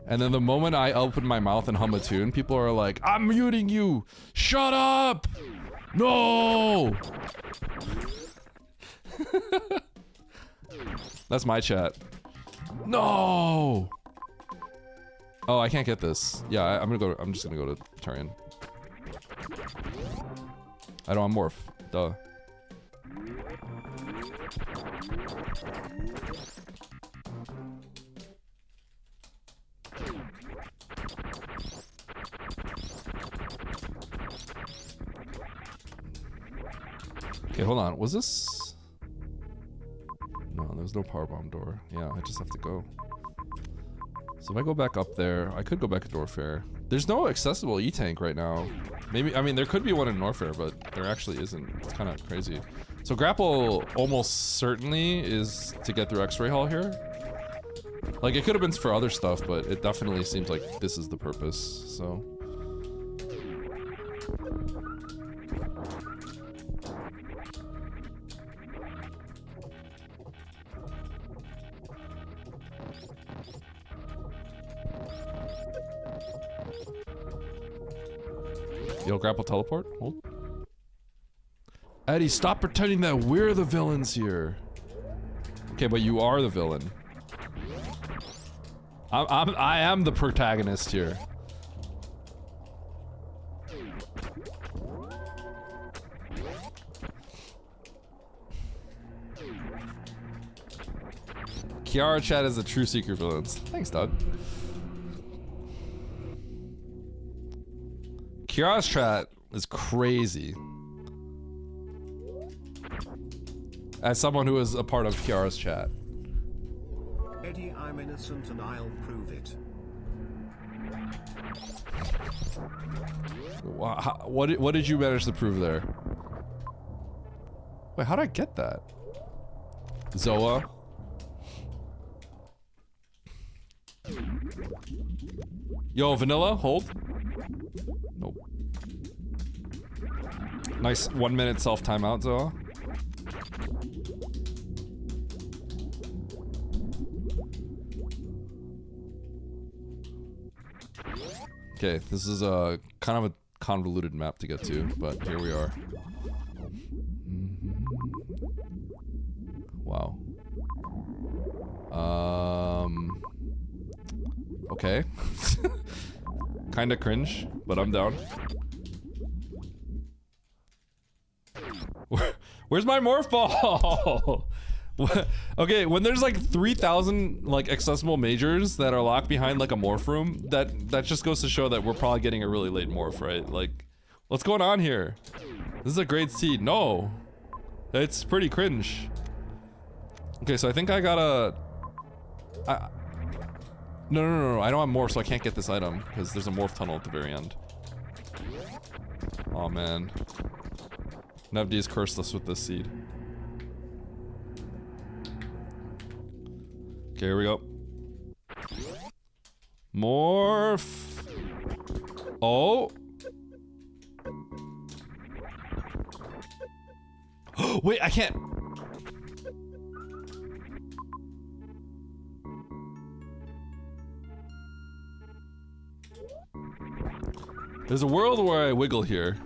Speaker 2: And then the moment I open my mouth and hum a tune, people are like, I'm muting you! Shut up! No! That's my chat. No! Oh, I can't get this. Yeah, I'm just gonna go to Turian. I don't want morph. Duh. Okay, hold on. Was this? No, there's no powerbomb door. Yeah, I just have to go. So if I go back up there, I could go back to Norfair. There's no accessible E-tank right now. Maybe, I mean, there could be one in Norfair, but there actually isn't. It's kind of crazy. So grapple almost certainly is to get through X-Ray Hall here. Like, it could have been for other stuff, but it definitely seems like this is the purpose, so. Yo, grapple teleport. Hold. Eddie, stop pretending that we're the villains here. Okay, but you are the villain. I am the protagonist here. Kiara chat is the true secret villains. Thanks, Doug. Kiara's chat is crazy. As someone who is a part of Kiara's chat.
Speaker 3: Eddie, I'm innocent and I'll prove it.
Speaker 2: What did you manage to prove there? Wait, how did I get that? Zoa? Yo, Vanilla, hold. Nope. Nice 1 minute self timeout, Zoa. Okay, this is a kind of a convoluted map to get to, but here we are. Wow. Okay. Kinda cringe, but I'm down. Where's my morph ball? Okay, when there's like 3,000 like accessible majors that are locked behind like a morph room, that just goes to show that we're probably getting a really late morph, right? Like, what's going on here? This is a great seed. No, it's pretty cringe. Okay, so I think I gotta. No. I don't have morph, so I can't get this item because there's a morph tunnel at the very end. Oh man, Nevdi has cursed us with this seed. Okay, here we go. Morph. Oh. Wait, I can't. There's a world where I wiggle here.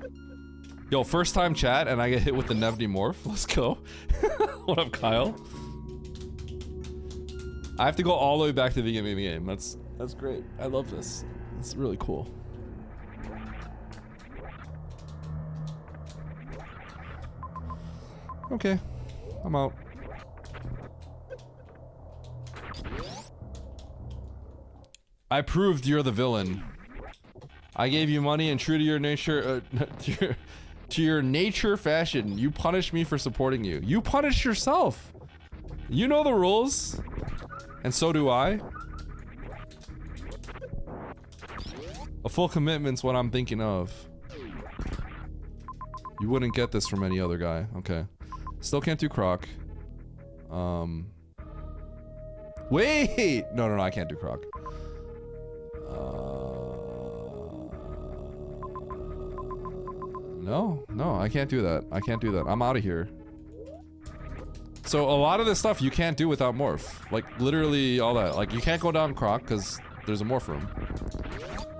Speaker 2: Yo, first time chat and I get hit with the Nevdi morph. Let's go. What up, Kyle? I have to go all the way back to the beginning of the game. That's great. I love this. It's really cool. Okay. I'm out. I proved you're the villain. I gave you money and true to your nature, to your nature fashion, you punished me for supporting you. You punished yourself. You know the rules. And so do I. A full commitment's what I'm thinking of. You wouldn't get this from any other guy. Okay. Still can't do Croc. Wait! No, I can't do Croc. No, I can't do that. I can't do that. I'm out of here. So a lot of this stuff you can't do without Morph. Like, literally all that. Like, you can't go down Croc because there's a Morph room.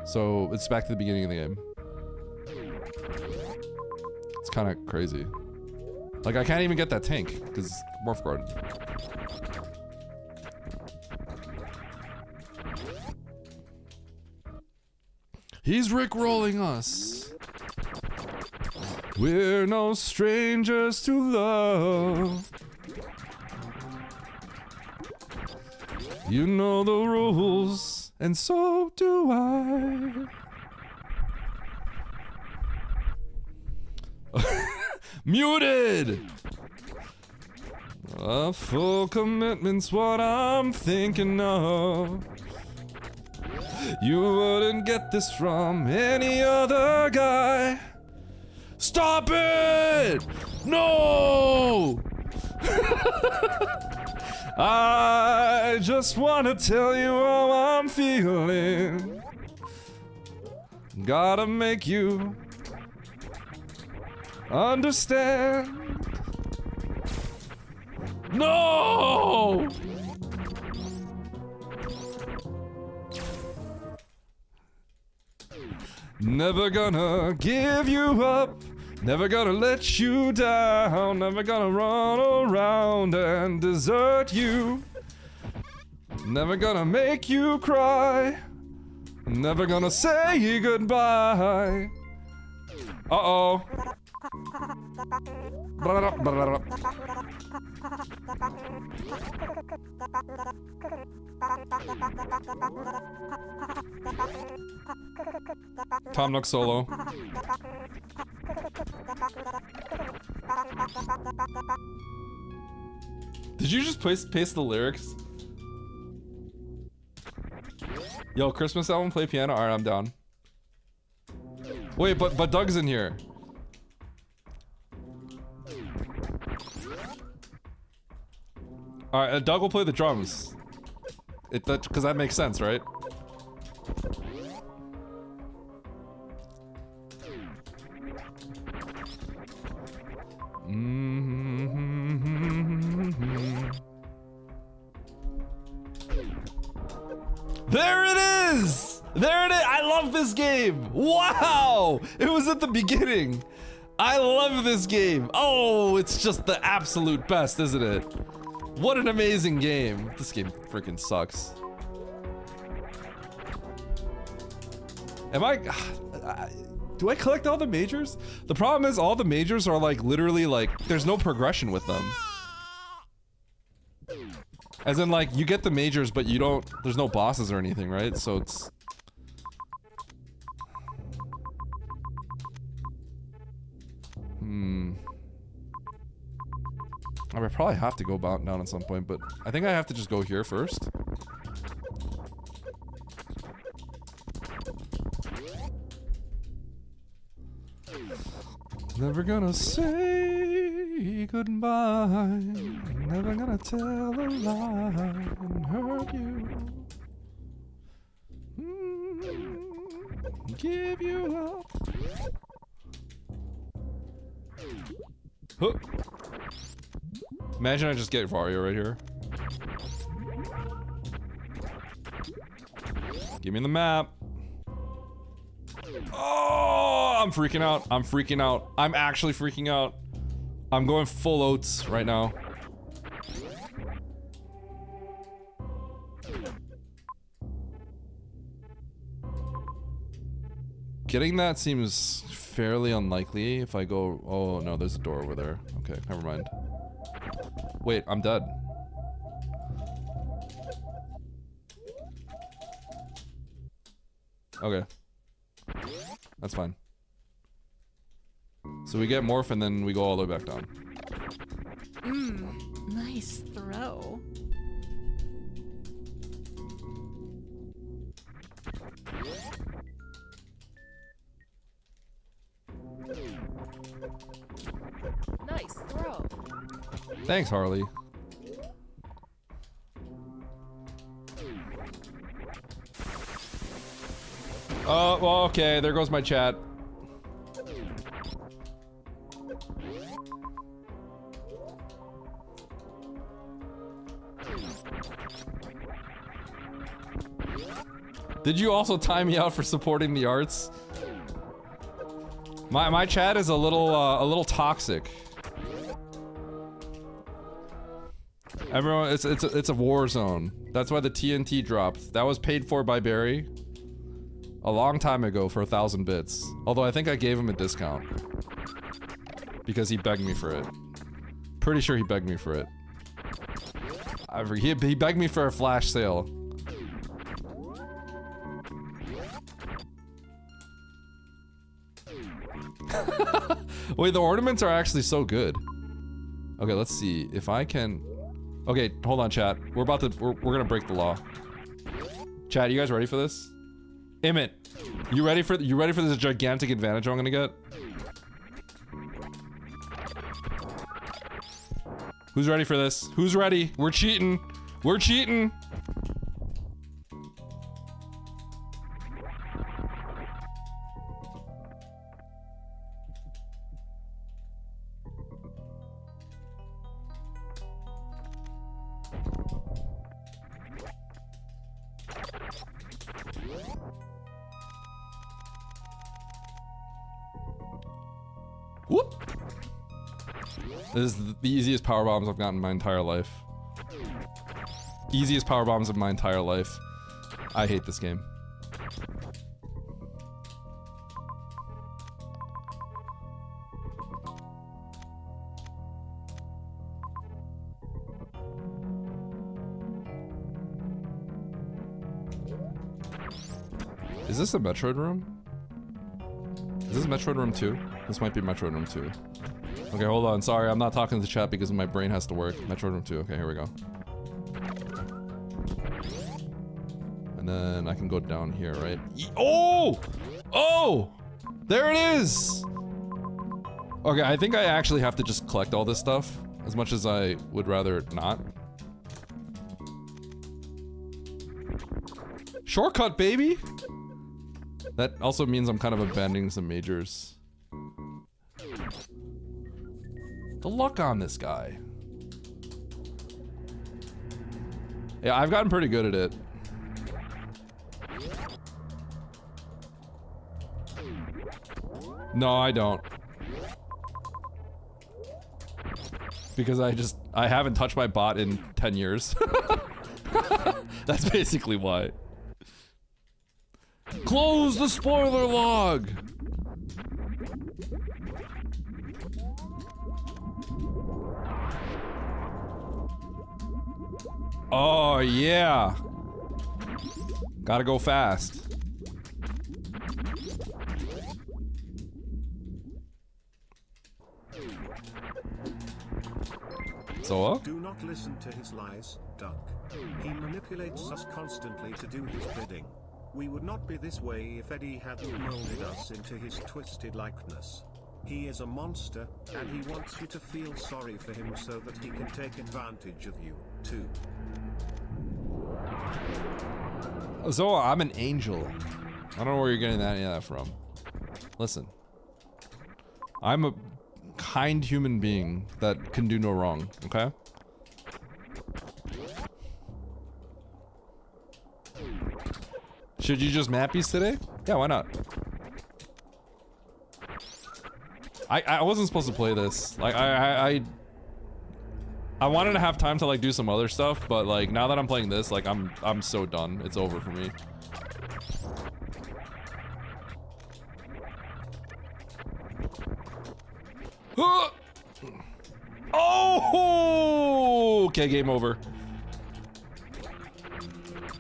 Speaker 2: So it's back to the beginning of the game. It's kind of crazy. Like, I can't even get that tank because Morph Guard. He's rickrolling us. We're no strangers to love. You know the rules, and so do I. Muted! A full commitment's what I'm thinking of. You wouldn't get this from any other guy. Stop it! No! I just wanna tell you how I'm feeling. Gotta make you understand. No! Never gonna give you up. Never gonna let you down. Never gonna run around and desert you. Never gonna make you cry. Never gonna say goodbye. Uh-oh. Tom Nook solo. Did you just paste the lyrics? Yo, Christmas album, play piano. Alright, I'm down. Wait, but Doug's in here. Alright, Doug will play the drums. Because that makes sense, right? There it is! There it is! I love this game! Wow! It was at the beginning. I love this game. Oh, it's just the absolute best, isn't it? What an amazing game. This game freaking sucks. Do I collect all the majors? The problem is all the majors are like literally like there's no progression with them. As in like you get the majors but you don't, there's no bosses or anything, right? So it's I would probably have to go down at some point, but I think I have to just go here first. Never gonna say goodbye. Never gonna tell a lie and hurt you. Give you up. Huh. Imagine I just get Vario right here. Give me the map. Oh, I'm freaking out. I'm freaking out. I'm actually freaking out. I'm going full oats right now. Getting that seems fairly unlikely if I go... Oh, no, there's a door over there. Okay, never mind. Wait, I'm dead. Okay. That's fine. So we get morph and then we go all the way back down.
Speaker 4: Nice throw.
Speaker 12: Nice throw.
Speaker 2: Thanks, Harley. Oh, well, okay, there goes my chat. Did you also time me out for supporting the arts? My chat is a little toxic. Everyone, it's a war zone. That's why the TNT dropped. That was paid for by Barry a long time ago for 1,000 bits. Although I think I gave him a discount because he begged me for it. Pretty sure he begged me for it. He begged me for a flash sale. Wait, the ornaments are actually so good. Okay, let's see if I can. Okay, hold on, chat. We're gonna break the law. Chat, you guys ready for this? Emmett, you ready for this gigantic advantage I'm gonna get? Who's ready for this? Who's ready? We're cheating. We're cheating. Whoop! This is the easiest power bombs I've gotten in my entire life. Easiest power bombs of my entire life. I hate this game. Is this a Metroid room? Is this Metroid room 2? This might be Metroid room 2. Okay, hold on. Sorry, I'm not talking to the chat because my brain has to work. Metroid room 2. Okay, here we go. And then I can go down here, right? Oh! Oh! There it is! Okay, I think I actually have to just collect all this stuff. As much as I would rather not. Shortcut, baby! That also means I'm kind of abandoning some majors. The luck on this guy. Yeah, I've gotten pretty good at it. No, I don't. Because I haven't touched my bot in 10 years. That's basically why. Close the spoiler log! Oh, yeah. Gotta go fast. So,
Speaker 3: do not listen to his lies, Dunk. He manipulates us constantly to do his bidding. We would not be this way if Eddie hadn't molded us into his twisted likeness. He is a monster, and he wants you to feel sorry for him so that he can take advantage of you, too.
Speaker 2: Zoa, I'm an angel. I don't know where you're getting any of that from. Listen. I'm a kind human being that can do no wrong, okay? Should you just mappies today? Yeah, why not? I wasn't supposed to play this. Like, I wanted to have time to like do some other stuff, but like now that I'm playing this, like I'm so done. It's over for me. Oh! Okay, game over.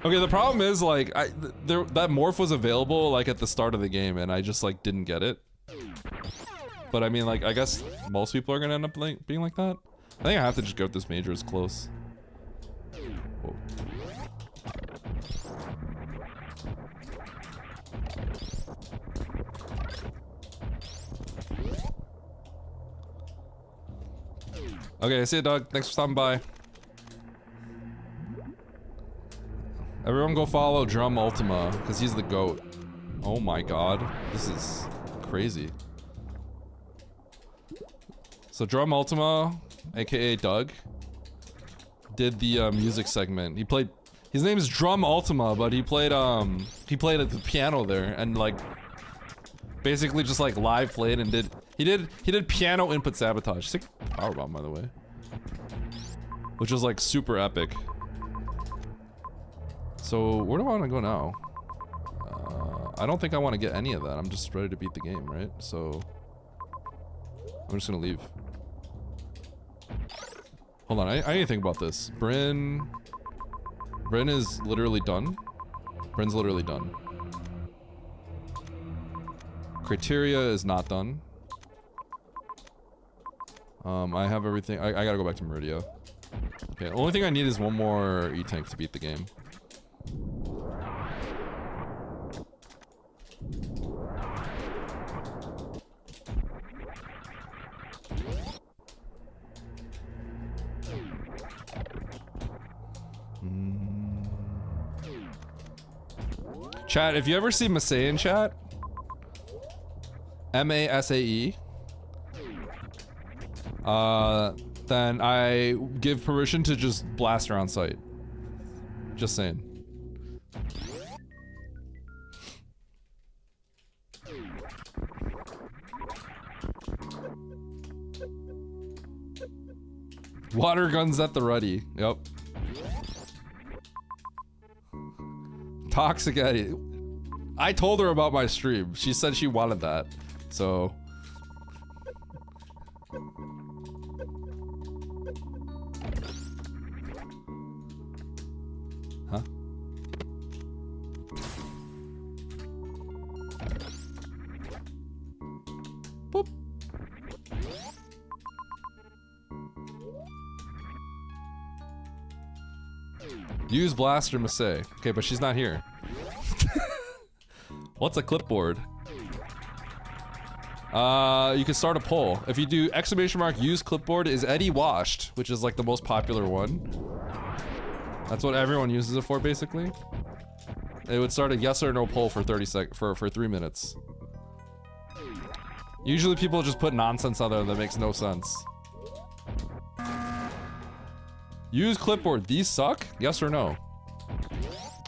Speaker 2: Okay, the problem is like that morph was available like at the start of the game, and I just like didn't get it. But I mean, like, I guess most people are gonna end up like being like that. I think I have to just go with this major. It's close. Whoa. Okay, see you, Doug. Thanks for stopping by. Everyone go follow Drum Ultima, because he's the GOAT. Oh my god. This is crazy. So Drum Ultima, aka Doug, did the music segment. He played, his name is Drum Ultima, but he played at the piano there, and like basically just like live played and he did piano input sabotage. Sick powerbomb, by the way. Which was like super epic. So where do I want to go now? I don't think I want to get any of that. I'm just ready to beat the game, right? So I'm just gonna leave. Hold on, I need to think about this. Bryn is literally done. Bryn's literally done. Criteria is not done. I have everything. I gotta go back to Meridia. Okay, only thing I need is one more E-Tank to beat the game. Chat, if you ever see Masae in chat, M-A-S-A-E, then I give permission to just blast her on site. Just saying. Water guns at the ready. Yep. Toxic Eddie. I told her about my stream. She said she wanted that. So. Huh? Boop. Use Blaster Masae. Okay, but she's not here. What's a clipboard? You can start a poll. If you do exclamation mark use clipboard, is Eddie washed? Which is like the most popular one. That's what everyone uses it for, basically. It would start a yes or no poll for 3 minutes. Usually people just put nonsense on there that makes no sense. Use clipboard. These suck? Yes or no?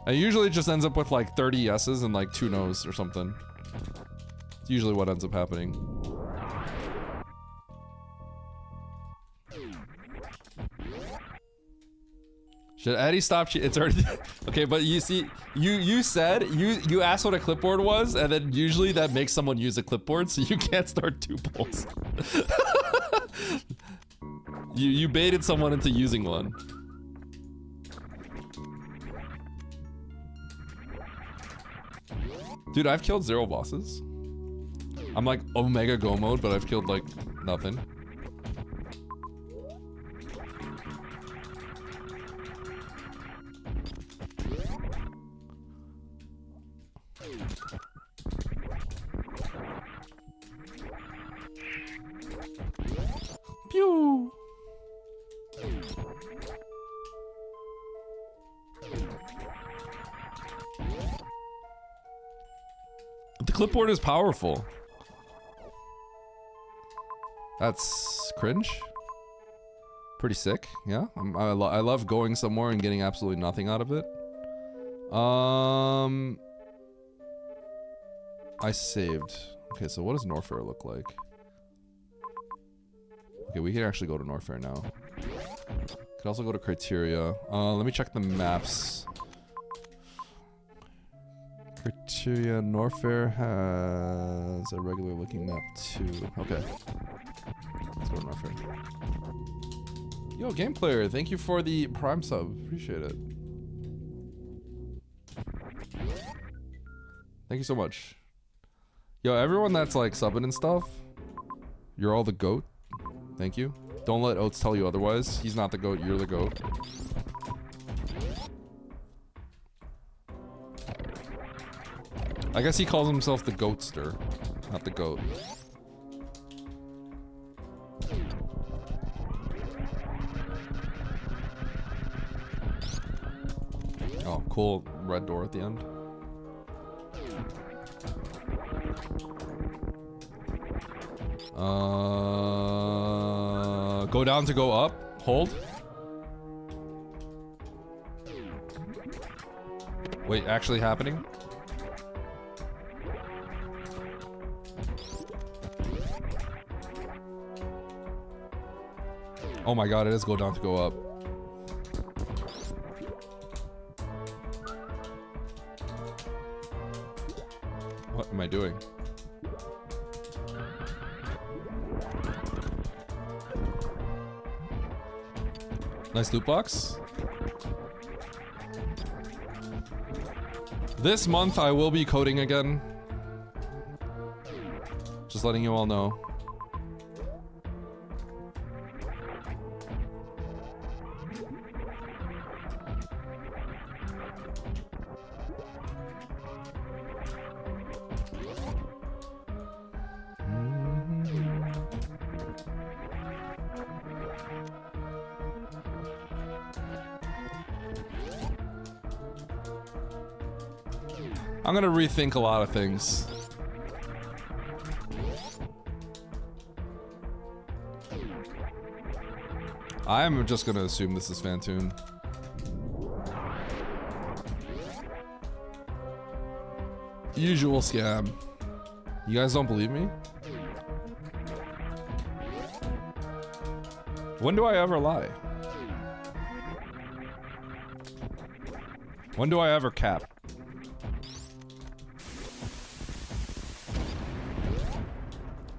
Speaker 2: It usually just ends up with like 30 yeses and like 2 nos or something. It's usually what ends up happening. Should Eddie stop? It's already okay, but you see, you said you asked what a clipboard was, and then usually that makes someone use a clipboard, so you can't start 2 polls. You baited someone into using one. Dude, I've killed 0 bosses. I'm like Omega Go mode, but I've killed like nothing. Pew! The clipboard is powerful. That's cringe. Pretty sick, yeah. I love going somewhere and getting absolutely nothing out of it. I saved. Okay, so what does Norfair look like? Okay, we can actually go to Norfair now. Could also go to Criteria. Let me check the maps. Criteria, Norfair has a regular looking map too. Okay. going, my friend. Yo, Game Player, thank you for the Prime sub. Appreciate it. Thank you so much. Yo, everyone that's like subbing and stuff, you're all the GOAT. Thank you. Don't let Oates tell you otherwise. He's not the GOAT, you're the GOAT. I guess he calls himself the Goatster, not the GOAT. Oh, cool red door at the end. Go down to go up. Hold. Wait, actually happening? Oh my god, it is go down to go up. What am I doing? Nice loot box. This month I will be coding again. Just letting you all know. I'm gonna rethink a lot of things. I'm just gonna assume this is Phantoon. Usual scam. You guys don't believe me? When do I ever lie? When do I ever cap?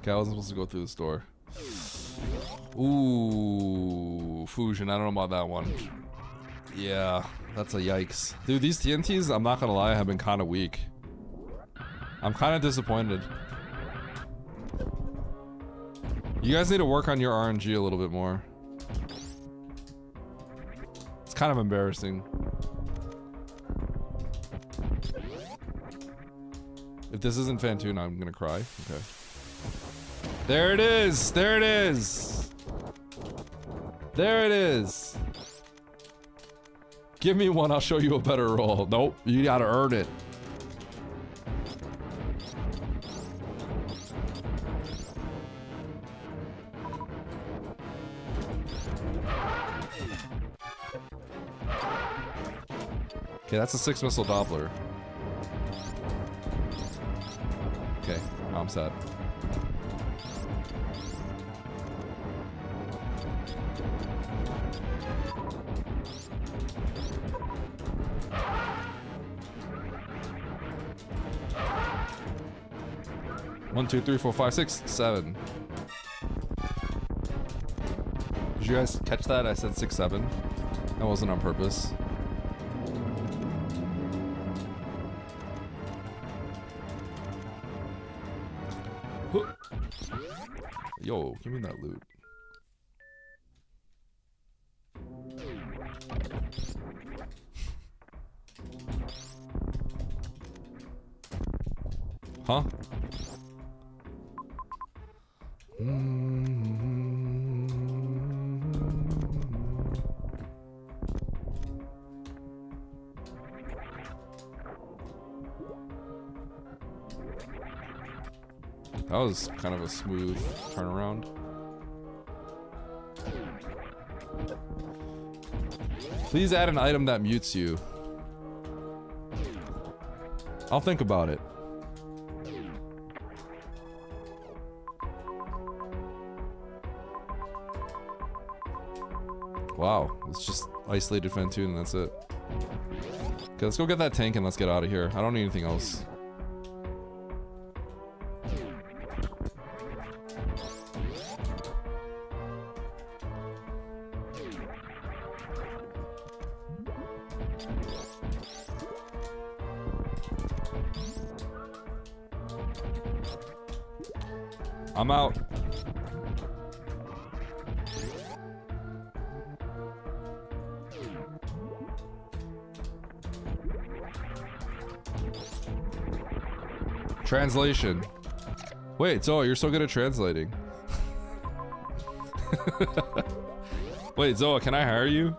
Speaker 2: Okay, I wasn't supposed to go through the store. Ooh, Fusion, I don't know about that one. Yeah, that's a yikes. Dude, these TNTs, I'm not gonna lie, have been kind of weak. I'm kind of disappointed. You guys need to work on your RNG a little bit more. It's kind of embarrassing. If this isn't Phantoon, I'm gonna cry. Okay. There it is! There it is! There it is! Give me one, I'll show you a better roll. Nope, you gotta earn it. Okay, that's a 6 missile Doppler. Okay, now I'm sad. One, 2, 3, 4, 5, 6, 7. Did you guys catch that? I said 6, 7. That wasn't on purpose. Yo, give me that loot. Huh? That was kind of a smooth turnaround. Please add an item that mutes you. I'll think about it. Wow, it's just isolated Phantoon and that's it. Okay, let's go get that tank and let's get out of here. I don't need anything else. I'm out. Translation. Wait, Zoa, you're so good at translating. Wait, Zoa, can I hire you?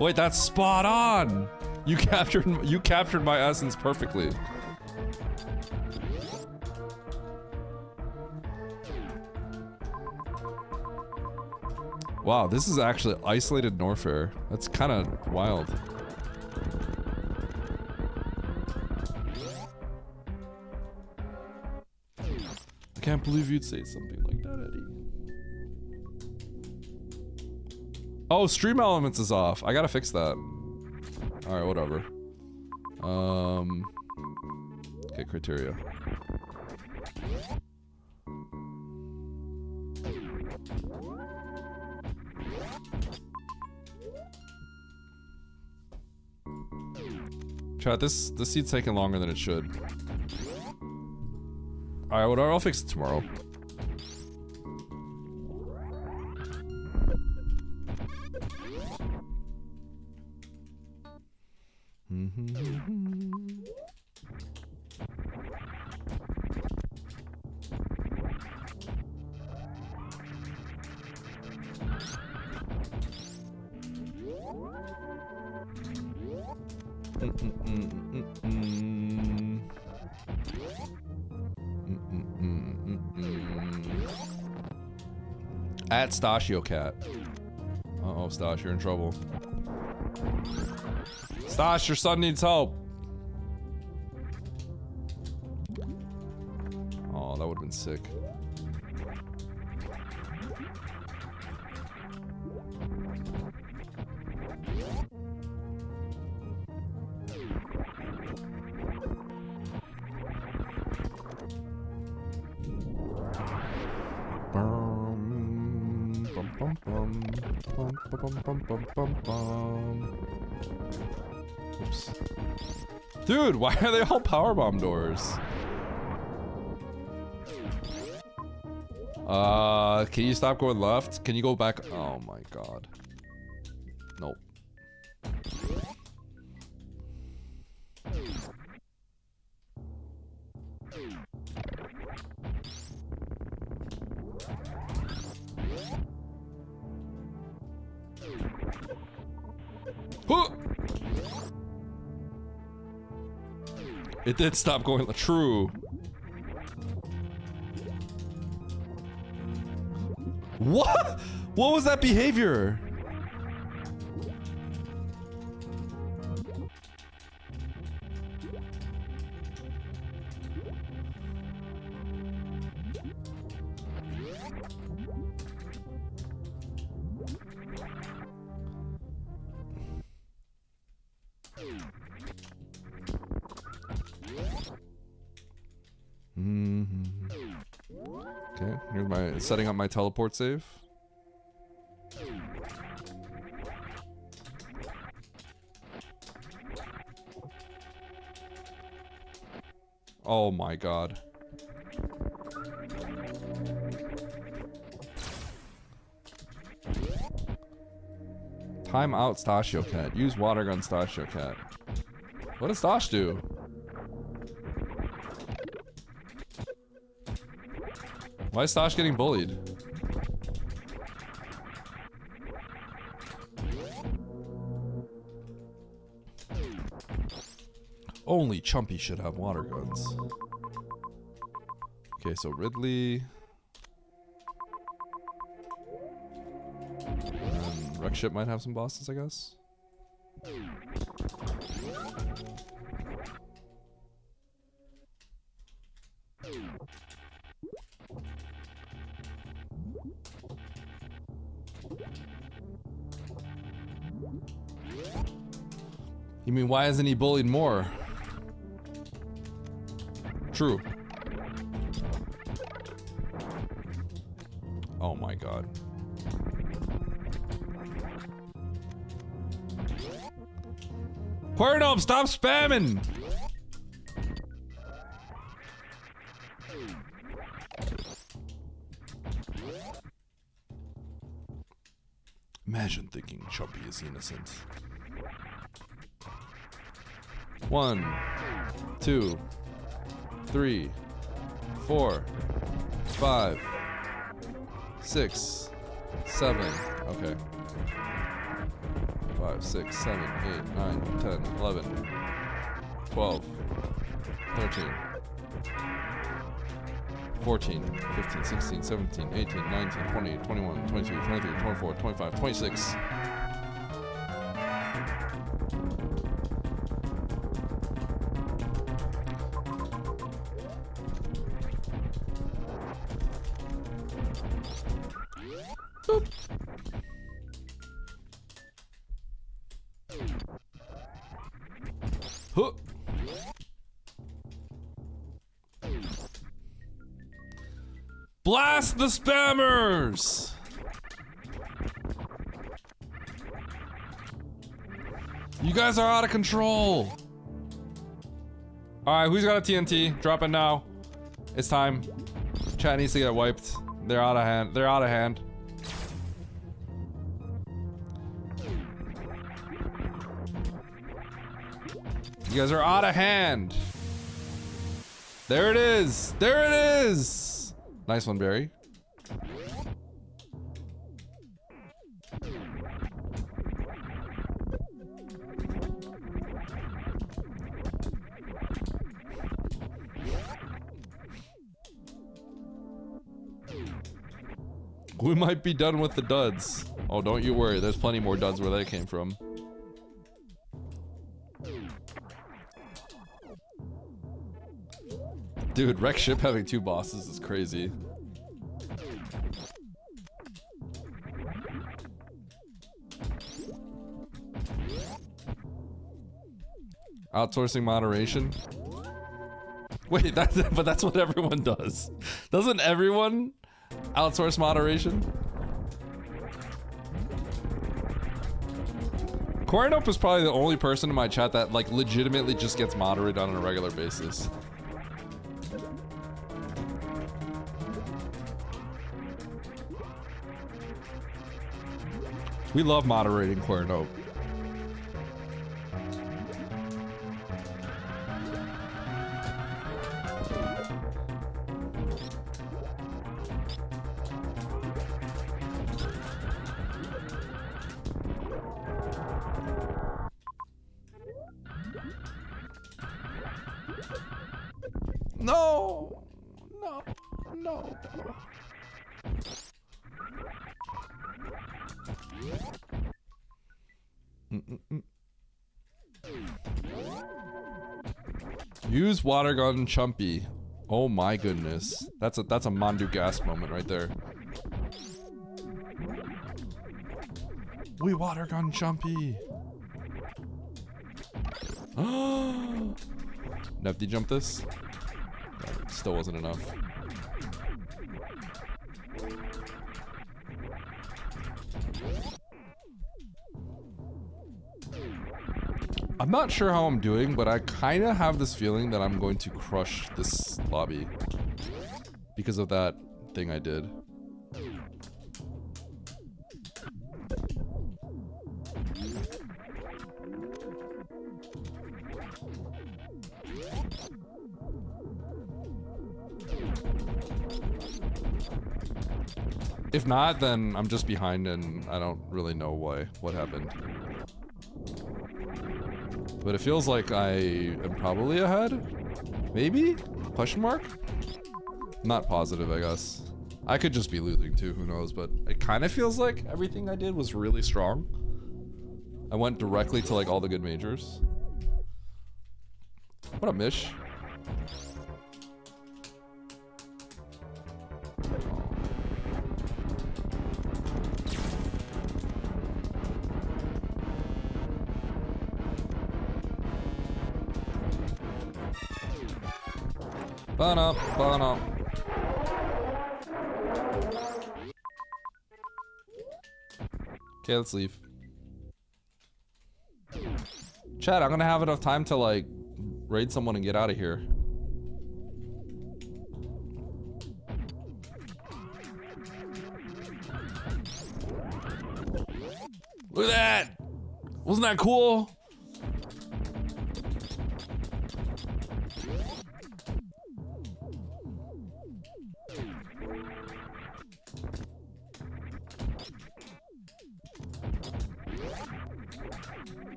Speaker 2: Wait, that's spot on. You captured my essence perfectly. Wow, this is actually isolated Norfair. That's kind of wild. I can't believe you'd say something like that, Eddie. Oh, Stream Elements is off. I gotta fix that. Alright, whatever. Okay, criteria. Chat, this seat's taking longer than it should. Alright, whatever, I'll fix it tomorrow. At Stashio Cat. Uh-oh, Stash, you're in trouble. Stash, your son needs help. Oh, that would've been sick. Oops. Dude, why are they all powerbomb doors? Can you stop going left? Can you go back? Oh my god. Nope. It did stop going. True. What? What was that behavior? Okay, here's my setting up my teleport save. Oh my god. Time out Stashio Cat. Use water gun Stashio Cat. What does Stash do? Why is Stash getting bullied? Only Chumpy should have water guns. Okay, so Ridley. And Wreck Ship might have some bosses, I guess. You mean, why isn't he bullied more? True. Oh my god. Quernome, stop spamming! Imagine thinking Chumpy is innocent. 1, 2, 3, 4, 5, 6, 7. Okay. 5, 6, 7, 8, 9, 10, 11, 12, 13, 14, 15, 16, 17, 18, 19, 20, 21, 22, 23, 24, 25, 26. Boop. Huh. Blast the spammers! You guys are out of control. Alright, who's got a TNT? Drop it now. It's time. Chat needs to get wiped. They're out of hand. They're out of hand. You guys are out of hand. There it is. There it is. Nice one, Barry. We might be done with the duds. Oh, don't you worry. There's plenty more duds where they came from. Dude, Wreck Ship having 2 bosses is crazy. Outsourcing moderation? Wait, but that's what everyone does. Doesn't everyone outsource moderation? Cornup is probably the only person in my chat that like legitimately just gets moderated on a regular basis. We love moderating Cornup. No! No! No! Use water gun Chumpy. Oh my goodness. That's a Mandu gas moment right there. We water gun Chumpy. Nefty jump this? That still wasn't enough. I'm not sure how I'm doing, but I kind of have this feeling that I'm going to crush this lobby because of that thing I did. If not, then I'm just behind and I don't really know what happened. But it feels like I am probably ahead? Maybe? Question mark? Not positive, I guess. I could just be losing too, who knows, but it kind of feels like everything I did was really strong. I went directly to like all the good majors. What up, Mish? Burn up, burn up. Okay, let's leave. Chat, I'm gonna have enough time to like raid someone and get out of here. Look at that! Wasn't that cool?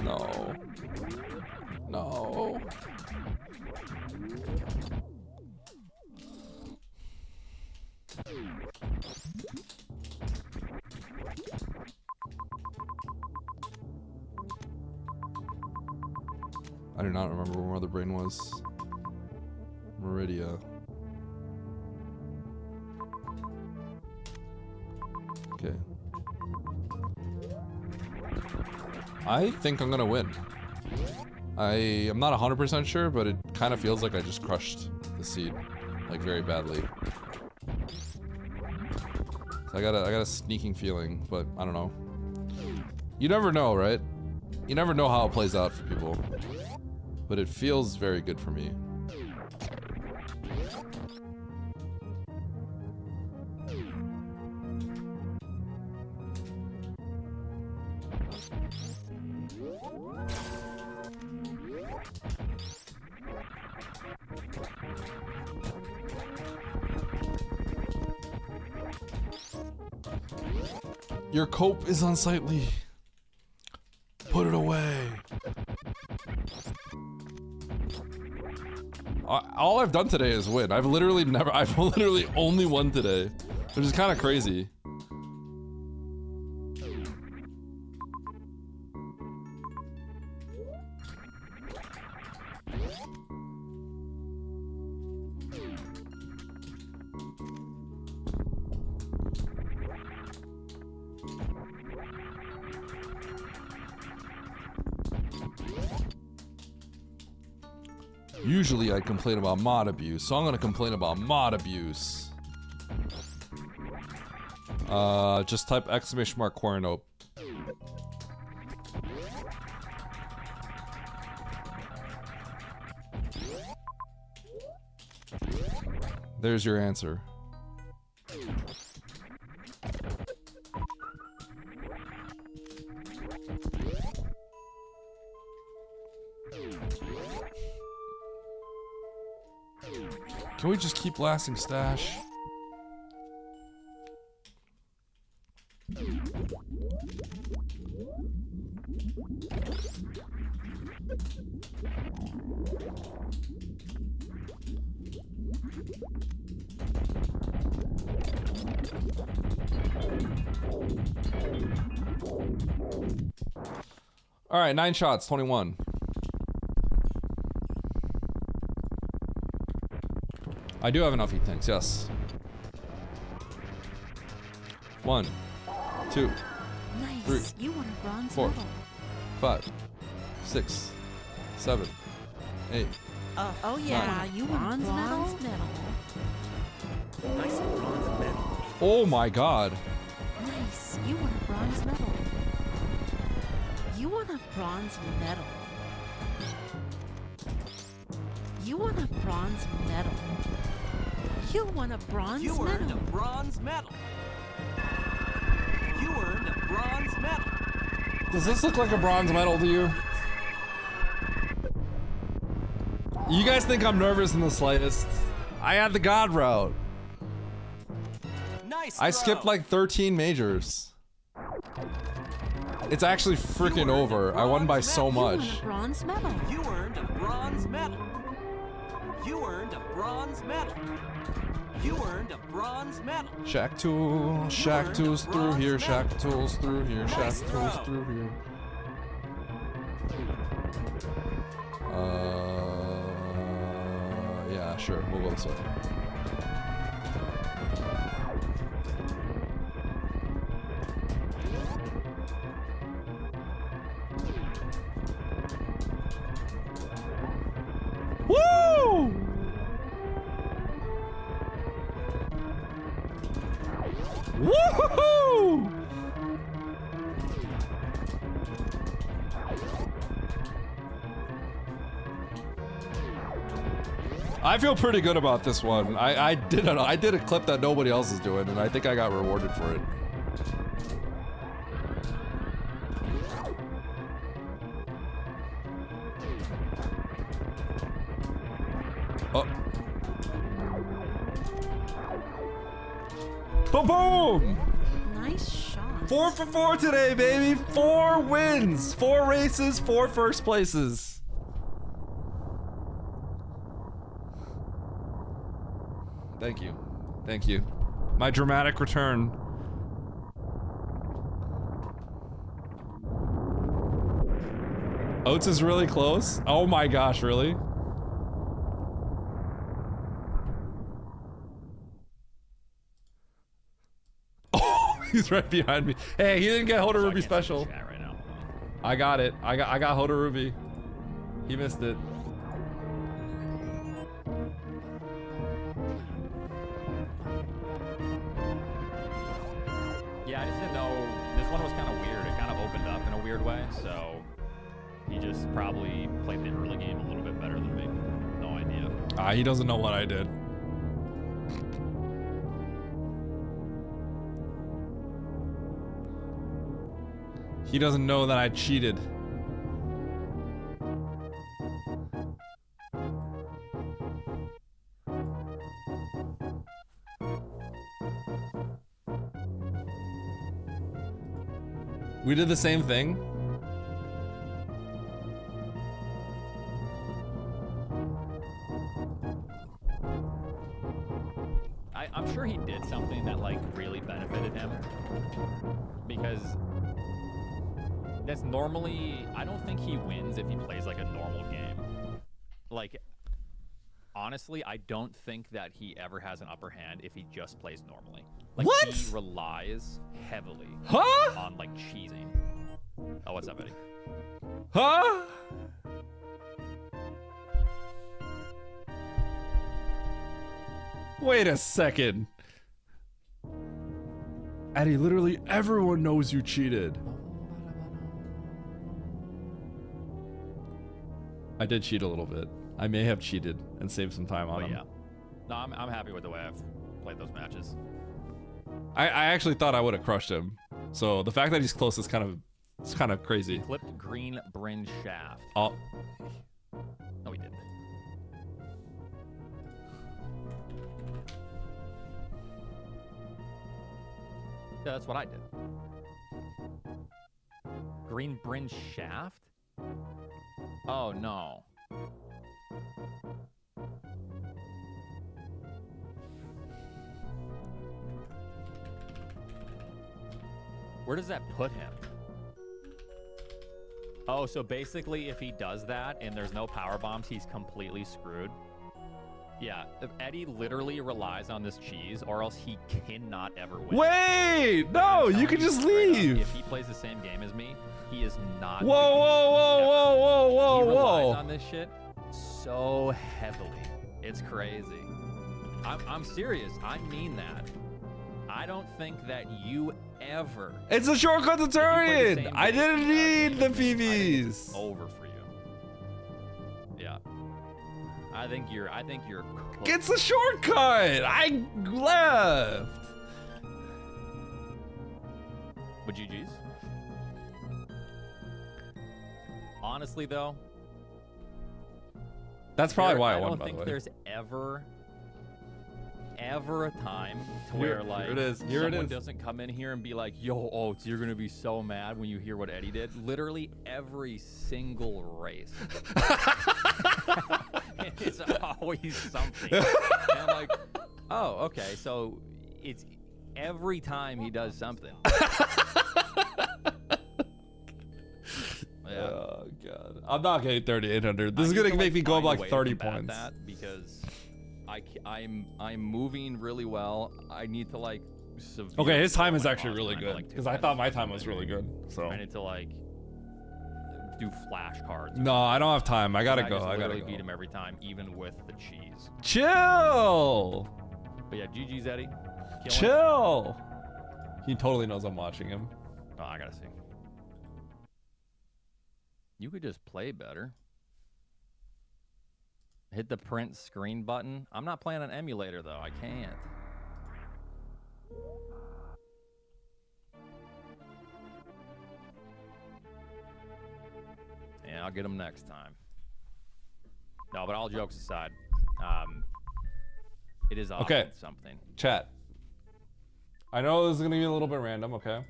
Speaker 2: No. No. I do not remember where Mother Brain was. Meridia. Okay. I think I'm gonna win. I am not 100% sure, but it kind of feels like I just crushed the seed, like very badly. So I got a sneaking feeling, but I don't know. You never know, right? You never know how it plays out for people. But it feels very good for me. Your cope is unsightly. Put it away. All I've done today is win. I've literally only won today, which is kind of crazy. Usually I complain about mod abuse, so I'm gonna complain about mod abuse. Just type !! Quernope. There's your answer. Can we just keep blasting Stash? All right, 9 shots, 21. I do have enough heat tanks, yes. 1, 2,
Speaker 4: Nice.
Speaker 2: 3,
Speaker 4: You won a bronze
Speaker 2: 4,
Speaker 4: medal.
Speaker 2: 5, 6, 7, 8.
Speaker 4: Oh yeah, you won a bronze medal.
Speaker 3: Nice bronze medal.
Speaker 2: Oh my god.
Speaker 4: Nice. You won a bronze medal. You won a bronze medal. You won a bronze medal. You won a bronze
Speaker 1: You
Speaker 4: medal.
Speaker 1: earned a bronze medal. You earned a bronze medal.
Speaker 2: Does this look like a bronze medal to you? You guys think I'm nervous in the slightest? I had the god route.
Speaker 1: Nice.
Speaker 2: I skipped like 13 majors. It's actually freaking over. I won by so
Speaker 4: You won
Speaker 2: much.
Speaker 4: a bronze medal.
Speaker 1: You earned a bronze medal. You earned a bronze medal. You earned a bronze medal.
Speaker 2: Shack tools through here, shack tools through here, shack tools through here. Yeah, sure, we'll go this way. Woo! Woohoo! I feel pretty good about this one. I did a clip that nobody else is doing, and I think I got rewarded for it. Boom!
Speaker 4: Nice shot.
Speaker 2: 4 for 4 today, baby. 4 wins, 4 races, 4 first places. Thank you. Thank you. My dramatic return. Oats is really close. Oh my gosh, really? Oh, he's right behind me. Hey, he didn't get Hoda Ruby special.
Speaker 11: Right now.
Speaker 2: I got it. I got Hoda Ruby. He missed it.
Speaker 11: Yeah, I just didn't know. This one was kind of weird. It kind of opened up in a weird way, so he just probably played the early game a little bit better than me. No idea.
Speaker 2: He doesn't know what I did. He doesn't know that I cheated. We did the same thing.
Speaker 11: I'm sure he did something that like really benefited him, because that's normally, I don't think he wins if he plays like a normal game. Like, honestly, I don't think that he ever has an upper hand if he just plays normally. Like,
Speaker 2: what?
Speaker 11: He relies heavily on like cheesing. Oh, what's up, Eddie?
Speaker 2: Huh? Wait a second. Eddie, literally everyone knows you cheated. I did cheat a little bit. I may have cheated and saved some time on him.
Speaker 11: Yeah. No, I'm happy with the way I've played those matches.
Speaker 2: I actually thought I would have crushed him. So the fact that he's close is kind of crazy.
Speaker 11: Clipped green Bryn shaft.
Speaker 2: Oh.
Speaker 11: No, he didn't. Yeah, that's what I did. Green Bryn shaft? Oh, no. Where does that put him? Oh, so basically if he does that and there's no power bombs, he's completely screwed. Yeah, if Eddie literally relies on this cheese, or else he cannot ever win.
Speaker 2: Wait! No, you can just leave!
Speaker 11: If he plays the same game as me, he is not.
Speaker 2: Whoa, whoa, whoa, whoa, whoa, whoa,
Speaker 11: he relies
Speaker 2: whoa!
Speaker 11: on this shit so heavily. It's crazy. I'm serious. I mean that. I don't think that you ever.
Speaker 2: It's a shortcut to Turian! I didn't need the PVs!
Speaker 11: Over for you. Yeah. I think you're cooked.
Speaker 2: It's a shortcut! I left!
Speaker 11: But GG's. Honestly, though,
Speaker 2: that's probably why I won,
Speaker 11: don't
Speaker 2: by the
Speaker 11: think
Speaker 2: way.
Speaker 11: there's ever a time to where like
Speaker 2: here it is. Here it
Speaker 11: someone
Speaker 2: is.
Speaker 11: doesn't come in here and be like, yo, Oats, you're gonna be so mad when you hear what Eddie did. Literally every single race. It's always something. And I'm like, oh, okay, so it's every time he does something. Yeah.
Speaker 2: Oh god, I'm not getting 3,800. This is gonna make me go up like 30 points.
Speaker 11: That because I'm moving really well. I need to like.
Speaker 2: Okay, his time is actually really good because I thought my time was really good. So
Speaker 11: I need to like do flashcards.
Speaker 2: No, I don't have time. I gotta go.
Speaker 11: I
Speaker 2: gotta
Speaker 11: literally
Speaker 2: go.
Speaker 11: beat him every time, even with the cheese.
Speaker 2: Chill.
Speaker 11: But yeah, GG's Eddie.
Speaker 2: Chill. He totally knows I'm watching him.
Speaker 11: Oh, I gotta see. You could just play better. Hit the print screen button. I'm not playing an emulator though. I can't. Yeah, I'll get him next time. No, but all jokes aside, it is often
Speaker 2: Okay.
Speaker 11: something.
Speaker 2: Chat. I know this is gonna be a little bit random, okay?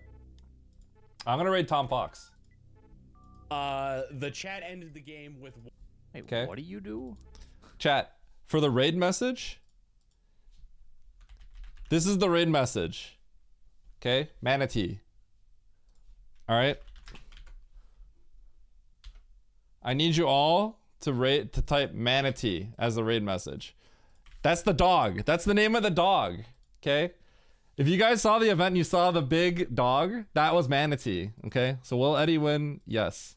Speaker 2: I'm gonna raid Tom Fox.
Speaker 13: The chat ended the game with.
Speaker 11: Hey,
Speaker 2: Okay.
Speaker 11: what do you do?
Speaker 2: Chat, for the raid message, this is the raid message. Okay? Manatee. Alright? I need you all to type manatee as the raid message. That's the dog. That's the name of the dog. Okay? If you guys saw the event and you saw the big dog, that was manatee. Okay? So will Eddie win? Yes.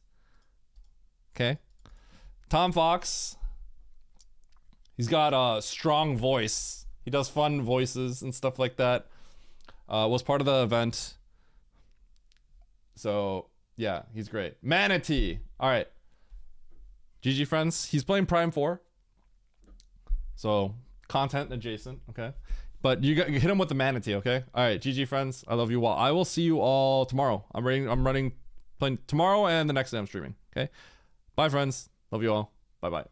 Speaker 2: Okay? Tom Fox. He's got a strong voice. He does fun voices and stuff like that. Was part of the event. So, yeah, he's great. Manatee. All right. GG, friends. He's playing Prime 4. So, content adjacent, okay? But you hit him with the manatee, okay? All right, GG, friends. I love you all. I will see you all tomorrow. I'm playing tomorrow and the next day I'm streaming, okay? Bye, friends. Love you all. Bye-bye.